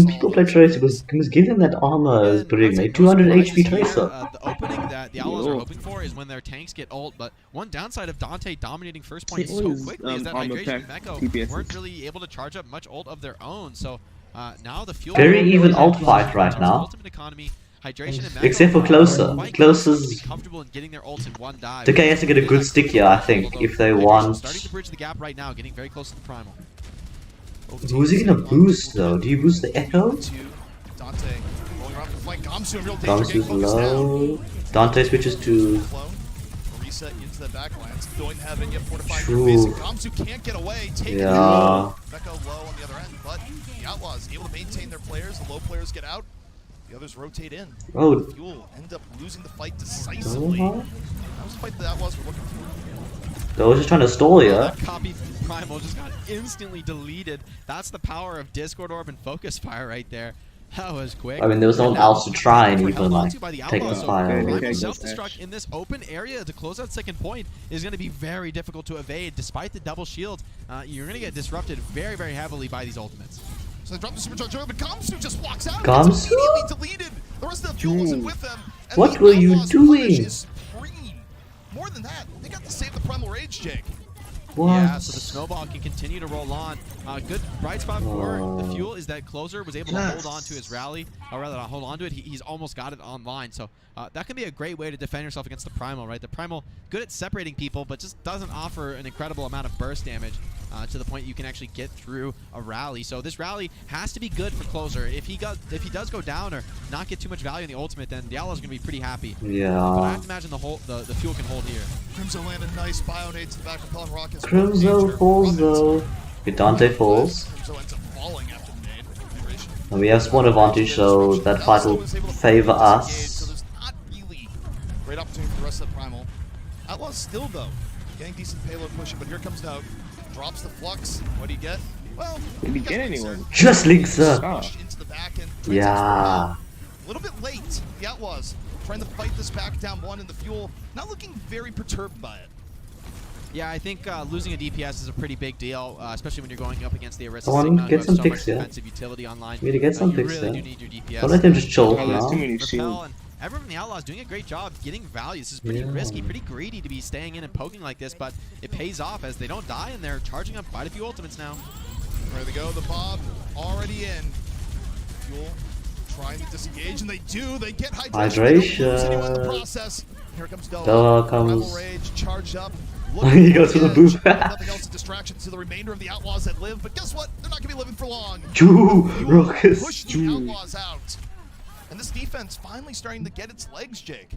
people play Tracer, it was give them that armor as bring me 200 HP Tracer. The opening that the Outlaws are hoping for is when their tanks get ult, but one downside of Dante dominating first point so quickly is that Hydration and Meko weren't really able to charge up much ult of their own, so now the Fuel... Very even ult fight right now. Except for Closer. Closer's... The K has to get a good stick here, I think, if they want... Starting to bridge the gap right now, getting very close to the Primal. Who's he gonna boost though? Do you boost the Echo? Dante rolling around the flank. Gamsu in real danger, Gamsu's getting focused low. down. Dante switches to... Reset into the backlands. Don't have it yet. Fortified True. base. Gamsu can't get away. Taking Yeah. Meko low on the other end, but the Outlaws able to maintain their players. The low players get out. The others rotate in. Oh. Fuel end up losing the fight decisively. That was the fight the Outlaws were looking for. They were just trying to stall here. That copy Primal just got instantly deleted. That's the power of Discord Orb and Focus Fire right there. That was quick. I mean, there was no one else to try and even, like, take the fire. Primal self-destruct in this open area to close out second point is going to be very difficult to evade. Despite the double shield, you're going to get disrupted very, very heavily by these ultimates. So they drop the supercharger, but Gamsu just walks out. Gamsu? Immediately deleted. The rest of the Fuel wasn't with them. And What the were you Outlaws' doing? punish is free. More than that, they got to save the Primal Rage, Jake. What? Yeah, so the snowball can continue to roll on. Good bright spot for the Fuel is that Closer was able to hold on to his rally, or rather not hold on to it. He's almost got it online, so that can be a great way to defend yourself against the Primal, right? The Primal, good at separating people, but just doesn't offer an incredible amount of burst damage to the point you can actually get through a rally. So this rally has to be good for Closer. If he does go down or not get too much value in the ultimate, then the Outlaws are going to be pretty happy. Yeah. But I have to imagine the Fuel can hold here. Crimzo landed nice bionade to the back of Pelon Rockets. Crimzo falls though. Okay, Dante falls. Crimzo ends up falling after the nade. And we have spawn advantage, so that fight will favor us. So there's not really great opportunity for the rest of the Primal. Outlaws still, though, getting decent payload pushing, but here comes Note. Drops the Flux. What do you get? Well, did he get anyone? Just Linkser. Into the back end. Yeah. A little bit late. The Outlaws trying to fight this back down one in the Fuel. Not looking very perturbed by it. Yeah, I think losing a DPS is a pretty big deal, especially when you're going up against the Orisa Come on, Sigma, get who some have so picks, much yeah. defensive utility online. We need to get some you picks, really yeah. do need your DPS. Don't let them just chill Oh, there's now. too many Repel shields. everyone from the Outlaws doing a great job getting value. This is pretty risky, pretty greedy to be staying in and poking like this, but it pays off as they don't die and they're charging up quite a few ultimates now. There they go, the Bob already in. Fuel trying to disengage, and they do. They get hydration. The process. Here comes Doa. Rebel Rage charged up. He goes to the booth. Nothing else, a distraction to the remainder of the Outlaws that live, but guess what? They're not going to be living for long. Ruckus. Push the Outlaws out. And this defense finally starting to get its legs, Jake.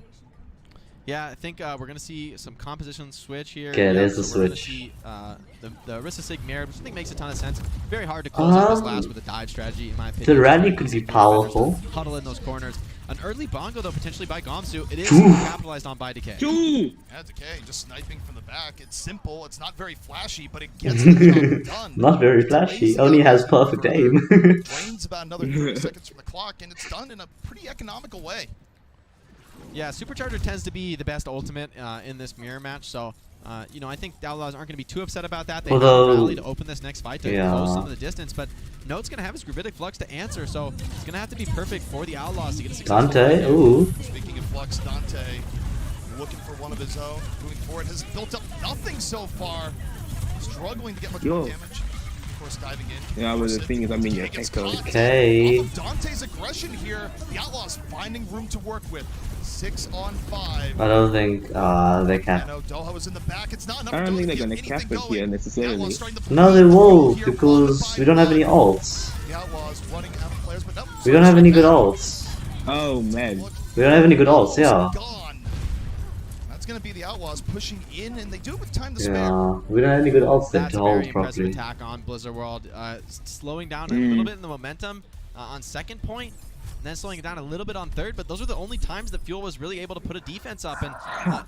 Yeah, I think we're going to see some composition switch here. Okay, there's the we're switch. See, the Orisa Sig Mirror, which I think makes a ton of sense. Very hard to close out this last with a dive strategy, in my opinion. The Randy could be powerful. Huddle in those corners. An early bongo, though, potentially by Gomsu. It is capitalized on by Decay. Yeah, Decay just sniping from the back. It's simple. It's not very flashy, but it gets the job done. Not very flashy. Only has perfect aim. Drains about another 30 seconds from the clock, and it's done in a pretty economical way. Yeah, Supercharger tends to be the best ultimate in this mirror match, so you know, I think the Outlaws aren't going to be too upset about that. They have a rally to open this next fight to close some of the distance, but Note's going to have his Gravitic Flux to answer, so it's going to have to be perfect for the Outlaws to get a successful Dante, ooh. Speaking of Flux, Dante looking for one of his own, moving forward, has built up nothing so far, struggling to get much more damage. Of course, diving in. Yeah, but the thing is, I mean, your echo. Okay. Dante's aggression here, the Outlaws finding room to work with. 6 on 5. I don't think they can. Doha was in the back. It's not enough. I don't think they're gonna cap it here necessarily. No, they won't, because we don't have any ults. The Outlaws running out of players, but no. We don't have any good ults. Oh man. We don't have any good ults, yeah. That's gonna be the Outlaws pushing in, and they do it with time to spare. Yeah, we don't have any good ults then to hold That's a very impressive properly. attack on Blizzard World. Slowing down a little bit in the momentum on second point, and then slowing it down a little bit on third, but those are the only times that Fuel was really able to put a defense up, and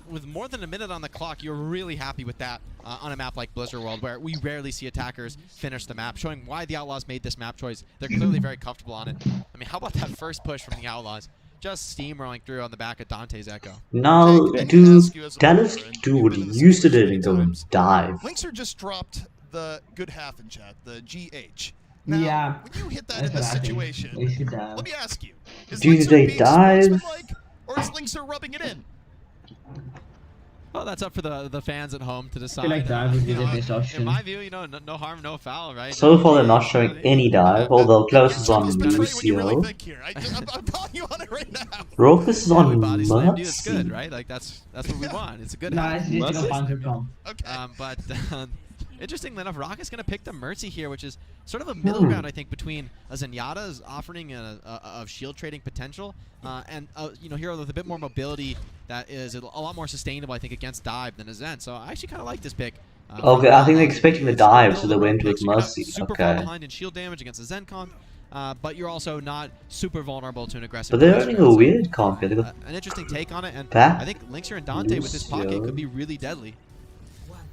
with more than a minute on the clock, you're really happy with that on a map like Blizzard World, where we rarely see attackers finish the map, showing why the Outlaws made this map choice. They're clearly very comfortable on it. I mean, how about that first push from the Outlaws? Just steamrolling through on the back of Dante's Echo. Now, Dallas do what he used to do and go and dive. Linkser just dropped the good half in chat, the GH. Now, when you hit that in this situation, let me ask you, is Do Linkser they being dive? sportsmanlike, or is Linkser rubbing it in? Well, that's up for the fans at home to decide. I feel like dive would be the best option. In my view, you know, no harm, no foul, right? So far they're not showing any dive, although closest on Lucio. I'm calling you on it right now. Rocus is on Body slam, dude, it's good, Mercy. right? Like that's what we want. It's a good. Nah, half. it's just a bunker comp. But interestingly enough, Rock is going to pick the Mercy here, which is sort of a middle ground, I think, between a Zenyatta's offering of shield trading potential and you know, hero with a bit more mobility that is a lot more sustainable, I think, against dive than a Zen. So I actually kind of like this pick. Okay, I think they're expecting the dive, so they went with Mercy. Super far Okay. behind in shield damage against a Zen comp, but you're also not super vulnerable to an aggressive. But they're Mercy. running a weird comp here. They got An interesting take on it, and Pat, I think Linkser and Dante with this pocket Lucio. could be really deadly.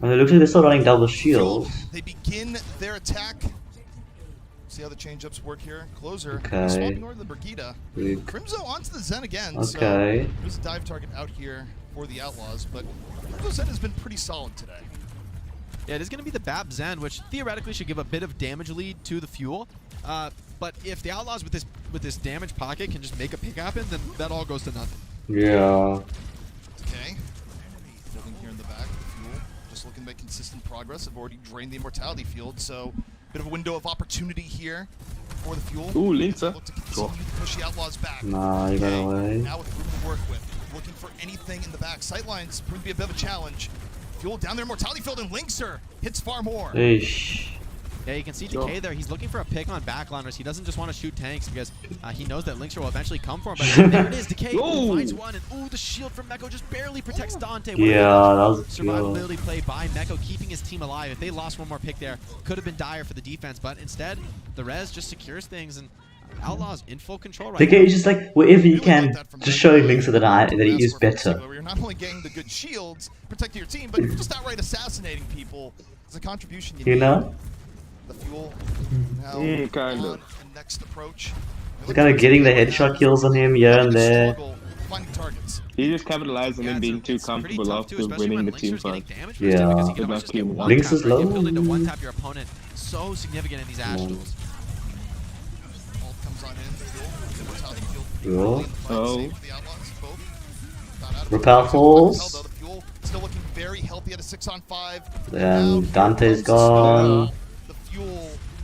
And it looks like they're still running double shields. They begin their attack. See how the change-ups work here. Closer. Okay. Swapping over to the Brigida. Big. Crimzo onto the Zen again. Okay. So there's a dive target out here for the Outlaws, but Crimzo Zen has been pretty solid today. Yeah, it is going to be the Bab Zen, which theoretically should give a bit of damage lead to the Fuel. But if the Outlaws with this damage pocket can just make a pick happen, then that all goes to nothing. Yeah. Okay. Holding here in the back. Fuel just looking to make consistent progress. Have already drained the Immortality Field, so bit of a window of opportunity here for the Fuel. Ooh, Linzer. Look to continue to push the Outlaws back. Nah, you got away. Now with room to work with. Looking for anything in the back. Sightlines prove to be a bit of a challenge. Fuel down there, Mortality Field, and Linkser hits far more. Eesh. Yeah, you can see Decay there. He's looking for a pick on backliners. He doesn't just want to shoot tanks because he knows that Linkser will eventually come for him. But there it is. Decay finds one, and ooh, the shield from Meko just barely protects Dante. Yeah, that was a survivability play by Meko, keeping his team alive. If they lost one more pick there, could have been dire for the defense. But instead, the res just secures things, and Outlaws in full control right Okay, now. it's just like wherever you can, just showing Linkser that he is better. You're not only getting the good shields, protecting your team, but you're just outright assassinating people. It's a contribution You know? The Fuel now kind on of. the next approach. They're kind of getting the headshot kills on him here and there. Finding targets. He just capitalized on him being too comfortable after winning the team fight. Yeah. Linkser's low. The ability to one-tap your opponent so significant in these Ash duels. Cool. Oh. Repel falls. Still looking very healthy at a 6-on-5. Then Dante's gone.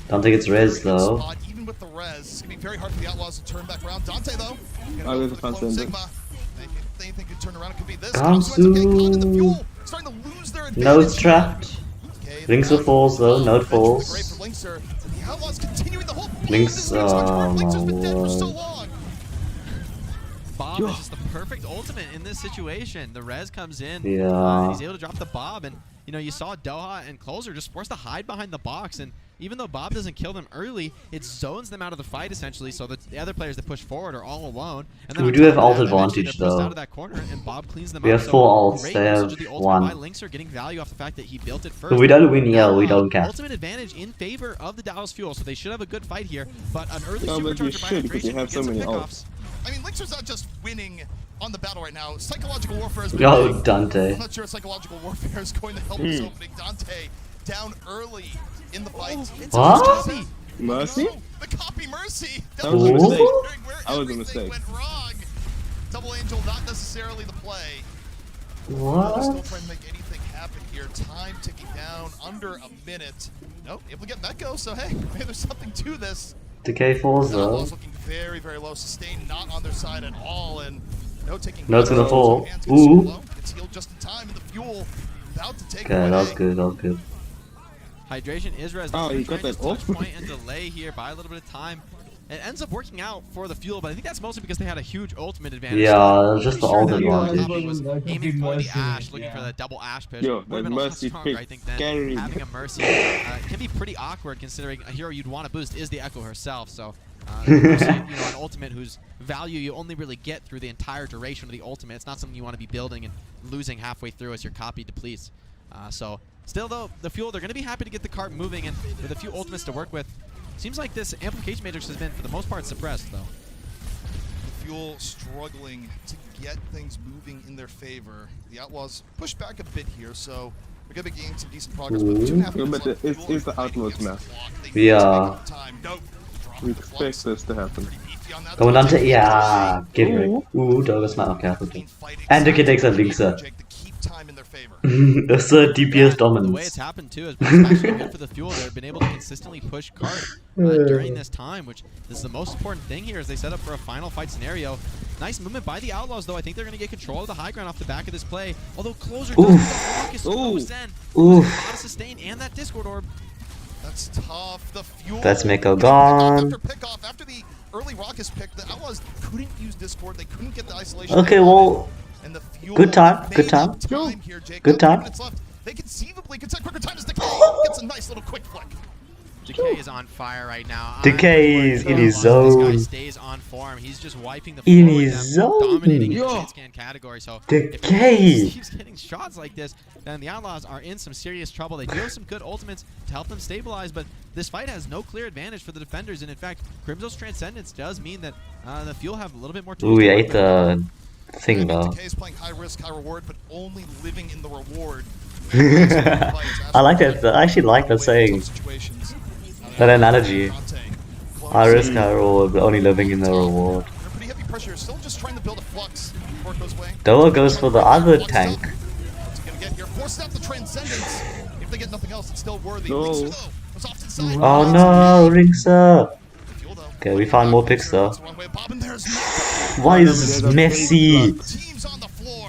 Dante gets res though. Even with the res, it's gonna be very hard for the Outlaws to turn back around. Dante though, Oh, there's a Phantom. Sigma. Anything could turn around. It could be this. Gamsu. Starting to lose their Node's trapped. Linkser falls though. Node falls. Links. Oh my word. Bob is just the perfect ultimate in this situation. The res comes in. Yeah. He's able to drop the Bob, and you know you saw Doha and Closer just forced to hide behind the box, and even though Bob doesn't kill them early, it zones them out of the fight essentially. So the other players that push forward are all alone. And then We on do top have of ult that, eventually advantage they're pushed though. out of that corner, and Bob cleans them We up. have So 4 ults. great They usage have of the ultimate 1. by Linkser, getting value off the fact that he built it first. But we don't win yell. We don't care. Ultimate advantage in favor of the Dallas Fuel, so they should have a good fight here. But an early No, but you supercharger by should because you hydration have so gets some many pickoffs. ults. I mean, Linkser's not just winning on the battle right now. Psychological warfare has been Oh, big. Dante. I'm not sure psychological warfare is going to help this opening. Dante down early in the fight. It's What? a Mercy? The copy Mercy. That was a mistake. Where That was a everything mistake. went wrong. Double Angel not necessarily the play. What? Still trying to make anything happen here. Time ticking down under a minute. Nope, able to get Meko, so hey, maybe there's something to this. Decay falls though. Outlaws looking very, very low. Sustain not on their side at all, and no taking. No, it's gonna fall. Hands Ooh. low. It's healed just in time, and the fuel about to take Okay, away. that was good. That was good. Hydration is res. Oh, you got trying that to ult? touch point and delay here by a little bit of time. It ends up working out for the Fuel, but I think that's mostly because they had a huge ultimate advantage. Yeah, So just the pretty ult that advantage. Copy was aiming for the Ash, looking for the double Ash push. Yo, Would've that been a lot Mercy stronger, pick I think, than scary. having a Mercy. Can be pretty awkward considering a hero you'd want to boost is the Echo herself. So, Mercy, you know, an ultimate whose value you only really get through the entire duration of the ultimate. It's not something you want to be building and losing halfway through as your copy depletes. So, still though, the Fuel, they're going to be happy to get the cart moving, and with a few ultimates to work with, seems like this amplification matrix has been, for the most part, suppressed, though. The Fuel struggling to get things moving in their favor. The Outlaws push back a bit here, so we're going to be gaining some decent progress. But 2.5 Yeah, minutes but left. it's the Outlaws map. Yeah. We expect this to happen. Commandante, yeah, get it. Ooh, Douglas might not careful too. And Decay takes a Linkser. That's a DPS The way dominance. it's happened too has been actually good for the Fuel. They've been able to consistently push cart during this time, which is the most important thing here as they set up for a final fight scenario. Nice movement by the Outlaws, though. I think they're going to get control of the high ground off the back of this play. Although Closer does focus so Zen. Oof. A lot of sustain and that Discord Orb. That's tough. The Fuel. That's Mako gone. After the early Raucous pick, the Outlaws couldn't use Discord. They couldn't get the isolation. Okay, well, good time. Good time. Good time. They conceivably could take quicker time as Decay gets a nice little quick flick. Decay is on fire right now. Decay is in his This zone. guy stays on form. He's just wiping the In floor with his them, zone. dominating Yo. the hit scan category. So Decay. if he keeps getting shots like this, then the Outlaws are in some serious trouble. They do have some good ultimates to help them stabilize, but this fight has no clear advantage for the defenders. And in fact, Crimso's Transcendence does mean that the Fuel have a little bit more tools Ooh, to we work ate with. the thing though. Decay's playing high risk, high reward, but only living in the reward. I like that. I actually like that saying. That analogy. I risk high reward, but only living in the reward. Pretty heavy pressure. Still just trying to build a flux before it goes away. Doa goes for the other tank. Force out the Transcendence. If they get nothing else, it's still worthy. No. Linkser, though, was off to the side. Oh no, Linkser. Okay, we found more picks though. Why is this messy?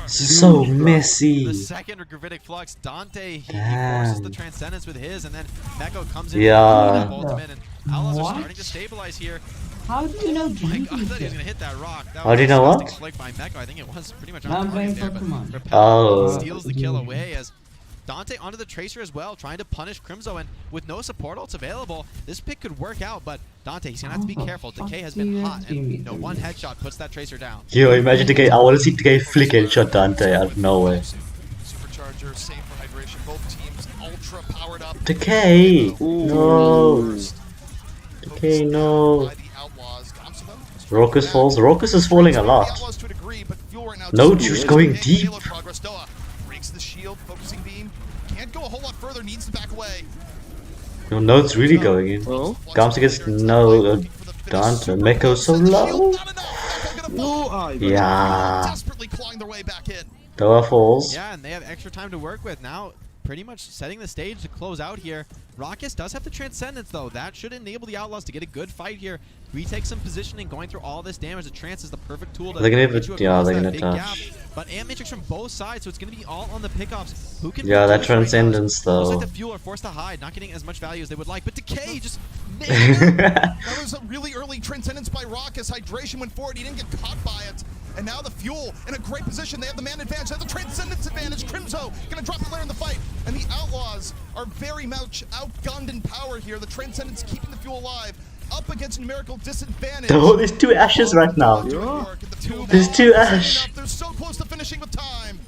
So messy. The second Gravitic Flux, Dante, he forces the Transcendence with his, and then Meko comes in Yeah. with the ultimate, and Outlaws are starting to stabilize here. How do you know Oh my God, I thought he was going to hit that rock. That How was do you know disgusting what? flick by Meko. I think it was pretty much Now I'm on playing target there, Pokemon. but Repel Oh. steals the kill away as Dante onto the Tracer as well, trying to punish Crimzo, and with no support ults available, this pick could work out, but Dante, he's going to have to be careful. Decay has been hot, and you know, one headshot puts that Tracer down. Yo, imagine Decay. I want to see Decay flick and shot Dante out of nowhere. Supercharger, same for hydration. Both teams ultra powered up. Decay! No! Decay, no! Raucous falls. Raucous is falling a lot. No, she's going deep. Breaks the shield, focusing beam. Can't go a whole lot further, needs to back away. No, Node's really going in. Gamsa gets no Dante, Meko so low. Yeah. Desperately clawing their way back in. Doa falls. Yeah, and they have extra time to work with. Now, pretty much setting the stage to close out here. Raucus does have the Transcendence, though. That should enable the Outlaws to get a good fight here. Retake some positioning, going through all this damage. The Trance is the perfect tool to They're gonna get you yeah, across they're that gonna big touch. gap. But Amp Matrix from both sides, so it's going to be all on the pickoffs. Who can Yeah, that produce right now? Transcendence, Looks though. like the Fuel are forced to hide, not getting as much value as they would like. But Decay just That was a really early Transcendence by Raucus. Hydration went forward. He didn't get caught by it. And now the Fuel in a great position. They have the man advantage. They have the Transcendence advantage. Crimzo going to drop a player in the fight. And the Outlaws are very much outgunned in power here. The Transcendence keeping the Fuel alive. Up against numerical disadvantage. Oh, there's 2 Ashes right now. There's 2 Ash. They're so close to finishing with time.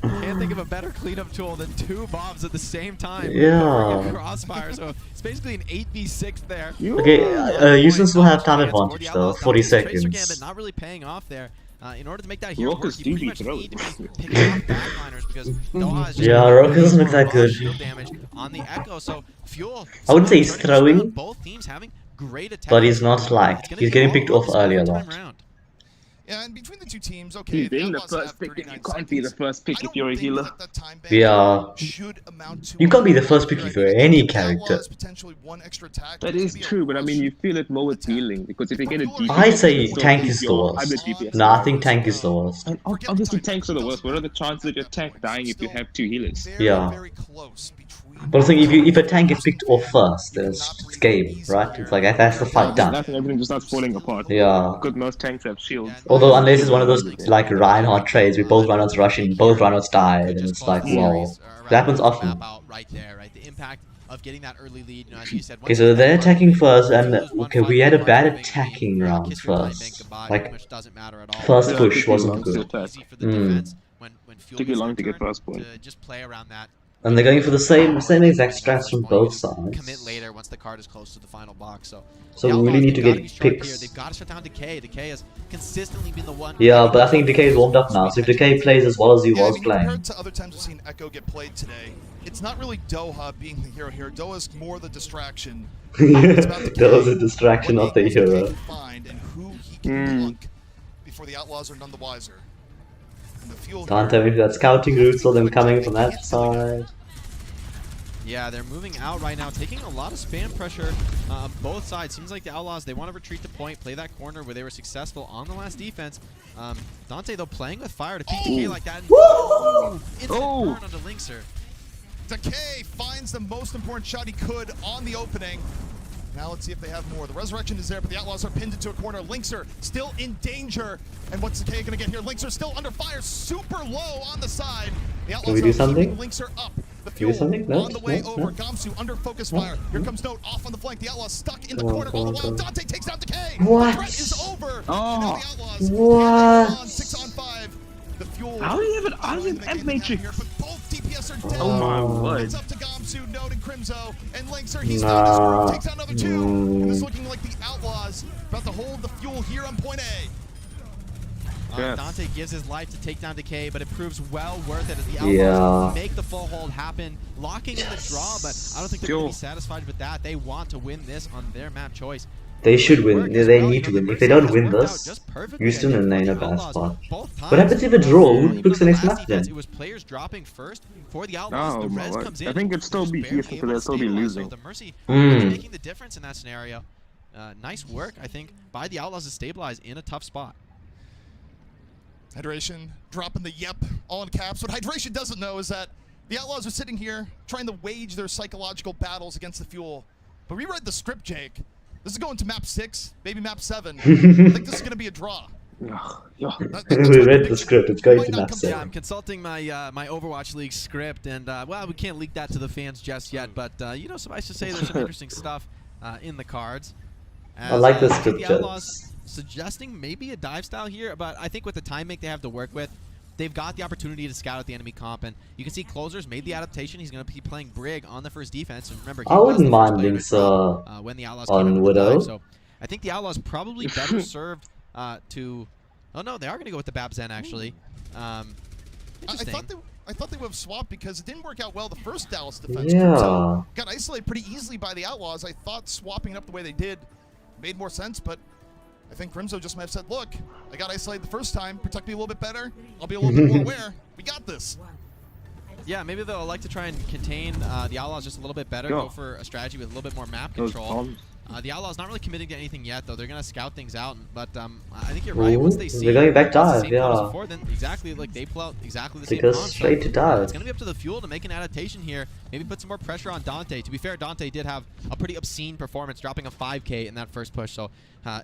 Can't think of a better cleanup tool than 2 bombs at the same time. Yeah. Crossfire, so it's basically an 8v6 there. Okay, Houston will have time advantage though, 40 Tracer Gambit seconds. not really paying off there. In order to make that hero work, Raucus you pretty much need to be picking off backliners because Doha is just Yeah, Raucus doesn't look that raw good. shield damage on the Echo, so Fuel. I wouldn't say he's turning this around, throwing, both teams having great attacks. but he's not like, he's getting picked off early a lot. Yeah, and between the two teams, okay. He's being the first pick. You can't be the first pick if you're a healer. Yeah. You can't be the first pick for any character. That is true, but I mean, you feel it more with healing because if you get a DPS, I say tank is the I'm worst. the DPS. No, I think tank is the worst. And obviously tanks are the worst. What are the chances of your tank dying if you have 2 healers? Yeah. But I think if a tank gets picked off first, then it's game, right? It's like that's the fight done. That's when everything just starts falling apart. Yeah. Because most tanks have shields. Although unless it's one of those like Reinhardt trades where both Reinhardts rush in, both Reinhardts die, then it's like wow. That happens often. Right there, right? The impact of getting that early lead, you know, as you said. Okay, so they're attacking first, and okay, we had a bad attacking round first. Like, first push wasn't good. Took you long to get first point. Just play around that. And they're going for the same exact strats from both sides. Commit later once the card is close to the final box. So we really need to get picks. They've got to shut down Decay. Decay has consistently been the one. Yeah, but I think Decay is warmed up now. So if Decay plays as well as he was playing, compared to other times we've seen Echo get played today, it's not really Doha being the hero here. Doha's more the distraction. That was a distraction of the hero. Find and who he can block before the Outlaws are none the wiser. Can't tell me if that scouting route saw them coming from that side. Yeah, they're moving out right now, taking a lot of spam pressure on both sides. Seems like the Outlaws, they want to retreat to point, play that corner where they were successful on the last defense. Dante, though, playing with fire to keep Decay like that. Instant burn onto Linkser. Decay finds the most important shot he could on the opening. Now let's see if they have more. The Resurrection is there, but the Outlaws are pinned into a corner. Linkser still in danger. And what's Decay going to get here? Linkser still under fire, super low on the side. The Outlaws Can we do something? Linkser up. The Fuel no, on the way no, over. no. Gamsu under focus fire. Here comes Note off on the flank. The Outlaws stuck in the corner all the while. Dante takes down Decay. What? The threat is over. Oh. What? 6 on 5. The Fuel. How do you have an Amp Matrix? DPS are dead. Oh my word. It's up to Gamsu, Note, and Crimzo. And Linkser, he's found his groove, takes out another 2. And it's looking like the Outlaws about to hold the Fuel here on point A. Dante gives his life to take down Decay, but it proves well worth it as the Outlaws make the full hold happen, locking in the draw, but I don't think they're going to be satisfied with that. They want to win this on their map choice. They should win. They need to win. If they don't win this, Houston and in a bad spot. What happens if a draw? Who picks the next map then? It was players dropping first for the Outlaws. Oh the my Res word. comes in. I think it'd still be Houston because they'll still be losing. The Mercy really making the difference in that scenario. Nice work, I think, by the Outlaws to stabilize in a tough spot. Hydration dropping the yep all in caps. What Hydration doesn't know is that the Outlaws are sitting here trying to wage their psychological battles against the Fuel. But we read the script, Jake. This is going to map 6, maybe map 7. I think this is going to be a draw. We read the script. It's going to map 7. Yeah, I'm consulting my my Overwatch League script, and well, we can't leak that to the fans just yet. But you know, suffice to say, there's some interesting stuff in the cards. I like the script. The Outlaws suggesting maybe a dive style here, but I think with the time make they have to work with, they've got the opportunity to scout out the enemy comp, and you can see Closers made the adaptation. He's going to be playing Brig on the first defense, and remember, I wouldn't mind Linkser when the Outlaws on Widow. Dive, so I think the Outlaws probably better served to. Oh no, they are going to go with the Babzen actually. I thought they would have swapped because it didn't work out well the first Dallas defense. Yeah. So got isolated pretty easily by the Outlaws. I thought swapping it up the way they did made more sense, but I think Crimzo just might have said, look, I got isolated the first time, protect me a little bit better, I'll be a little bit more aware, we got this. Yeah, maybe they'll like to try and contain the Outlaws just a little bit better, go for a strategy with a little bit more map control. The Outlaws not really committing to anything yet, though. They're going to scout things out, but I think you're right. Once they see they're going back dive, the same before, then exactly like they pull out exactly the same comp. Straight to dive. It's going to be up to the Fuel to make an adaptation here. Maybe put some more pressure on Dante. To be fair, Dante did have a pretty obscene performance, dropping a 5K in that first push. So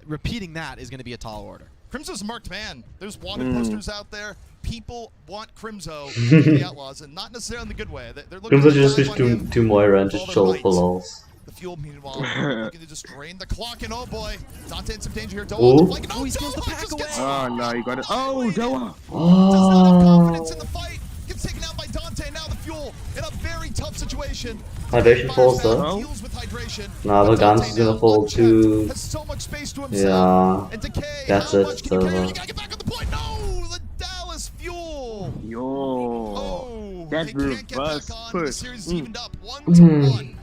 repeating that is going to be a tall order. Crimzo's a marked man. There's wanted posters out there. People want Crimzo for the Outlaws, and not necessarily in the good way. They're looking Crimzo just switched to Moira and just troll for lols. The Fuel, meanwhile, looking to just drain the clock, and oh boy, Dante in some danger here. Doha, Oh, he steals the pack away. Oh no, you got it. Oh, Doha. Does not have confidence in the fight. Gets taken out by Dante. Now the Fuel in a very tough situation. Hydration falls though. Deals with hydration. Nah, the Gans is gonna fall too. Has so much space to himself. Yeah, and Decay, that's how it. much can you carry? You gotta get back on the point. No, the Dallas Fuel. Yo, Oh, that they can't get back reverse on. push. The series is evened up 1-1.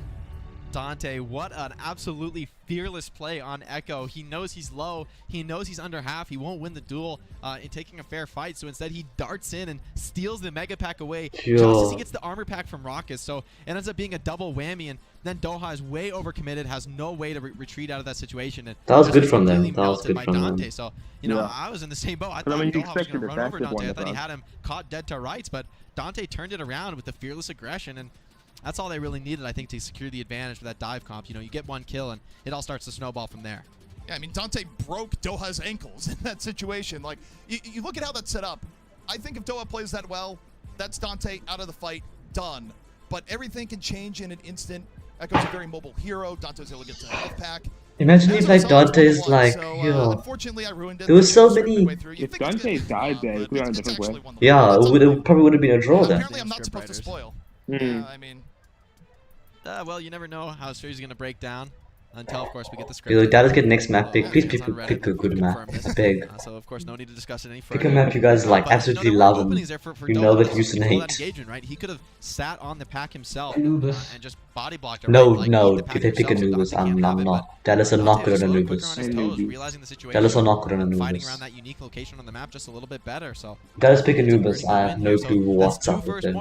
Dante, what an absolutely fearless play on Echo. He knows he's low. He knows he's under half. He won't win the duel in taking a fair fight. So instead, he darts in and steals the Mega Pack away just as he gets the armor pack from Raucus. So it ends up being a double whammy. And then Doha is way overcommitted, has no way to retreat out of that situation. And that was good from them. That was good from Dante. them. So, you know, I was in the same boat. I thought Doha was going to run over Dante. I thought he had him caught dead to rights. But Dante turned it around with the fearless aggression. And that's all they really needed, I think, to secure the advantage for that dive comp. You know, you get one kill, and it all starts to snowball from there. Yeah, I mean, Dante broke Doha's ankles in that situation. Like, you look at how that's set up. I think if Doha plays that well, that's Dante out of the fight, done. But everything can change in an instant. Echo's a very mobile hero. Dante's able to get to the health pack. Imagine if like Dante's like, yo, unfortunately I ruined it. there was so many. If Dante died there, it could have gone a different way. Yeah, it probably would have been a draw then. Apparently I'm not supposed to spoil. Yeah, I mean. Well, you never know how a series is going to break down until, of course, we get the script. Yo, Dallas get next map pick. Please pick a good map. It's big. So, of course, no need to discuss it any further. Pick a map you guys like, absolutely love, and you know that Houston hates. Right? He could have sat on the pack himself and just body blocked it. No, right? no, if they pick Anubis, I'm not. Dallas are not good at Anubis. Dallas are not good at Fighting Anubis. around that unique location on the map just a little bit better. So Dallas pick Anubis. I have no clue what's up with them.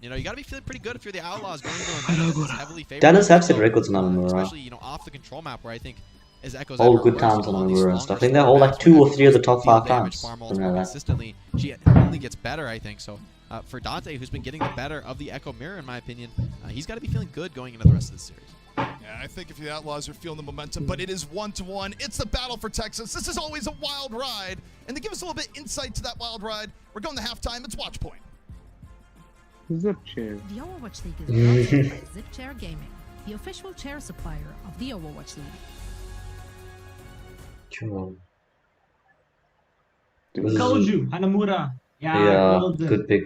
You know, you got to be feeling pretty good if you're the Outlaws going to a heavily favored. Dallas have set records on Anamura. Especially, you know, off the control map where I think is Echo's all good times on Anamura and stuff. I think they're all like 2 or 3 of the top 5 times. Consistently, she only gets better, I think. So for Dante, who's been getting the better of the Echo Mirror, in my opinion, he's got to be feeling good going into the rest of the series. Yeah, I think if the Outlaws are feeling the momentum, but it is 1-1. It's the battle for Texas. This is always a wild ride. And to give us a little bit insight to that wild ride, we're going to halftime. It's Watch Point. Zip chair. The Overwatch League is brought to you by Zip Chair Gaming, the official chair supplier of the Overwatch League. Cool. Told you, Hanamura. Yeah, good pick.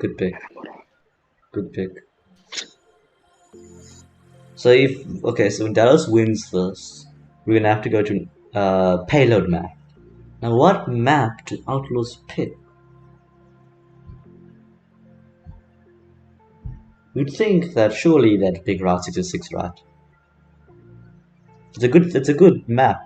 So so when Dallas wins this, we're gonna have to go to payload map. Now, what map do Outlaws pick? You'd think that surely they'd pick Route 66, right? It's a good map.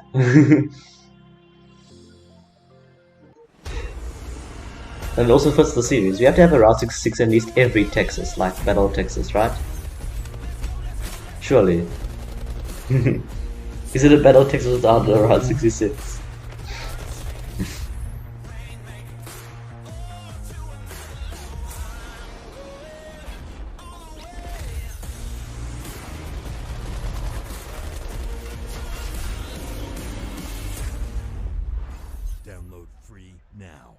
And also first the series, we have to have a Route 66 at least every Texas, like Battle of Texas, right? Surely. Is it a Battle of Texas without a Route 66? Download free now.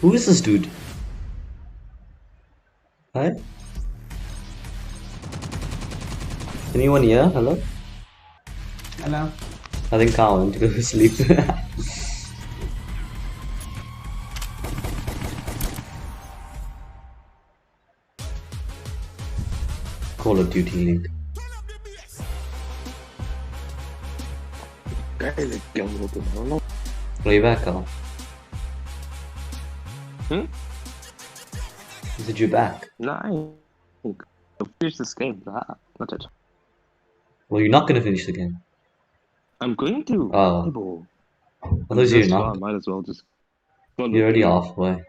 Who is this dude? Hi? Anyone here? Hello? Hello? I think Carl went to go to sleep. Call of Duty League. Are you back, Carl? Is you back? No, I finished this game. Not it. Well, you're not gonna finish the game. I'm going to. Oh. I thought you're not. I might as well just. You're already halfway.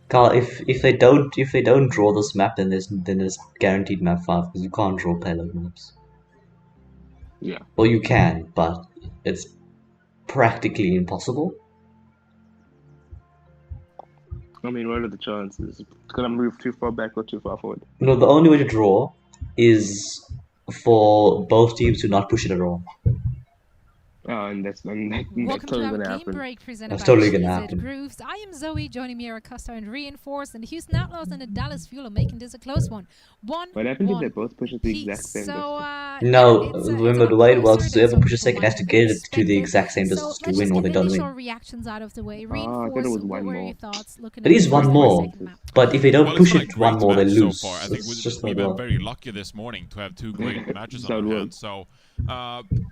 Carl, if they don't draw this map, then there's guaranteed map 5 because you can't draw payload maps. Yeah. Well, you can, but it's practically impossible. I mean, what are the chances? It's gonna move too far back or too far forward. No, the only way to draw is for both teams to not push it at all. Oh, and that's Welcome totally to our gonna game happen. break presented That's by totally gonna GZ happen. Grooves. I am Zoe, joining me are Costa and Reinforced, and the Houston Outlaws and the Dallas Fuel are making this a close one. What happens if they both push at the exact same distance? No, remember the way it works is whoever pushes second has to get it to the exact same distance to win, or they don't initial win. reactions out of the way. I thought it Reinforced, was what one were more. your thoughts? Looking It at is the one first more, and second map. but if they don't Well, push it's it been a one great more, they match so lose. far. I think It's just we've like been that. very lucky this morning to have two great matches on our hands. So,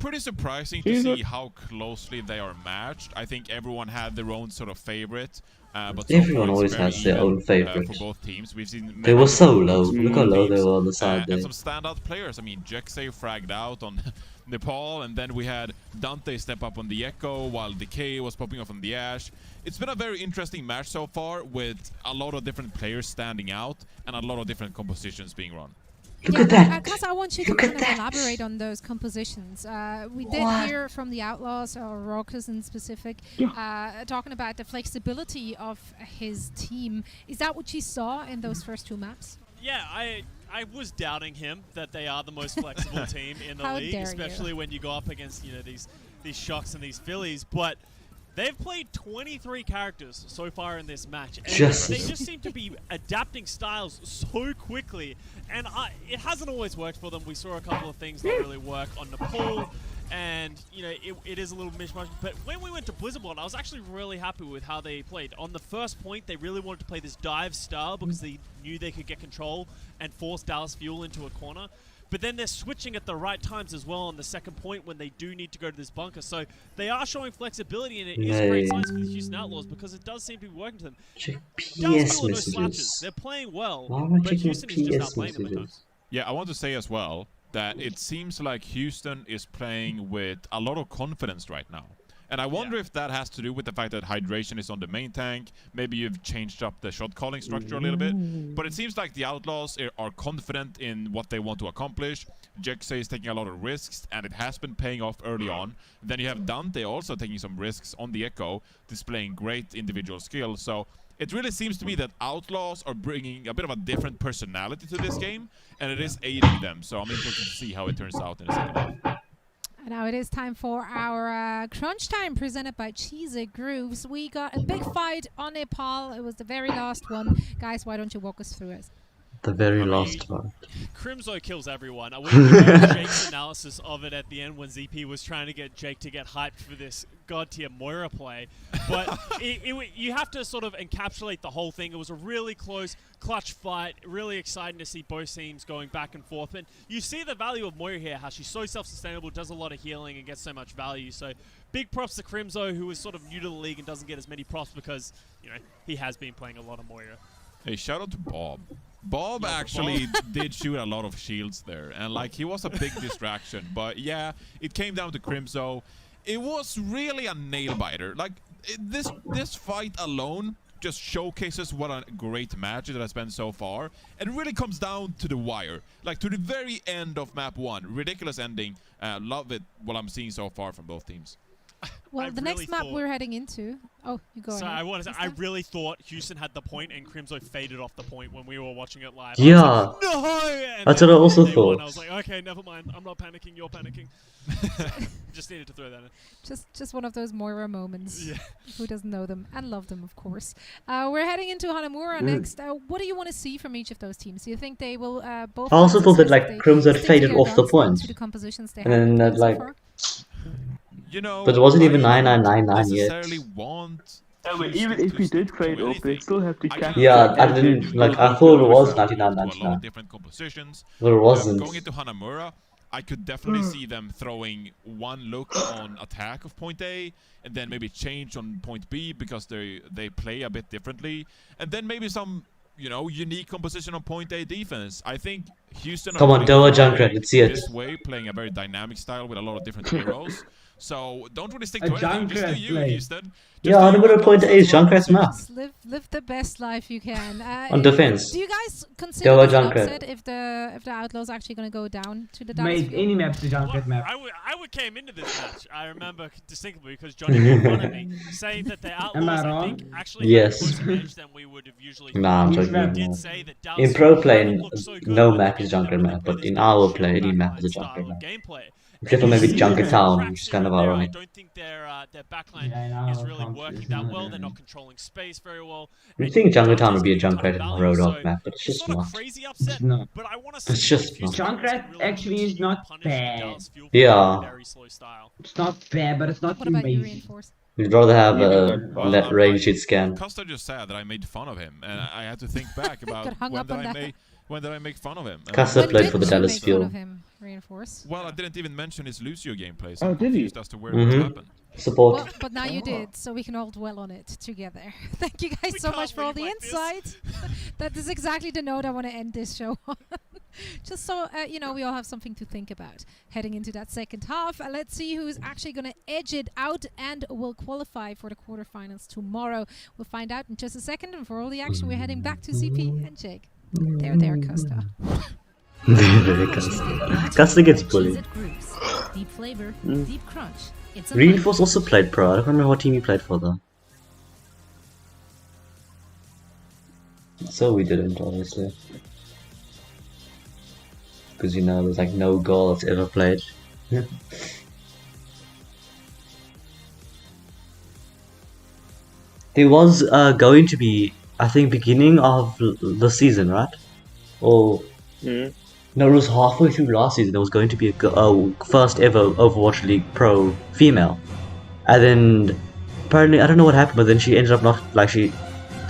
pretty surprising to see how closely they are matched. I think everyone had their own sort of favorite, but so Everyone far always it's very has their even, own favorite. for both teams. We've seen They many were so different low. picks from Look how both low they teams, were on the side there. and some standout players. I mean, Jexay fragged out on Nepal, and then we had Dante step up on the Echo, while Decay was popping off on the Ash. It's been a very interesting match so far, with a lot of different players standing out, and a lot of different compositions being run. Look at that! Because I want you to kind of elaborate on those compositions. We did hear from the Outlaws, or Rockers in specific, talking about the flexibility of his team. Is that what you saw in those first two maps? Yeah, I was doubting him that they are the most flexible team in the How league, dare especially you. when you go up against these Shocks and these Phillies. But they've played 23 characters so far in this match, and they just seem to be adapting styles so quickly. And it hasn't always worked for them. We saw a couple of things not really work on Nepal, and it is a little mishmash. But when we went to Blizzardborn, I was actually really happy with how they played. On the first point, they really wanted to play this dive style because they knew they could get control and force Dallas Fuel into a corner. But then they're switching at the right times as well on the second point when they do need to go to this bunker. So they are showing flexibility, and it is great signs for the Houston Outlaws because it does seem to be working to them. Dallas Fuel are no slouches. They're playing well, but Houston is just outplaying them at times. Yeah, I want to say as well that it seems like Houston is playing with a lot of confidence right now. And I wonder if that has to do with the fact that hydration is on the main tank. Maybe you've changed up the shot calling structure a little bit. But it seems like the Outlaws are confident in what they want to accomplish. Jexay is taking a lot of risks, and it has been paying off early on. Then you have Dante also taking some risks on the Echo, displaying great individual skill. So it really seems to me that Outlaws are bringing a bit of a different personality to this game, and it is aiding them. So I'm interested to see how it turns out in the second half. Now it is time for our crunch time presented by Cheesy Grooves. We got a big fight on Nepal. It was the very last one. Guys, why don't you walk us through it? The very last one. Crimzo kills everyone. We heard Jake's analysis of it at the end when ZP was trying to get Jake to get hyped for this god tier Moira play. But you have to sort of encapsulate the whole thing. It was a really close, clutch fight. Really exciting to see both teams going back and forth. And you see the value of Moira here, how she's so self-sustainable, does a lot of healing, and gets so much value. So big props to Crimzo, who is sort of new to the league and doesn't get as many props because, he has been playing a lot of Moira. Hey, shout out to Bob. Bob actually did shoot a lot of shields there, and he was a big distraction. But yeah, it came down to Crimzo. It was really a nail biter. This fight alone just showcases what a great match it has been so far. It really comes down to the wire, to the very end of map 1. Ridiculous ending. Love it. What I'm seeing so far from both teams. Well, the next map we're heading into. Oh, you go So ahead. I really thought Houston had the point and Crimzo faded off the point when we were watching it live. Yeah. I was like, no! And That's then what I also they won. thought. I was like, okay, never mind. I'm not panicking. You're panicking. Just needed to throw that in. Just one of those Moira moments. Yeah. Who doesn't know them and love them, of course. We're heading into Hanamura next. What do you want to see from each of those teams? Do you think they will both? I also have thought that success like if they Crimson had stick to faded their off the guns point, to the compositions they and have then been playing so like, far? You know, but it wasn't even I don't 999 yet. necessarily want. Yeah, but even if we did fade up, they still have to catch. Yeah, I didn't like. I thought it was To a lot of 99.99, different compositions. but it wasn't. Going into Hanamura, I could definitely see them throwing one look on attack of point A, and then maybe change on point B because they play a bit differently, and then maybe some unique composition on point A defense. I think Houston. Come on, Doa Junkrat, let's see it. This way, playing a very dynamic style with a lot of different heroes. So don't really stick A to anything. Just do Junkrat you, play. Houston. Yeah, Hanamura point A is Junkrat's map. Just live the best life you can. On defense. Do you guys consider Doa this an Junkrat. upset if the Outlaws actually going to go down to the Mate, Dallas any map's a Junkrat map. I came into this match, I remember distinctly because Johnny made fun of me, saying that the Am I Outlaws, I wrong? think, actually Yes. had a closer edge than we would have usually Nah, I'm thought. joking. We did No. say that In Dallas pro haven't play, looked so good no when map they've is been Junkrat able to map, play but this in very our short play, any map is a backline Junkrat style of map. gameplay. Except for maybe And Junket the Town, cracks which is here kind of and there, I alright. don't think their backline Yeah, is really working that well. They're not controlling space very well. You'd think Junket Town would be a Junkrat in a Road Dogg map, but it's just not. Crazy upset, No. but I want to see It's just not. Junkrat actually is not bad. Yeah. very slow style. It's not bad, but it's not What about you, amazing. Reinforce? We'd rather have Yeah, a range hit scan. Costa just said that I made fun of him, and I had to think back about Got hung when up did on I that. make when did I make fun of him. And Costa I- played for the Dallas Make fun Fuel. of him, Reinforce. Well, I didn't even mention his Lucio gameplay, so Oh, I'm did he? confused as to where it happened. Support. Well, but now you did, so we can all dwell on it together. Thank you guys so much for all the insight. That is exactly the note I want to end this show on. Just so we all have something to think about heading into that second half. Let's see who's actually going to edge it out and will qualify for the quarterfinals tomorrow. We'll find out in just a second. And for all the action, we're heading back to CP and Jake. There, Costa. Costa gets bullied. Deep flavor, deep crunch. It's a Reinforce also played pro. I don't remember what team he played for though. So we didn't, obviously. Because there's like no goal that's ever played. There was going to be, I think, beginning of the season, right? Or no, it was halfway through last season. There was going to be a first ever Overwatch League Pro female, and then apparently I don't know what happened, but then she ended up not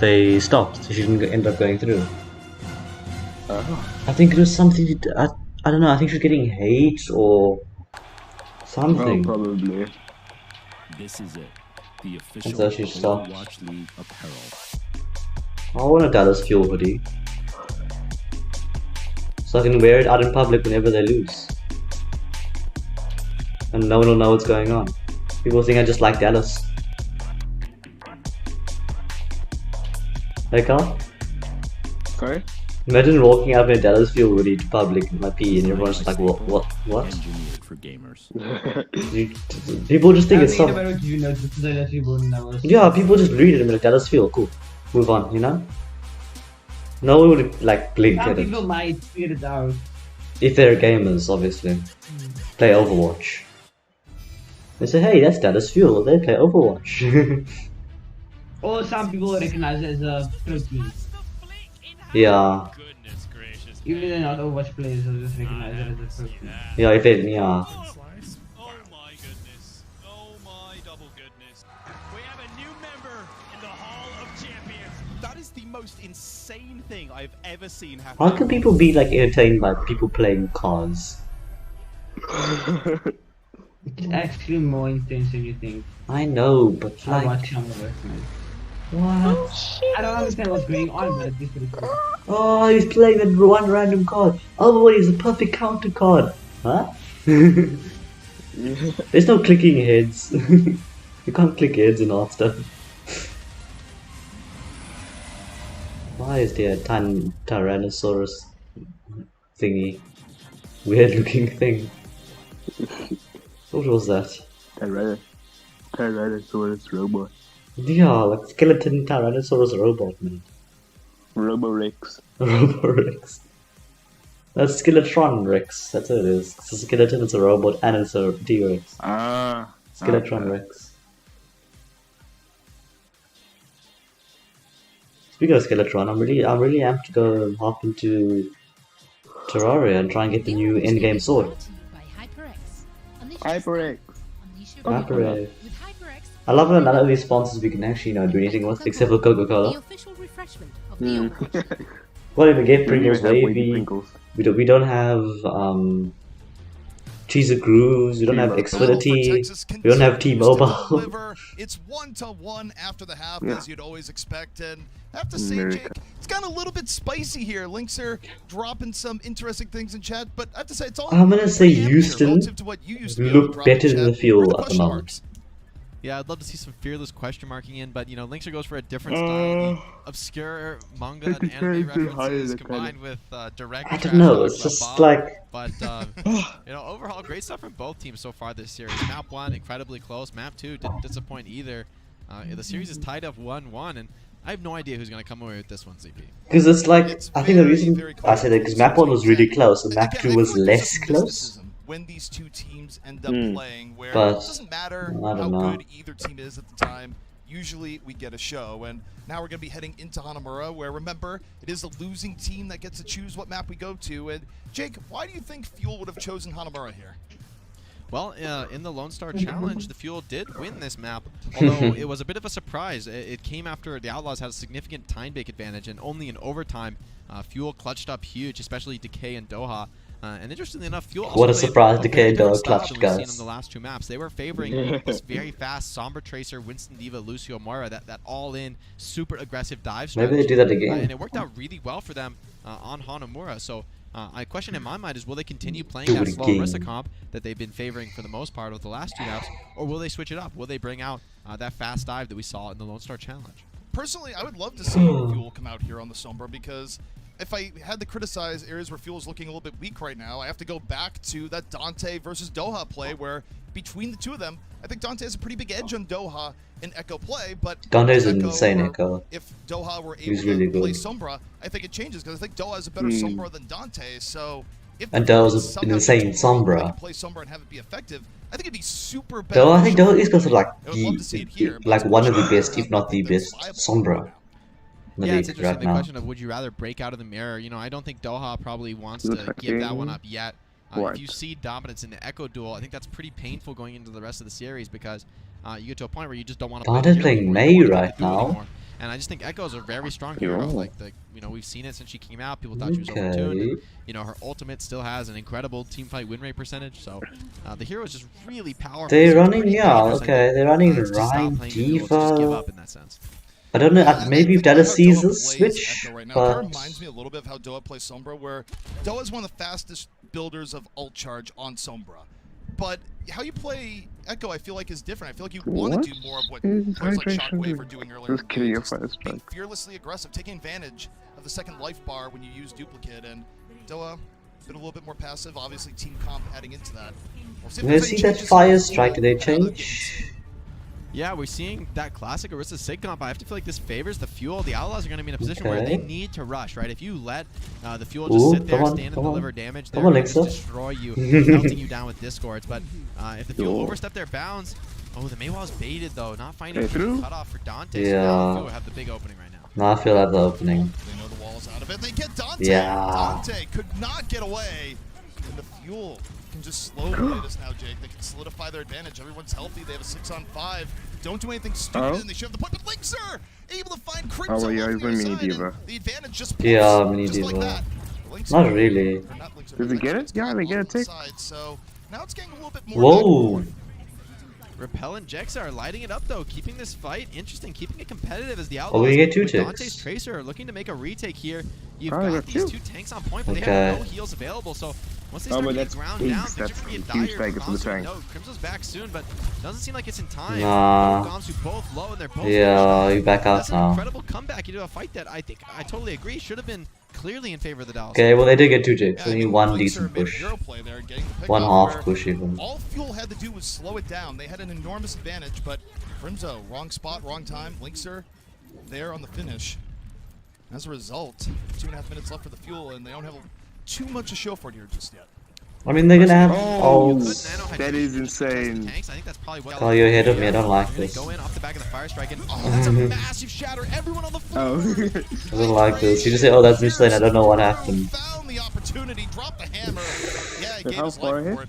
they stopped, so she didn't end up going through. I think it was something. I don't know. I think she was getting hate or something. Oh, probably. This is it. The And official so she stopped. Overwatch League apparel. I want a Dallas Fuel hoodie, so I can wear it out in public whenever they lose, and no one will know what's going on. People think I just like Dallas. Hey Carl? Sorry? Imagine walking out in a Dallas Fuel hoodie to public in my PE and everyone's just like, what? Engineered for gamers. People just think it's some... You know, that you wouldn't know. Yeah, people just read it and be like, Dallas Fuel, cool. Move on, you know? No one would like blink Some at it. people might figure it out. If they're gamers, obviously. Play Overwatch. They say, hey, that's Dallas Fuel, they play Overwatch. Or some people recognize it as a protein. Yeah. Even if they're not Overwatch players, they'll just recognize it as a protein. Yeah, if it, yeah. That is the most insane thing I've ever seen happen. How can people be like entertained by people playing cards? It's actually more intense than you think. I know, but I like... watch some of it, man. What? I don't understand what's going on, but it's pretty cool. Oh, he's playing that one random card. Oh, wait, it's a perfect counter card. Huh? There's no clicking heads. You can't click heads and all stuff. Why is there a Tyrannosaurus thingy? Weird looking thing. What was that? Tyrannosaurus robot. Yeah, like skeleton Tyrannosaurus robot, man. Roborex. Roborex. That's Skeletron Rex. That's what it is. It's a skeleton, it's a robot, and it's a T-Rex. Ah. Skeletron Rex. Speaking of Skeletron, I'm really amped to go hop into Terraria and try and get the new endgame sword. HyperX. HyperX. I love that none of these sponsors we can actually do anything with except for Coca-Cola. Well, even get Pringles Wavy. We don't have Cheese of Cruise. We don't have Xfinity. We don't have T-Mobile. It's 1-1 after the half, as you'd always expect. And I have to say, Jake, it's gotten a little bit spicy here. Linkser dropping some interesting things in chat, but I have to say it's all. I'm gonna say Houston look better than the Fuel at the moment. Yeah, I'd love to see some fearless question marking in, but Linkser goes for a different style, obscure manga and anime references combined with direct. I don't know. It's just like. But overall, great stuff from both teams so far this series. Map 1 incredibly close. Map 2 didn't disappoint either. The series is tied up 1-1, and I have no idea who's going to come away with this one, ZP. Because it's like I think the reason I said it because Map 1 was really close and Map 2 was less close. When these two teams end up playing, where But, it doesn't matter how good either team is at the time, usually we get a show. And now we're going to be heading into Hanamura, where remember, it is the losing team that gets to choose what map we go to. And Jake, why do you think Fuel would have chosen Hanamura here? Well, in the Lone Star Challenge, the Fuel did win this map, although it was a bit of a surprise. It came after the Outlaws had a significant time-bake advantage, and only in overtime, Fuel clutched up huge, especially Decay and Doha. And interestingly enough, Fuel also What a surprise Decay and Doha clutched, seen guys. in the last two maps. They were favoring this very fast Sombra Tracer, Winston Diva, Lucio Moira, that all-in, super aggressive dive strategy. Maybe they do that again. And it worked out really well for them on Hanamura. So a question in my mind is, will they continue playing that slow Orisa comp that they've been favoring for the most part of the last two maps, or will they switch it up? Will they bring out that fast dive that we saw in the Lone Star Challenge? Personally, I would love to see Fuel come out here on the Sombra, because if I had to criticize areas where Fuel is looking a little bit weak right now, I have to go back to that Dante versus Doha play, where between the two of them, I think Dante has a pretty big edge on Doha in Echo play, but Dante's an insane Echo. If Doha were able He's to really play good. Sombra, I think it changes, because I think Doha is a better Sombra than Dante, so if And Doha's an insane Sombra. play Sombra and have it be effective, I think it'd be super Though I think Doha is considered like the, one of the best, if not the best, Sombra. Yeah, it's interesting, the question of would you rather break out of the mirror. I don't think Doha probably wants to give that one up yet. If you see dominance in the Echo duel, I think that's pretty painful going into the rest of the series, because you get to a point where you just don't want to play Dante's playing Mei right now. anymore. And I just think Echo's a very strong hero. Like we've seen it since she came out. People thought she was overtuned. And, her ultimate still has an incredible teamfight win rate percentage. So the hero is just really powerful. They're running, they're running Rhyme Diva. I don't know, maybe if Dallas sees this switch, right now. but It reminds me a little bit of how Doha plays Sombra, where Doha is one of the fastest builders of ult charge on Sombra. But how you play Echo, I feel like, is different. I feel like you want to do more of what players like Shockwave were doing earlier. Being fearlessly aggressive, taking advantage of the second life bar when you use duplicate. And Doha, been a little bit more passive. Obviously, team comp adding into that. We'll see that fire strike, do they change? Yeah, we're seeing that classic Orisa Sig comp. I have to feel like this favors the Fuel. The Outlaws are going to be in a position where they need to rush, right? If you let the Fuel just sit there, stand and deliver damage, they're going to destroy you, melting you down with discords. But if the Fuel overstep their bounds, the Maywall's baited though, not finding a cut off for Dante. So now the Fuel have the big opening right now. No, I feel like the opening. They know the wall's out of it. They get Dante. Yeah. Dante could not get away. And the Fuel can just slowly play this now, Jake. They can solidify their advantage. Everyone's healthy. They have a 6-on-5. Don't do anything stupid, and they should have the point. But Linkser able to find Crimson on the other side, and the advantage just Mini just like Diva. that. Not really. Did they get it? Yeah, they get a tick. So now it's getting a little bit more. Whoa. Repel and Jexa are lighting it up though, keeping this fight interesting, keeping it competitive as the Outlaws. Oh, we get two with ticks. Dante's Tracer are looking to make a retake here. You've got these two tanks on point, but they Okay. have no heals available, so Once they Oh, start but getting that's ground big. down, That's things are going to get huge dire flag for for the Gamsu. tank. No, Crimso's back soon, but doesn't seem like it's in time. Nah. Gamsu both low, and they're both Yeah, you back out That's an now. incredible comeback into a fight that I think I totally agree should have been clearly in favor of the Dallas. Okay, well they did get 2 jigs. Only one decent push. One half push even. All Fuel had to do was slow it down. They had an enormous advantage, but Crimzo, wrong spot, wrong time. Linkser there on the finish. As a result, 2.5 minutes left for the Fuel, and they don't have too much to show for it here just yet. I mean, they're gonna have. Oh, that is insane. I think that's probably what Oh, you're ahead of me. I don't like this. Go in off the back of the fire strike, and oh, that's a massive shatter. Everyone on the floor. I don't like this. You just say, oh, that's this lane. I don't know what happened. Found the opportunity, dropped the hammer. Yeah, he gave How his far life ahead? for it,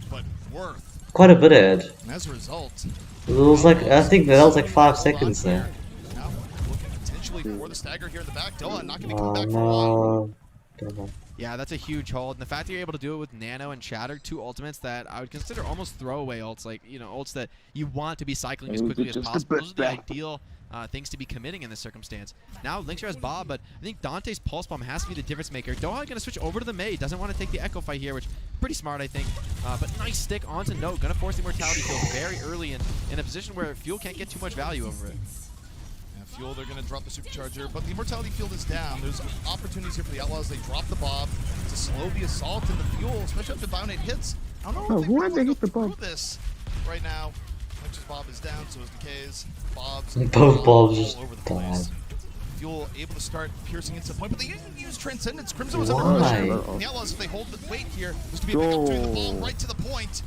but worth. Quite a bit ahead. And as a result, It was like, I think that was like 5 seconds there. now looking potentially for the stagger here in the back. Doha not going to come Oh back for a while. no. Yeah, that's a huge hold, and the fact that you're able to do it with Nano and Shatter, 2 ultimates that I would consider almost throwaway ults, like, you know, ults that you want to be cycling as quickly as possible. Those are the ideal things to be committing in this circumstance. Now, Linkser has Bob, but I think Dante's Pulse Bomb has to be the difference maker. Doha going to switch over to the Mei. Doesn't want to take the Echo fight here, which pretty smart, I think. But nice stick onto Note. Going to force the Immortality field very early in a position where Fuel can't get too much value over it. Fuel, they're going to drop the supercharger, but the Immortality field is down. There's opportunities here for the Outlaws. They drop the Bob to slow the assault and the Fuel, especially after Bionet hits. I don't know if they really hit the Bob this right now. Lynch's Bob is down, so is DK's. Bob's Both Bobs all just over the died. place. Fuel able to start piercing into the point, but they didn't use Transcendence. Crimson was under pressure. The Outlaws, if they hold the weight here, there's going to be a big opportunity. The ball right to the point.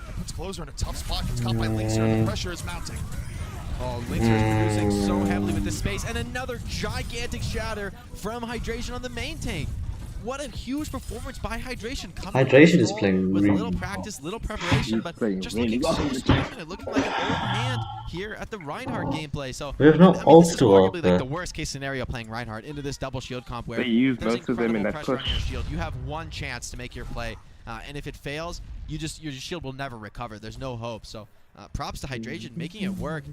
It puts Closer in a tough spot. Gets caught by Linkser, and the pressure is mounting. Oh, Linkser is cruising so heavily with this space, and another gigantic shatter from Hydration on the main tank. What a huge performance by Hydration. Hydration is playing with really little practice, little preparation, but just looking so strong and looking like an old hand here at the Reinhardt gameplay. So We have no I mean, ults this is to work arguably like with. the worst case scenario playing Reinhardt into this double shield comp where They used there's most of them in incredible that pressure on push. your shield. You have one chance to make your play, and if it fails, your shield will never recover. There's no hope. So props to Hydration making it work.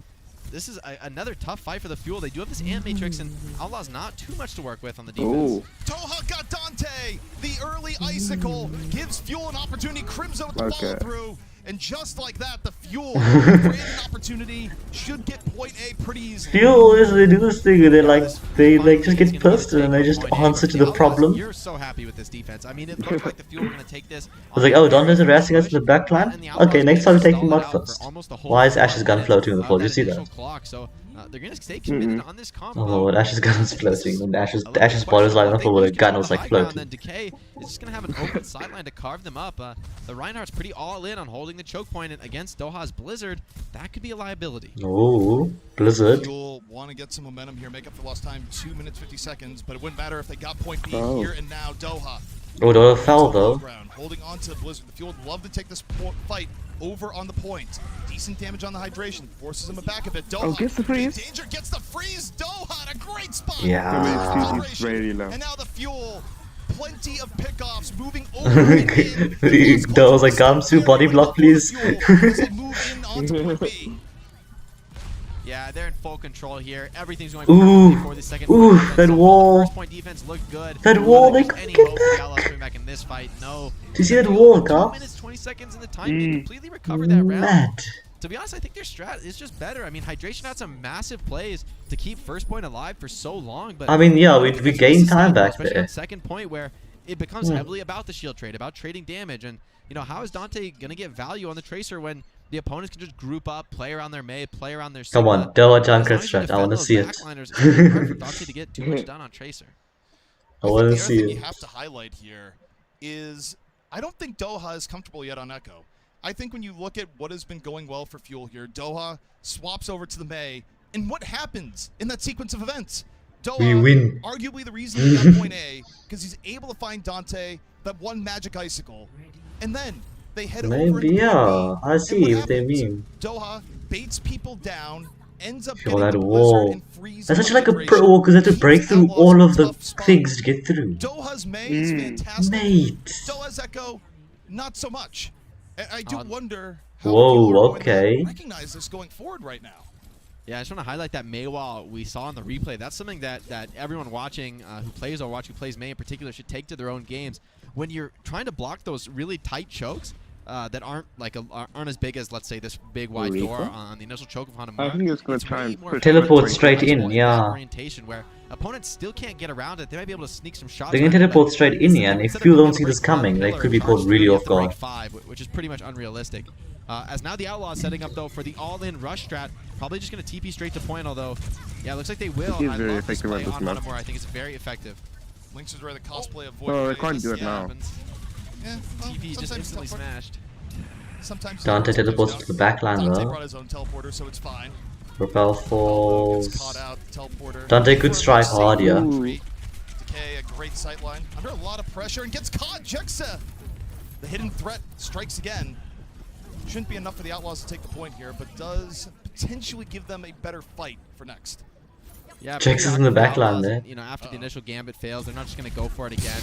This is another tough fight for the Fuel. They do have this Ant Matrix, and Outlaw's not too much to work with on the defense. Doha got Dante. The early Icicle gives Fuel an opportunity. Crimson with the follow through. And just like that, the Fuel created an opportunity. Should get point A pretty easily. Fuel is they do this thing and they just get pissed and they just answer to the problem. You're so happy with this defense. I mean, it looked like the Fuel were going to take this. I was like, oh, Dante's harassing us in the back line? Okay, next time we're taking mod first. Why is Ash's gun floating on the floor? Did you see that? So they're going to stay committed on this combo. Oh lord, Ash's gun was floating and Ash's body was lying on the floor with a gun was like floating. Then Decay is just going to have an open sideline to carve them up. The Reinhardt's pretty all in on holding the choke point, and against Doha's Blizzard, that could be a liability. Oh, Blizzard. Fuel want to get some momentum here, make up for lost time, 2 minutes 50 seconds, but it wouldn't matter if they got point B here and now. Doha. Oh, Doha fell though. Holding on to Blizzard. The Fuel would love to take this fight over on the point. Decent damage on the Hydration, forces him back a bit. Doha gets the freeze. Danger gets the freeze. Doha at a great spot. Yeah. Really low. And now the Fuel. Plenty of pickoffs moving over and in. That was like Gamsu body block, please. Yeah, they're in full control here. Everything's going Ooh, perfectly for the second ooh, point. that So wall. First point defense looked good. That wall, they There's any couldn't hope get for the Outlaws coming back in this fight? No. Do you see that wall, Gams? 2 minutes 20 seconds in the time to completely recover that round. Mad. To be honest, I think their strat is just better. I mean, Hydration had some massive plays to keep first point alive for so long, but I mean, yeah, we gained time back especially there. on second point where it becomes heavily about the shield trade, about trading damage, and you know, how is Dante gonna get value on the Tracer when the opponents can just group up, play around their Mei, play around their Come on, Doha Junker strat. I want to see it. It's really hard for Dante to get too much done on Tracer. I want to The see other thing it. you have to highlight here is I don't think Doha is comfortable yet on Echo. I think when you look at what has been going well for Fuel here, Doha swaps over to the Mei, and what happens in that sequence of events? Doha, We win. arguably the reason he got point A, because he's able to find Dante that one magic icicle, and then they head over Maybe, into yeah. point B, I see and what they mean. Doha baits people down, ends up Feel getting that the Blizzard wall. and freeze That's such on like a Hydration. pro wall because they have to break through all of the things to get through. Doha's Mei is fantastic. Mate. Doha's Echo, not so much. I do wonder how Whoa, people are okay. going to recognize this going forward right now. Yeah, I just want to highlight that Mei wall we saw in the replay. That's something that everyone watching who plays Overwatch, who plays Mei in particular, should take to their own games. when you're trying to block those really tight chokes that aren't like aren't as big as, let's say, this big wide door on the initial choke of Hanamura. I think it's gonna try and push teleport straight in, yeah. Orientation where opponents still can't get around it. They might be able to sneak some shots. They can teleport straight in here, and if you don't see this coming, they could be caught really off guard. Which is pretty much unrealistic. As now the Outlaws setting up though for the all-in rush strat, probably just going to TP straight to point. Although, yeah, it looks like they will. He's I very love this effective play at this on map. Hanamura. I think it's very effective. Lynx is ready to cosplay avoid. Oh, I can't do it now. Yeah, well, TP just instantly smashed. Sometimes Dante teleports to the backline Dante though. brought his own teleporter, so it's fine. Repel falls. Caught out, teleporter. Dante could strike hard here. Decay, a great sightline. Under a lot of pressure and gets caught. Jexa, the hidden threat, strikes again. Shouldn't be enough for the Outlaws to take the point here, but does potentially give them a better fight for next. Yeah, Jax is in the back line there. You know, after the initial gambit fails, they're not just going to go for it again.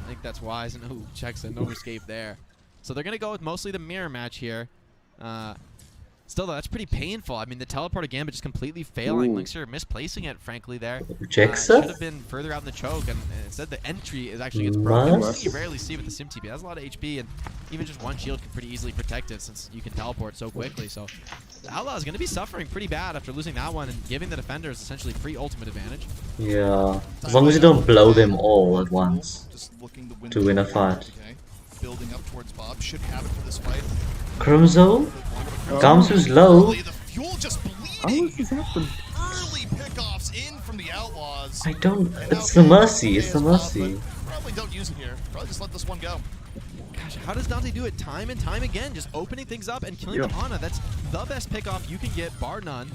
I think that's wise. And ooh, Jackson, no escape there. So they're going to go with mostly the mirror match here. Still, though, that's pretty painful. I mean, the teleporter gambit just completely failing. Linkster misplacing it, frankly, there. Jackson? Should have been further out in the choke, and instead the entry is actually gets broken. Something you rarely see with the Sim TP. It has a lot of HP, and even just one shield can pretty easily protect it since you can teleport so quickly. So the Outlaw is going to be suffering pretty bad after losing that one and giving the defenders essentially free ultimate advantage. Yeah, as long as you don't blow them all at once to win a fight. Building up towards Bob, should have it for this fight. Crimzo? Gamsu's low. The fuel just bleeding. Early pickoffs in from the Outlaws. I don't. It's the mercy. It's the mercy. Probably don't use it here. Probably just let this one go. Gosh, how does Dante do it time and time again? Just opening things up and killing the Ana. That's the best pickoff you can get, bar none.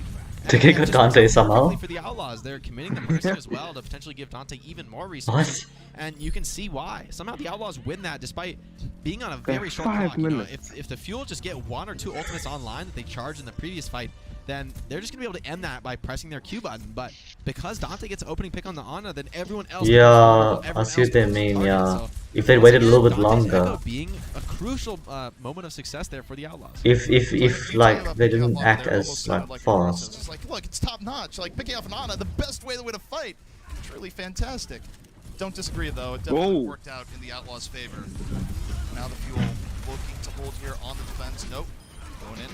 To kick out Dante somehow. For the Outlaws, they're committing the mercy as well to potentially give Dante even more resources. And you can see why. Somehow the Outlaws win that despite being on a very short clock. You know, if the Fuel just get 1 or 2 ultimates online that they charged in the previous fight, then they're just going to be able to end that by pressing their Q button. But because Dante gets an opening pick on the Ana, then everyone else... Yeah, I see what they mean, yeah. So if they waited a little bit longer. Being a crucial moment of success there for the Outlaws. If like, they didn't act as, like, fast. It's like, look, it's top notch. Like, picking off an Ana, the best way to win a fight. Truly fantastic. Don't disagree, though. It definitely worked out in the Outlaws' favor. Now the Fuel looking to hold here on the defense. Nope. Going in.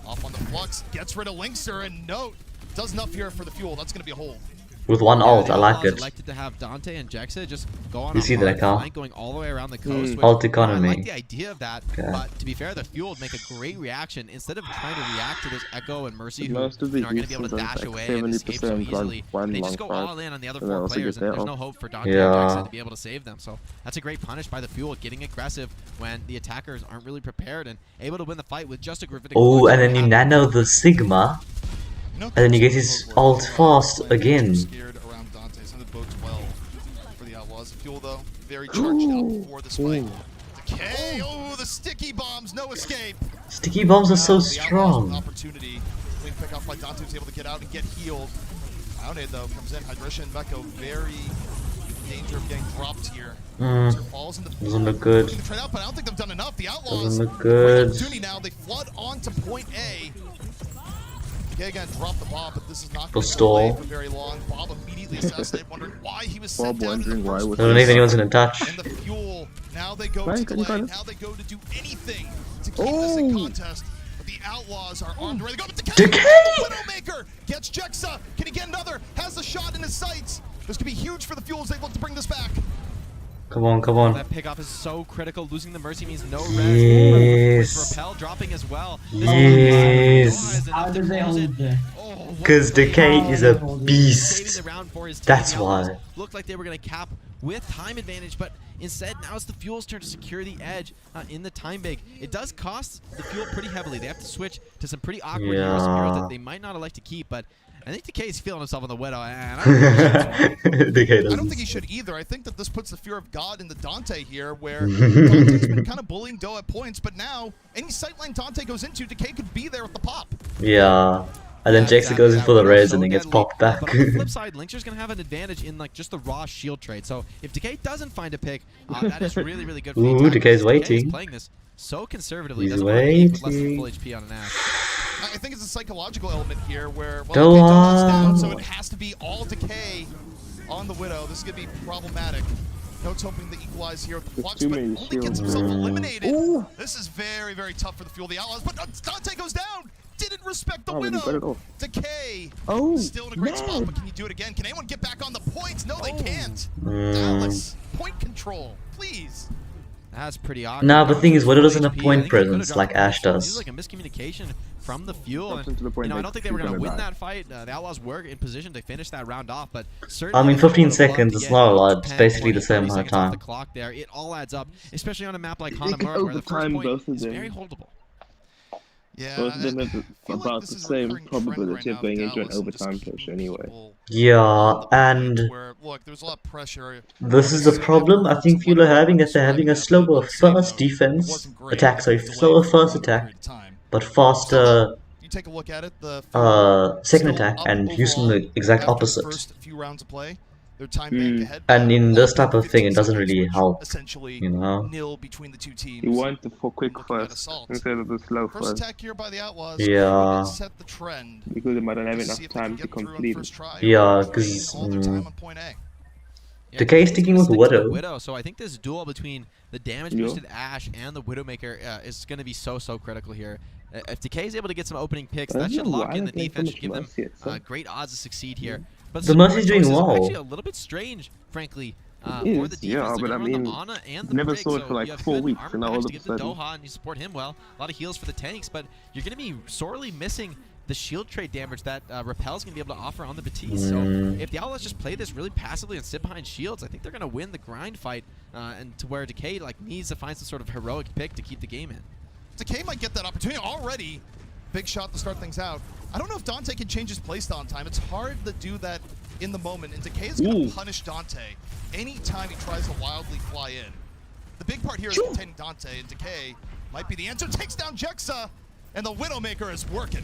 Off on the flux. Gets rid of Linkster, and note. Does enough here for the Fuel. That's going to be a hold. With one ult, I like it. Elected to have Dante and Jexa just go on you see that, Carl? going all the way around the coast. Ult economy. I like the idea of that, but to be fair, the Fuel would make a great reaction. Instead of trying to react to this Echo and Mercy, who are going to be able to dash away and escape so easily, they just go all in on the other 4 players, and there's no hope for Dante and Jexa to be able to save them. So that's a great punish by the Fuel, getting aggressive when the attackers aren't really prepared and able to win the fight with just a Griffitic. Oh, and then you nano the Sigma, and then you get his ult fast again. Fuel though, very charged up for this fight. Decay, oh, the sticky bombs, no escape. Sticky bombs are so strong. Opportunity, clean pick off by Dante, was able to get out and get healed. Aune though comes in, Hydration and Meko very in danger of getting dropped here. Doesn't look good. But I don't think they've done enough. The Outlaws, doesn't look good. Opportunity now, they flood onto point A. Okay, again, drop the Bob, but this is not going to play for very long. Bob immediately assassinated, wondering why he was sent down in the first place. I don't think anyone's gonna touch. And the Fuel, now they go to delay, now they go to do anything to keep this in contest. But the Outlaws are armed ready to go. But Decay! Widowmaker gets Jexa. Can he get another? Has the shot in his sights. This could be huge for the Fuel as they look to bring this back. Come on, come on. That pickoff is so critical. Losing the Mercy means no rest. Yes. Repel dropping as well. Yes. Because Decay is a beast. That's why. Looked like they were going to cap with time advantage, but instead now it's the Fuel's turn to secure the edge in the time big. It does cost the Fuel pretty heavily. They have to switch to some pretty awkward heroes that they might not elect to keep, but I think Decay's feeling himself on the Widow, and I don't think he should either. I think that this puts the fear of God into Dante here, where Dante's been kind of bullying Doe at points, but now any sightline Dante goes into, Decay could be there with the pop. Yeah. And then Jaxa goes in for the raise and then gets popped back. But on the flip side, Linkster's going to have an advantage in like just the raw shield trade. So if Decay doesn't find a pick, that is really, really good for Ooh, Decay's waiting. Decay's playing this so conservatively. He's doesn't want to leave with less than waiting. full HP on an Ash. I think it's a psychological element here where, well, Decay's down, so it has to be all Decay on the Widow. This is going to be problematic. Note's hoping to equalize here with the Flux, too but many only gets shields. himself eliminated. Ooh. This is very, very tough for the Fuel, the Outlaws, but Dante goes down! Didn't respect the Oh, but he got it Widow! off. Decay! Oh, Still in a great man. spot, but can you do it again? Can anyone get back on the points? No, they can't. Mm. Dallas, point control, please. That's pretty awkward. Nah, but the thing is, Widow doesn't have HP. I point think they could've presence dropped like the Ash points. It was does. like a miscommunication from the Fuel. Drops And, into the point I that don't think they were he's going to gonna win die. that fight. The Outlaws were in position to finish that round off, but I certainly mean, they 15 would've loved seconds to is get not a lot. It's 10, basically 20, the same 30 amount of seconds off the time. clock there. It all adds up, especially on a map like They can Hanamura, where the first overtime point both of is them. very holdable. Yeah, Both of them have feel like about this the is a same recurring trend probability right of now going with into an Dallas and just overtime keeping push anyway. people Yeah, on the and point where, look, there's a lot of pressure. this is the problem I think Fuel are having, is they're having a slower first defense attack, sorry, slower first attack, but faster You take a look at it, the Fuel second still attack, up and Houston overall the exact after the opposite. first few rounds of play. Their time bank ahead. And in this type of thing, 15 it doesn't seconds, really which help, essentially you know? nil between the two teams. You want the quick Looking at first assault. instead of the slow First first. attack here by the Outlaws. Yeah. Could set the trend. Because they might not have Let's enough see if they time can to get through on complete first it. try. Yeah, because All their time on point A. Yeah, Decay Decay's sticking gonna with stick to the Widow. Widow, so I think this duel between the damage boosted Ash and the Widowmaker is going to be so critical here. If Decay is able to get some opening picks, I that don't should know lock why in the they're playing so defense, much give them Mercy itself. great odds to succeed here. But The support Mercy's doing choices are well. actually a little bit strange, frankly. For the It is, defense, yeah, they're but I gonna run mean, the Ana and the never Brig, saw it so for like you have 4 good weeks, armor and now all packs of to a give the sudden. Doha, and you support him well. A lot of heals for the tanks, but you're going to be sorely missing the shield trade damage that Repel's going to be able to offer on the Batiste. So if the Outlaws just play this really passively and sit behind shields, I think they're going to win the grind fight, and to where Decay needs to find some sort of heroic pick to keep the game in. Decay might get that opportunity already. Big shot to start things out. I don't know if Dante can change his playstyle in time. It's hard to do that in the moment, and Decay is going to punish Dante anytime he tries to wildly fly in. The big part here is containing Dante, and Decay might be the answer. Takes down Jexa, and the Widowmaker is working.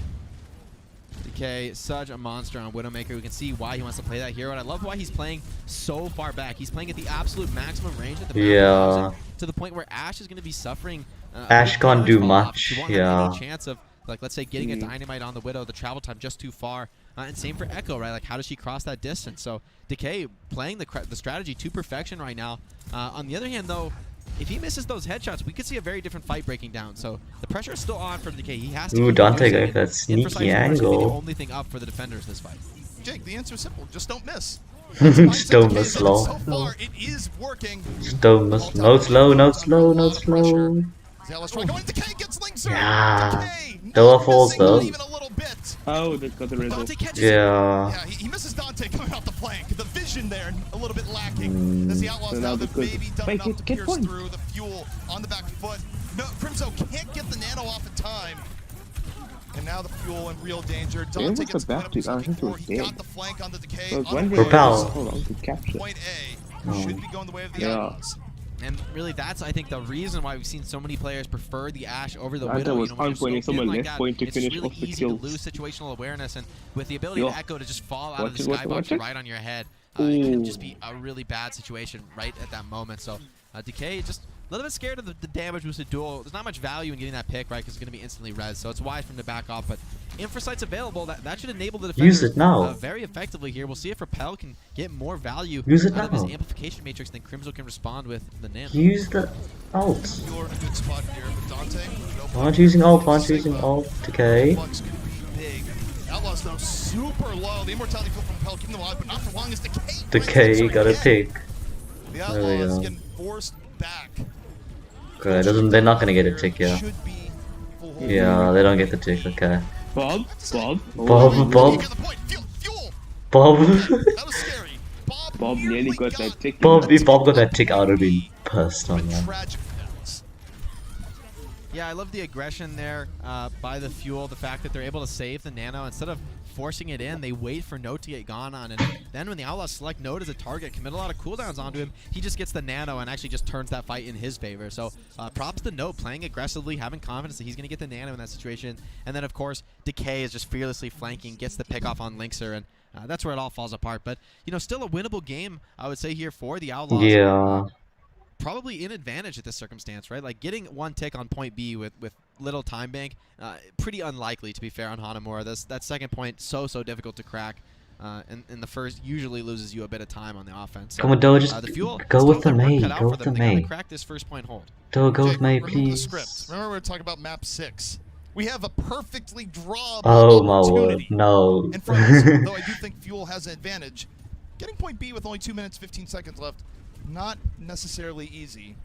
Decay, such a monster on Widowmaker. We can see why he wants to play that hero, and I love why he's playing so far back. He's playing at the absolute maximum range that the map allows him, to the point where Ash is going to be suffering. Ash can't do much, He won't have any chance of, like, let's say, getting a dynamite on the Widow, the travel time just too far. And same for Echo, right? Like, how does she cross that distance? So Decay playing the strategy to perfection right now. On the other hand, though, if he misses those headshots, we could see a very different fight breaking down. So the pressure is still on for Decay. He has to. Ooh, Dante going for that Imprecise sneaky moves will be the angle. only thing up for the defenders this fight. Jake, the answer is simple. Just don't miss. Just don't miss So slow. far, it is working. Just don't miss. No slow, no slow, no slow. Zealous try going. Decay gets linked. Yeah. Doa falls though. Oh, they got the result. Yeah. Yeah, he misses Dante coming off the flank. The vision there a little bit lacking. As the Outlaws So now now they've because- maybe done Wait, enough to get pierce point. through the Fuel on the back foot. No, Crimzo can't get the nano off in time. And now the Fuel in real danger. They Dante almost gets got the back point to up I think it before was he got dead. the flank on the Decay. So it's On one the way Propel. hold on to capture. Point A Oh. should be going the way of the Yeah. Outlaws. And really, that's, I think, the reason why we've seen so many players prefer the Ash over the Dante Widow. was When you're so on-pointing someone thin like left that, point to it's finish really off the easy kills. to lose situational awareness, and with the ability Yo. of Echo to just fall out of Watch the it, watch it, skybox watch it. right on your head, it could just be a really bad situation right at that moment. So Decay just a little bit scared of the damage boosted duel. There's not much value in getting that pick, right, because it's going to be instantly res, so it's wise for him to back off. But Infrasight's available. That should enable the defender Use it now. very effectively here. We'll see if Repel can get more value Use it out of his now. amplification matrix than Crimzo can respond with the nano. Use the ult. You're in a good spot here with Dante. No Aren't using ult, aren't using ult. Decay. Flux could be big. Outlaws though super low. The immortality field from Pell keeping them alive, but not for long as Decay. Decay got a pick. The There we Outlaws go. getting forced back. Okay, they're not gonna get a tick, yeah. Yeah, they don't get the tick, okay. Bob? Bob? Bob? Bob nearly got that tick. If Bob got that tick, I would have been pissed on that. Yeah, I love the aggression there by the Fuel. The fact that they're able to save the nano instead of forcing it in, they wait for Note to get gone on, and then when the Outlaws select Note as a target, commit a lot of cooldowns onto him, he just gets the nano and actually just turns that fight in his favor. So props to Note, playing aggressively, having confidence that he's going to get the nano in that situation. And then, of course, Decay is just fearlessly flanking, gets the pick off on Linkser, and that's where it all falls apart. But, you know, still a winnable game, I would say, here for the Outlaws. Yeah. Probably in advantage at this circumstance, right? Like, getting one tick on point B with little time bank, pretty unlikely, to be fair, on Hanamura. That second point, so difficult to crack. and the first usually loses you a bit of time on the offense. So, Come on, Doa, just the Fuel go with the still have their work Mei. cut out Go for with the them. They gotta Mei. crack this first point hold. Doa, go with Mei, Remember the please. script. Remember we were talking about map 6. We have a perfectly drawable Oh my word, opportunity no. in front of us. Though I do think Fuel has an advantage. Getting point B with only 2 minutes 15 seconds left, not necessarily easy.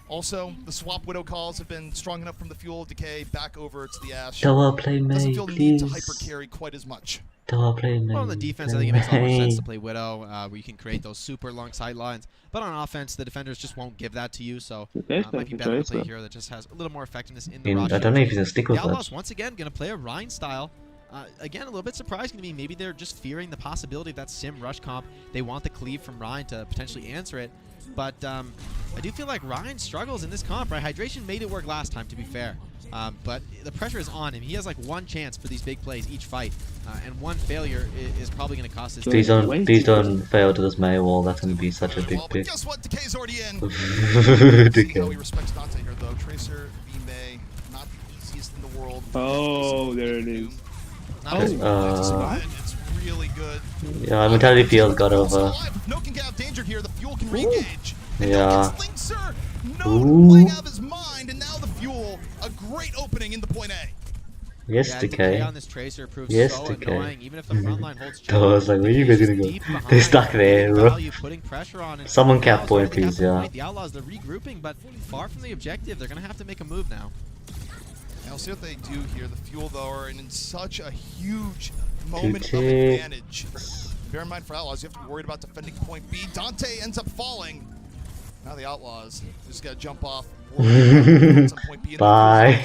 Also, the swap Widow calls have been strong enough from the Fuel Decay back over to the Ash. Doa, play Mei, Doesn't feel the need to please. hyper carry quite as much. Doa, play Mei. Well, on the defense, I think it makes a lot more sense to play Widow, where you can create those super long sidelines. But on offense, the defenders just won't give that to you, so it might be better to play a hero that just has a little more effectiveness in the rush. I don't know if he's gonna stick with The Outlaws, that. once again, going to play a Rhine style. Again, a little bit surprising to me. Maybe they're just fearing the possibility of that sim rush comp. They want the cleave from Rhine to potentially answer it. But I do feel like Rhine struggles in this comp, right? Hydration made it work last time, to be fair. But the pressure is on him. He has like one chance for these big plays each fight, and one failure is probably going to cost his Please don't fail to this Mei wall. That's gonna be such a big pick. Guess what? Decay's already in. Decay. See how he respects Dante here, though. Tracer v Mei, not the easiest in the world. Oh, there it is. It's really good. Yeah, Mentality Field got over. No can get out danger here. The Fuel can re-engage. Yeah. No playing out of his mind, and now the Fuel, a great opening into point A. Yes, Yeah, Decay. on this Tracer proves Yes, so Decay. annoying, even if the front line holds I was like, where are you guys gonna go? They're stuck there, bro. putting pressure on, and Someone the cap Outlaws point, really have please, to yeah. point. The Outlaws, they're regrouping, but far from the objective. They're going to have to make a move now. Now, see what they do here. The Fuel, though, are in such a huge moment of Decay. advantage. Bear in mind, for Outlaws, you have to be worried about defending point B. Dante ends up falling. Now the Outlaws just got to jump off. Bye.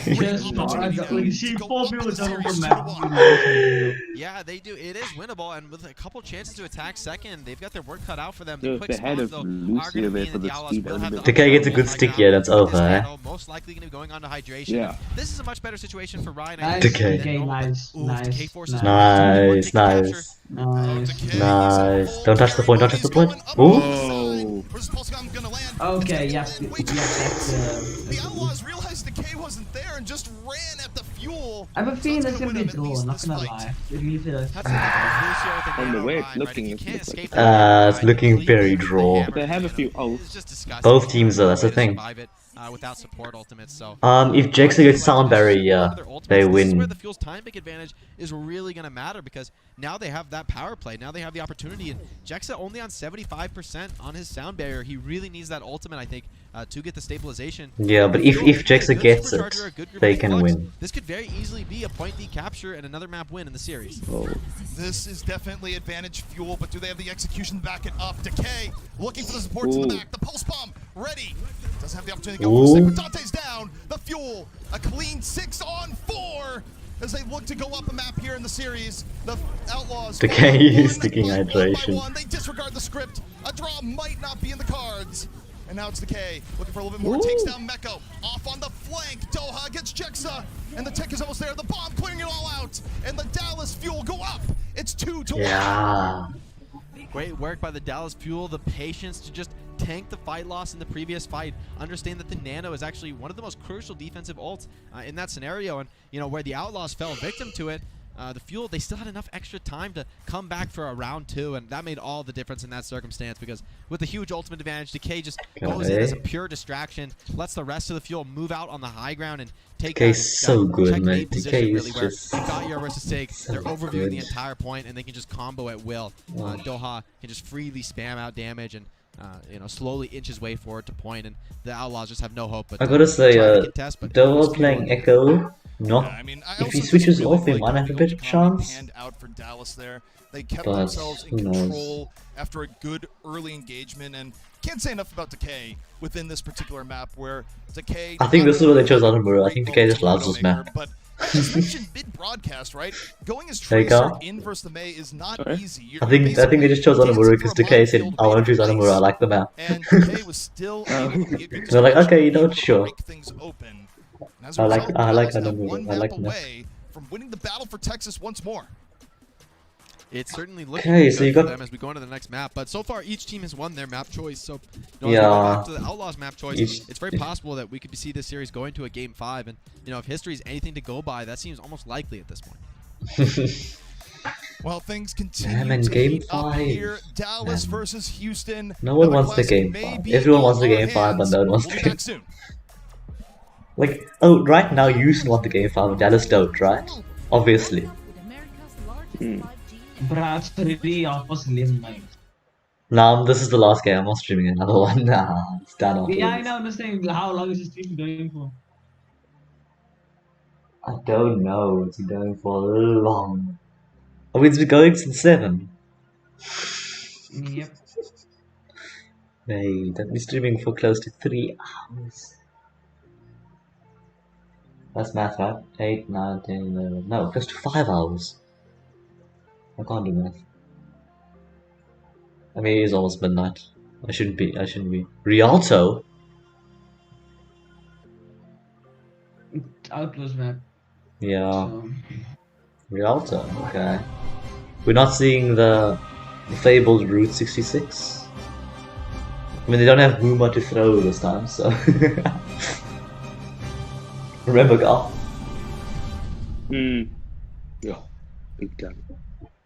Yeah, they do. It is winnable, and with a couple chances to attack second, they've got their work cut out for them. Dude, The they quick had spawns, a though, Lucio are going to there be for in the the Outlaws. speed Will have the Decay gets a good stick, yeah, that's over, eh? Most likely going to be going on to hydration. Yeah. This is a much better situation for Ryan. Nice, Decay. Decay, nice, Decay forces Nice, nice. Nice. Don't touch the point, don't touch the point. Ooh. Okay, yes. The Outlaws realized Decay wasn't there and just ran at the Fuel. I have a feeling that's gonna be a draw, not gonna lie. It really feels like On the way it's looking, it looks like It's looking very draw. But they have a few ults. Both teams though, that's the thing. Without support ultimates, so If Jackson gets Sound Barrier, yeah, they This is where win. the Fuel's time pick advantage is really going to matter, because now they have that power play. Now they have the opportunity, and Jexa only on 75% on his sound barrier. He really needs that ultimate, I think, to get the stabilization. Yeah, but if Jackson gets it, they can win. This could very easily be a point D capture and another map win in the series. Oh. This is definitely advantage Fuel, but do they have the execution to back it up? Decay looking for the supports in the back. The pulse bomb ready. Doesn't have the opportunity to go for a second. Dante's down. The Fuel, a clean 6-on-4 as they look to go up a map here in the series. The Outlaws. Decay is sticking hydration. They disregard the script. A draw might not be in the cards. And now it's Decay looking for a little bit more. Takes down Meko. Off on the flank. Doha gets Jexa. And the tech is almost there. The bomb clearing it all out. And the Dallas Fuel go up. It's 2-1. Yeah. Great work by the Dallas Fuel. The patience to just tank the fight loss in the previous fight. Understand that the Nano is actually one of the most crucial defensive ults in that scenario. And, you know, where the Outlaws fell victim to it, the Fuel, they still had enough extra time to come back for a round 2, and that made all the difference in that circumstance, because with the huge ultimate advantage, Decay just goes in as a pure distraction, lets the rest of the Fuel move out on the high ground and take Decay's so good, checkmate man. position, Decay really, is where just they've got your versus take, they're overviewing good. the entire point, and they can just combo at will. Doha can just freely spam out damage and you know, slowly inch his way forward to point, and the Outlaws just have no hope. But I gotta say, try to contest, but Doa playing Echo, not. If he switches off, he might have a bit of chance. Hand out for Dallas there. They kept But themselves in who knows? control after a good early engagement, and can't say enough about Decay within this particular map, where Decay. I think this is why they chose Anamura. I think Decay just loves this map. But I just mentioned mid-broadcast, right? Going as There you Tracer go. in versus the Mei is not easy. I think they just chose Anamura because Decay said, I want to choose Anamura, I like the map. And Decay was still able to be a good They're like, okay, you know what, sure. break things open. And as a I result, like Dallas now Anamura, one I like map the map. away from winning the battle for Texas once more. It's certainly looking Okay, good so you for got- them as we go into the next map. But so far, each team has won their map choice. So, you know, as we Yeah. go back to the Outlaws map choice, Each- it's very possible that we could see this series going to a Game 5. And, you know, if history is anything to go by, that seems almost likely at this point. Well, things Damn, continue in to game heat up 5. here. Dallas Man. versus Houston. No one Another wants the classic game may 5. be Everyone on wants the our game 5, but hands. no one wants We'll the be game. back soon. Like, oh, right now Houston want the game 5, Dallas don't, right? Obviously. But really offers lame night. Now this is the last game. I'm not streaming another one. Nah, it's done after Yeah, I this. know. I'm just saying, how long is this stream going for? I don't know. It's been going for long. I mean, it's been going since 7. Yep. Hey, they've been streaming for close to 3 hours. That's math, right? 8, 9, 10, 11. No, close to 5 hours. I can't do math. I mean, it's almost midnight. I shouldn't be. Rialto? Outlaws map. Yeah. So. Rialto, okay. We're not seeing the fabled Route 66. I mean, they don't have Muma to throw this time, so. Remember, Garth? Yeah, big time.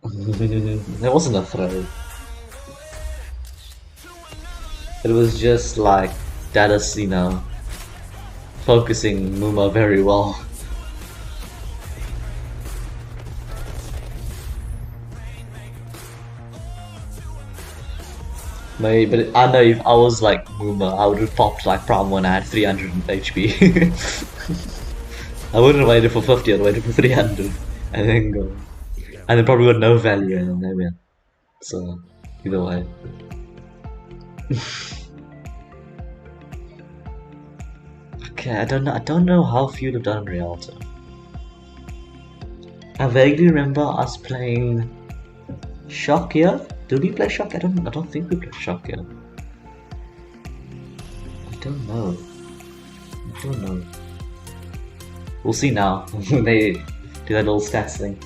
There wasn't a throw. It was just like Dallas, you know, focusing Muma very well. Maybe, but I know if I was like Muma, I would have popped like Prom when I had 300 HP. I wouldn't have waited for 50, I'd waited for 300 and then go. And then probably got no value and then they win. So, either way. Okay, I don't know how few have done Rialto. I vaguely remember us playing Shock here. Did we play Shock? I don't think we played Shock here. I don't know. We'll see now when they do that little stats thing.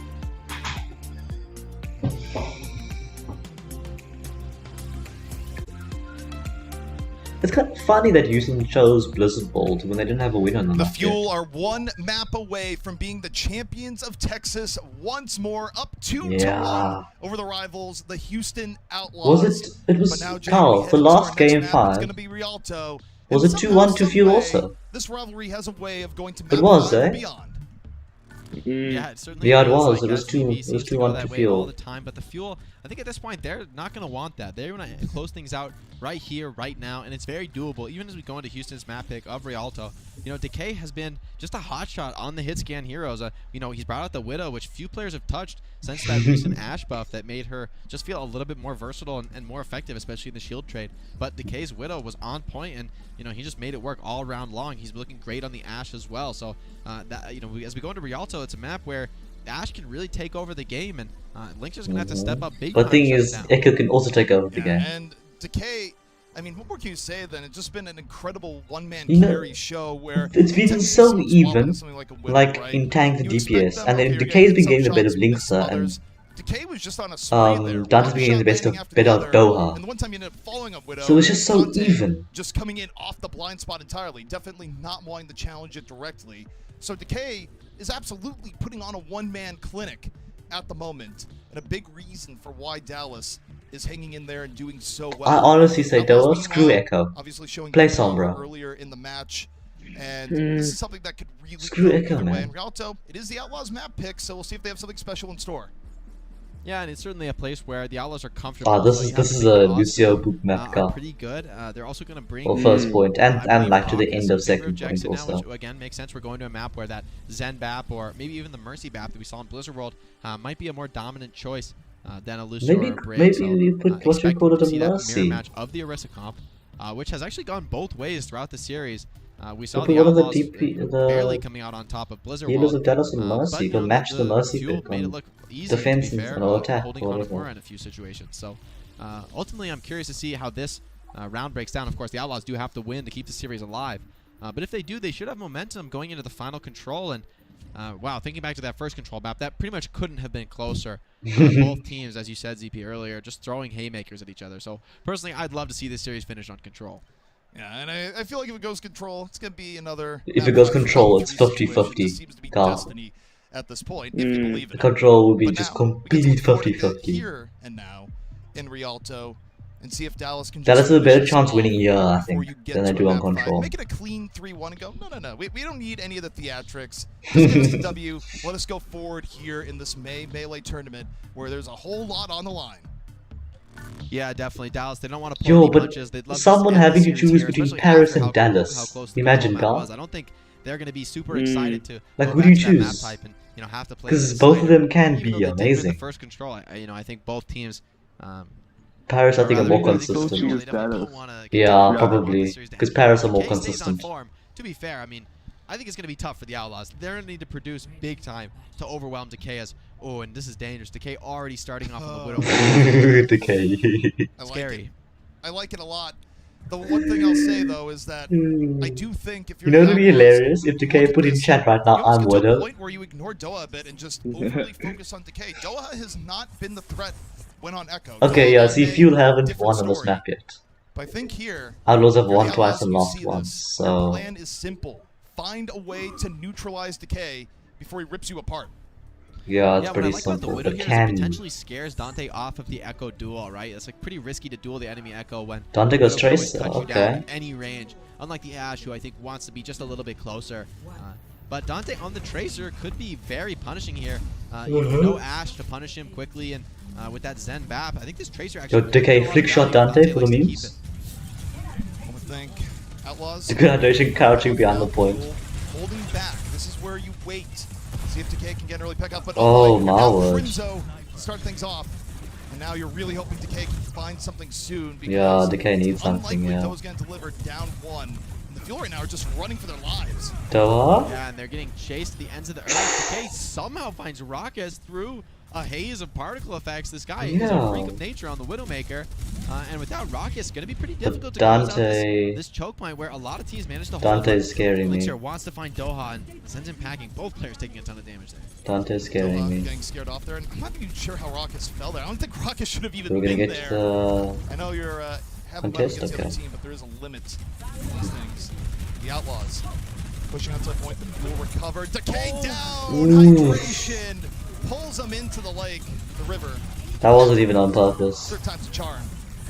It's kind of funny that Houston chose Blizzard Bolt when they didn't have a win on the The map Fuel yet. are one map away from being the champions of Texas once more, up 2-1 Yeah. over the rivals, the Houston Outlaws. Was it? It was But now, Jay, Carl we for head into our last next game map. It's 5. gonna be Rialto. Was And it somehow, 2-1 to Fuel some way, also? This rivalry has a way of going to It map was, 5 eh? and beyond. Yeah, it certainly Yeah, it feels was. like It was SGB 2. It seems was to go 2-1 that to way all Fuel. the time, but the Fuel, I think at this point they're not going to want that. They want to close things out right here, right now, and it's very doable. Even as we go into Houston's map pick of Rialto, you know, Decay has been just a hot shot on the hit scan heroes. You know, he's brought out the Widow, which few players have touched since that recent Ashe buff that made her just feel a little bit more versatile and more effective, especially in the shield trade. But Decay's Widow was on point, and you know, he just made it work all round long. He's looking great on the Ashe as well. So that, you know, as we go into Rialto, it's a map where Ashe can really take over the game, and Link's just gonna have to step up big. But the thing is, Echo can also take over the game. And Decay, I mean, what more can you say then? It's just been an incredible one-man You know, carry show where it's been so even, like right? in tank the You expect DPS, them, and okay, then you're Decay's getting been some getting the bit shots, of you miss Linksa, and others. Decay was just on a spree there. Dante's been getting the best of bit of Doha. And the one time you ended up following up Widow, So it's just so Dante even. just coming in off the blind spot entirely, definitely not wanting to challenge it directly. So Decay is absolutely putting on a one-man clinic at the moment, and a big reason for why Dallas is hanging in there and doing so well. I honestly say Outlaws Doha, screw meanwhile, Echo. obviously showing Play good power Sombra. earlier in the match, and this is something that could really Screw go Echo, either way. man. And Rialto, it is the Outlaws map pick, so we'll see if they have something special in store. Yeah, and it's certainly a place where the Outlaws are comfortable. This so is you have this to is think a odds, Lucio boot map are car. pretty good. They're also going to bring Or first point, I and believe like to the Caucus end of in favor second Jackson point now, also. which again makes sense. We're going to a map where that Zen BAP or maybe even the Mercy BAP that we saw in Blizzard World might be a more dominant choice than a Lucio or a Brave. Maybe So, you put what you expect call it to a see that mirror Mercy. match of the Orisa comp, which has actually gone both ways throughout the series. We saw Maybe the one of the Outlaws DP barely the coming out on top of Blizzard healers World. of Dallas and But, Mercy you can know, match the Mercy Fuel pick made it on look easy, defense to be fair, and or attack holding or whatever. Konamura in a few situations. So ultimately, I'm curious to see how this round breaks down. Of course, the Outlaws do have to win to keep the series alive. But if they do, they should have momentum going into the final control. And wow, thinking back to that first control map, that pretty much couldn't have been closer. Both teams, as you said, ZP, earlier, just throwing haymakers at each other. So personally, I'd love to see this series finish on control. Yeah, and I feel like if it goes control, it's going to be another... If it goes control, it's 50-50. Destiny at this point, if you believe The it. control will be But just now, complete 50-50. here and now in Rialto, and see if Dallas can Dallas just has a better finish chance this winning off here, I before think, you get than I to do a on map fight. control. Make it a clean 3-1 and go, no. We don't need any of the theatrics. Just give us the W. Let us go forward here in this Melee tournament where there's a whole lot on the line. Yeah, definitely. Dallas, they don't want to pull Yo, any but punches. They'd love someone to having to series choose here, between especially Paris after and how Dallas. close the Imagine, control map Carl. was. I don't think they're going to be super excited to Like, go who back do you to that map choose? type and have to play Because the both of decider. them can Even be though they did win the amazing. first control, I think both teams. Paris, I think, are rather, more I think consistent. still they definitely don't want to Yeah, continue probably. this series to Because end. Paris are more DK stays on consistent. form. To be fair, I mean, I think it's going to be tough for the Outlaws. They're going to need to produce big time to overwhelm Decay as, oh, and this is dangerous. Decay already starting off on the Widow. Decay. Scary. I like it a lot. The one thing I'll say, though, is that I do think if You you're know, the it'd be Outlaws, hilarious if Decay put in chat right now, I'm get to a Widow. point where you ignore Doha a bit and just overly focus on Decay. Doha has not been the threat when on Echo. Okay, Doha yeah, on see, May, Fuel haven't different won on this story. map yet. But I think here, Outlaws have you're the won twice Outlaws and you lost see once, this. so... Your plan is simple. Find a way to neutralize Decay before he rips you apart. Yeah, it's what pretty I like about the simple, Widow but here is can it you? potentially scares Dante off of the Echo duel, right? It's like pretty risky to duel the enemy Echo when Dante goes Widow can always Tracer, cut you down okay. at any range. Unlike the Ashe, who I think wants to be just a little bit closer. But Dante on the Tracer could be very punishing here. No Ashe to punish him quickly, and with that Zen Bap, I think this Tracer actually... Yo, Decay flick shot Dante for the memes. I would think Outlaws. The good hydration crouching behind the point. Holding back. This is where you wait. See if Decay can get an early pick up. But Oh, my now word. Crimzo start things off. And now you're really hoping Decay can find something soon. Because Yeah, Decay needs something, unlikely yeah. Doha's going to deliver down one. And the Fuel right now are just running for their lives. Doha? Yeah, and they're getting chased to the ends of the earth. Decay somehow finds Raucus through a haze of particle effects. This guy is a freak of nature on the Widowmaker. And without Raucus, it's going to be pretty difficult to close out this choke point where a lot of teams manage to hold Dante's it. scaring me. Elixir wants to find Doha and sends him packing. Both players taking a ton of damage there. Dante's scaring me. Getting scared off there. And I'm not even sure how Raucus fell there. I don't think Raucus should have even We're gonna been get there. I know you're having fun contest, against the other okay. team, but there is a limit to these things. The Outlaws pushing out to the point. The Fuel recovered. Decay down. Ooh. Hydration pulls them into the lake, the river. That wasn't even on purpose. Third time's a charm.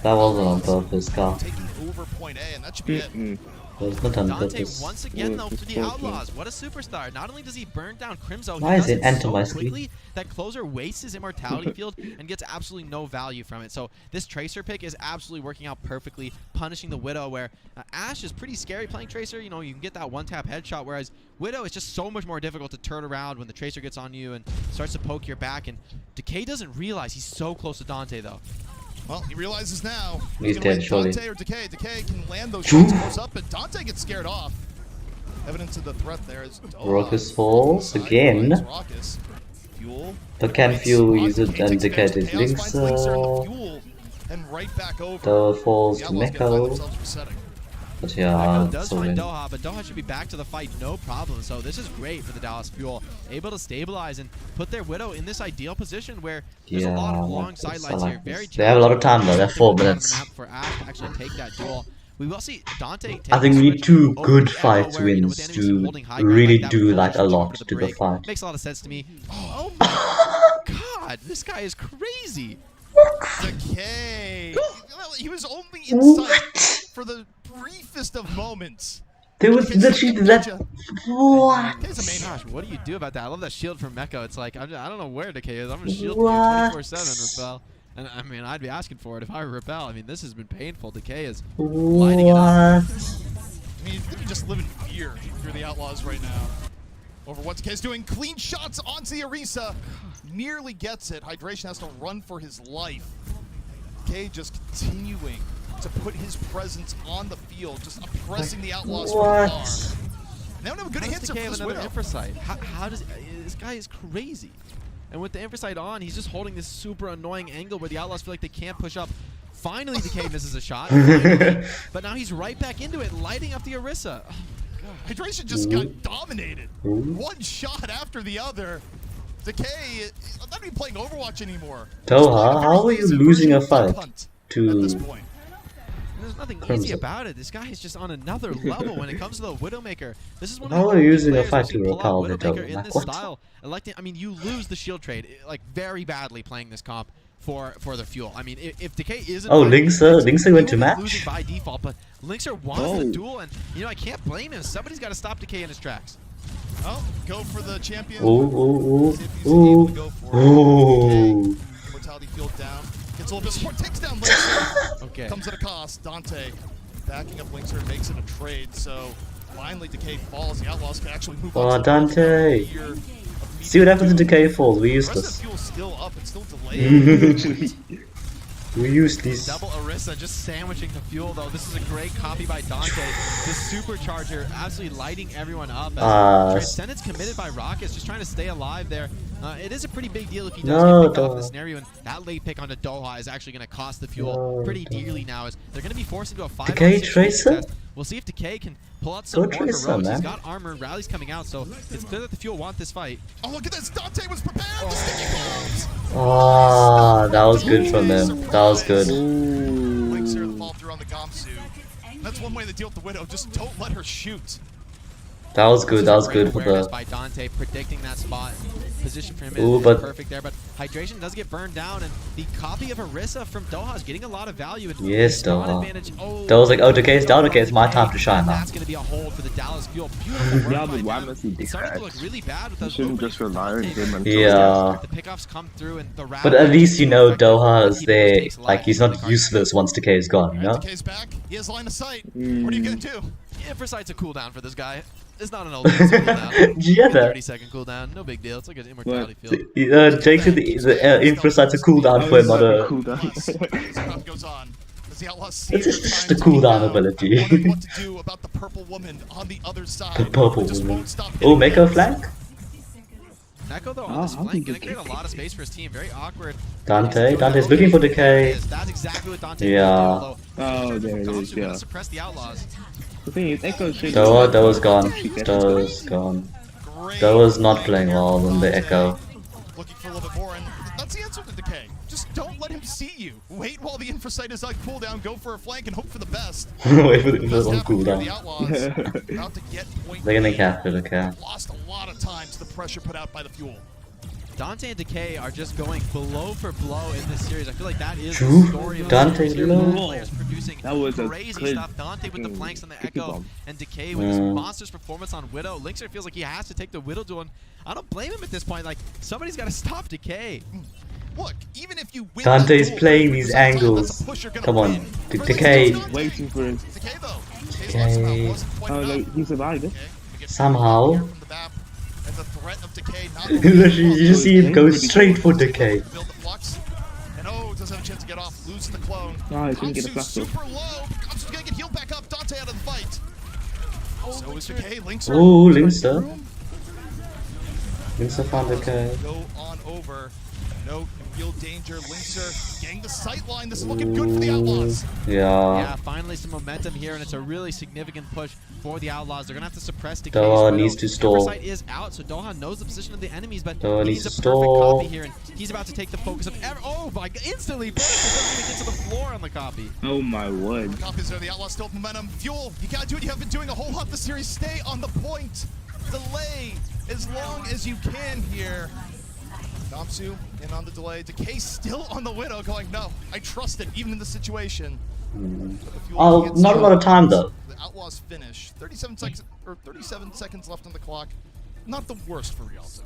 That wasn't on purpose, Carl. Taking over point A, and that should be it. It was not on Dante purpose. once again though for the Outlaws. What a superstar. Not only does he burn down Crimzo, Why he is does it it enter so my screen? quickly that Closer wastes his immortality field and gets absolutely no value from it. So this Tracer pick is absolutely working out perfectly, punishing the Widow where Ashe is pretty scary playing Tracer. You know, you can get that one-tap headshot, whereas Widow is just so much more difficult to turn around when the Tracer gets on you and starts to poke your back. And Decay doesn't realize he's so close to Dante though. Well, he realizes now. He's gonna dead, win surely. Dante or Decay. Decay can land those shots close up, but Dante gets scared off. Evidence of the threat there is Raucus falls again. Raucus. Fuel. But can Fuel use it and Decay to Chaos finds Elixir in the Linkser? Fuel and right back over. Doha falls The to Outlaws gonna find Meko. themselves resetting. But yeah, Echo does it's a find win. Doha, but Doha should be back to the fight no problem. So this is great for the Dallas Fuel. Able to stabilize and put their Widow in this ideal position where there's a lot of long sidelines here. Very They have a lot of time though, they have 4 challenging minutes. map for Ashe to actually take that duel. We will see Dante take I think we need 2 over good the Echo fights where, you know, with wins the enemies to holding high ground really that, do with like a Fuller's lot over to the break. fight. Makes a lot of sense to me. Oh my god, this guy is crazy. Decay. Well, he was only in sight for the briefest of moments. There was literally that. What? Gosh, what do you do about that? I love that shield from Meko. It's like, I don't know where Decay is. I'm going to shield What? you 24/7, Repel. And I mean, I'd be asking for it if I were Repel. I mean, this has been painful. Decay is lighting it up. I mean, you just live in fear if you're the Outlaws right now. Overwatch Decay's doing clean shots onto the Orisa. Nearly gets it. Hydration has to run for his life. Decay just continuing to put his presence on the field, just oppressing the Outlaws from afar. They don't have a good answer for this another Widow. Infrasight? How does this guy is crazy? And with the Infrasight on, he's just holding this super annoying angle where the Outlaws feel like they can't push up. Finally, Decay misses a shot. Finally, but now he's right back into it, lighting up the Orisa. Oh my God. Hydration just got dominated. One shot after the other. Decay, I'm not even playing Overwatch anymore. Doha, how are you losing a fight at to this point? There's there's nothing easy Crimson. about it. This guy is just on another level when it comes to the Widowmaker. This is one of How the are you only using a players fight who to can pull out repel the Widowmaker devil? in Like, this what? style. I mean, you lose the shield trade like very badly playing this comp for the fuel. I mean, if Decay isn't Oh, Linkser went to match? losing by default, but Linkser wants the duel, and I can't blame him. Somebody's got to stop Decay in his tracks. Oh, go for the champion. Ooh. Mortality field down. Gets a little bit of support. Takes down Linkser. Okay. Comes at a cost. Dante backing up Linkser and makes it a trade. So finally Decay falls. The Outlaws can actually move on. Oh, Dante. See what happens to Decay falls. We use this. Fuel's still up. It's still delayed. We use these. Double Orisa just sandwiching the fuel, though. This is a great copy by Dante. The supercharger absolutely lighting everyone up. Transcendence committed by Rockets, just trying to stay alive there. It is a pretty big deal if he does get picked off in the scenario, and that late pick onto Doha is actually going to cost the fuel pretty dearly now, as they're going to be forced into a 5-on-6 Decay Tracer? We'll see if Decay can pull out some more Tracer, heroics. man. He's got armor, and Rally's coming out, so it's clear that the fuel want this fight. Oh, look at this. Dante was prepared. The sticky bombs. Ah, that was good from them. That was good. Linkser the fall through on the Gamsu. That's one way to deal with the Widow. Just don't let her shoot. That was good. That was good for the. By Dante predicting that spot. Position for him Ooh, is but- perfect there, but Hydration does get burned down, and the copy of Orisa from Doha is getting a lot of value. And Yes, spawn Doha. advantage. Oh, That was like, oh, Decay's down. Okay, it's my time to shine now. that's going to be a hold for the Dallas Fuel. Beautiful work Yeah, by but why them. must he It's starting to detach? look really bad with You those shouldn't just rely on him until Yeah. The pickoffs come through, and the But at least you know Doha is there. Like, he's not useless once Decay is gone, you know? Decay's back. He has line of sight. Mm. What are you going to do? Infosight's a cooldown for this guy. It's not an old cooldown. Yeah, that- 30-second cooldown, no big deal. It's like an immortality field. Jake said the Infrasight's a cooldown for him, not a. Goes on. As the Outlaws see It's her just time a ticking cooldown down, ability. wondering what to do about the purple woman on the other side. The purple Just woman. won't stop Oh, make her a flank? Echo though on this flank gonna create a lot of space for his team. Very awkward. Dante's looking for Decay. That's exactly what Dante Yeah. Oh, there it is, yeah. suppress the Outlaws. The thing is, Echo should. That was gone. That was gone. That was not playing well in the Echo. Looking for a little bit more, and that's the answer to Decay. Just don't let him see you. Wait while the Infrasight is on cooldown, go for a flank, and hope for the best. Wait for the Best on happened here, cooldown. the Outlaws about to get point They're gonna lead. cap it, okay. Lost a lot of time to the pressure put out by the Fuel. Dante and Decay are just going blow for blow in this series. I feel like that is True. the story of Dante the series here. low. Both players producing That was a crazy good stuff. Dante with the flanks on the sticky Echo, bomb. and Decay with his monstrous performance on Widow. Linkser feels like he has to take the Widow duel, and I don't blame him at this point. Like, somebody's got to stop Decay. Look, even if you win Dante's the duel, playing these 30% time, that's a angles. push you're gonna Come on, win. Decay. Waiting for his. Decay though. Decay's Decay. lost amount wasn't quite Oh, enough. no, he survived it. Somehow. From the BAP, and the threat of Decay not You just see him go straight for Decay. build the flux. And oh, doesn't have a chance to get off. Lose the clone. Oh, he couldn't get a Gamsu's flash though. super low. Gamsu's gonna get healed back up. Dante out of the fight. So is Decay. Linkser. Ooh, Linkser. Linkser found Decay. Go on over. No real danger. Linkser getting the sight line. This is looking good for the Outlaws. Yeah. Yeah, finally some momentum here, and it's a really significant push for the Outlaws. They're going to have to suppress Decay's Doha Widow. needs to stall. Oversight is out, so Doha knows the position of the enemies, but Doha he needs needs to a perfect stall. copy here, and he's about to take the focus of oh my god, instantly burst. It doesn't even get to the floor on the copy. Oh my word. Copies there. The Outlaws still have momentum. Fuel, you gotta do what you have been doing a whole lot this series. Stay on the point. Delay as long as you can here. Gamsu in on the delay. Decay still on the Widow going, no, I trust it even in this situation. Oh, not a lot of time though. The Outlaws finish. 37 seconds left on the clock. Not the worst for Rialto.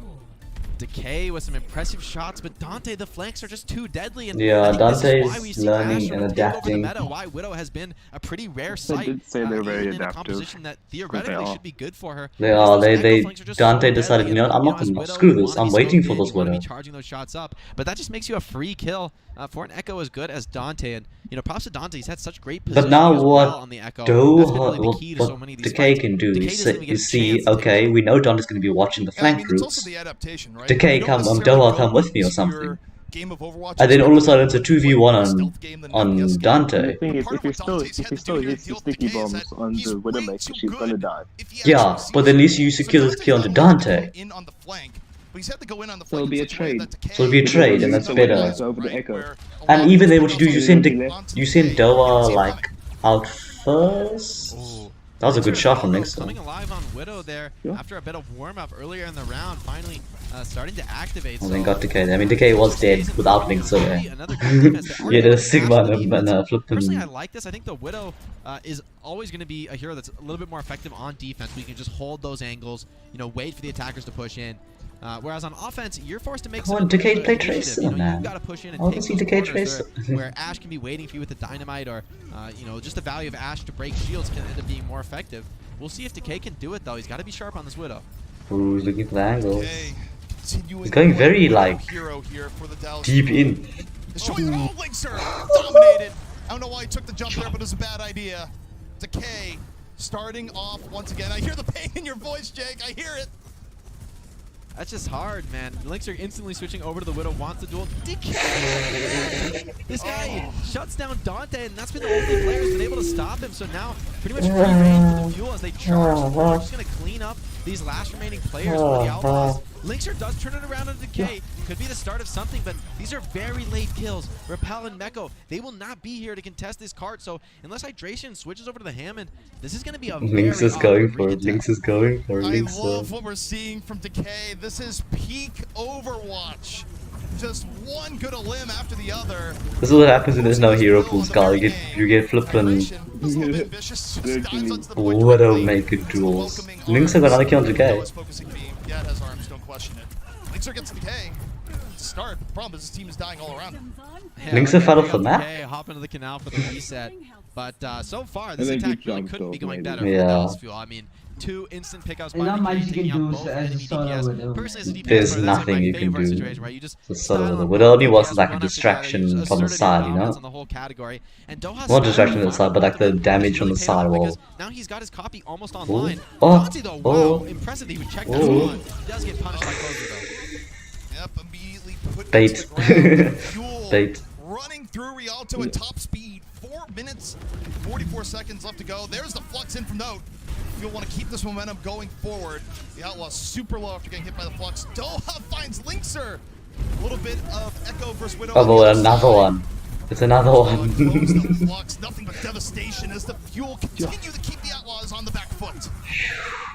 Decay with some impressive shots, but Dante, the flanks are just too deadly. And Yeah, I think this is Dante's why we see learning Asher and take adapting. Over the meta, why Widow has been a pretty rare I sight. did say they're very even in a adaptive. composition that theoretically are. should be good for her. They are. Those They Echo flanks are just Dante so decided, deadly, you know what, I'm and, not as gonna Widow, screw you this. wanna I'm be waiting scoped for in, this you wanna Widow. be charging those shots up, but that just makes you a free kill for an Echo as good as Dante. And props to Dante. He's had such great positioning But now as what well on the Echo. That's been really the key to so many of these Decay fights. can do Decay is doesn't even get a see, chance to take okay, we know Dante's going to be watching the flank It's also routes. the adaptation, right? Decay, You don't come, necessarily Doha, go come with me or into something. your game of Overwatch And then all of a sudden it's a expecting 2v1 on The Dante. thing is, if he still hits the sticky bombs on the Widowmaker, she's gonna die. Yeah, but at least you secure the kill onto Dante. in on the flank, but he's had to go in on the So flank. it'll be a in such way trade. that Decay So it'll be a trade, and that's So better. over the Echo. And even then, what you do, you send Doha like out first. Ooh. That was a good Linkser shot from though, Linkser. coming alive on Widow there after a bit of warm-up earlier in the round, finally starting to activate. And then got Decay there. I mean, Decay was dead without Linkser there. Yeah, did a Sigma and flipped him. Personally, I like this. I think the Widow is always going to be a hero that's a little bit more effective on defense. We can just hold those angles, you know, wait for the attackers to push in. Whereas on offense, you're forced to make Come some on, Decay play initiative. Tracer, You know, man. you've got to push in and I want take to see those Decay corners Tracer. where Ashe can be waiting for you with the dynamite, or you know, just the value of Ashe to break shields can end up being more effective. We'll see if Decay can do it though. He's got to be sharp on this Widow. Ooh, he's looking for the angles. He's going very like deep in. Showing all Linkser dominated. I don't know why he took the jump there, but it was a bad idea. Decay starting off once again. I hear the pain in your voice, Jake. I hear it. That's just hard, man. Linkser instantly switching over to the Widow, wants the duel. Decay! This guy shuts down Dante, and that's been the only player who's been able to stop him. So now, pretty much free reign for the Fuel as they charge. They're just going to clean up these last remaining players for the Outlaws. Linkser does turn it around on Decay. Could be the start of something, but these are very late kills. Repel and Meko, they will not be here to contest this card. So unless Hydration switches over to the Hammond, this is going to be a Lynx is going for it. Lynx is going for it. I love what we're seeing from Decay. This is peak Overwatch. Just one good limb after the other. This is what happens when there's no hero pool, Skull. You get flippin'. Widow making duels. Lynx got another kill on Decay. Yeah, it has arms, don't question it. Linkser gets Decay. Start. The problem is his team is dying all around him. Yeah, Linkser fell off the map. Decay, hop into the canal for the reset. But so far, this attack really couldn't be going better for Yeah. Dallas Fuel. I mean, 2 instant pickups by not much Decay, you taking can out do both as a enemy solo DPS. Widow. Personally, as a DPS There's player, that's like nothing my you can favorite do. situation, right? You just The solo style Widow. them Widow only both, was DPS like a run after distraction guy, from the asserted side, you dominance know? on the whole category. And Doha's Not distraction on the side, but like the damage on the side wall. now he's got his copy almost online. Oh. Dante though, wow, Oh. impressive that he would check that Oh. spawn. He does get punished by Closer though. Yep, immediately put Bait. into the ground. Fuel Bait. running through Rialto at top speed. 4 minutes, 44 seconds left to go. There's the flux in from Note. You'll want to keep this momentum going forward. The Outlaws super low after getting hit by the flux. Doha finds Linkser. A little bit of Echo versus Widow. Oh, but another one. It's another one. Flux, nothing but devastation as the Fuel continue to keep the Outlaws on the back foot.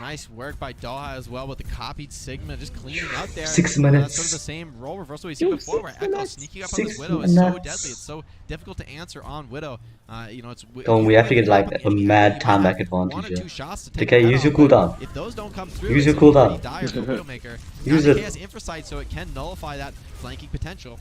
Nice work by Doha as well with the copied Sigma, just cleaning out there. 6 That's minutes. sort of the same role reversal we've seen before, where Echo sneaking up on this 6 Widow is so minutes. deadly. It's so difficult to answer on Widow. You know, it's We have to get like a mad time back advantage here. Decay, use your cooldown. If those don't come through, Use your it's gonna be cooldown. dire for Widowmaker. Use now it. Decay has Infrasight, so it can nullify that flanking potential.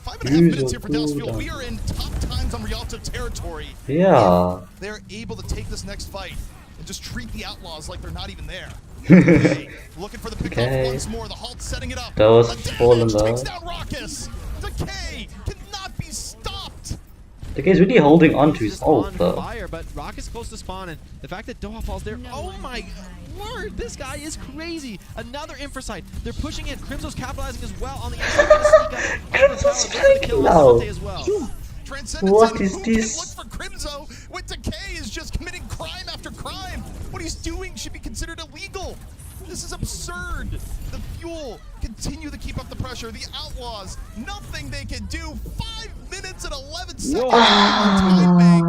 5.5 minutes here for Dallas Fuel. We are in top times on Rialto territory. Yeah. They're able to take this next fight and just treat the Outlaws like they're not even there. Okay, looking for the pickoff Okay. once more. The Halt setting it up. That was The falling damage low. takes down Raucus. Decay cannot be stopped. Decay's really holding on to his ult On though. fire, but Rock is close to spawn, and the fact that Doha falls there, oh my word, this guy is crazy. Another Infrasight. They're pushing in. Crimso's capitalizing as well on the inside. Gonna sneak up. Crimso's Looking to kill flanking now. Dante as well. What is this? Look for Crimso with Decay is just committing crime after crime. What he's doing should be considered illegal. This is absurd. The Fuel continue to keep up the pressure. The Outlaws, nothing they can do. 5 minutes and 11 seconds. Time bank.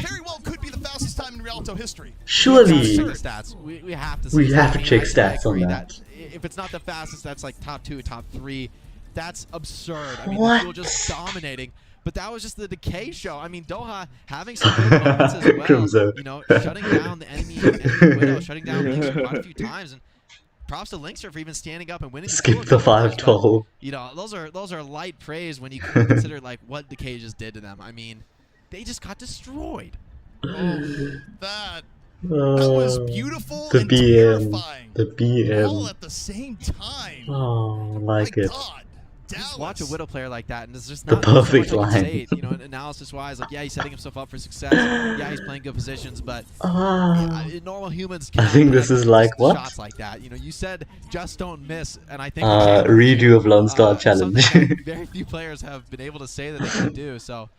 Very well could be the fastest time in Rialto history. Surely. Check the stats. We have to. We see have that. to I mean, check I stats on agree that. If it's not the fastest, that's like top 2, top 3. That's absurd. I mean, What? the Fuel just dominating. But that was just the Decay show. I mean, Doha having some good moments as well. Crimso. You know, shutting down the enemy Widow, shutting down Linkser quite a few times, and props to Linkser for even standing up and winning. Skip duel. the 5-12. You know, those are light praise when you consider like what Decay just did to them. I mean, they just got destroyed. That was beautiful The and BM. terrifying. The BM. All at the same time. Oh, I like it. Just watch a Widow player like that, and there's just The not so much perfect I can line. say, you know, analysis-wise, like, yeah, he's setting himself up for success. Yeah, he's playing good positions, but normal humans I cannot think this play is like just what? shots like that. You know, you said just don't miss, and I think Redo of Lone Star Challenge. something that very few players have been able to say that they can do. So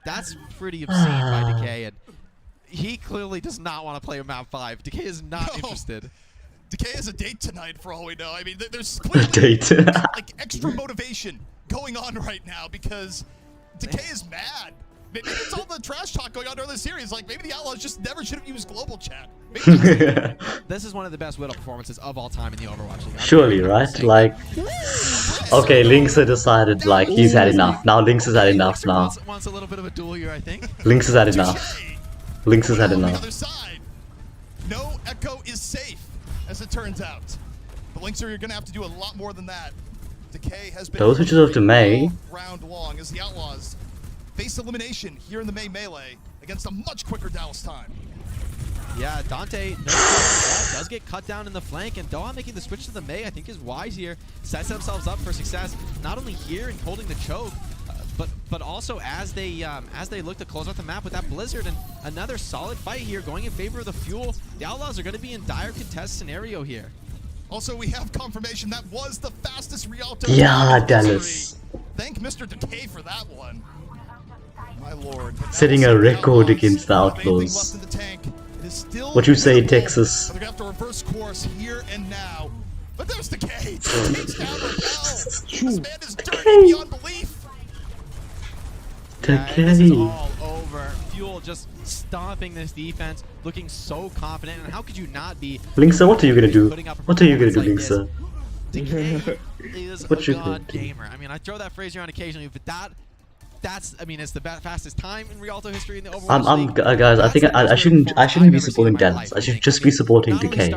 that's pretty obscene by Decay, and he clearly does not want to play a map 5. Decay is not interested. Decay has a date tonight, for all we know. I mean, there's clearly date. like extra motivation going on right now because Decay is mad. Maybe it's all the trash talk going on during the series. Like, maybe the Outlaws just never should have used global chat. This is one of the best Widow performances of all time in the Overwatch League. Surely, right? Like, okay, Lynx has decided, like, he's had enough. Now Lynx has had enough now. Wants a little bit of a duel here, I think. Lynx has had enough. Lynx has had enough. No Echo is safe, as it turns out. The Lynx are going to have to do a lot more than that. Decay has been Those switches over to May. round long as the Outlaws face elimination here in the May Melee against a much quicker Dallas time. Yeah, Dante does get cut down in the flank, and Doha making the switch to the May, I think, is wise here. Sets themselves up for success, not only here in holding the choke, but also as they look to close out the map with that Blizzard, and another solid fight here going in favor of the Fuel. The Outlaws are going to be in dire contest scenario here. Also, we have confirmation that was the fastest Rialto. Yeah, Dallas. Thank Mr. Decay for that one. My lord. Setting a record against the Outlaws. What you say, Texas? They're going to have to reverse course here and now. But there's Decay. Takes down Repel. This man is dirty beyond belief. Yeah, this is all over. Fuel just stomping this defense, looking so confident. And how could you not be? Lynxa, what are you gonna do? What are you gonna do, Lynxa? Decay is What a you gonna god do? gamer. I mean, I throw that phrase around occasionally, but that's, I mean, it's the fastest time in Rialto history in the Overwatch League. Guys, I think I shouldn't be supporting Dallas. I should just be supporting Decay.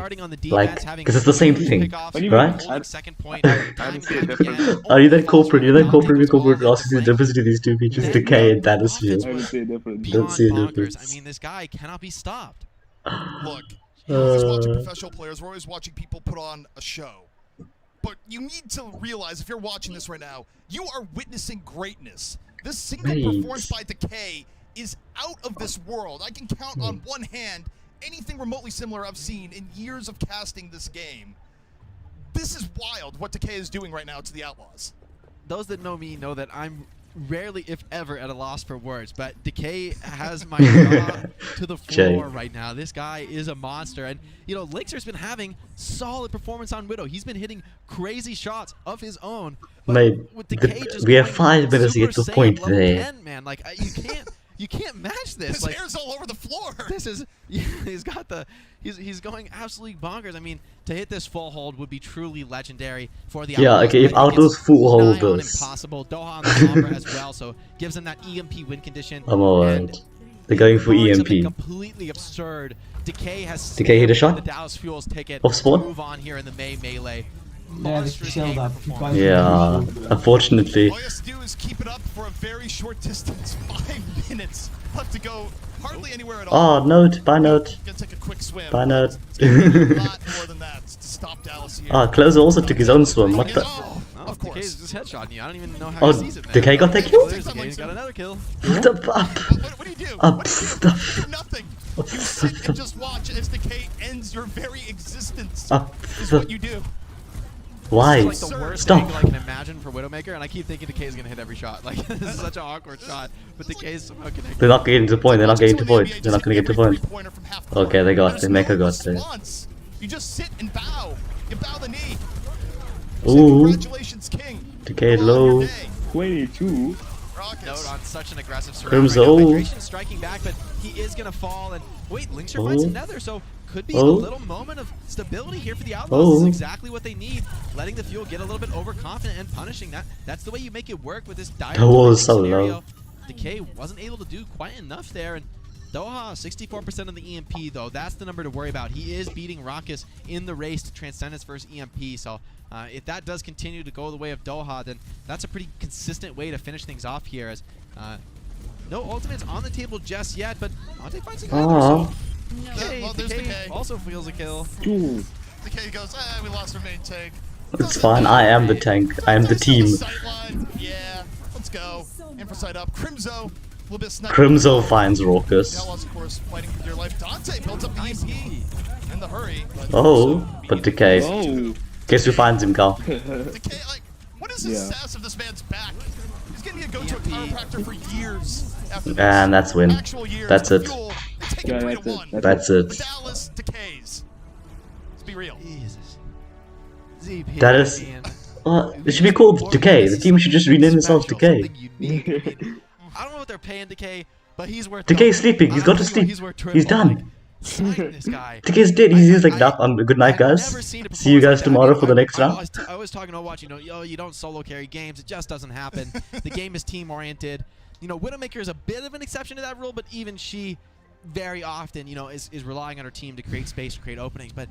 Like, because it's the same thing, right? Are you that corporate? You're that corporate asking the difference between these two features, Decay and Dallas View. Don't see a difference. I mean, this guy cannot be stopped. Look, you're always watching professional players. We're always watching people put on a show. But you need to realize, if you're watching this right now, you are witnessing greatness. This single performance by Decay is out of this world. I can count on one hand anything remotely similar I've seen in years of casting this game. This is wild what Decay is doing right now to the Outlaws. Those that know me know that I'm rarely, if ever, at a loss for words, but Decay has my jaw to the floor right now. This guy is a monster, and you know, Lixer's been having solid performance on Widow. He's been hitting crazy shots of his own. Mate, we have 5 minutes to get to the point there. 10, man, like you can't match this. His like, hair's all over the floor. This is he's going absolutely bonkers. I mean, to hit this full hold would be truly legendary for the Yeah, okay, if Outlaws full hold this. Impossible. Doha on the Sombra as well, so gives them that EMP win condition. I'm alright. They're going for EMP. Completely absurd. Decay has hit a shot? The Dallas Fuels ticket. Off spawn? Move on here in the May Melee. Yeah, unfortunately. All you have to do is keep it up for a very short distance. 5 minutes left to go. Hardly anywhere at all. Oh, note, bye note. Gonna take a quick swim. Bye note. A lot more than that to stop Dallas here. Ah, Closer also took his own swim. What the? Of course. Decay's just headshotting you. I don't even know how he sees it, man. Decay got that kill? Decay's got another kill. What the up? What do you do? Up stuff. You do nothing. You sit and just watch as Decay ends your very existence. Up is what you do. Why? This is like the worst Stop. angle I can imagine for Widowmaker, and I keep thinking Decay's gonna hit every shot. Like, this is such an awkward shot, but Decay's somehow connected. They're not getting to the point. They're not getting to the point. They're not gonna get to the point. Okay, they got. The Mecha got it. You just sit and bow. You bow the knee. Ooh. Congratulations, King. Decay low. 22. Note on such an aggressive Crimzo. right striking back, but he is gonna fall. And wait, Lynxer finds another, so could be a Oh. little moment of stability here for the Outlaws. This is Oh. exactly what they need. Letting the Fuel get a little bit overconfident and punishing that. That's the way you make it work with this dire That was so scenario. low. Decay wasn't able to do quite enough there, and Doha 64% of the EMP though. That's the number to worry about. He is beating Raucus in the race to transcend his first EMP. So if that does continue to go the way of Doha, then that's a pretty consistent way to finish things off here. As no ultimates on the table just yet, but Ante finds another. So Okay, well, there's Decay Decay. also feels a kill. Decay goes, we lost our main tank. It's fine. I am the tank. I am the team. Yeah, let's go. And for side up, Crimzo, a little bit snuck. Crimzo finds Raucus. Outlaws, of course, fighting for dear life. Dante builds up the EMP in the hurry. Oh, but Decay. Guess who finds him, Carl? Decay, like, what is the status of this man's back? He's gonna be a go-to chiropractor for years after this. And that's win. That's it. That's it. Dallas decays. Let's be real. That is. It should be called Decay. The team should just rename themselves Decay. I don't know what they're paying Decay, but he's worth. Decay's sleeping. He's got to sleep. He's done. This guy. Decay's dead. He's like, nah, good night, guys. See you guys tomorrow for the next round. I was talking about watching. You don't solo carry games. It just doesn't happen. The game is team oriented. Widowmaker is a bit of an exception to that rule, but even she, very often, is relying on her team to create space, create openings. But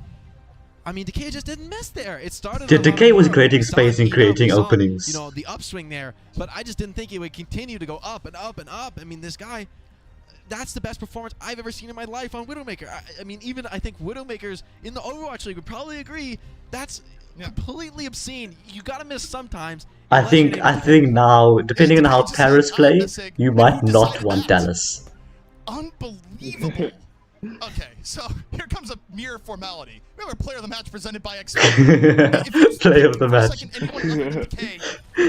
I mean, Decay just didn't miss there. It started. Decay was creating space and creating openings. The upswing there, but I just didn't think it would continue to go up and up and up. I mean, this guy. That's the best performance I've ever seen in my life on Widowmaker. I mean, even I think Widowmakers in the Overwatch League would probably agree that's completely obscene. You gotta miss sometimes. I think now, depending on how Paris play, you might not want Dallas. Unbelievable. Okay, so here comes a mere formality. We have a player of the match presented by XP. Player of the match. You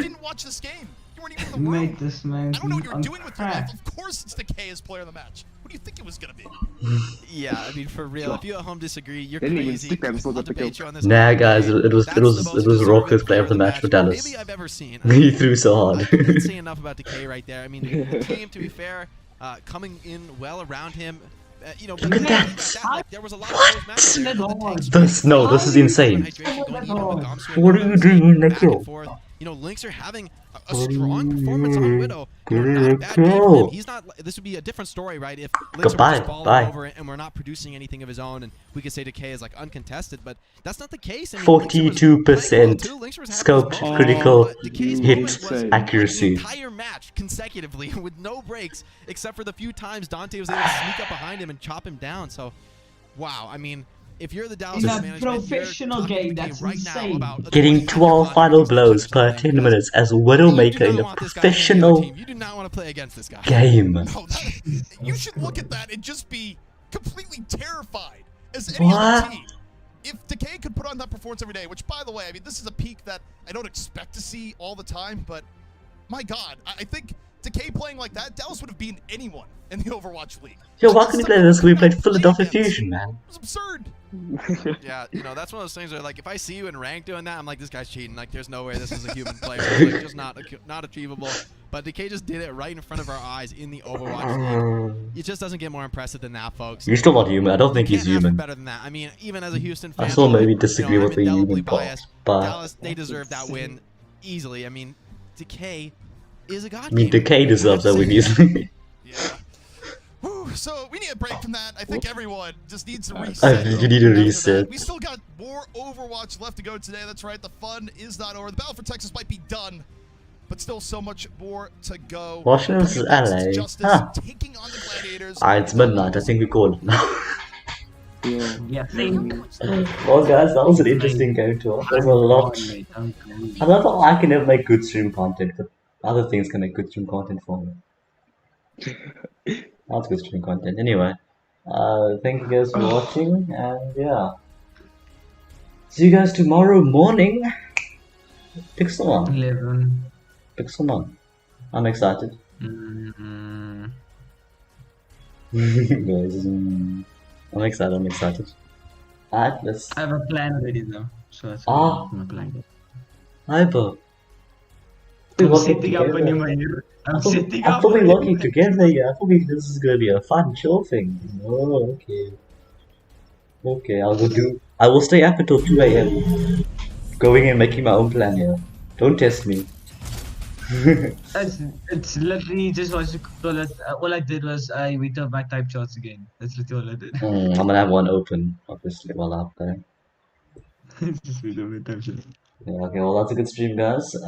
didn't watch this game. You weren't even in the room. Mate, this man. I don't know what you're doing with your life. Of course it's Decay as player of the match. What do you think it was gonna be? Yeah, I mean, for real. If you at home disagree, you're crazy. I'll debate you on this. Nah, guys, it was Rocco's player of the match for Dallas. Maybe I've ever seen. He threw so hard. I can't say enough about Decay right there. I mean, the team, to be fair, coming in well around him. Look at that! There was a lot of matches. This is insane. What are you doing in the kill? Lynx are having a strong performance on Widow. Not a bad game for him. He's not. This would be a different story, right? If Lynx are just balling over and we're not producing anything of his own, and we could say Decay is like uncontested, but that's not the case. 42% scoped critical hit accuracy. Entire match consecutively with no breaks, except for the few times Dante was able to sneak up behind him and chop him down. So, wow. I mean. If you're the Dallas management, professional game, that's right insane. now about Getting 12 final blows per 10 minutes as Widowmaker in a professional you do not want to play against this guy. game. No, you should look at that and just be completely terrified as any other team. If Decay could put on that performance every day, which, by the way, I mean, this is a peak that I don't expect to see all the time, but my God, I think Decay playing like that, Dallas would have beaten anyone in the Overwatch League. Yo, why couldn't he play this? We played Philadelphia Fusion, man. It was absurd. Yeah, that's one of those things where, like, if I see you in rank doing that, I'm like, this guy's cheating. Like, there's no way this is a human player. It's like, just not achievable. But Decay just did it right in front of our eyes in the Overwatch League. It just doesn't get more impressive than that, folks. He's still not human. I don't think he's human. Better than that. I mean, even as a Houston fan, I still maybe disagree with the human part, but Dallas, they deserve that win easily. I mean, Decay is a god. I mean, Decay deserves that win easily. Yeah. Whew, so we need a break from that. I think everyone just needs to reset. You need a reset. We still got more Overwatch left to go today. That's right. The fun is not over. The battle for Texas might be done, but still so much more to go. Washington vs LA. Huh. Alright, it's midnight. I think we called it now. Yeah. Well, guys, that was an interesting game to watch. There's a lot. I don't know I can never make good stream content, but other things can make good stream content for me. That's good stream content. Anyway, thank you guys for watching, and yeah. See you guys tomorrow morning. Pick someone. 11. Pick someone. I'm excited. Guys, I'm excited. Alright, let's. I have a plan already though, so that's Ah. my plan. Hyper. I'm sitting up on you, I thought we were working together, yeah. I thought this is gonna be a fun, chill thing. Oh, okay. Okay, I will stay up until 2 AM. Going and making my own plan here. Don't test me. It's literally just watch all I did was I waited up my type charts again. That's literally all I did. I'm gonna have one open, obviously, while out there. Just wait up my type charts. Yeah, okay, well, that's a good stream, guys. See